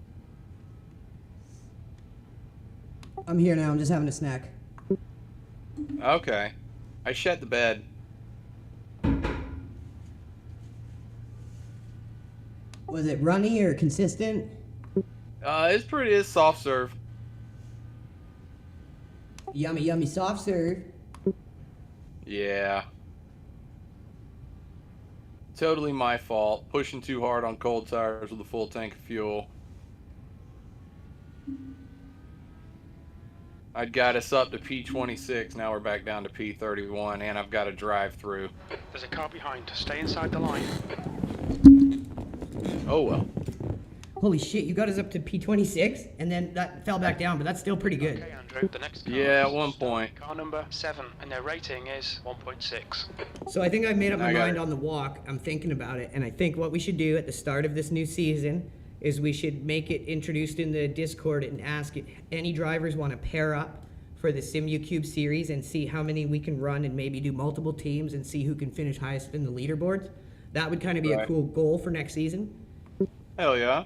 I'm here now. I'm just having a snack. Okay. I shat the bed. Was it runny or consistent? It's soft serve. Yummy, yummy soft serve. Yeah. Totally my fault. Pushing too hard on cold tires with a full tank of fuel. I'd got us up to P26, now we're back down to P31, and I've got to drive through. There's a car behind. Stay inside the line. Oh well. Holy shit, you got us up to P26, and then that fell back down, but that's still pretty good. Okay, Andrew, the next car Yeah, at is one point. car number 7, and their rating is 1.6. So I think I've made up my I got mind it. on the walk. I'm thinking about it, and I think what we should do at the start of this new season is we should make it introduced in the Discord and ask if any drivers want to pair up for the SimuCube series and see how many we can run and maybe do multiple teams and see who can finish highest in the leaderboards. That would kind of be a Right. cool goal for next season. Hell yeah.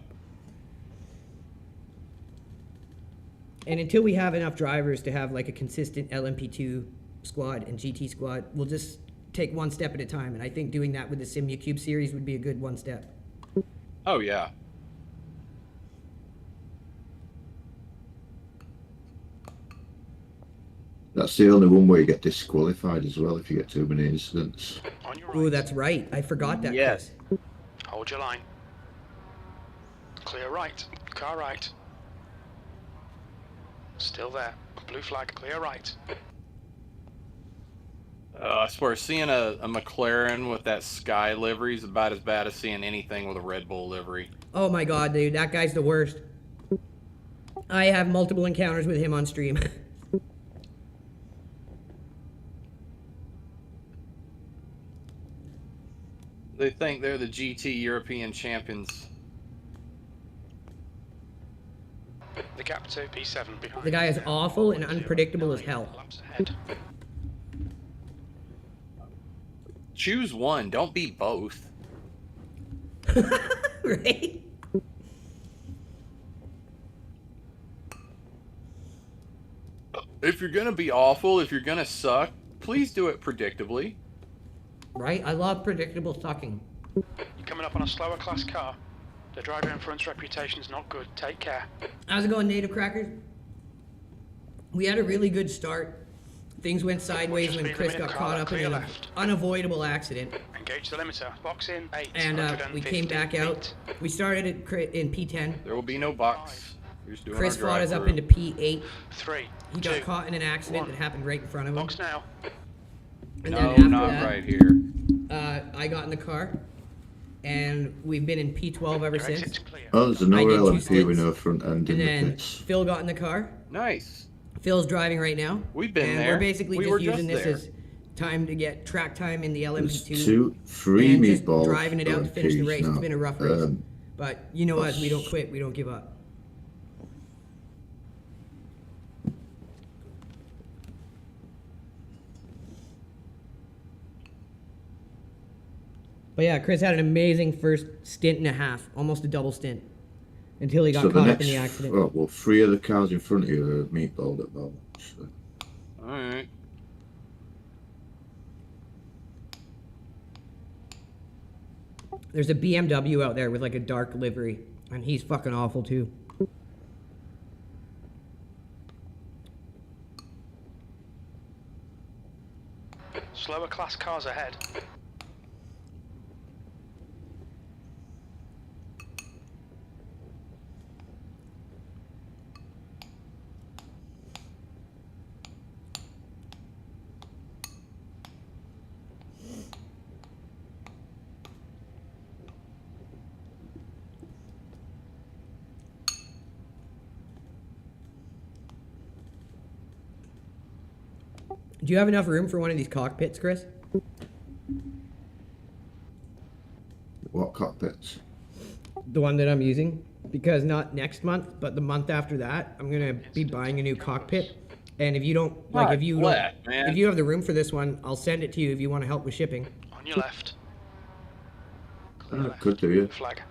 And until we have enough drivers to have like a consistent LMP2 squad and GT squad, we'll just take one step at a time. And I think doing that with the SimuCube series would be a good one step. Oh yeah. That's the only one where you get disqualified as well if you get too many incidents. On your right. Ooh, that's right. I forgot that. Yes. Chris. Hold your line. Clear right. Car right. Still there. Blue flag. Clear right. I swear, seeing a McLaren with that Sky livery is about as bad as seeing anything with a Red Bull livery. Oh my god, dude, that guy's the worst. I have multiple encounters with him on stream. They think they're the GT European champions. The gap to P7 behind. The guy is awful and unpredictable as hell. Laps ahead. Choose one, don't be both. Right? If you're gonna be awful, if you're gonna suck, please do it predictably. Right? I love predictable sucking. You're coming up on a slower class car. The driver in front's reputation's not good. Take care. How's it going, Native Crackers? We had a really good start. Things went sideways when Chris got caught up in an unavoidable accident. Engage the limiter. Box in 8. And we came back out. We started in P10. There will be no box. You're just doing Chris our fought us up drive-through. into P8. 3. He got caught in an accident that happened right in front of him. Box now. And No, then after not that, right here. I got in the car, and we've been in P12 ever Your since. exit's clear. Oh, there's I another did 2 LMP with stints. no front end in And the then pits. Phil got in the car. Nice. Phil's driving right now. We've been and there. we're basically We just were using just this there. as time to get track time in the There's LMP2. three and just meatballs. driving it out to finish the LMPs race. It's now. been a rough race. Um, But you know us, we don't quit, we don't give up. But yeah, Chris had an amazing first stint and a half, almost a double stint, until he got so the caught next, up in the accident. oh, well, 3 of the cars in front of you are meatballed at the moment. So. Alright. There's a BMW out there with like a dark livery, and he's fucking awful too. Slower class cars ahead. Do you have enough room for one of these cockpits, Chris? What cockpits? The one that I'm using? Because not next month, but the month after that, I'm gonna be buying a new cockpit. And if you don't, like, Not if you flat, don't, man. if you have the room for this one, I'll send it to you if you want to help with shipping. On your left. Clear left. Could do, yeah. Flag.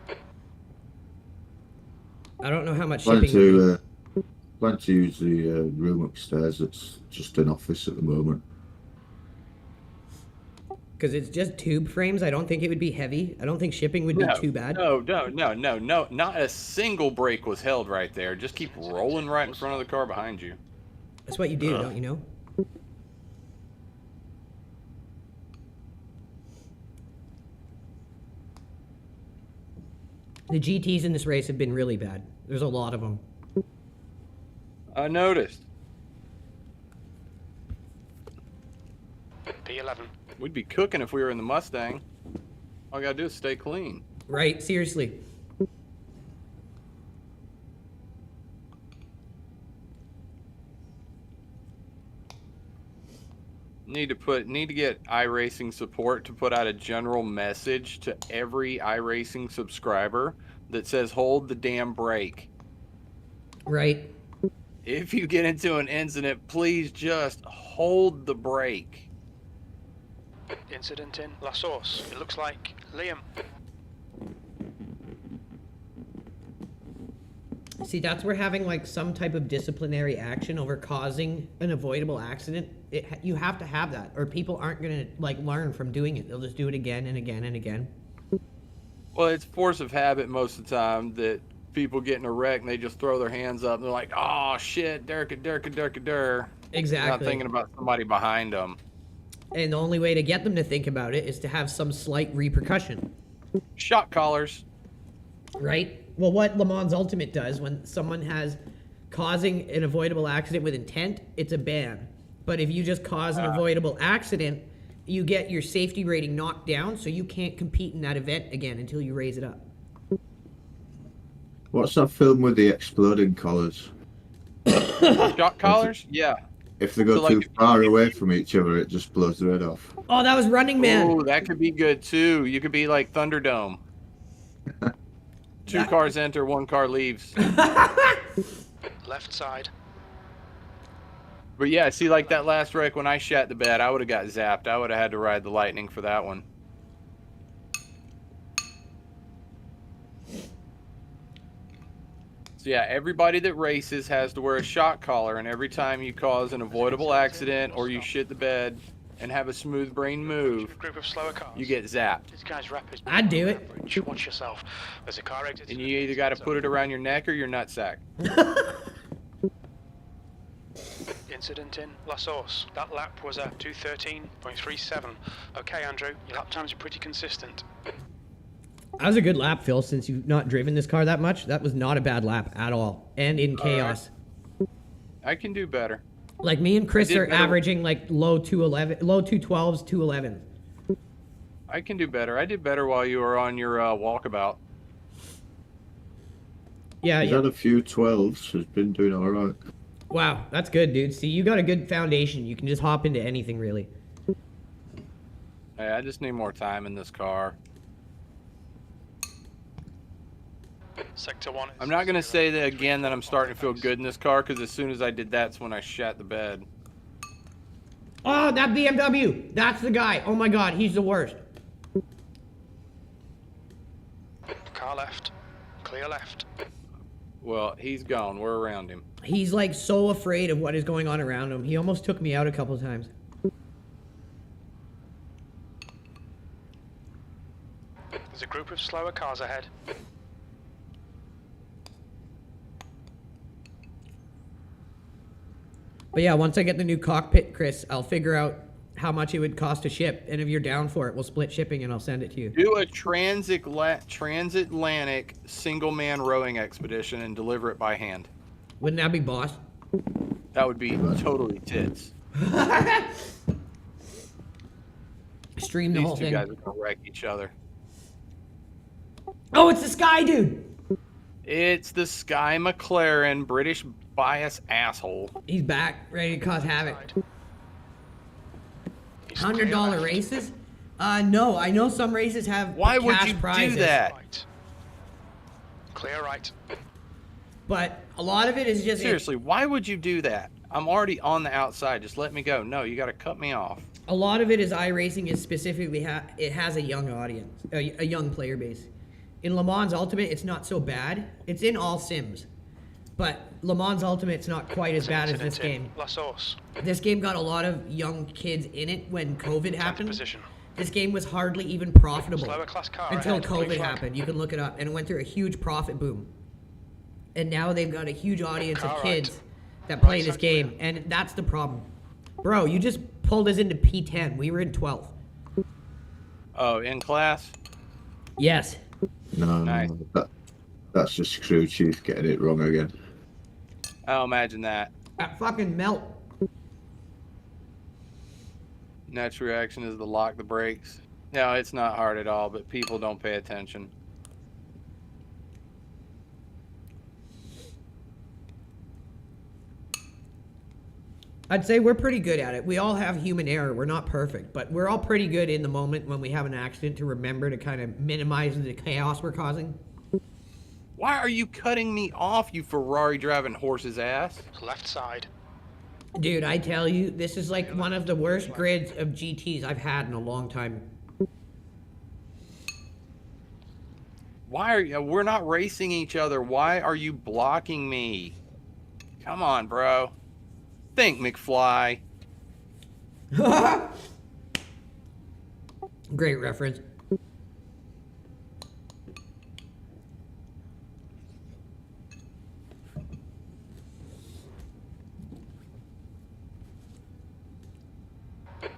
I don't know how much Plan shipping. would be. plan to use the room upstairs. It's just an office at the moment. Because it's just tube frames. I don't think it would be heavy. I don't think shipping would be too bad. No, not a single brake was held right there. Just keep rolling right in front of the car behind you. That's what you do, don't you know? The GTs in this race have been really bad. There's a lot of them. I noticed. P11. We'd be cooking if we were in the Mustang. All I gotta do is stay clean. Right, seriously. Need to get iRacing support to put out a general message to every iRacing subscriber that says hold the damn brake. Right. If you get into an incident, please just hold the brake. Incident in La Source. It looks like Liam. See, that's where having like some type of disciplinary action over causing an avoidable accident, you have to have that, or people aren't gonna like learn from doing it. They'll just do it again and again and again. Well, it's force of habit most of the time that people get in a wreck and they just throw their hands up and they're like, oh shit, der. Exactly. Not thinking about somebody behind them. And the only way to get them to think about it is to have some slight repercussion. Shock collars. Right? Well, what Le Mans Ultimate does when someone has causing an avoidable accident with intent, it's a ban. But if you just cause an avoidable accident, you get your safety rating knocked down, so you can't compete in that event again until you raise it up. What's that film with the exploding collars? Shock collars? Yeah. If they go So, too like, far away from each other, it just blows the head off. Oh, that was Running Man. Oh, that could be good too. You could be like Thunderdome. Two cars enter, one car leaves. Left side. But yeah, see, like that last wreck when I shat the bed, I would have got zapped. I would have had to ride the lightning for that one. So yeah, everybody that races has to wear a shock collar, and every time you cause an avoidable accident or you shit the bed and have a smooth brain move, Group of slower cars. you get zapped. This guy's rap is I'd do it. average. Watch yourself. There's a car exit. And you either got to put it around your neck or your nutsack. Incident in La Source. That lap was a 2:13.37. Okay, Andrew, your lap times are pretty consistent. That was a good lap, Phil, since you've not driven this car that much. That was not a bad lap at all. And in chaos. I can do better. Like me and Chris are better. averaging like low 212s, 211s. I can do better. I did better while you were on your walkabout. Yeah, He's yeah. had a few 12s, has been doing alright. Wow, that's good, dude. See, you got a good foundation. You can just hop into anything, really. Hey, I just need more time in this car. Sector 1. I'm not going to say that again that I'm starting to feel good in this car, because as soon as I did that's when I shat the bed. Oh, that BMW. That's the guy. Oh my God, he's the worst. Car left. Clear left. Well, he's gone. We're around him. He's like so afraid of what is going on around him. He almost took me out a couple times. There's a group of slower cars ahead. But yeah, once I get the new cockpit, Chris, I'll figure out how much it would cost to ship. And if you're down for it, we'll split shipping and I'll send it to you. Do a transatlantic single-man rowing expedition and deliver it by hand. Wouldn't that be boss? That would be totally tits. Stream the These whole two thing. guys are going to wreck each other. Oh, it's the Sky Dude. It's the Sky McLaren, British bias asshole. He's back, ready to cause havoc. He's clear $100 left. races? No, I know some races have Why would cash you prizes, do that? Right. Clear right. But a lot of it is just Seriously, why would you do that? I'm already on the outside. Just let me go. No, you got to cut me off. a lot of it is iRacing is specifically it has a young audience, a young player base. In Le Mans Ultimate, it's not so bad. It's in all sims, but Le Mans Ultimate's not quite as bad as this game. La Source. This game got a lot of young kids in it when COVID happened. Position. This game was hardly even profitable Slower class car until ahead. Green COVID flag. happened. You can look it up, and it went through a huge profit boom. And now they've got a huge audience of Car kids right. that play Right this side game, clear. and that's the problem. Bro, you just pulled us into P10. We were in 12th. Oh, in class? Yes. No, Nice. that's just crew chief getting it wrong again. I'll imagine that. That fucking melt. Next reaction is to lock the brakes. No, it's not hard at all, but people don't pay attention. I'd say we're pretty good at it. We all have human error. We're not perfect, but we're all pretty good in the moment when we have an accident to remember to kind of minimize the chaos we're causing. Why are you cutting me off, you Ferrari driving horse's ass? Left side. Dude, I tell you, this is like one of the worst grids of GTs I've had in a long time. Why are you, we're not racing each other. Why are you blocking me? Come on, bro. Think, McFly. Great reference.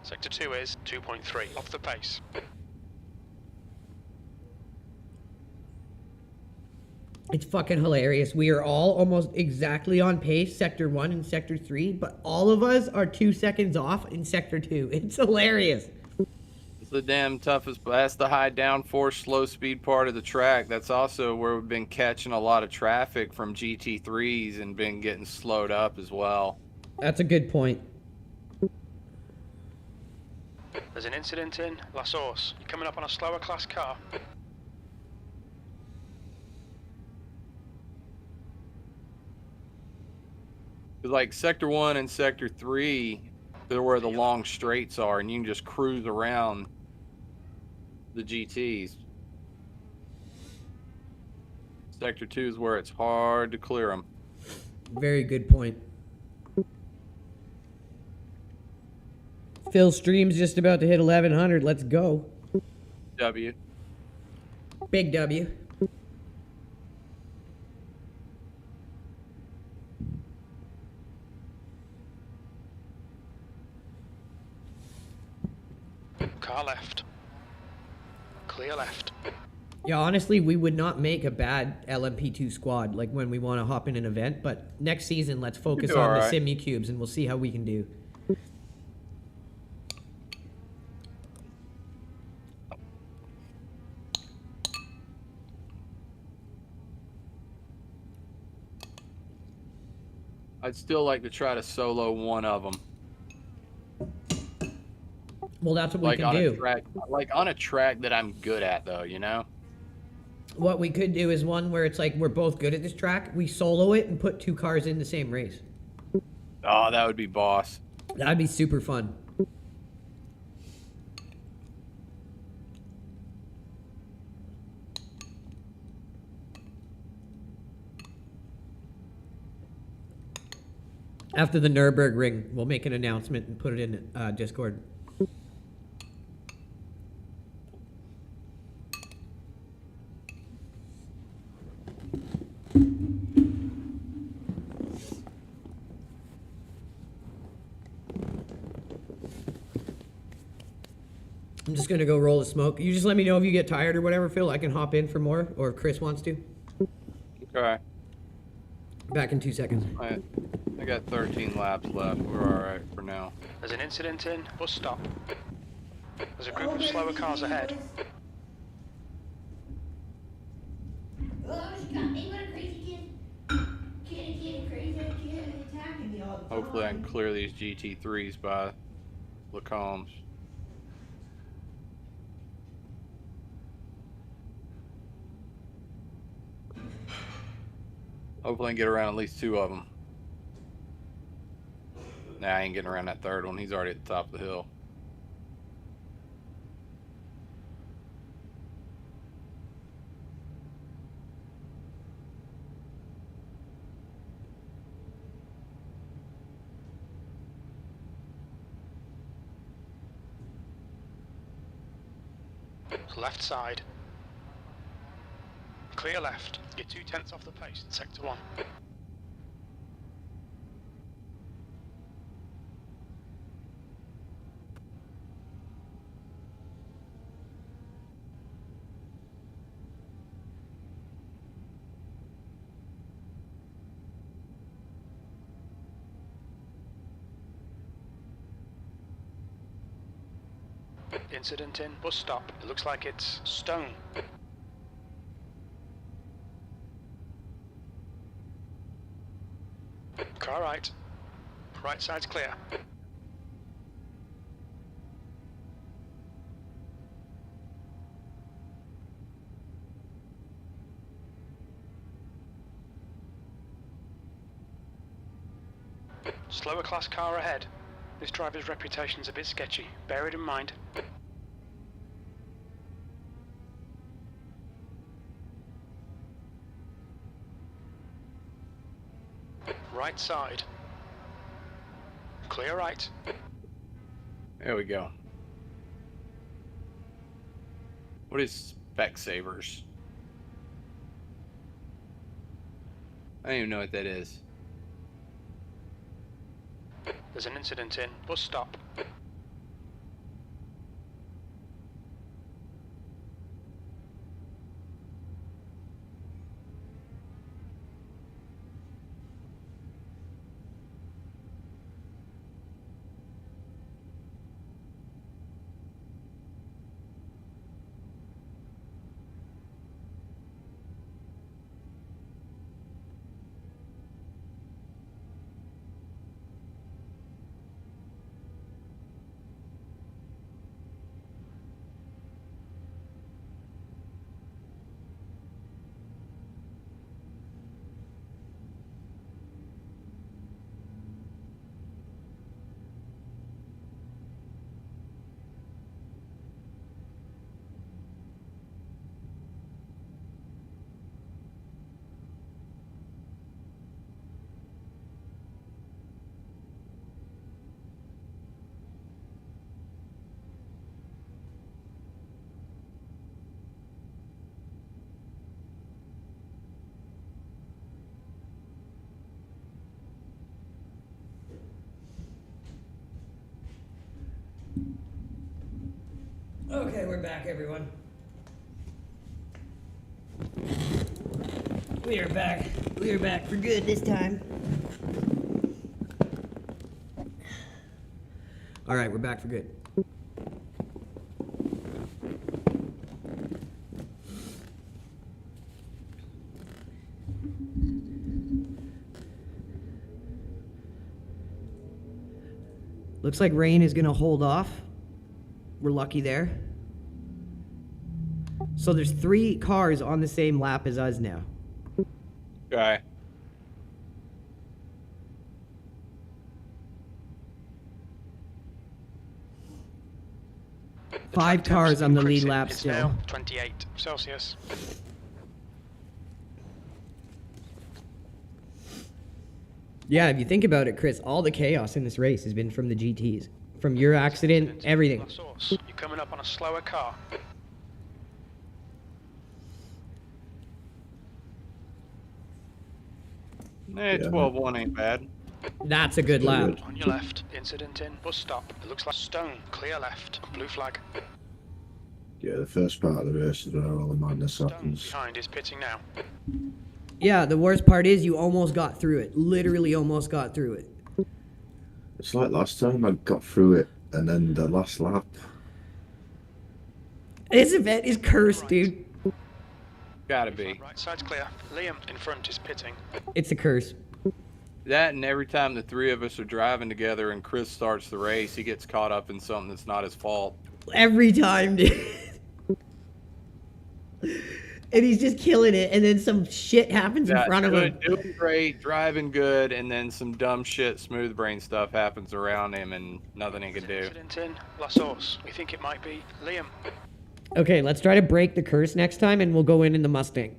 Sector 2 is 2.3 off the pace. It's fucking hilarious. We are all almost exactly on pace, Sector 1 and Sector 3, but all of us are 2 seconds off in Sector 2. It's hilarious. It's the damn toughest. That's the high downforce, slow speed part of the track. That's also where we've been catching a lot of traffic from GT3s and been getting slowed up as well. That's a good point. There's an incident in La Source. You're coming up on a slower class car. Like Sector 1 and Sector 3, they're where the long straights are, and you can just cruise around the GTs. Sector 2 is where it's hard to clear them. Very good point. Phil Stream's just about to hit 1100. Let's go. W. Big W. Car left. Clear left. Yeah, honestly, we would not make a bad LMP2 squad, like when we want to hop in an event, but next season, let's focus do on all the right. Simu Cubes and we'll see how we can do. I'd still like to try to solo one of them. Well, that's what we Like can on do. a track, like on a track that I'm good at, though. You know. What we could do is one where it's like we're both good at this track. We solo it and put 2 cars in the same race. Oh, that would be boss. That'd be super fun. After the Nürburgring, we'll make an announcement and put it in Discord. I'm just gonna go roll the smoke. You just let me know if you get tired or whatever, Phil. I can hop in for more, or if Chris wants to. Okay. Back in 2 seconds. I got 13 laps left. We're all right for now. There's an incident in bus stop. There's a group of slower cars ahead. Hopefully, I can clear these GT3s by Lacombs. Hopefully, I can get around at least 2 of them. Nah, I ain't getting around that third one. He's already at the top of the hill. Left side. Clear left. You're 2/10 off the pace in sector 1. Incident in bus stop. It looks like it's stone. Car right. Right side's clear. Slower class car ahead. This driver's reputation's a bit sketchy. Bear it in mind. Right side. Clear right. There we go. What is Specsavers? I don't even know what that is. There's an incident in bus stop. Okay, we're back, everyone. We are back. We are back for good this time. All right, we're back for good. Looks like rain is gonna hold off. We're lucky there. So there's 3 cars on the same lap as us now. Okay. Five cars on the lead lap It's still. now 28 Celsius. Yeah, if you think about it, Chris, all the chaos in this race has been from the GTs. From your accident, everything. You're coming up on a slower car. Eh, 12-1 ain't bad. That's a good lap. On your left, incident in bus stop. It looks like stone. Clear left. Blue flag. Yeah, the first part of the race is where all the madness Stone happens. behind is pitting now. Yeah, the worst part is you almost got through it. Literally almost got through it. It's like last time I got through it, and then the last lap. This event is cursed, dude. Gotta be. Right side's clear. Liam in front is pitting. It's a curse. That, and every time the 3 of us are driving together and Chris starts the race, he gets caught up in something that's not his fault. Every time, dude. And he's just killing it, and then some shit happens in front of him. Doing great, driving good, and then some dumb shit, smooth brain stuff happens around him, and nothing he can do. Incident in La Source. We think it might be Liam. Okay, let's try to break the curse next time, and we'll go in the Mustang.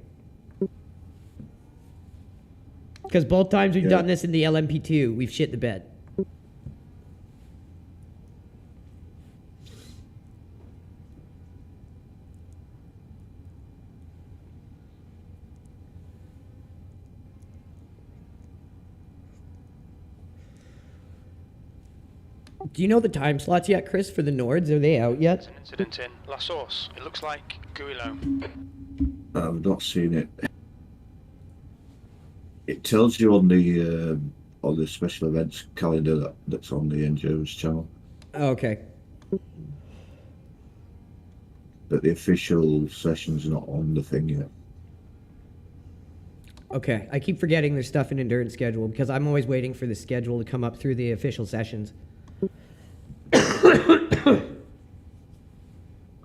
Because both times we've done this in the LMP2, we've shit the bed. Do you know the time slots yet, Chris, for the Nords? Are they out There's yet? an incident in La Source. It looks like Guilo. I've not seen it. It tells you on the special events calendar that's on the Endurance channel. Okay. But the official session's not on the thing yet. Okay. I keep forgetting there's stuff in Endurance schedule because I'm always waiting for the schedule to come up through the official sessions.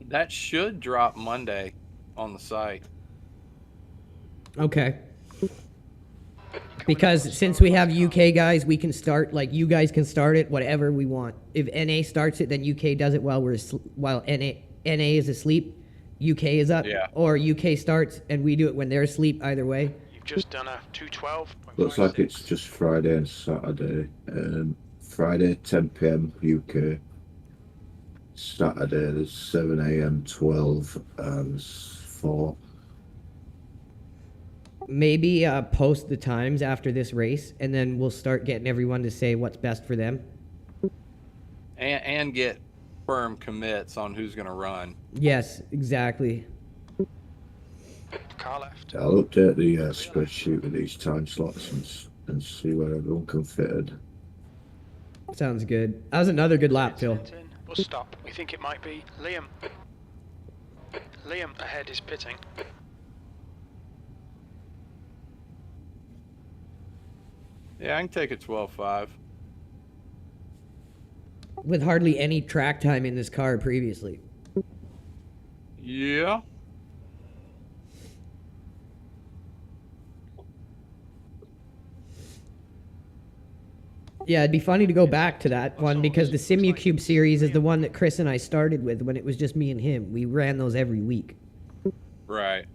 That should drop Monday on the site. Okay. Because since we have UK guys, we can start, like, you guys can start it whatever we want. If NA starts it, then UK does it while while NA is asleep. UK is up. Yeah. Or UK starts and we do it when they're asleep, either way. You've just done a 212. Looks like it's just Friday and Saturday. Friday 10 PM UK. Saturday there's 7 AM, 12 and 4. Maybe post the times after this race, and then we'll start getting everyone to say what's best for them. And get firm commits on who's going to run. Yes, exactly. Car left. I'll update the spreadsheet with these time slots and see where everyone can fit in. Sounds good. That was another good lap, Phil. Incident in. We'll stop. We think it might be Liam. Liam ahead is pitting. Yeah, I can take a 12.5. With hardly any track time in this car previously. Yeah. Yeah, it'd be funny to go back to that one because the SimuCube series is the one that Chris and I started with when it was just me and him. We ran those every week. Right.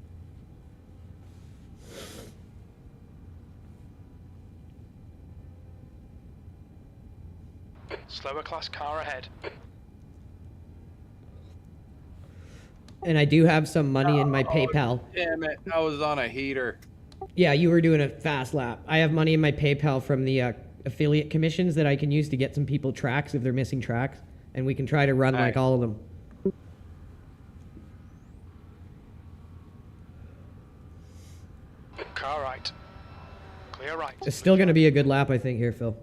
Slower class car ahead. And I do have some money in my PayPal. Damn it, I was on a heater. Yeah, you were doing a fast lap. I have money in my PayPal from the affiliate commissions that I can use to get some people tracks if they're missing tracks. And we can try to run like all of them. Car right. Clear right. It's still going to be a good lap, I think, here, Phil.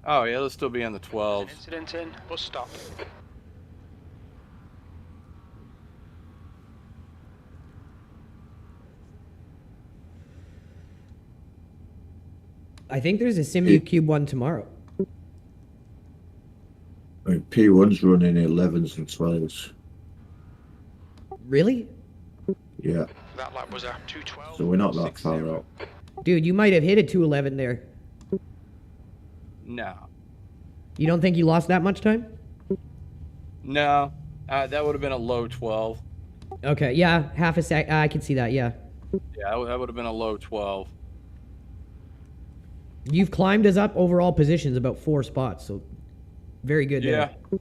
Oh, yeah, let's still be in the An 12s. incident in. We'll stop. I think there's a SimuCube one tomorrow. I mean, P1's running 11s and 12s. Really? Yeah, That lap was a 212. so we're not that far out. Dude, you might have hit a 211 there. No. You don't think you lost that much time? No. That would have been a low 12. Okay, yeah, half a sec. I can see that, yeah. Yeah, that would have been a low 12. You've climbed us up overall positions about 4 spots, so very good Yeah. there.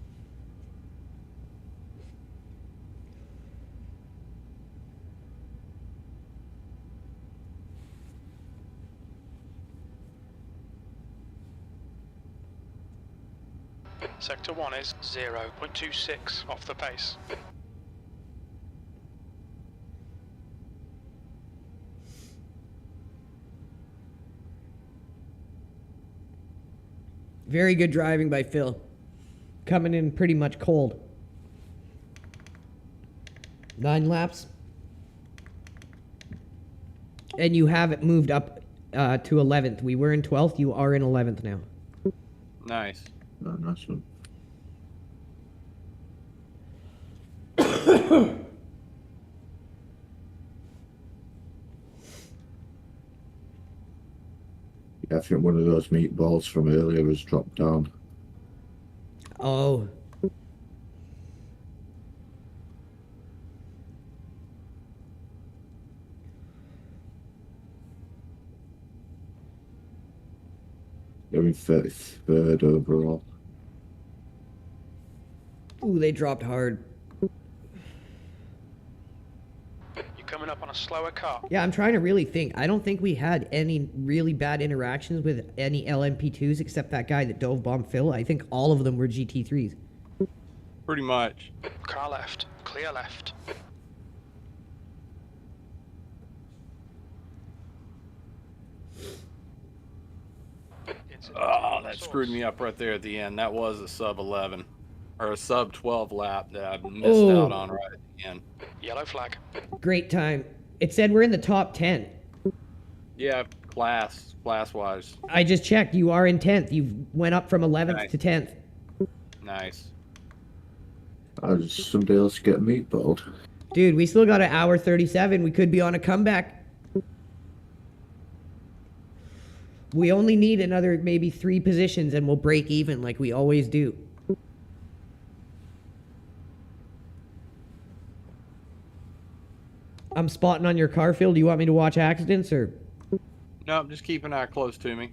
Sector 1 is 0.26 off the pace. Very good driving by Phil. Coming in pretty much cold. 9 laps. And you have it moved up to 11th. We were in 12th. You are in 11th now. Nice. Oh, nice one. Yeah, I think one of those meatballs from earlier has dropped down. Oh. You're in 33rd overall. Ooh, they dropped hard. You're coming coming up on a slower car. Yeah, I'm trying to really think. I don't think we had any really bad interactions with any LMP2s except that guy that dove bomb Phil. I think all of them were GT3s. Pretty much. Car left. Clear left. Oh, that screwed me up right there at the end. That was a sub 11 or a sub 12 lap that I missed out on right at the end. Yellow flag. Great time. It said we're in the top 10. Yeah, class-wise. I just checked. You are in 10th. You went up from 11th Nice. to 10th. Nice. Does somebody else get meatballed? Dude, we still got an hour 37. We could be on a comeback. We only need another maybe 3 positions and we'll break even like we always do. I'm spotting on your car, Phil. Do you want me to watch accidents or? No, just keep an eye close to me.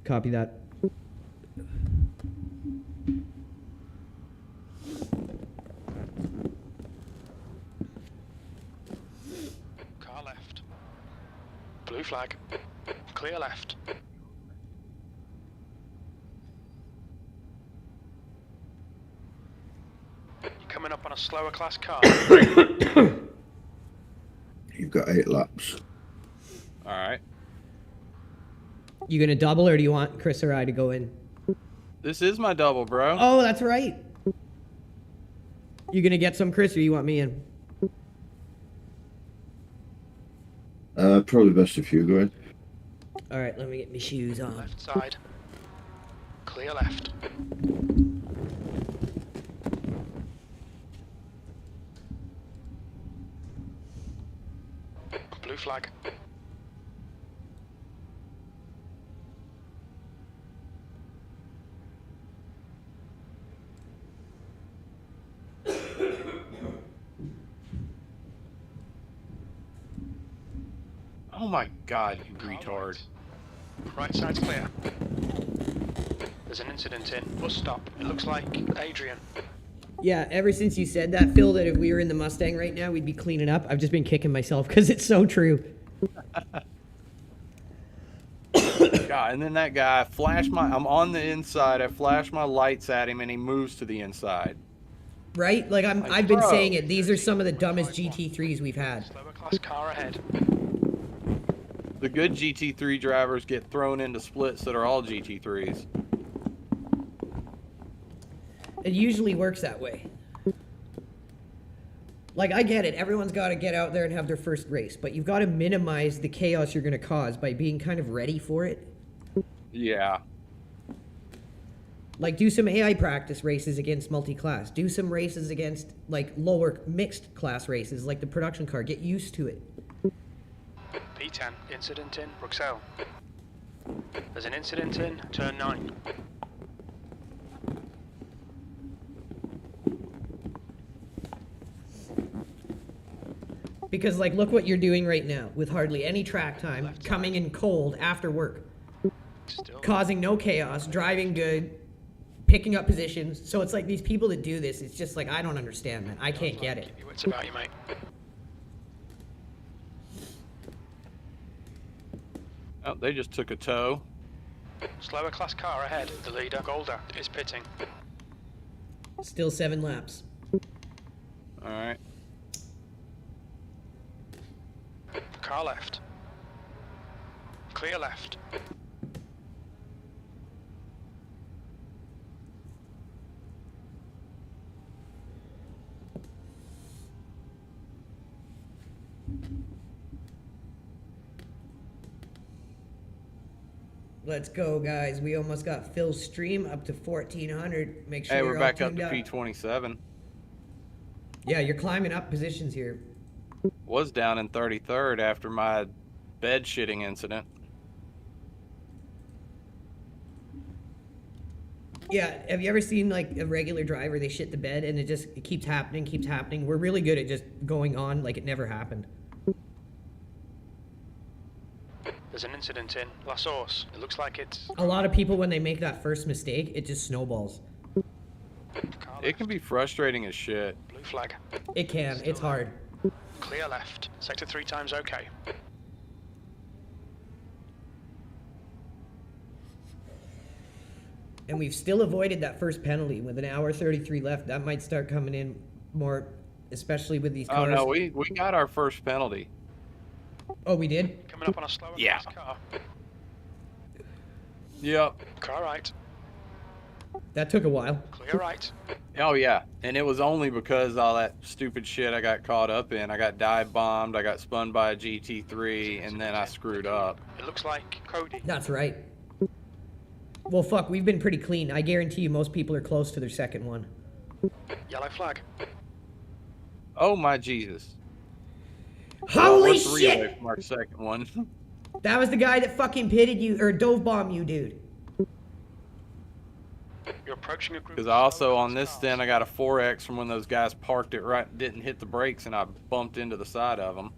Copy that. Car left. Blue flag. Clear left. You're coming up on a slower class car. You've got 8 laps. All right. You gonna double or do you want Chris or I to go in? This is my double, bro. Oh, that's right. You gonna get some, Chris, or you want me in? Probably best if you go in. All right, let me get my shoes on. Left side. Clear left. Blue flag. Oh my god, you retard. Right side's clear. There's an incident in. Bus stop. It looks like Adrian. Yeah, ever since you said that, Phil, that if we were in the Mustang right now, we'd be cleaning up, I've just been kicking myself because it's so true. God, and then that guy flashed I'm on the inside, I flash my lights at him and he moves to the inside. Right? Like, I've been bro. saying it. These are some of the dumbest GT3s we've had. Slower class car ahead. The good GT3 drivers get thrown into splits that are all GT3s. It usually works that way. Like, I get it. Everyone's got to get out there and have their first race, but you've got to minimize the chaos you're going to cause by being kind of ready for it. Yeah. Like, do some AI practice races against multi-class. Do some races against, like, lower mixed class races, like the production car. Get used to it. P10. Incident in Bruxelles. There's an incident in turn 9. Because, like, look what you're doing right now with hardly any track time, Left side. coming in cold after work, Still. causing no chaos, driving good, picking up positions. So it's like these people that do this, it's just like, I don't understand, man. I can't get it. Keep your wits about you, mate. Oh, they just took a tow. Slower class car ahead. The leader, Golder, is pitting. Still 7 laps. Alright. Car left. Clear left. Let's go, guys. We almost got Phil's stream up to 1,400. Make sure Hey, you're we're all back up tuned to P27. Yeah, you're climbing up positions here. Was down in 33rd after my bed shitting incident. Yeah, have you ever seen like a regular driver, they shit the bed and it keeps happening, keeps happening? We're really good at just going on like it never happened. There's an incident in La Source. It looks like it's... A lot of people, when they make that first mistake, it just snowballs. Car It can be frustrating as shit. Blue flag. It can, it's hard. Clear left. Sector 3 times okay. And we've still avoided that first penalty with an hour 33 left. That might start coming in more, especially with these Oh cars. no, we got our first penalty. Oh, we did? Coming up on a slower Yeah. class car. Yep. Car right. That took a while. Clear right. Oh yeah, and it was only because all that stupid shit I got caught up in. I got dive bombed, I got spun by a GT3, and then I screwed up. It looks like Cody. That's right. Well, fuck, we've been pretty clean. I guarantee you most people are close to their second one. Yellow flag. Oh my Jesus. Holy We're 3 shit! away from our second one. That was the guy that fucking pitted you, or dove bomb you, dude. You're approaching a group. Because also on this stint, I got a 4X from when those guys parked it right, didn't hit the brakes, and I bumped into the side of them.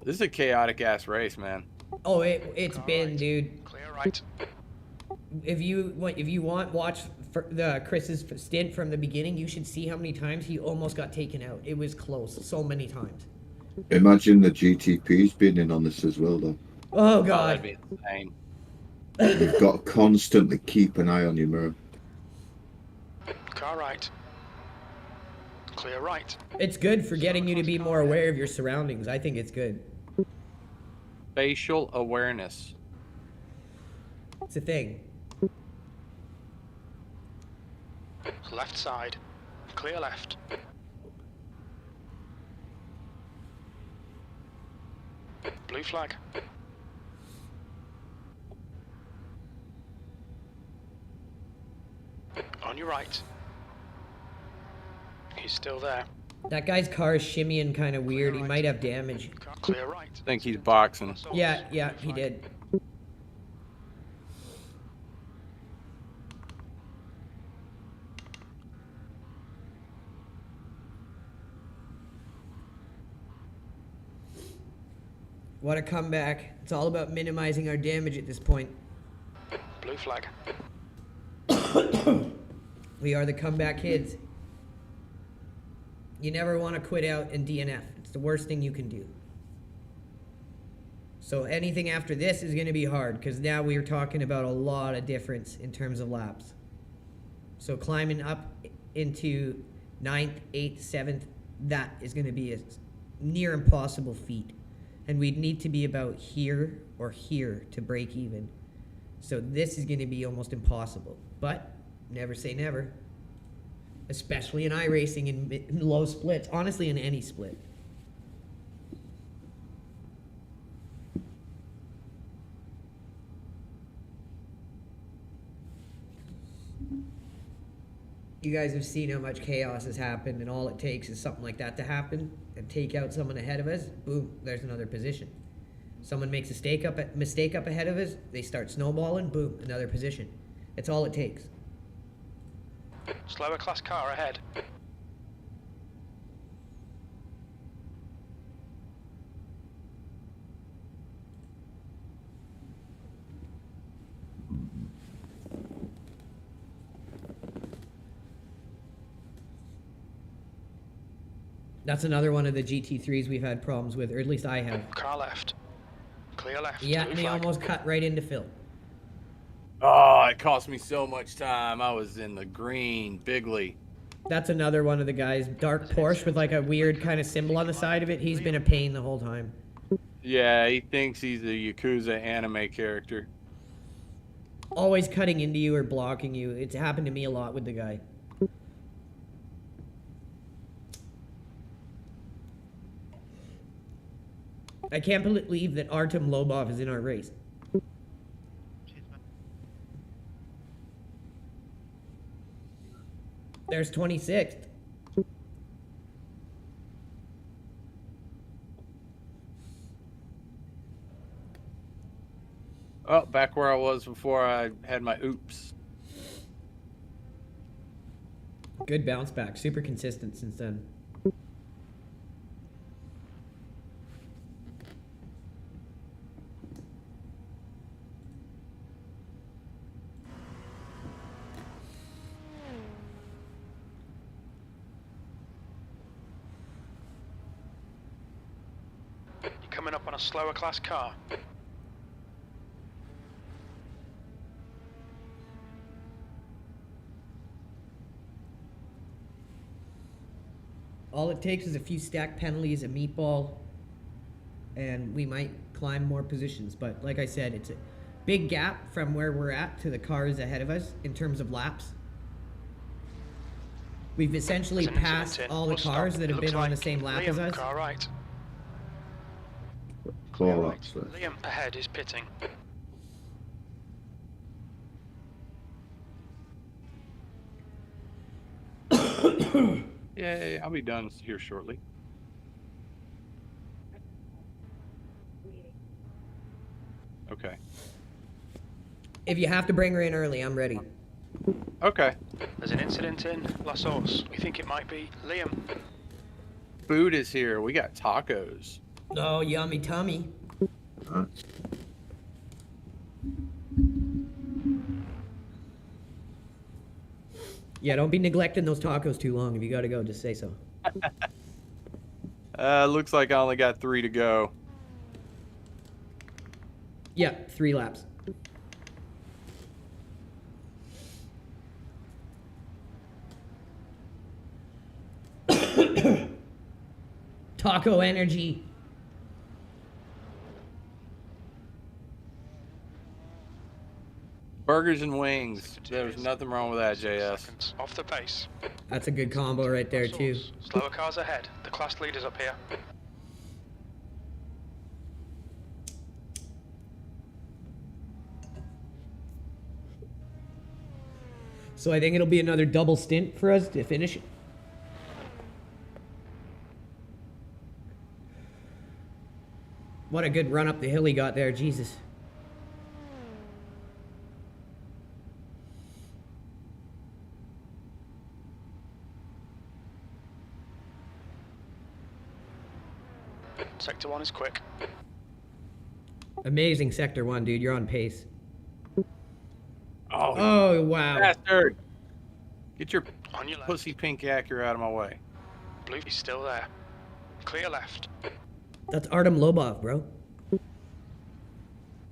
This is a chaotic ass race, man. Oh, it's been, dude. Clear right. If you want, watch Chris's stint from the beginning. You should see how many times he almost got taken out. It was close, so many times. Imagine the GTP's been in on this as well, though. Oh That'd god. be insane. You've got to constantly keep an eye on your mirror. Car right. Clear right. It's good for getting you to be more aware of your surroundings. I think it's good. Facial awareness. It's a thing. Left side. Clear left. Blue flag. On your right. He's still there. That guy's car is shimmying kind of weird. He might have damage. Clear right. I think he's boxing. Yeah, he did. What a comeback. It's all about minimizing our damage at this point. Blue flag. We are the comeback kids. You never want to quit out and DNF. It's the worst thing you can do. So anything after this is going to be hard, because now we are talking about a lot of difference in terms of laps. So climbing up into 9th, 8th, 7th, that is going to be a near impossible feat. And we'd need to be about here or here to break even. So this is going to be almost impossible. But never say never. Especially in iRacing in low splits. Honestly, in any split. You guys have seen how much chaos has happened, and all it takes is something like that to happen and take out someone ahead of us. Boom, there's another position. Someone makes a mistake up ahead of us, they start snowballing, boom, another position. That's all it takes. Slower class car ahead. That's another one of the GT3s we've had problems with, or at least I have. Car left. Clear left. Yeah, Blue and he flag. almost cut right into Phil. Oh, it cost me so much time. I was in the green, bigly. That's another one of the guys. Dark Porsche with like a weird kind of symbol on the side of it. He's been a pain the whole time. Yeah, he thinks he's a Yakuza anime character. Always cutting into you or blocking you. It's happened to me a lot with the guy. I can't believe that Artem Lobov is in our race. There's 26th. Oh, back where I was before I had my oops. Good bounce back. Super consistent since then. coming up on a slower class car. All it takes is a few stack penalties, a meatball, and we might climb more positions. But like I said, it's a big gap from where we're at to the cars ahead of us in terms of laps. We've essentially passed all the cars that have been on the same lap as us. Car right. 4 laps left. Liam ahead is pitting. Yeah, I'll be done here shortly. Okay. If you have to bring her in early, I'm ready. Okay. There's an incident in La Source. We think it might be Liam. Food is here. We got tacos. Oh, yummy tummy. Huh? Yeah, don't be neglecting those tacos too long. If you gotta go, just say so. Looks like I only got 3 to go. Yeah, 3 laps. Taco energy. Burgers and wings. There's nothing wrong with that, JS. Seconds off the pace. That's a good combo right there, too. Slower cars ahead. The class leaders up here. So I think it'll be another double stint for us to finish. What a good run up the hill he got there, Jesus. Sector 1 is quick. Amazing Sector 1, dude. You're on pace. Oh, Oh, wow. bastard! Get your On your left. pussy pink Acura out of my way. Blue is still there. Clear left. That's Artem Lobov, bro.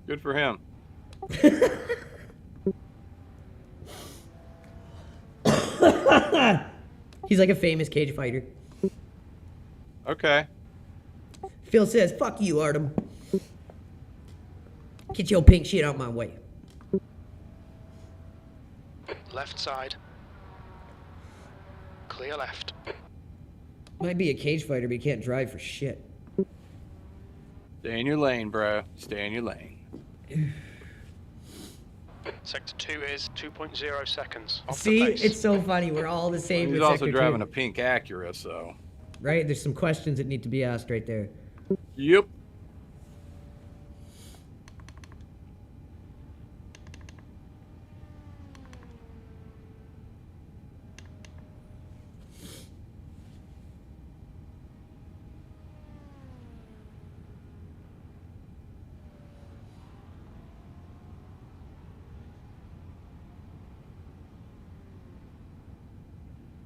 Good for him. He's like a famous cage fighter. Okay. Phil says, fuck you, Artem. Get your pink shit out my way. Left side. Clear left. Might be a cage fighter, but he can't drive for shit. Stay in your lane, bro. Stay in your lane. Sector 2 is 2.0 seconds. Off See, the pace. it's so funny. We're all the same. He's with also Sector driving 2, a pink Acura, so. right? There's some questions that need to be asked right there. Yep.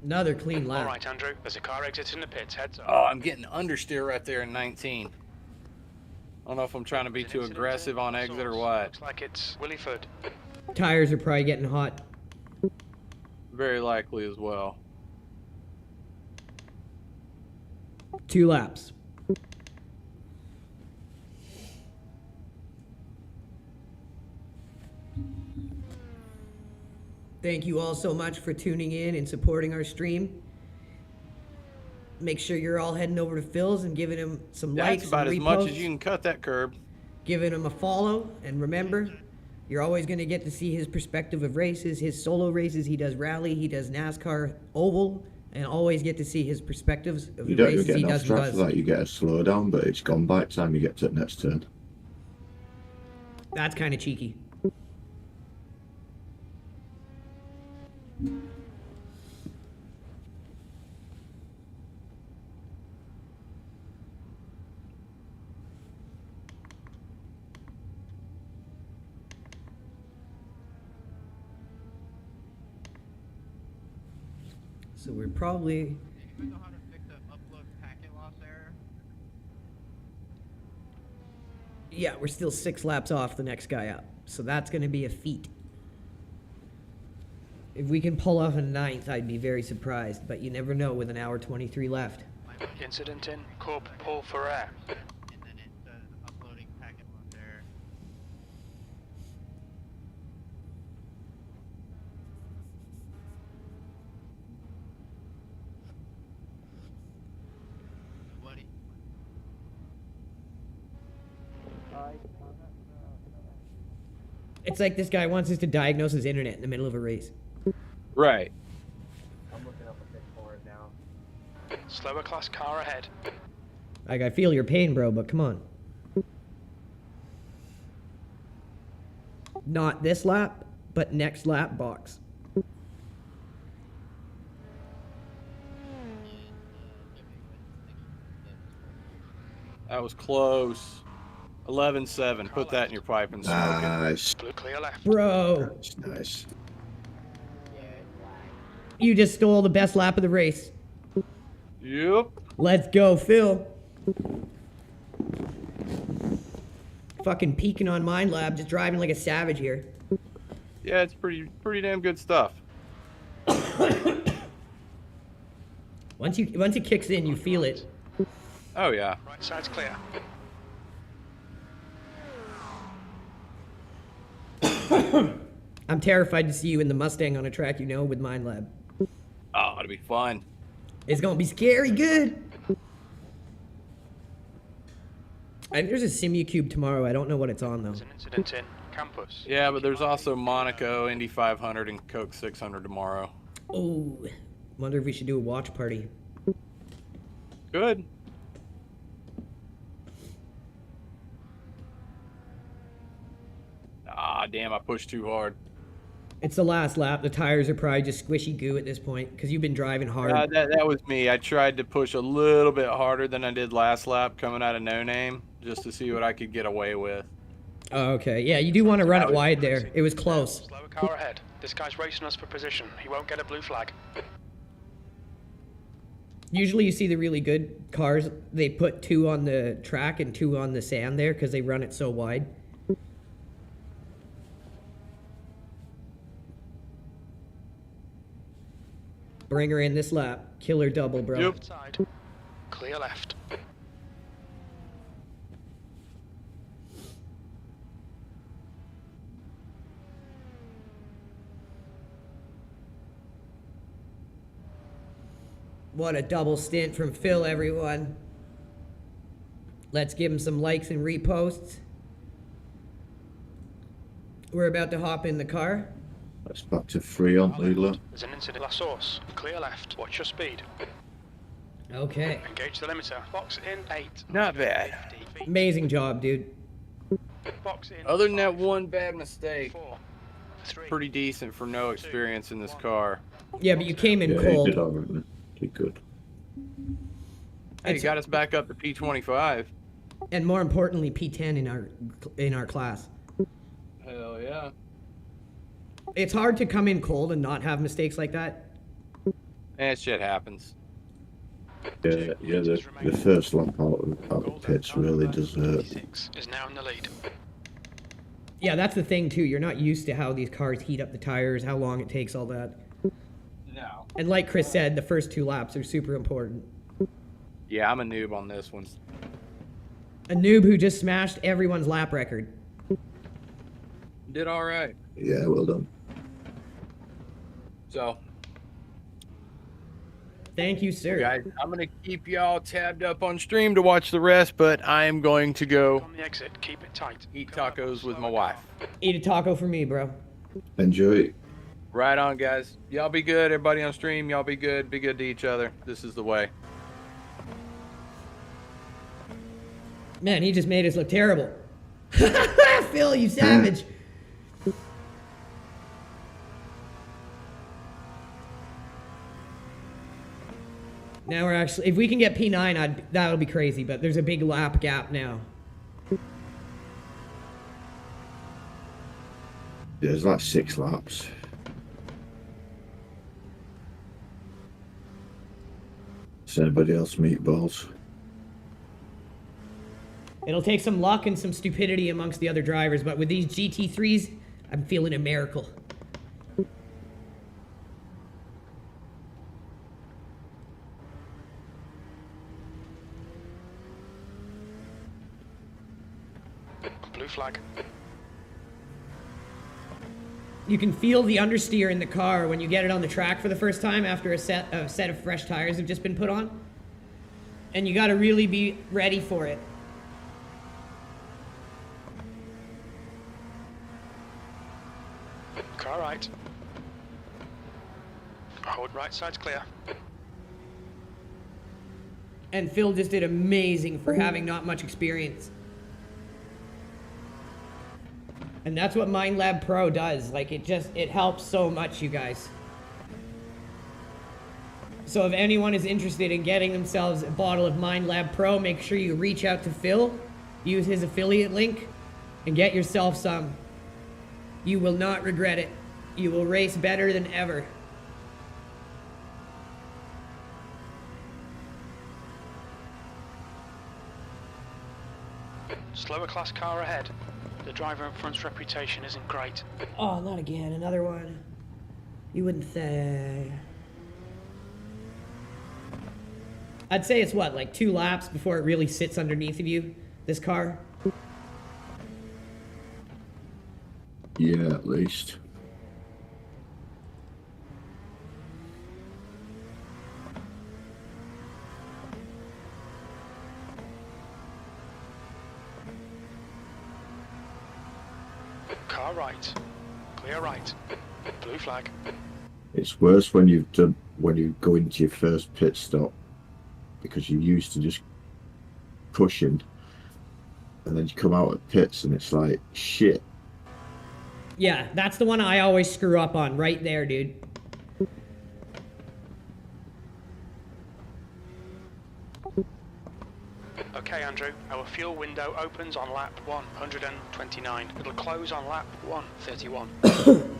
Another clean lap. All right, Andrew. There's a car exiting the pits. Heads up. Oh, I'm getting understeer right there in 19. I don't know if I'm trying to be There's an too incident aggressive in on La exit or Source. what. Looks like it's Williford. Tires are probably getting hot. Very likely as well. 2 laps. Thank you all so much for tuning in and supporting our stream. Make sure you're all heading over to Phil's and giving him some likes That's about and as much reposts, as you can cut that curb. giving him a follow. And remember, you're always going to get to see his perspective of races, his solo races. He does rally, he does NASCAR oval, and always get to see his perspectives of You the don't races get he enough does track with for us. that. You get a slowdown, but it's gone by the time you get to the next turn. That's kind of cheeky. So we're probably... Yeah, we're still 6 laps off the next guy up. So that's going to be a feat. If we can pull off a 9th, I'd be very surprised. But you never know with an hour 23 left. Incident in Corp Paul for air. And then it says uploading packet on there. What? It's like this guy wants us to diagnose his internet in the middle of a race. Right. I'm looking up a bit for it now. Slower class car ahead. Like, I feel your pain, bro, but come on. Not this lap, but next lap box. That was close. 11-7. Put that in your pipe and smoke it. Nice. Blue clear left. Bro, That's nice. you just stole the best lap of the race. Yep. Let's go, Phil. Fucking peeking on Mind Lab, just driving like a savage here. Yeah, it's pretty damn good stuff. Once it kicks in, you feel it. Oh yeah. Right side's clear. I'm terrified to see you in the Mustang on a track you know with Mind Lab. Oh, it'll be fun. It's gonna be scary good. I think there's a Simucube tomorrow. I don't know what it's on though. There's an incident in campus. Yeah, but there's also Monaco, Indy 500, and Coke 600 tomorrow. Oh, wonder if we should do a watch party. Good. Ah, damn! I pushed too hard. It's the last lap. The tires are probably just squishy goo at this point because you've been driving hard. That was me. I tried to push a little bit harder than I did last lap coming out of No Name just to see what I could get away with. Oh, okay. Yeah, you do want to run it wide there. It was close. Slower car ahead. This guy's racing us for position. He won't get a blue flag. Usually you see the really good cars, they put 2 on the track and 2 on the sand there because they run it so wide. Bring her in this lap. Killer double, bro. Yep. Side. Clear left. What a double stint from Phil, everyone. Let's give him some likes and reposts. We're about to hop in the car. That's back to 3 on Lula. There's an incident. La Source. Clear left. Watch your speed. Okay. Engage the limiter. Box in 8. Not bad. 50 feet. Amazing job, dude. Box in. Other than that 5, one bad mistake, 4, 3. pretty decent for no experience in this car. Yeah, but you came in Yeah, he cold. did alright, man. Did good. Hey, you got us back up to P25. And more importantly, P10 in our class. Hell yeah. It's hard to come in cold and not have mistakes like that. That shit happens. Yeah, the first lap out of the pits really deserved. 56 is now in the lead. Yeah, that's the thing too. You're not used to how these cars heat up the tires, how long it takes, all that. No. And like Chris said, the first 2 laps are super important. Yeah, I'm a noob on this one. A noob who just smashed everyone's lap record. Did all right. Yeah, well done. So, Thank you, sir. guys, I'm going to keep y'all tabbed up on stream to watch the rest, but I am going to go On the exit, keep it tight. eat Go up, tacos with my slower wife. car. Eat a taco for me, bro. Enjoy. Right on, guys. Y'all be good. Everybody on stream, y'all be good. Be good to each other. This is the way. Man, he just made us look terrible. Phil, you savage. Now we're actually, if we can get P9, that'll be crazy, but there's a big lap gap now. There's like 6 laps. Does anybody else meatballs? It'll take some luck and some stupidity amongst the other drivers, but with these GT3s, I'm feeling a miracle. Blue flag. You can feel the understeer in the car when you get it on the track for the first time after a set of fresh tires have just been put on. And you got to really be ready for it. Car right. Hold right side's clear. And Phil just did amazing for having not much experience. And that's what MindLab Pro does. Like, it helps so much, you guys. So if anyone is interested in getting themselves a bottle of MindLab Pro, make sure you reach out to Phil, use his affiliate link, and get yourself some. You will not regret it. You will race better than ever. Slower class car ahead. The driver in front's reputation isn't great. Oh, not again. Another one. You wouldn't say. I'd say it's what, like 2 laps before it really sits underneath of you, this car? Yeah, at least. Car right. Clear right. Blue flag. It's worse when you go into your first pit stop, because you're used to just pushing, and then you come out at pits and it's like shit. Yeah, that's the one I always screw up on, right there, dude. Okay, Andrew, our fuel window opens on lap 129. It'll close on lap 131.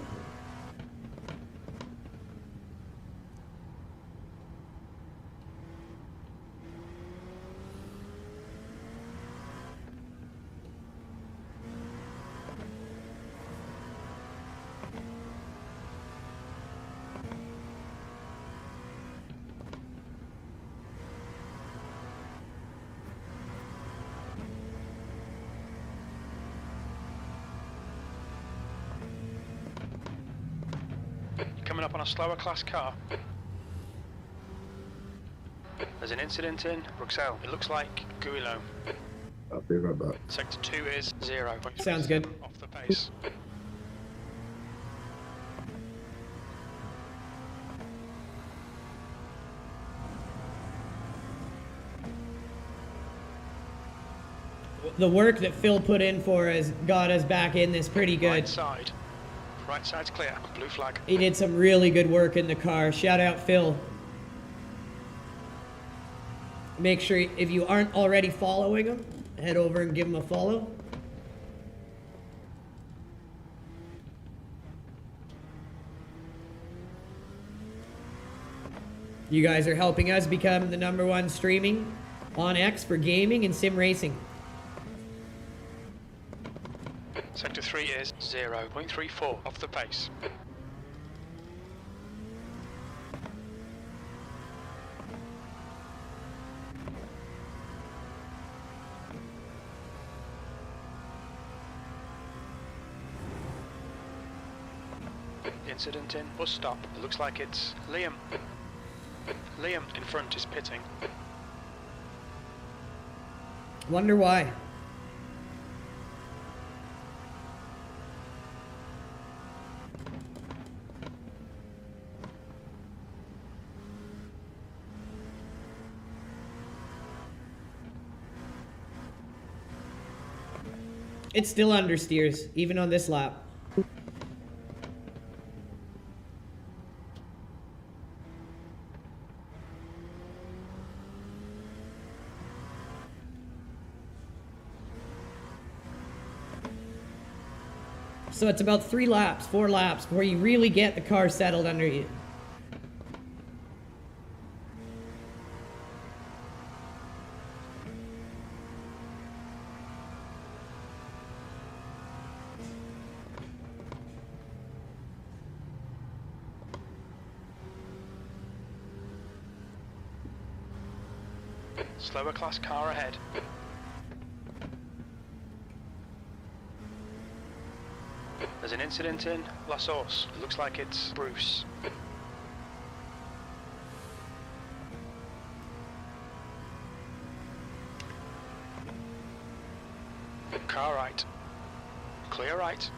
Coming up on a slower class car. There's an incident in Bruxelles. It looks like Guillaume. I'll be right back. Sector 2 is 0. Sounds good. Off the pace. The work that Phil put in for us got us back in this pretty good. Right side. Right side's clear. Blue flag. He did some really good work in the car. Shout out Phil. Make sure, if you aren't already following him, head over and give him a follow. You guys are helping us become the #1 streaming on X for gaming and sim racing. Sector 3 is 0.34 off the pace. Incident in bus stop. It looks like it's Liam. Liam in front is pitting. Wonder why. It still understeers, even on this lap. So it's about 3 laps, 4 laps before you really get the car settled under you. Slower class car ahead. There's an incident in La Source. It looks like it's Bruce. Car right. Clear right.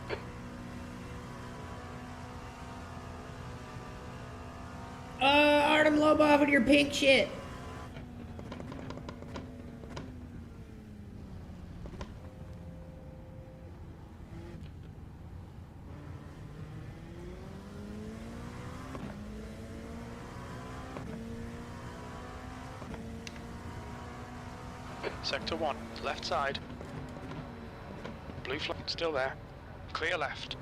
Artem Lobov with your pink shit. Sector 1, left side. Blue flag still there. Clear left.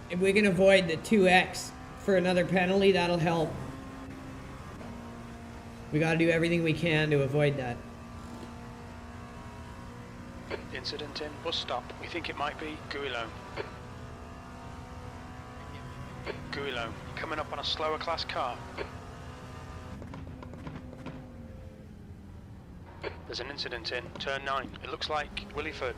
If we can avoid the 2x for another penalty, that'll help. We gotta do everything we can to avoid that. Incident in bus stop. We think it might be Guillo. Guillo, coming up on a slower class car. There's an incident in turn 9. It looks like Williford.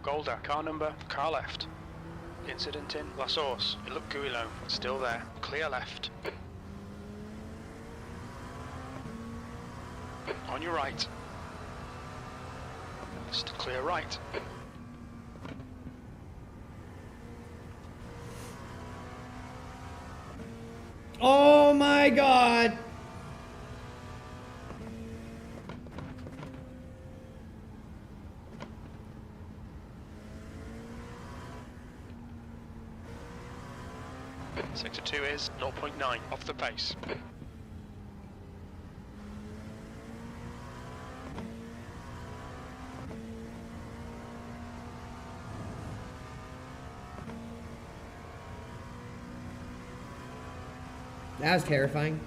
Golda, car number, car left. Incident in La Source. It looked Guillo. Still there. Clear left. On your right. Still clear right. Oh my god! Sector 2 is 0.9 off the pace. That was terrifying.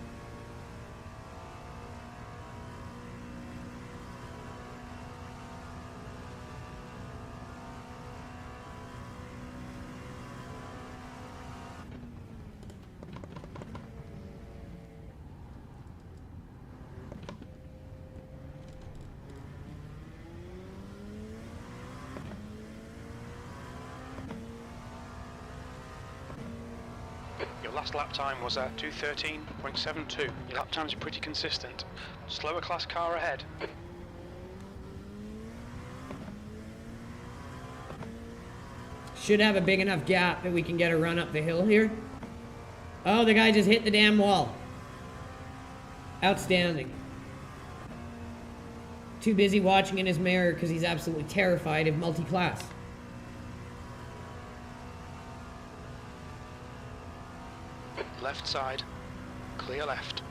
Your last lap time was at 2:13.72. Your lap times are pretty consistent. Slower class car ahead. Should have a big enough gap that we can get a run up the hill here. Oh, the guy just hit the damn wall. Outstanding. Too busy watching in his mirror because he's absolutely terrified of multi-class. Left side. Clear left.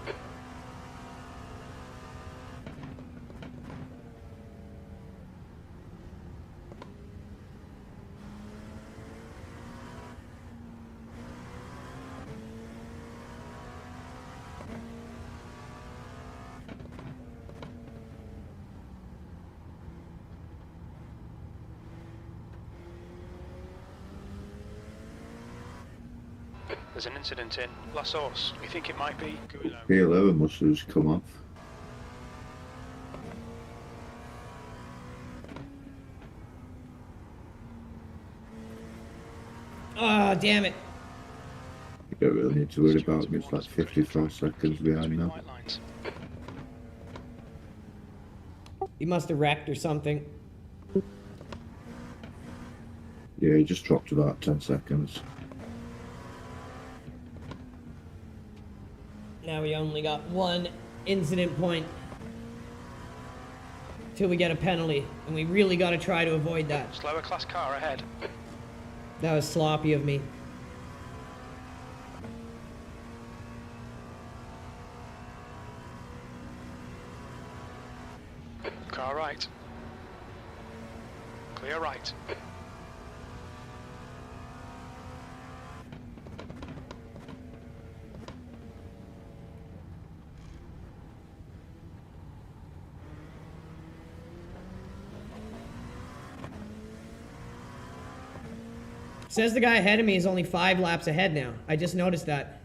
There's an incident in La Source. We think it might be Guillo. P11 must have just come off. Oh, damn it. You don't really need to worry about it. It's like 55 seconds behind now. He must have wrecked or something. Yeah, he just dropped about 10 seconds. Now we only got one incident point till we get a penalty, and we really got to try to avoid that. Slower class car ahead. That was sloppy of me. Car right. Clear right. Says the guy ahead of me is only 5 laps ahead now. I just noticed that.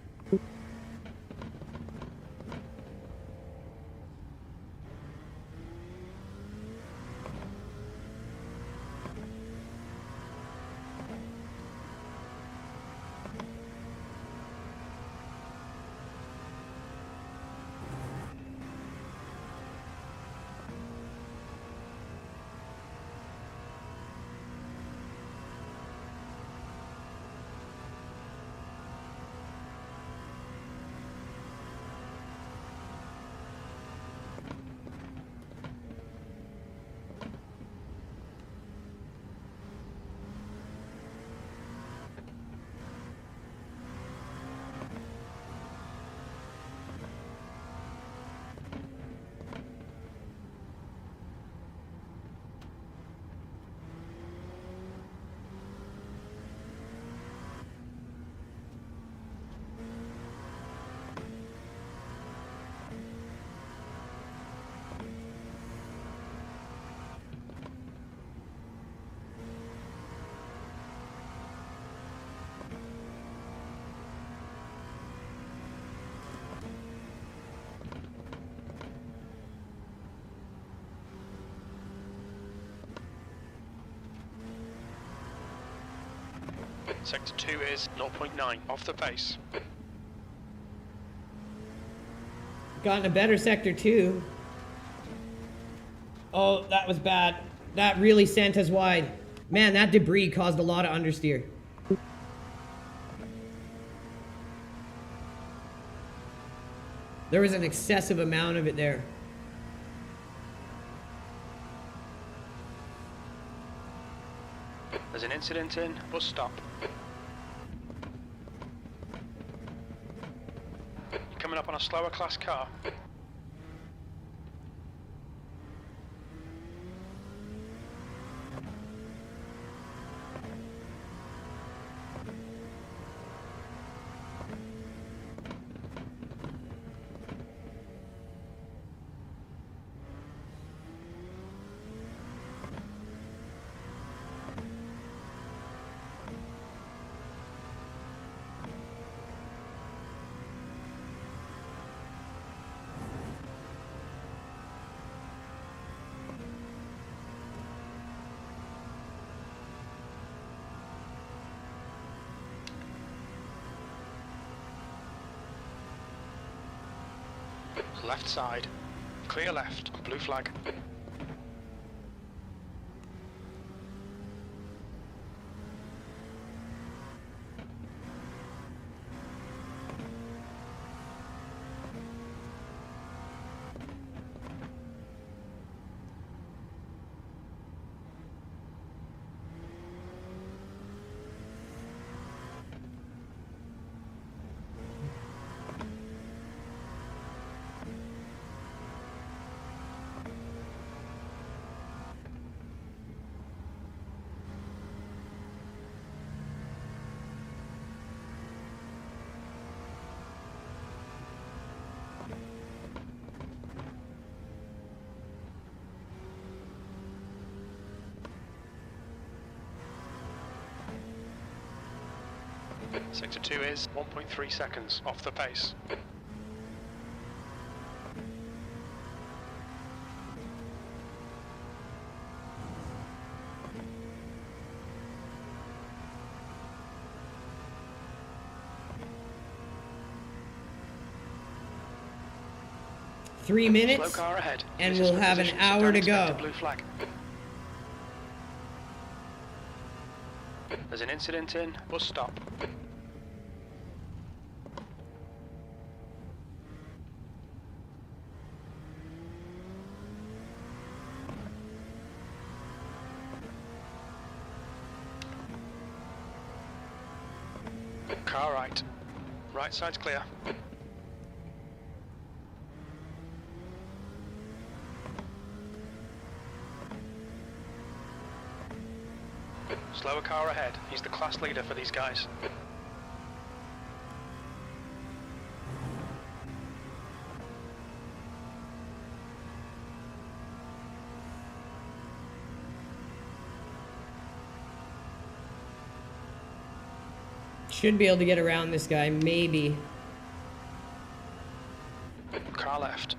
Sector 2 is 0.9 off the pace. Gotten a better sector 2. Oh, that was bad. That really sent us wide. Man, that debris caused a lot of understeer. There was an excessive amount of it there. There's an incident in bus stop. You're coming up on a slower class car. Left side. Clear left. Blue flag. Sector 2 is 1.3 seconds off the pace. Three minutes, Slow car ahead. and This we'll is the have an position. hour to Inspector go. Blue flag. There's an incident in bus stop. Car right. Right side's clear. Slower car ahead. He's the class leader for these guys. Should be able to get around this guy, maybe. Car left.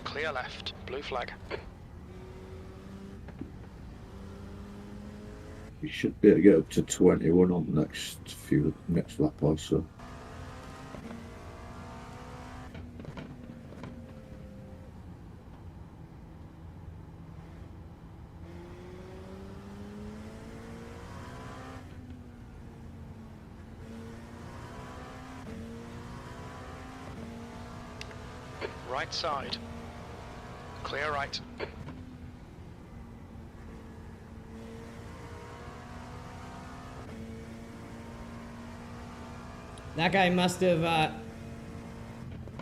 Clear left. Blue flag. You should be able to get up to 21 on the next lap or so. Right side. Clear right. That guy must have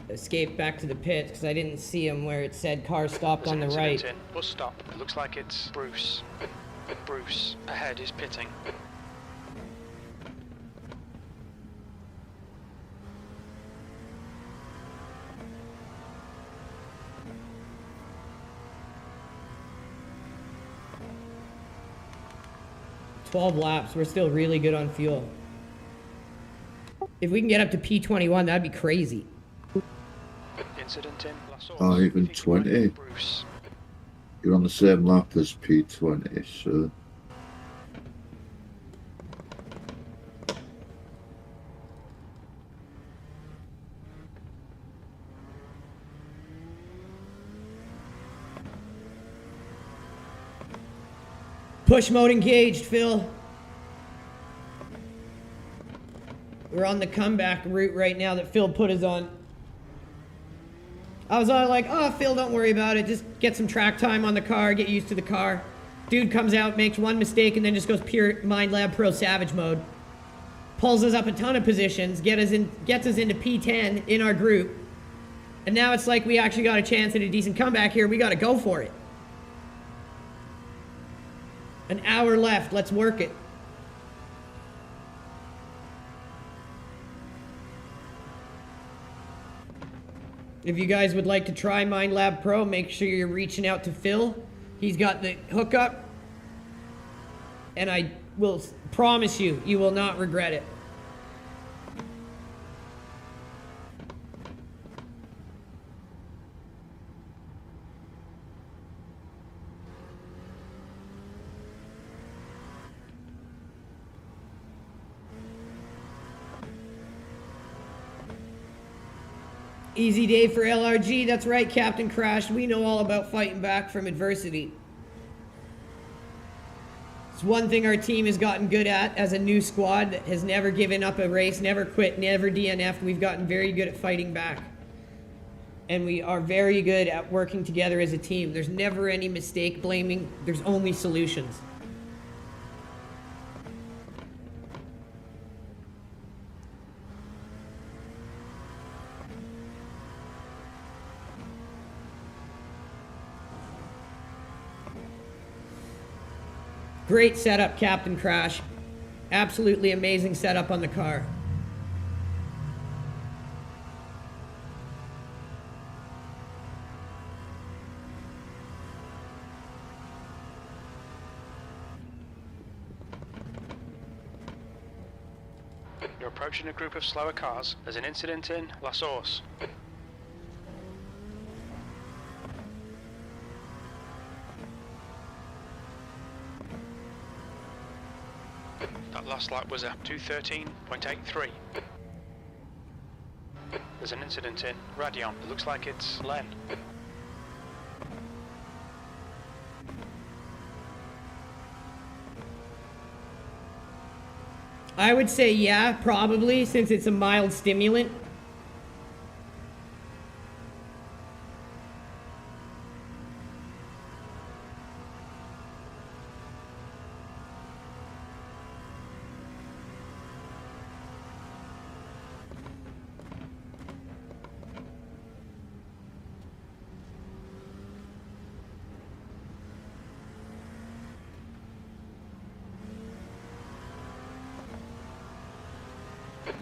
escaped back to the pit because I didn't see him where it said car stopped on the right. In. Bus stop. It looks like it's Bruce. Bruce ahead is pitting. $12 laps. We're still really good on fuel. If we can get up to P21, that'd be crazy. Incident in La Source. Oh, even 20. Bruce. You're on the same lap as P20, so... Push mode engaged, Phil. We're on the comeback route right now that Phil put us on. I was all like, oh, Phil, don't worry about it. Just get some track time on the car, get used to the car. Dude comes out, makes one mistake, and then just goes pure MindLab Pro Savage mode. Pulls us up a ton of positions, gets us into P10 in our group. And now it's like we actually got a chance at a decent comeback here. We got to go for it. An hour left. Let's work it. If you guys would like to try MindLab Pro, make sure you're reaching out to Phil. He's got the hookup. And I will promise you, you will not regret it. Easy day for LRG. That's right, Captain Crash. We know all about fighting back from adversity. It's one thing our team has gotten good at as a new squad that has never given up a race, never quit, never DNF'd. We've gotten very good at fighting back. And we are very good at working together as a team. There's never any mistake blaming. There's only solutions. Great setup, Captain Crash. Absolutely amazing setup on the car. You're approaching a group of slower cars. There's an incident in La Source. That last lap was a 2:13.83. There's an incident in Radion. It looks like it's Len. I would say yeah, probably, since it's a mild stimulant.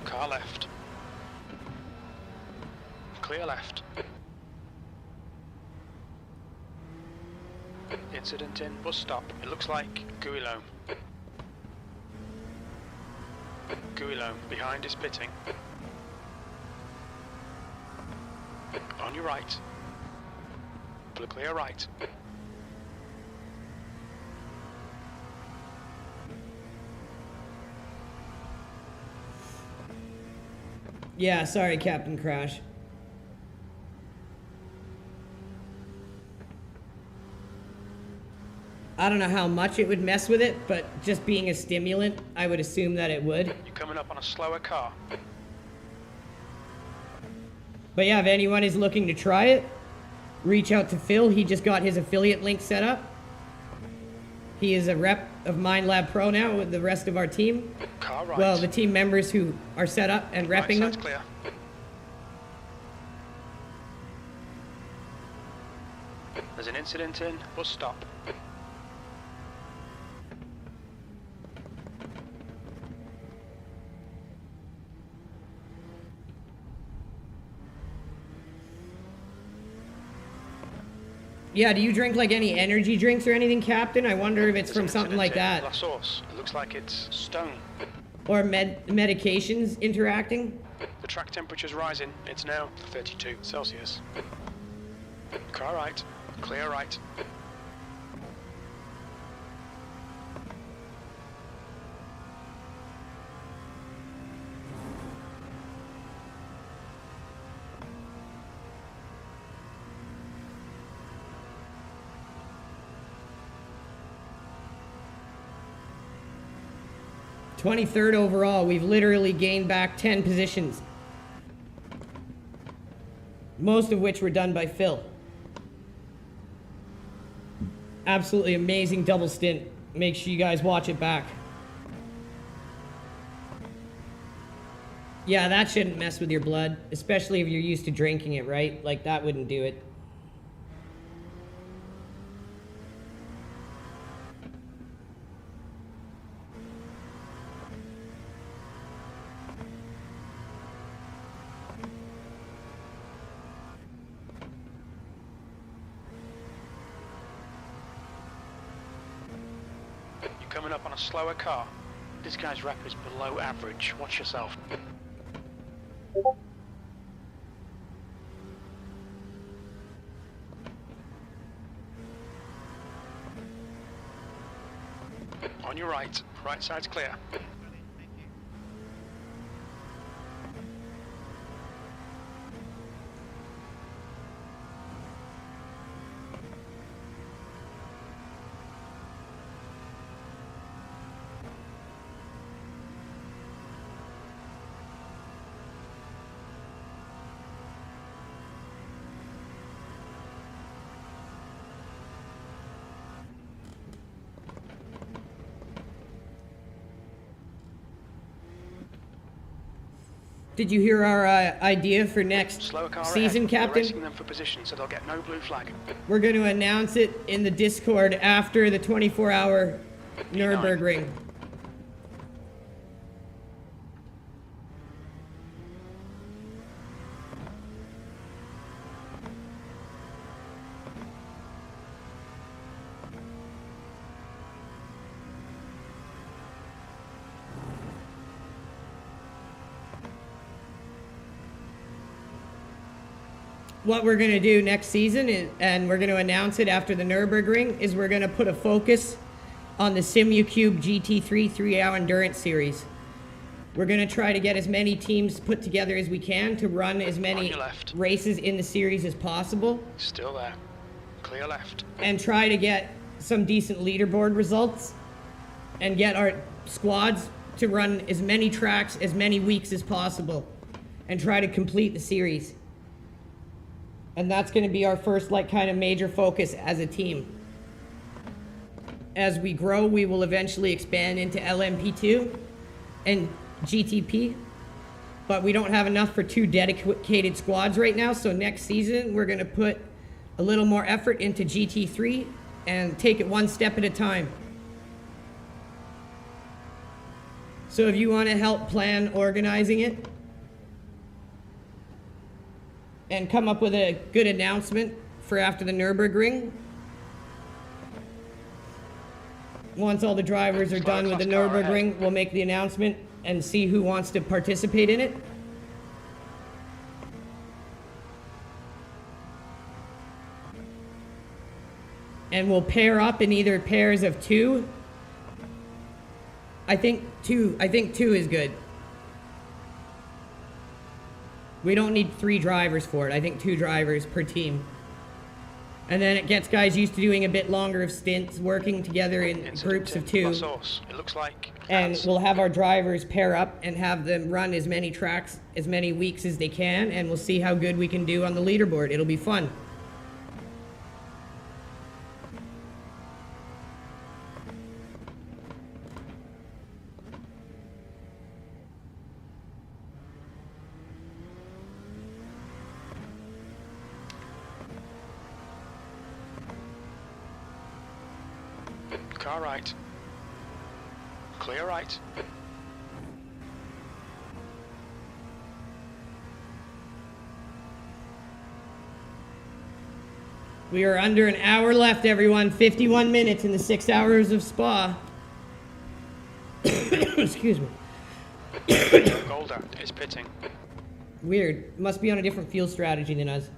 Car left. Clear left. Incident in bus stop. It looks like Guilom. Guilo, behind is pitting. On your right. Clear right. Yeah, sorry, Captain Crash. I don't know how much it would mess with it, but just being a stimulant, I would assume that it would. You're coming up on a slower car. But yeah, if anyone is looking to try it, reach out to Phil. He just got his affiliate link set up. He is a rep of MindLab Pro now with the rest of our team. Car right. Well, the team members who are set up and Right repping side's them. clear. There's an incident in. Bus stop. Yeah, do you drink like any energy drinks or anything, Captain? I wonder if it's There's from an something like incident in that. La Source. It looks like it's stone. Or medications interacting. The track temperature's rising. It's now 32 Celsius. Car right. Clear right. – 23rd overall. We've literally gained back 10 positions. Most of which were done by Phil. Absolutely amazing double stint. Make sure you guys watch it back. Yeah, that shouldn't mess with your blood, especially if you're used to drinking it, right? Like, that wouldn't do it. Coming up on a slower car. This guy's rep is below average. Watch yourself. On your right. Right side's clear. Did you hear our idea for next Slower car season, ahead. Captain? We're racing them for position, so they'll get no blue flag. We're going to announce it in the Discord after the 24-hour Nürburgring. What we're going to do next season, and we're going to announce it after the Nürburgring, is we're going to put a focus on the SimuCube GT3 3-hour endurance series. We're going to try to get as many teams put together as we can to run as many races in the series as possible. Still there. Clear left. And try to get some decent leaderboard results and get our squads to run as many tracks, as many weeks as possible, and try to complete the series. And that's going to be our first, like, kind of major focus as a team. As we grow, we will eventually expand into LMP2 and GTP. But we don't have enough for 2 dedicated squads right now. So next season, we're going to put a little more effort into GT3 and take it one step at a time. So if you want to help plan organizing it, and come up with a good announcement for after the Nürburgring. Once all the drivers are done with the Nürburgring, we'll make the announcement and see who wants to participate in it. And we'll pair up in either pairs of 2. I think two is good. We don't need 3 drivers for it. I think 2 drivers per team. And then it gets guys used to doing a bit longer of stints, working together in groups of 2. It looks like. And we'll have our drivers pair up and have them run as many tracks, as many weeks as they can, and we'll see how good we can do on the leaderboard. It'll be fun. Car right. Clear right. We are under an hour left, everyone. 51 minutes in the 6 hours of Spa. Excuse me. Golder is pitting. Weird. Must be on a different field strategy than us.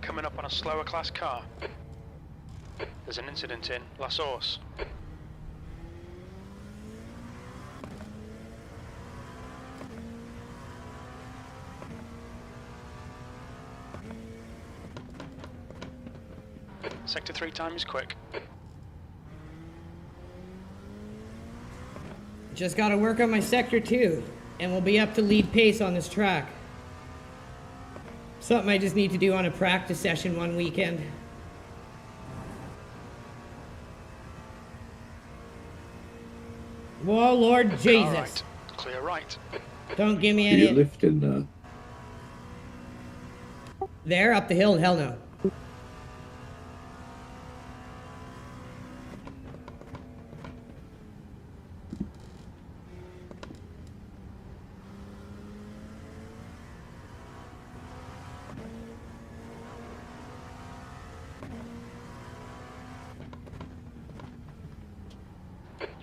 Coming up on a slower class car. There's an incident in La Source. Sector 3 time is quick. Just gotta work on my sector 2, and we'll be up to lead pace on this track. Something I just need to do on a practice session one weekend. Whoa, Lord Jesus. Right. Clear right. Don't give me Are you any... lifting there? There, up the hill? Hell no.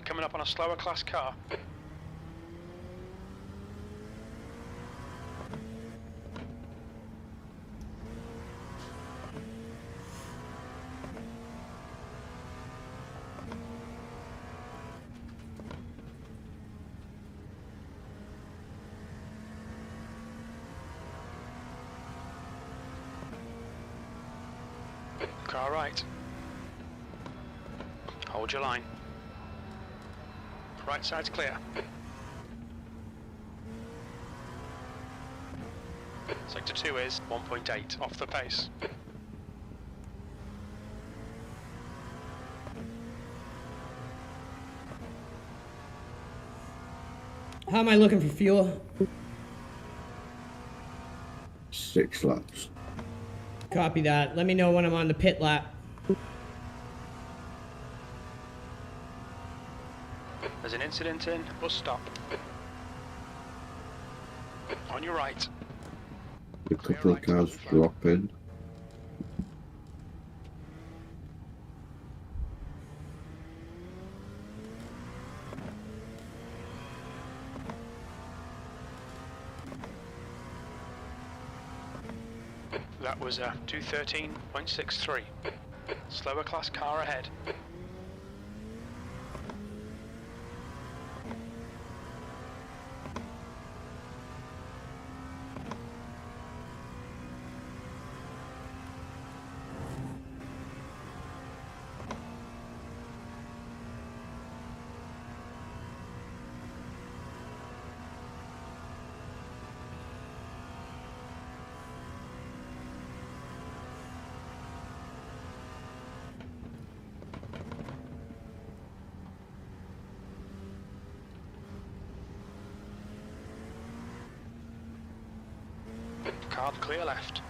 Coming up on a slower class car. Car right. Hold your line. Right side's clear. Sector 2 is 1.8 off the pace. How am I looking for fuel? 6 laps. Copy that. Let me know when I'm on the pit lap. There's an incident in bus stop. On your right. A couple of cars dropping. That was a 213.63. Slower class car ahead. Car clear left.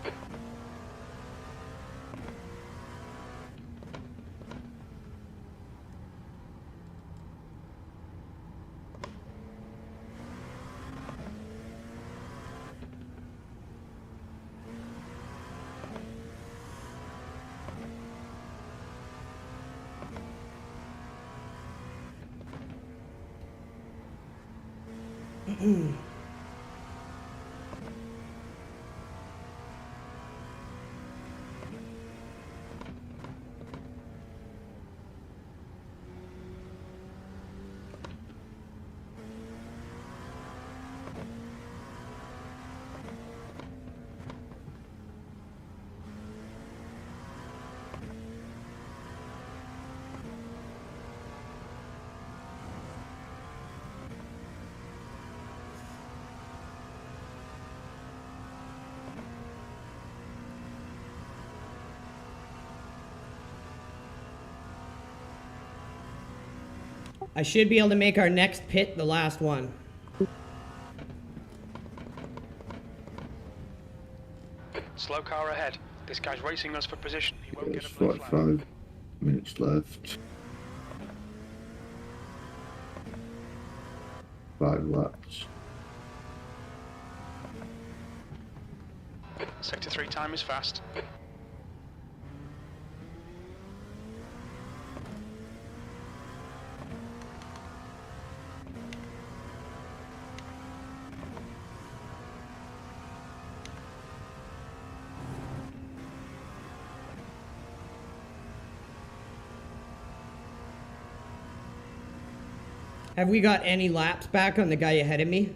I should be able to make our next pit the last one. Slow car ahead. This guy's racing us for position. He won't There's get a blue flag. 45 minutes left. 5 laps. Sector 3 time is fast. Have we got any laps back on the guy ahead of me?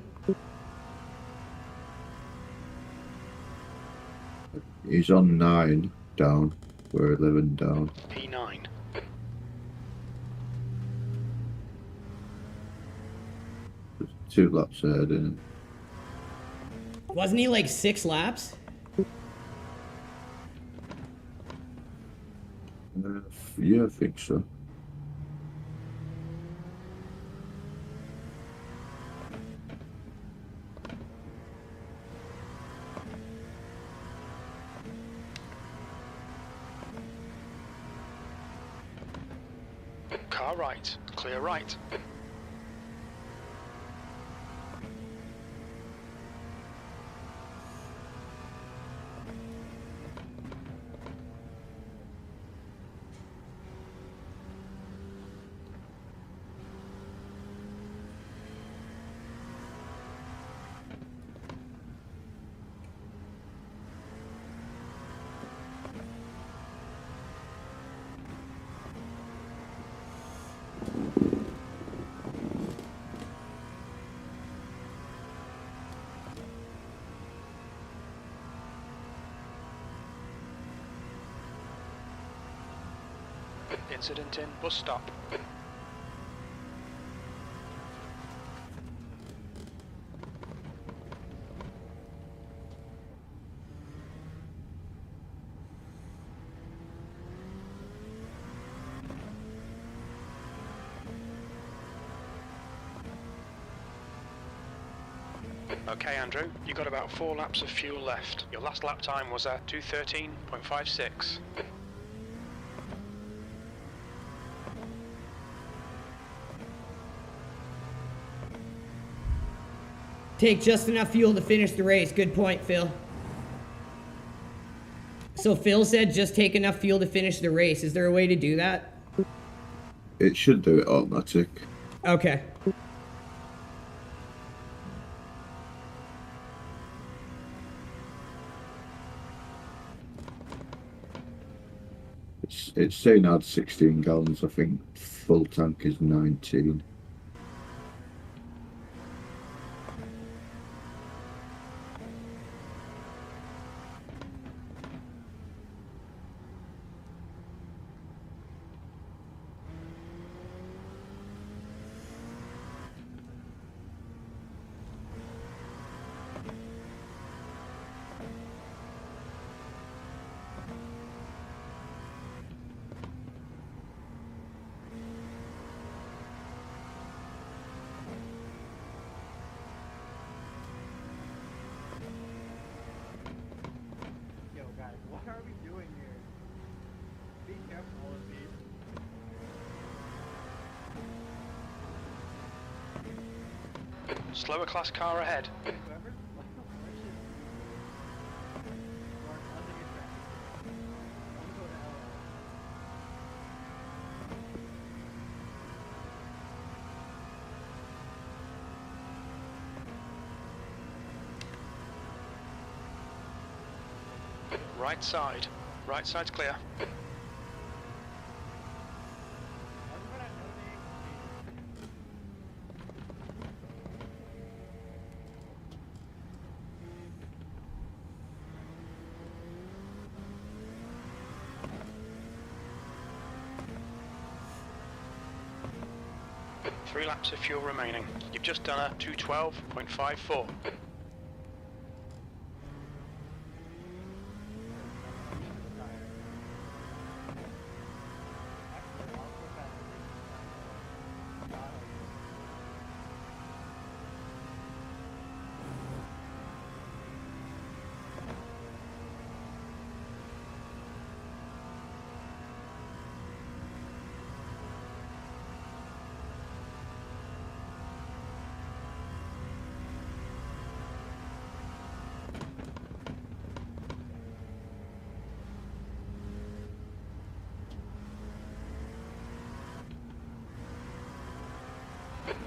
He's on 9 down. We're 11 down. P9. There's 2 laps ahead in Wasn't he like 6 laps? it. Yeah, I think so. Car right. Clear right. Incident in bus stop. Okay, Andrew, you got about 4 laps of fuel left. Your last lap time was at 2:13.56. Take just enough fuel to finish the race. Good point, Phil. So Phil said just take enough fuel to finish the race. Is there a way to do that? It should do it automatic. Okay. it's saying I had 16 gallons. I think full tank is 19. Yo, guys, what are we doing here? Be careful of these. Slower class car ahead. Whoever's let's just Mark, I think it's traffic. I'm going to LA. Right side. Right side's clear. Everyone I know They 3 laps of fuel remaining. You've just done a 212.54.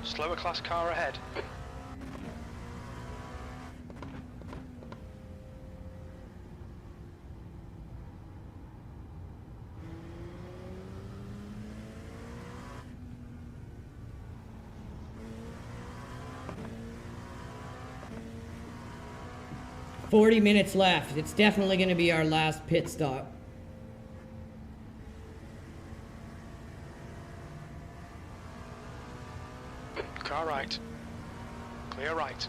Slower class car ahead. $40 left. It's definitely going to be our last pit stop. Car right. Clear right.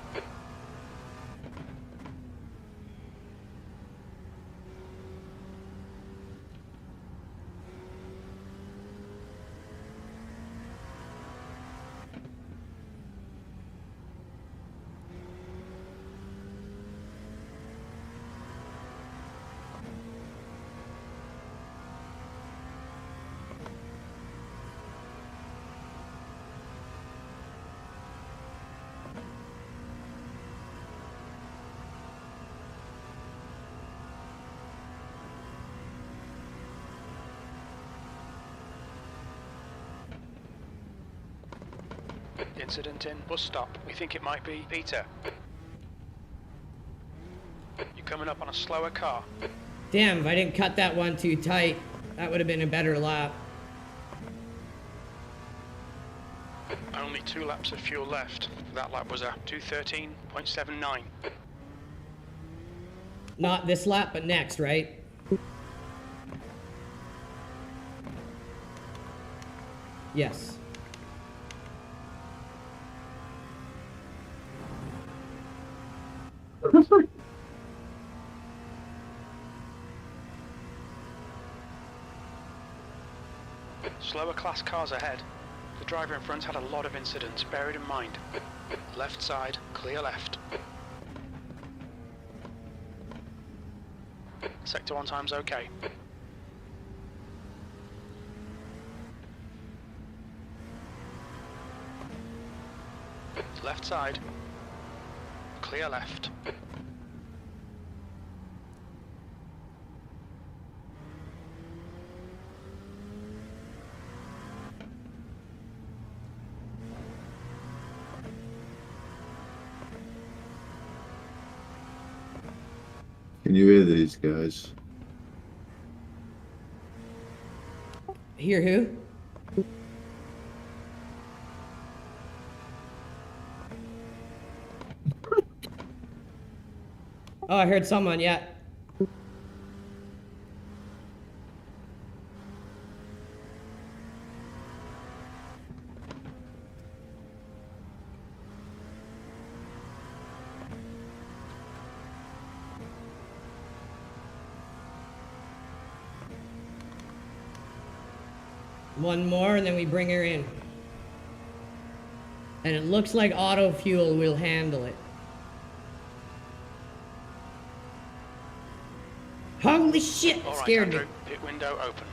Incident in bus stop. We think it might be Peter. You're coming up on a slower car. Damn, if I didn't cut that one too tight, that would have been a better lap. Only 2 laps of fuel left. That lap was a 213.79. Not this lap, but next, right? Yes. Slower class cars ahead. The driver in front had a lot of incidents, bear it in mind. Left side, clear left. Sector 1 time's okay. Left side, clear left. Can you hear these guys? Hear who? Oh, I heard someone, yeah. One more and then we bring her in. And it looks like auto fuel will handle it. Holy shit, it All right, scared Andrew, me. pit window open.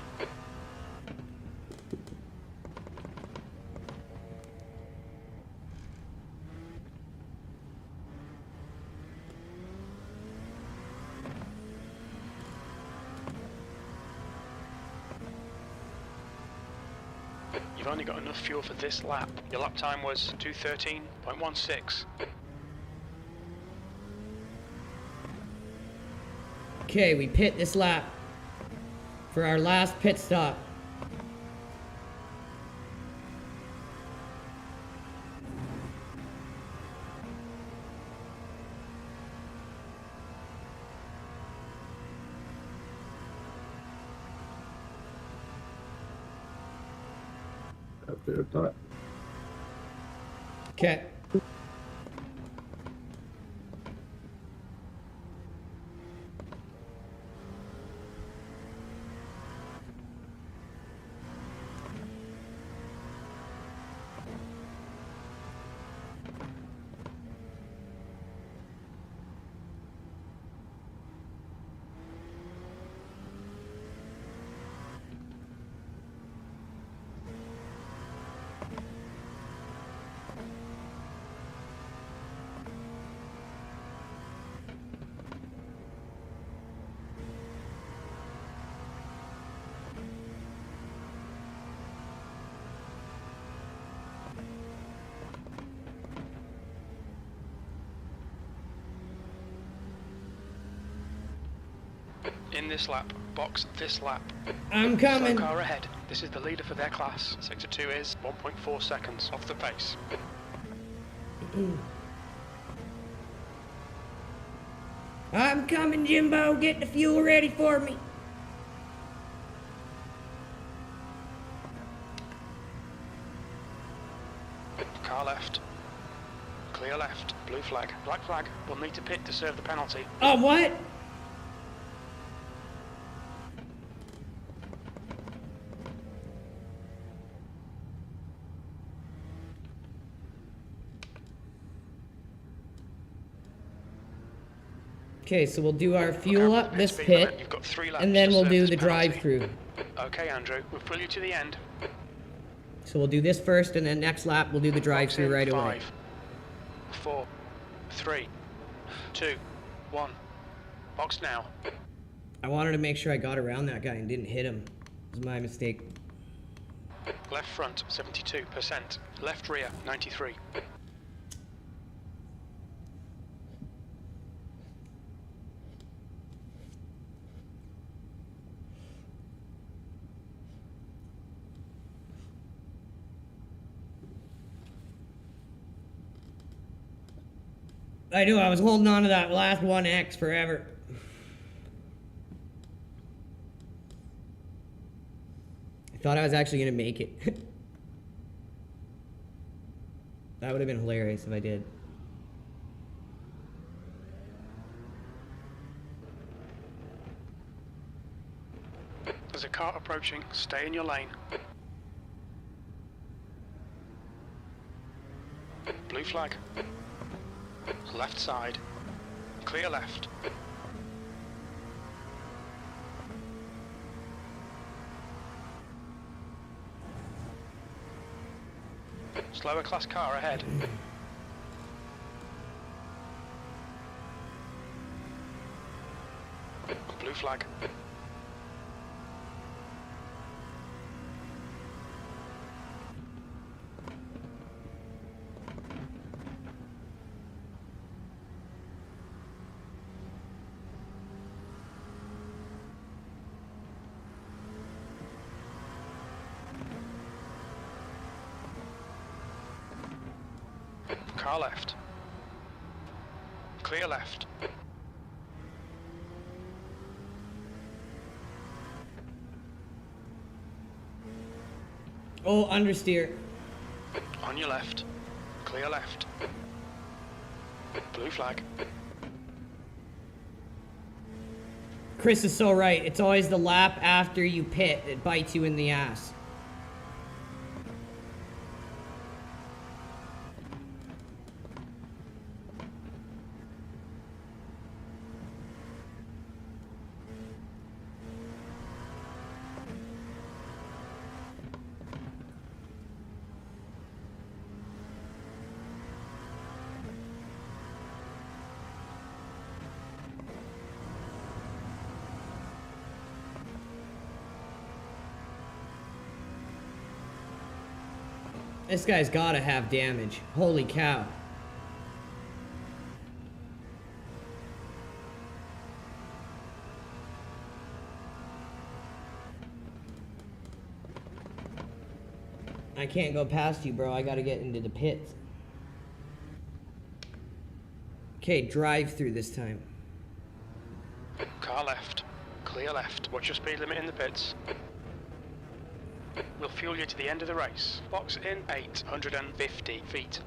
You've only got enough fuel for this lap. Your lap time was 2:13.16. Okay, we pit this lap for our last pit stop. A bit of that. Okay. In this lap, box this lap. I'm Slow coming. car ahead. This is the leader for their class. Sector 2 is 1.4 seconds off the pace. I'm coming, Jimbo. Get the fuel ready for me. Car left. Clear left. Blue flag. Black flag. We'll need to pit to serve the penalty. Oh, what? Okay, so we'll do our fuel up this pit, You've got 3 laps and then to we'll serve do this the penalty. drive-through. Okay, Andrew, we'll pull you to the end. So we'll do this first, and then next lap we'll do the drive-through right away. 5, 4, 3, 2, 1. Box now. I wanted to make sure I got around that guy and didn't hit him. It was my mistake. Left front, 72%. Left rear, 93. I knew I was holding on to that last 1X forever. I thought I was actually gonna make it. That would have been hilarious if I did. There's a car approaching. Stay in your lane. Blue flag. Left side. Clear left. Slower class car ahead. Blue flag. Car left. Clear left. Oh, understeer. On your left. Clear left. Blue flag. Chris is so right. It's always the lap after you pit that bites you in the ass. This guy's gotta have damage. Holy cow. I can't go past you, bro. I gotta get into the pits. Okay, drive through this time. Car left. Clear left. Watch your speed limit in the pits. We'll fuel you to the end of the race. Box in 850 feet.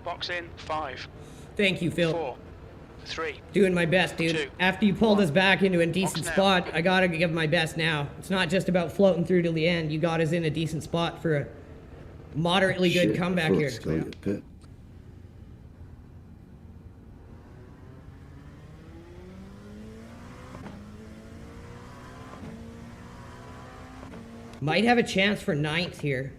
Box in 5. Thank you, Phil. 4. 3. Doing my best, dude. 2. After you pulled us back into a decent now. spot, I gotta give my best now. It's not just about floating through till the end. You got us in a decent spot for a moderately good Shit, comeback I thought here. it's like a pit. Might have a chance for 9th here.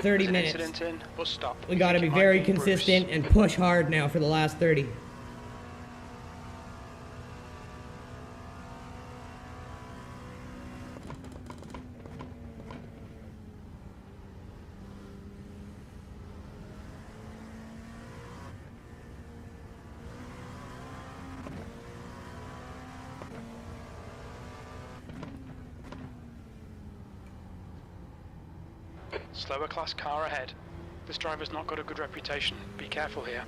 There's an minutes. incident in. Bus stop. We gotta be Think it might very be Bruce. consistent and push hard now for the last 30. Slower class car ahead. This driver's not got a good reputation. Be careful here.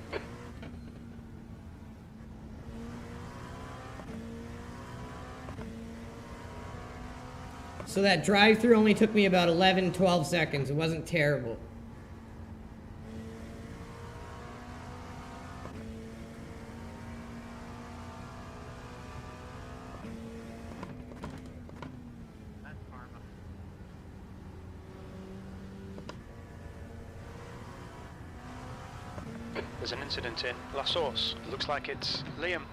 So that drive-through only took me about 11, 12 seconds. It wasn't terrible. There's an incident in La Source. Looks like it's Liam.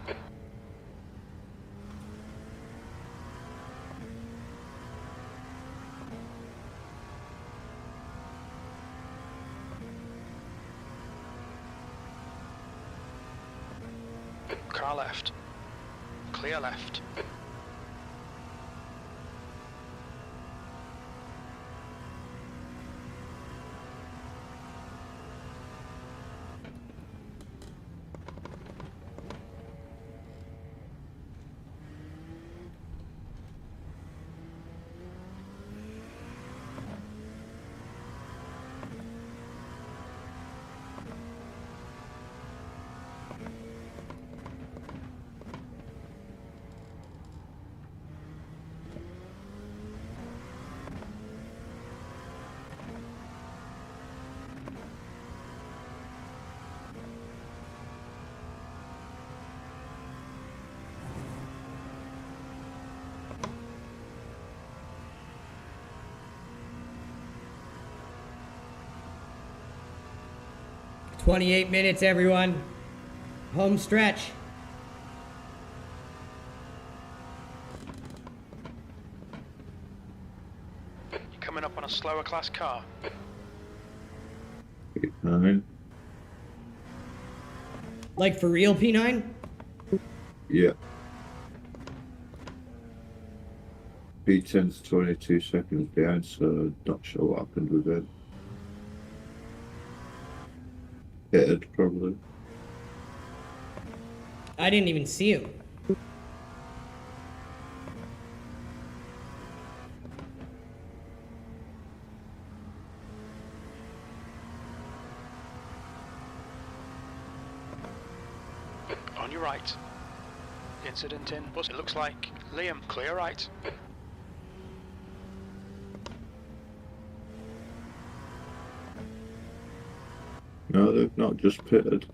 Car left. Clear left. "28 minutes, everyone. Home stretch." You're coming up on a slower class car. P9. Like for real, P9? Yeah. P10's 22 seconds behind, so not sure what happened with it. Pitted, probably. I didn't even see him. Incident in bus. It looks like Liam, clear right. No, they've not just pitted.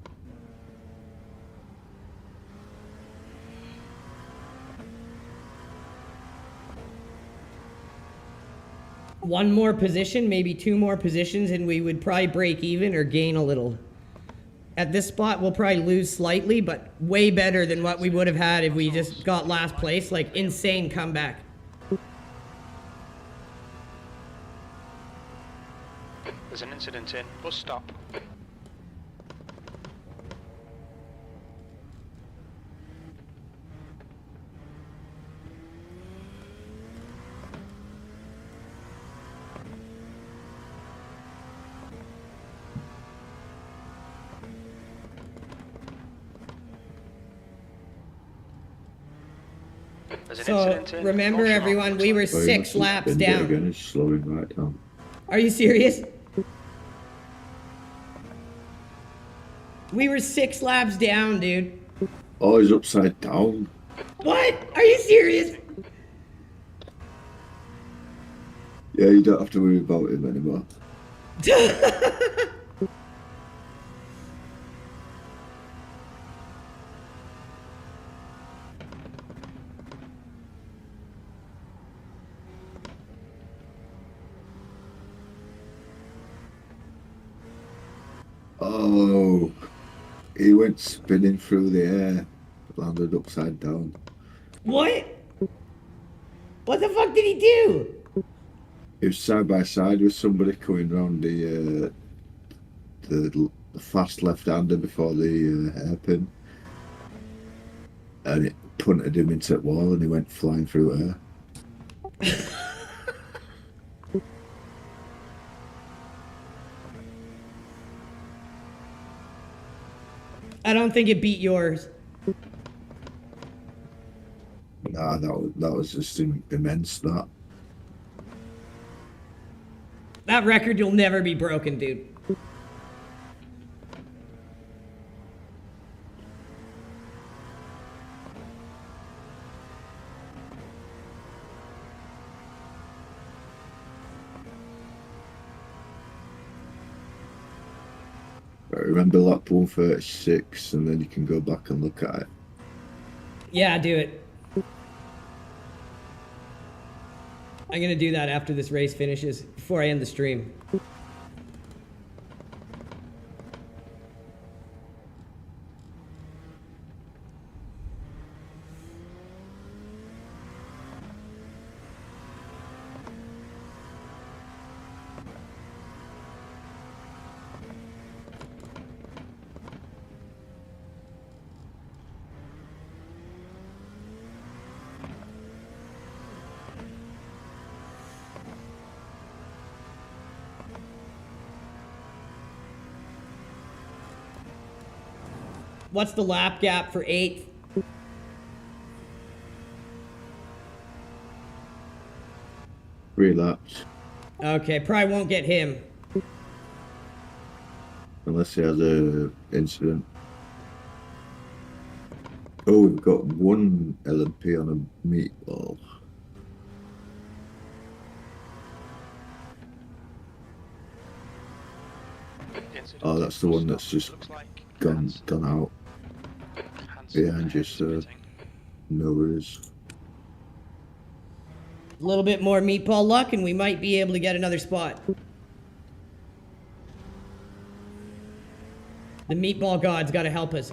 One more position, maybe 2 more positions, and we would probably break even or gain a little. At this spot, we'll probably lose slightly, but way better than what we would have had if we just got last place. Like, insane comeback. There's an incident in bus stop. There's an So, incident in remember Ocean everyone, Looks we like- were Very 6 much laps been down. Again, it's slowing right down. Are you serious? We were 6 laps down, dude. Oh, he's upside down. What? Are you serious? Yeah, you don't have to worry about him anymore. Oh, he went spinning through the air, landed upside down. What? What the fuck did he do? He was side by side with somebody coming round the fast left-hander before the hairpin, and it punted him into the wall, and he went flying through air. I don't think it beat yours. Nah, that was just immense. That record will never be broken, dude. But remember lap 136, and then you can go back and look at it. Yeah, do it. I'm gonna do that after this race finishes, before I end the stream. What's the lap gap for 8th? Three laps, Okay, probably won't get him. unless he has a incident. Oh, we've got one LMP on a meatball. Incident Oh, in that's the bus one stop. that's just Looks like gone out. Behind you, sir. No worries. A little bit more meatball luck and we might be able to get another spot. The meatball god's gotta help us.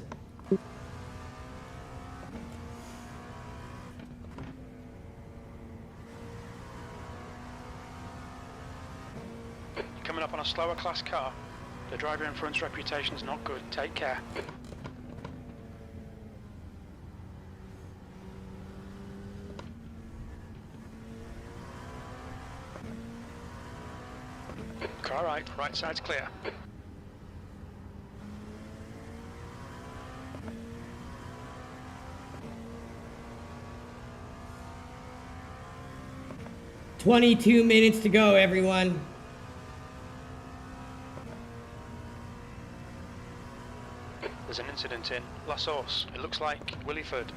You're coming up on a slower class car. The driver in front's reputation's not good. Take care. Car right side's clear. "22 minutes to go, everyone." There's an incident in La Source. It looks like Williford.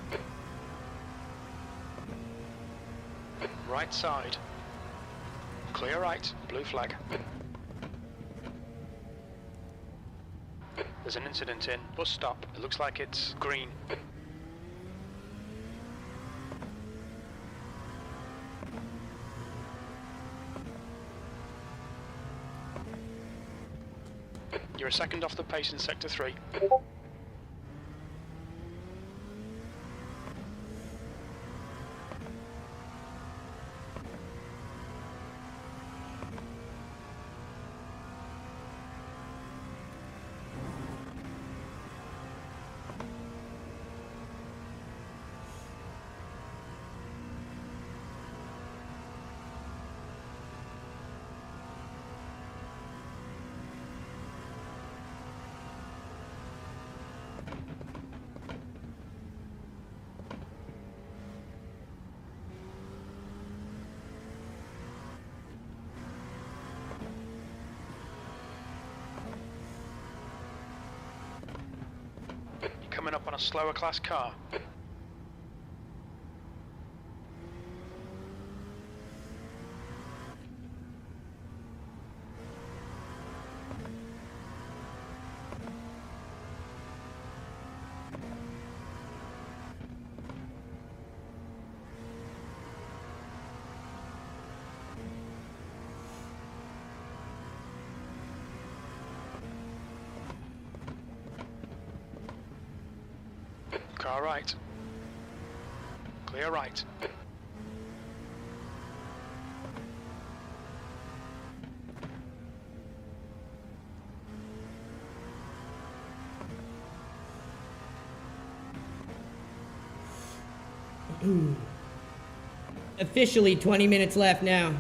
Right side. Clear right. Blue flag. There's an incident in. Bus stop. It looks like it's green. You're a second off the pace in Sector 3. Coming up on a slower class car. Car right. Clear right. Officially 20 minutes left now.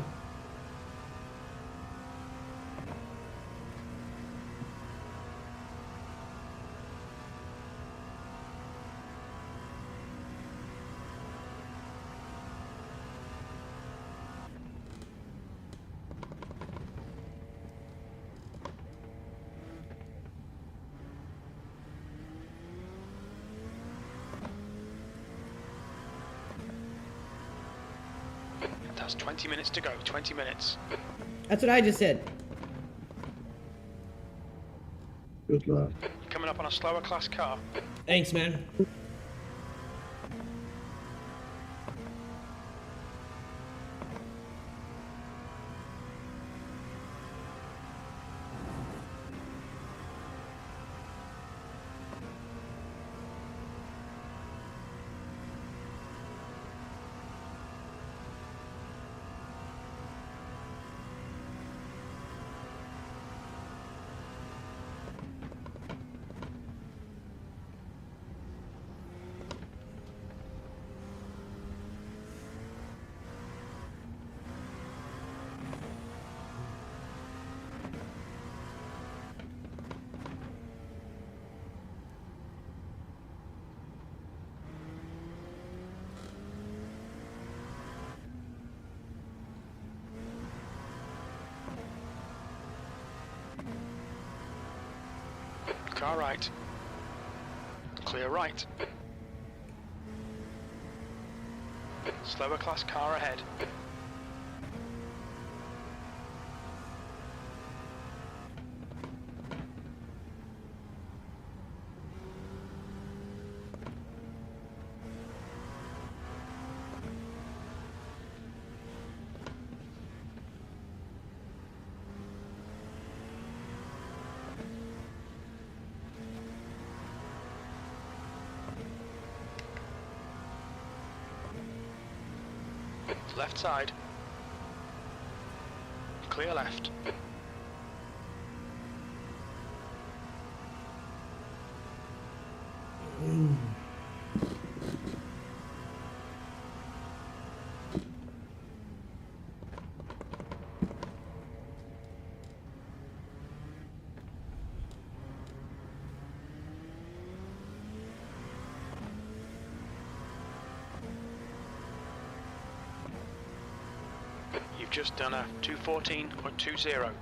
That's 20 minutes to go. 20 minutes. That's what I just said. Good lad. Coming up on a slower class car. Thanks, man. Car right. Clear right. Slower class car ahead. Left side. Clear left. You've just done a 214.20.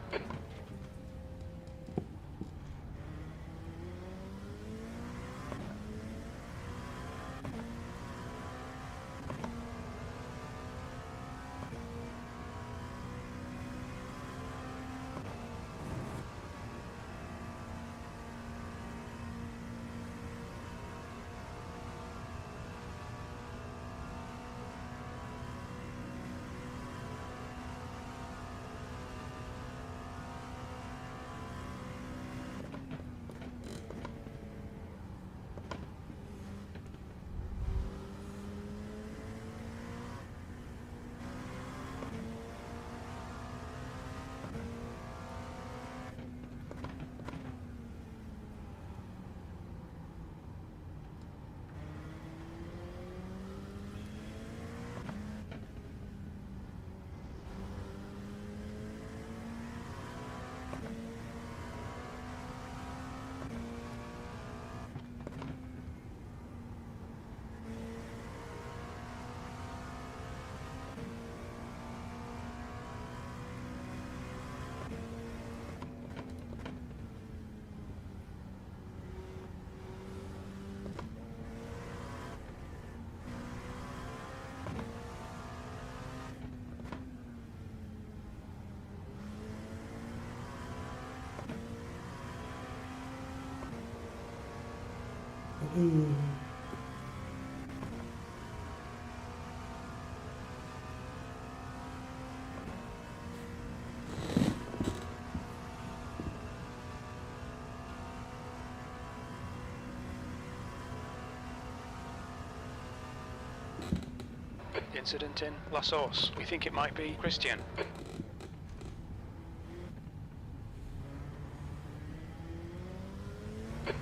Incident in La Source. We think it might be Christian.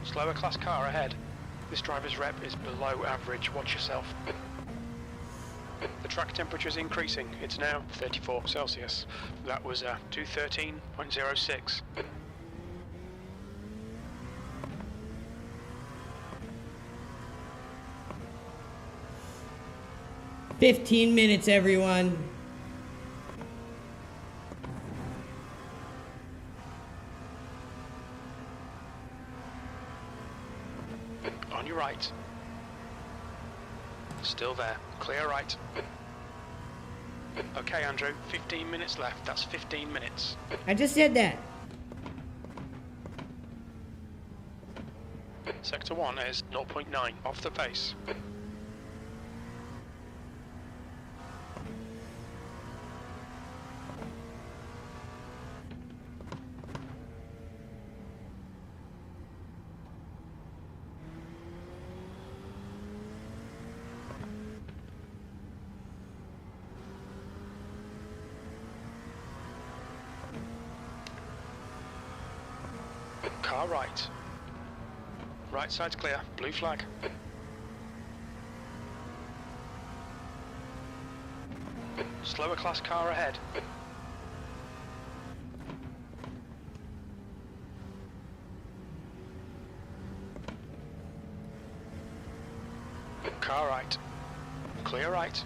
Slower class car ahead. This driver's rep is below average. Watch yourself. The track temperature is increasing. It's now 34 Celsius. That was 213.06. 15 minutes, everyone. On your right. Still there. Clear right. Okay, Andrew. 15 minutes left. That's 15 minutes. I just said that. Sector 1 is 0.9 off the pace. Car right. Right side's clear. Blue flag. Slower class car ahead. Car right. Clear right.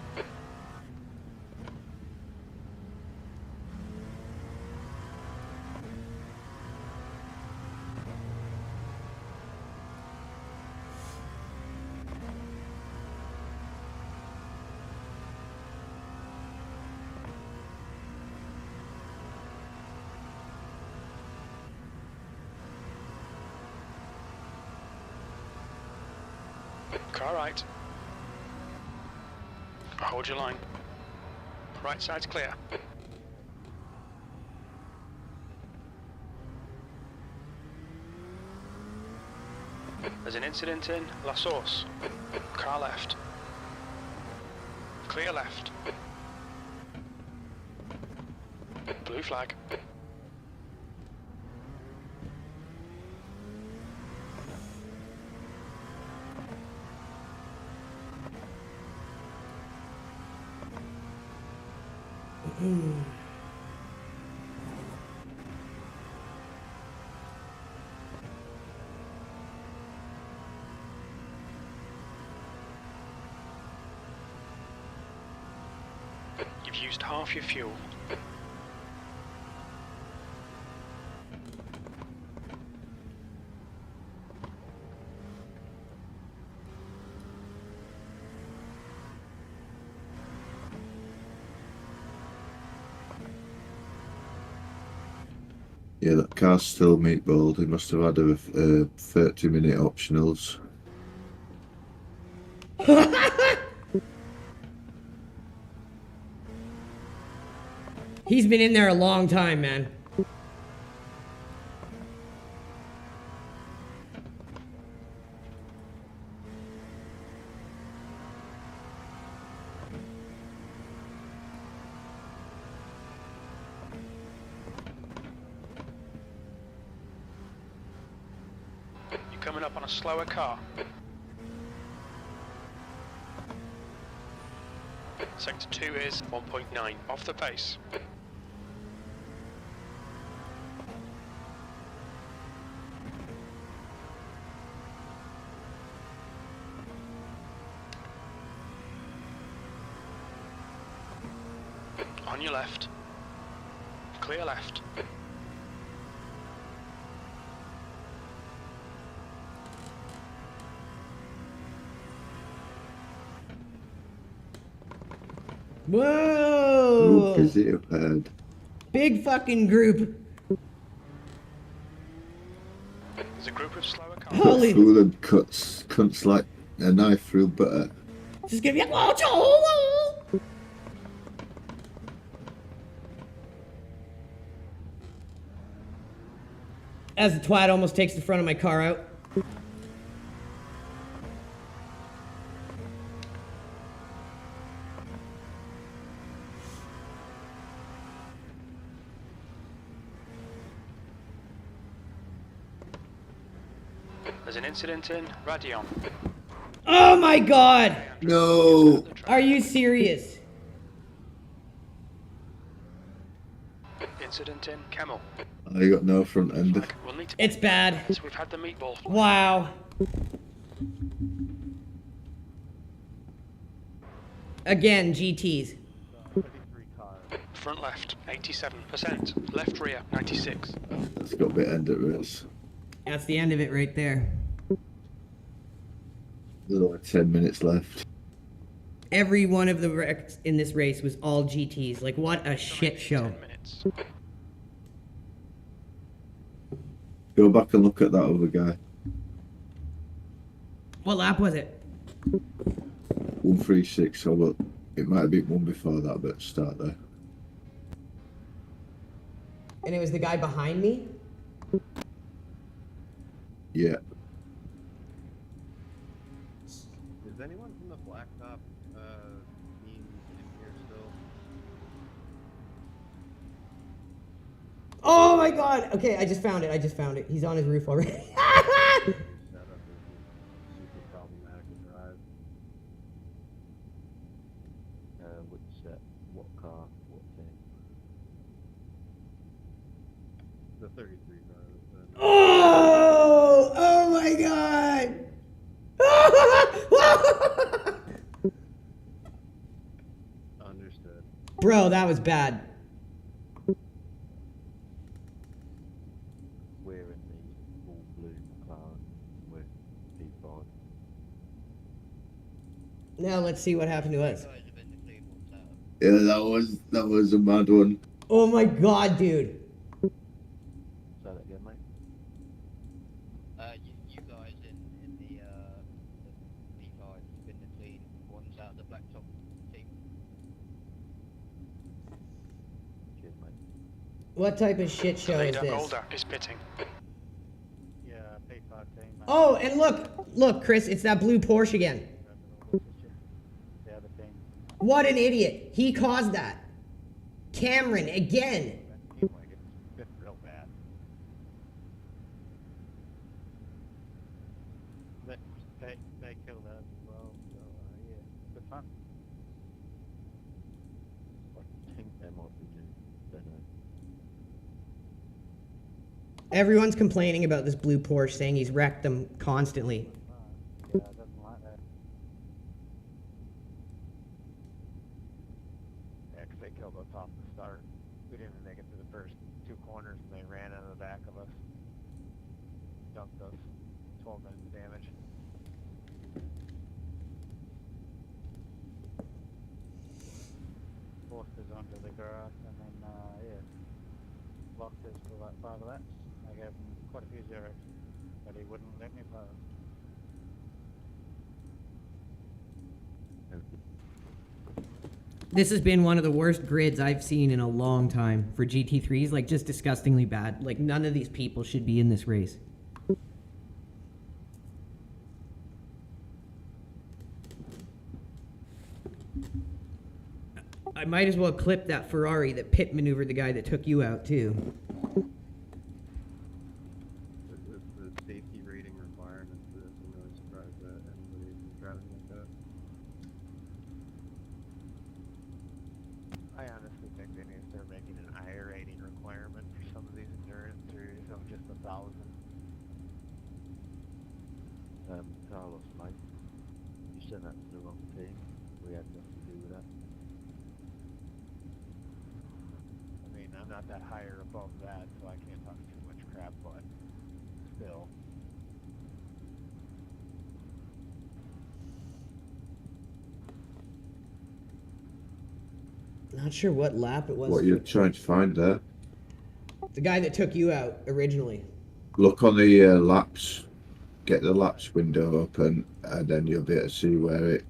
Car right. Hold your line. Right side's clear. There's an incident in La Source. Car left. Clear left. Blue flag. You've used half your fuel. Yeah, that car's still meatballed. He must have had a 30-minute optionals. He's been in there a long time, man. You're coming up on a slower car. Sector 2 is 1.9 off the pace. On your left. Clear left. Whoa! Group is it ahead? Big fucking group. There's a group of slower cars. Holy- Full and cuts. cunts like a knife through butter. Just gonna be like, oh, Joel! As the twat almost takes the front of my car out. There's an incident in Radion. Oh my god! No. Are you serious? Incident in Camel. I got no front end. We'll need to... It's bad. So we've had the meatball. Wow. Again, GTs. 33 cars. Front left, 87%. Left rear, 96. That's got a bit end at race. That's the end of it right there. There's only 10 minutes left. Every one of the wrecks in this race was all GTs. Like, what a shit show. 10 minutes. Go back and look at that other guy. What lap was it? 136. So well, it might have been one before that, but start there. And it was the guy behind me? Yeah. Is anyone from the Blacktop team in here still? Oh my god! Okay, I just found it. He's on his roof already. Setup is super problematic to drive. Which set? What car? What thing? The 33 car. Oh! Oh my god! Understood. Bro, that was bad. We're in the all blue McLaren with P5. Now let's see what happened to us. Yeah, that was a mad one. Oh my god, dude. Say that again, mate. You guys in the P5 have been the clean ones out of the blacktop team. Cheers, mate. What type of shit show is Leader this? Mulder is pitting. Yeah, P5 team, mate. Oh, and look, Chris, it's that blue Porsche again. The other team. What an idiot. He caused that. Cameron, again. Seems like it's real bad. They killed us as well, so yeah, good fun. I think they might be new. Don't know. Everyone's complaining about this blue Porsche, saying he's wrecked them constantly. Yeah, it doesn't like that. Yeah, 'cause they killed us off the start. We didn't even make it to the first two corners, and they ran out of the back of us. Dumped us. 12 minutes of damage. Forced us onto the grass, and then, yeah, blocked us for like 5 laps. I gave him quite a few zeros, but he wouldn't let me pass. This has been one of the worst grids I've seen in a long time for GT3s, like just disgustingly bad. Like none of these people should be in this race. I might as well clip that Ferrari that pit maneuvered the guy that took you out too. The safety rating requirements, I'm really surprised that anybody is driving like that. I honestly think they need to start making an I rating requirement for some of these endurance series of just 1,000. Carlos, mate, you sent that to the wrong team. We had nothing to do with that. I mean, I'm not that higher above that, so I can't talk too much crap, but still. Not sure what lap it was. What you're trying to find there? The guy that took you out originally. Look on the laps get the laps window open, and then you'll be able to see where it,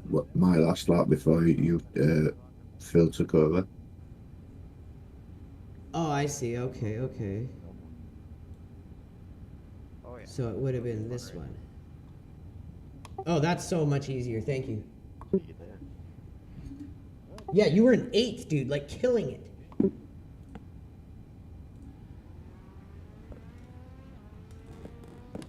what my last lap before Phil took over. Oh, I see. Okay, okay. Oh yeah. So it would have been this one. Oh, that's so much easier. Thank you. See you there. Yeah, you were in 8th, dude. Like, killing it.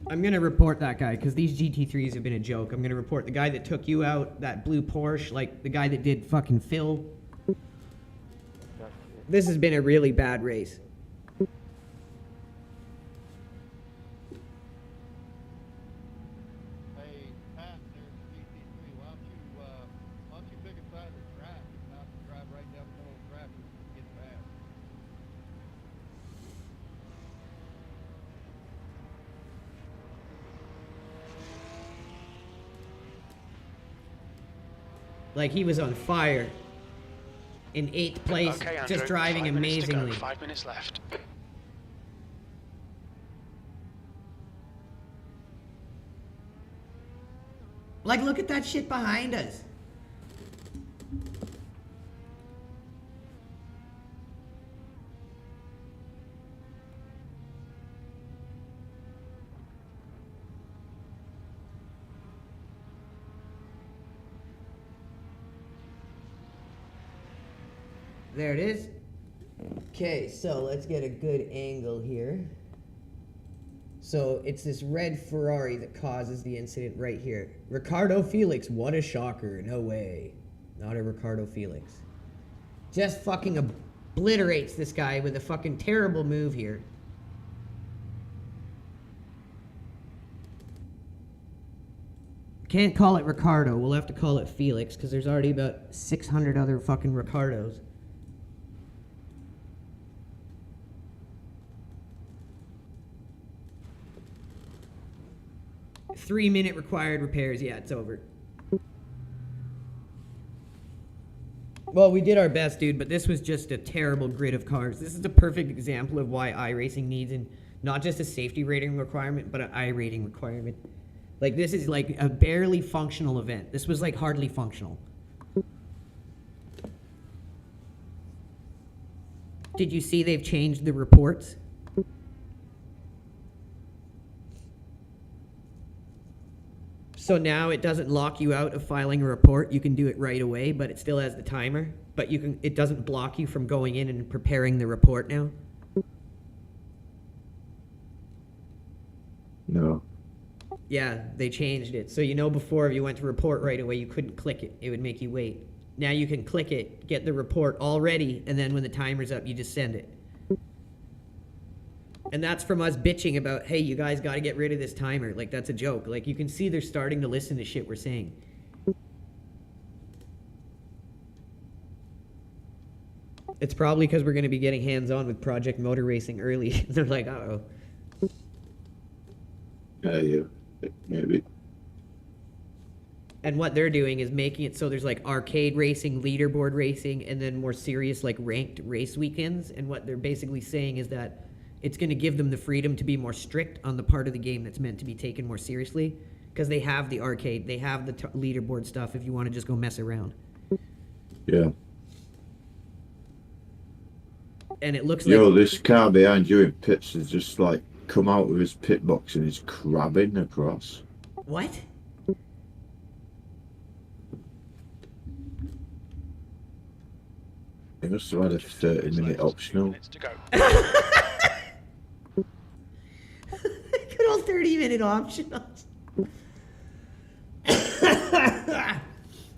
I'm gonna report that guy, because these GT3s have been a joke. I'm gonna report the guy that took you out, that blue Porsche, like the guy that did fucking Phil. This has been a really bad race. Hey, Pat, there's GT3. Why don't you pick a side of the track and not drive right down the middle of the track and get fast? Like, he was on fire. In 8th place, Okay, Andrew, just driving 5 minutes to go, amazingly. 5 minutes left. Like, look at that shit behind us. There it is. Okay, so let's get a good angle here. So it's this red Ferrari that causes the incident right here. Ricardo Felix, what a shocker. No way. Not a Ricardo Felix. Just fucking obliterates this guy with a fucking terrible move here. Can't call it Ricardo. We'll have to call it Felix, because there's already about 600 other fucking Ricardos. Three-minute required repairs. Yeah, it's over. Well, we did our best, dude, but this was just a terrible grid of cars. This is a perfect example of why iRacing needs not just a safety rating requirement, but an I rating requirement. Like, this is like a barely functional event. This was like hardly functional. Did you see they've changed the reports? So now it doesn't lock you out of filing a report. You can do it right away, but it still has the timer. But it doesn't block you from going in and preparing the report now. No. Yeah, they changed it. So before if you went to report right away, you couldn't click it. It would make you wait. Now you can click it, get the report all ready, and then when the timer's up, you just send it. And that's from us bitching about, hey, you guys got to get rid of this timer. Like, that's a joke. Like, you can see they're starting to listen to shit we're saying. It's probably because we're going to be getting hands-on with Project Motor Racing early. They're like, uh-oh. Yeah, maybe. And what they're doing is making it so there's, like, arcade racing, leaderboard racing, and then more serious, like, ranked race weekends. And what they're basically saying is that it's going to give them the freedom to be more strict on the part of the game that's meant to be taken more seriously. Because they have the arcade, they have the leaderboard stuff if you want to just go mess around. Yeah. And it looks Yo, like... this car behind you in pits has just, like, come out of his pit box and is crabbing across. What? He must have had a 30-minute optional. To go. Good old 30-minute optionals.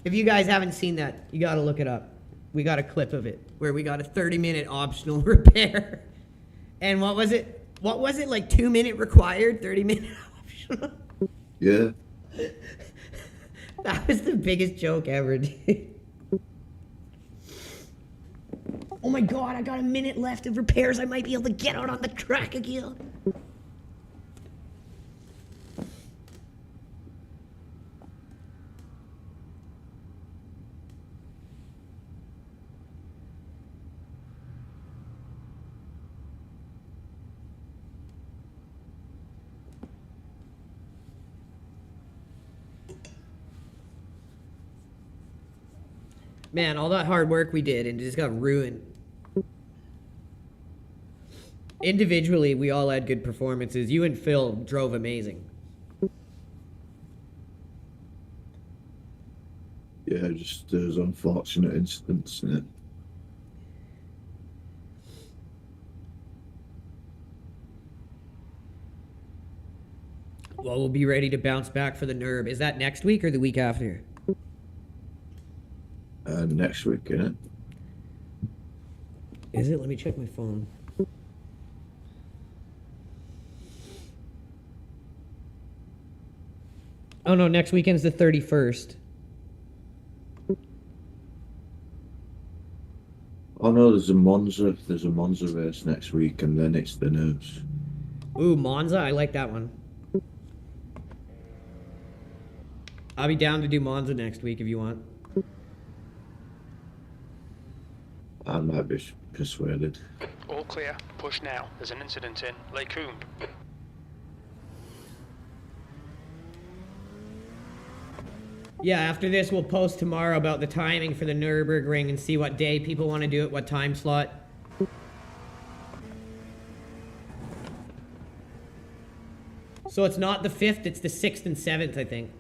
If you guys haven't seen that, you gotta look it up. We got a clip of it where we got a 30-minute optional repair. And what was it? What was it, like 2-minute required, 30-minute optional? Yeah. That was the biggest joke ever, dude. Oh my god, I got a minute left of repairs. I might be able to get out on the track again. Man, all that hard work we did and it just got ruined. Individually, we all had good performances. You and Phil drove amazing. Yeah, just those unfortunate incidents in it. Well, we'll be ready to bounce back for the NERB. Is that next week or the week after? Next week, innit? Is it? Let me check my phone. Oh no, next weekend's the 31st. Oh no, there's a Monza race next week, and then it's the nerves. Ooh, Monza, I like that one. I'll be down to do Monza next week if you want. I might be persuaded. All clear. Push now. There's an incident in Lake Coombe. Yeah, after this we'll post tomorrow about the timing for the Nürburgring and see what day people want to do it, what time slot. So it's not the 5th, it's the 6th and 7th, I think.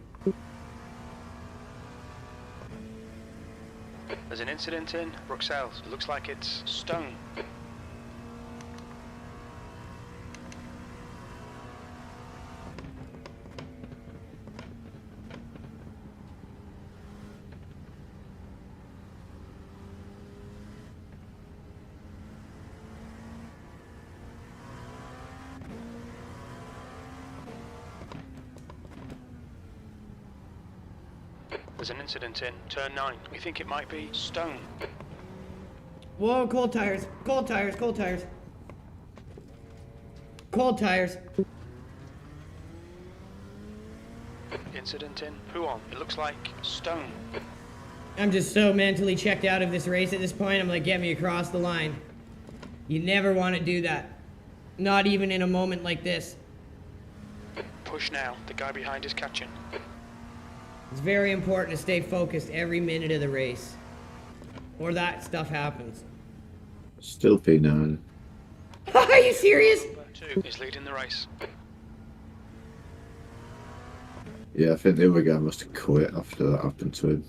There's an incident in Bruxelles. It looks like it's stone. There's an incident in turn 9. We think it might be stone. Whoa, cold tires, cold tires, cold tires. Cold tires. Incident in Huon. It looks like stone. I'm just so mentally checked out of this race at this point. I'm like, get me across the line. You never want to do that. Not even in a moment like this. Push now. The guy behind is catching. It's very important to stay focused every minute of the race. Or that stuff happens. Still P9. Are you serious? Two is leading the race. Yeah, I think the other guy must have quit after that happened to him.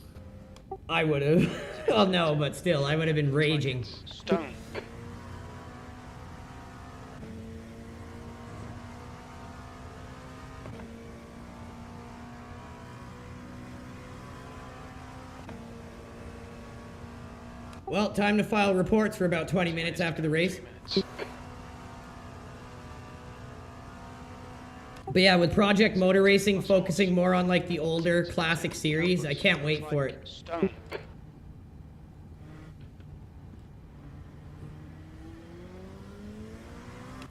I would have. Well, no, but still, I would have been raging. Stone. Well, time to file reports for about 20 minutes after the race. But yeah, with Project Motor Racing focusing more on like the older classic series, I can't wait for it. Stone.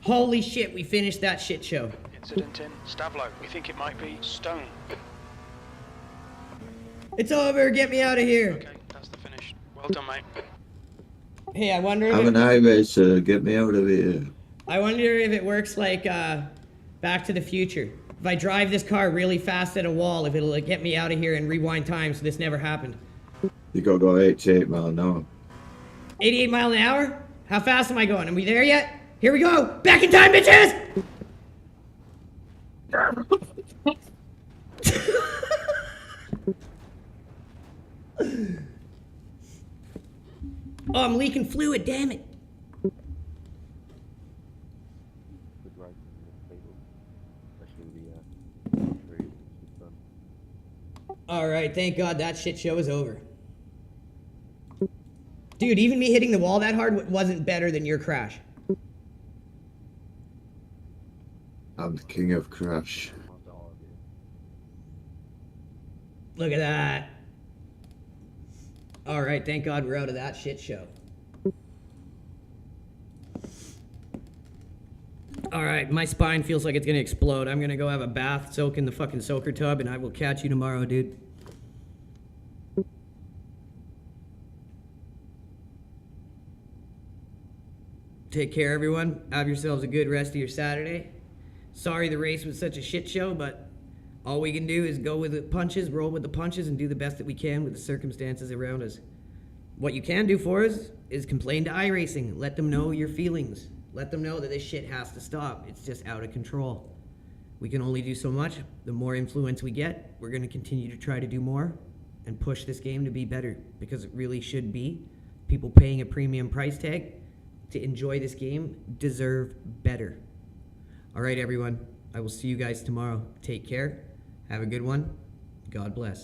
Holy shit, we finished that shit show. Incident in Stablo. We think it might be stone. It's over, get me out of here. Okay, that's the finish. Well done, mate. Hey, I wonder I'm if an iRacer, get me out of here. I wonder if it works like Back to the Future. If I drive this car really fast at a wall, if it'll like, get me out of here and rewind time so this never happened. You gotta go 88 miles an hour. 88 mile an hour? How fast am I going? Are we there yet? Here we go! Back in time, bitches! Oh, I'm leaking fluid, damn it. Alright, thank God that shit show is over. Dude, even me hitting the wall that hard wasn't better than your crash. I'm the king of crash. Look at that. Alright, thank God we're out of that shit show. Alright, my spine feels like it's gonna explode. I'm gonna go have a bath, soak in the fucking soaker tub, and I will catch you tomorrow, dude. Take care, everyone. Have yourselves a good rest of your Saturday. Sorry the race was such a shit show, but all we can do is go with the punches, roll with the punches, and do the best that we can with the circumstances around us. what you can do for us is complain to Iracing. Let them know your feelings. Let them know that this shit has to stop. It's just out of control. We can only do so much. The more influence we get, we're going to continue to try to do more and push this game to be better, because it really should be. People paying a premium price tag to enjoy this game deserve better. All right, everyone. I will see you guys tomorrow. Take care. Have a good one. God bless.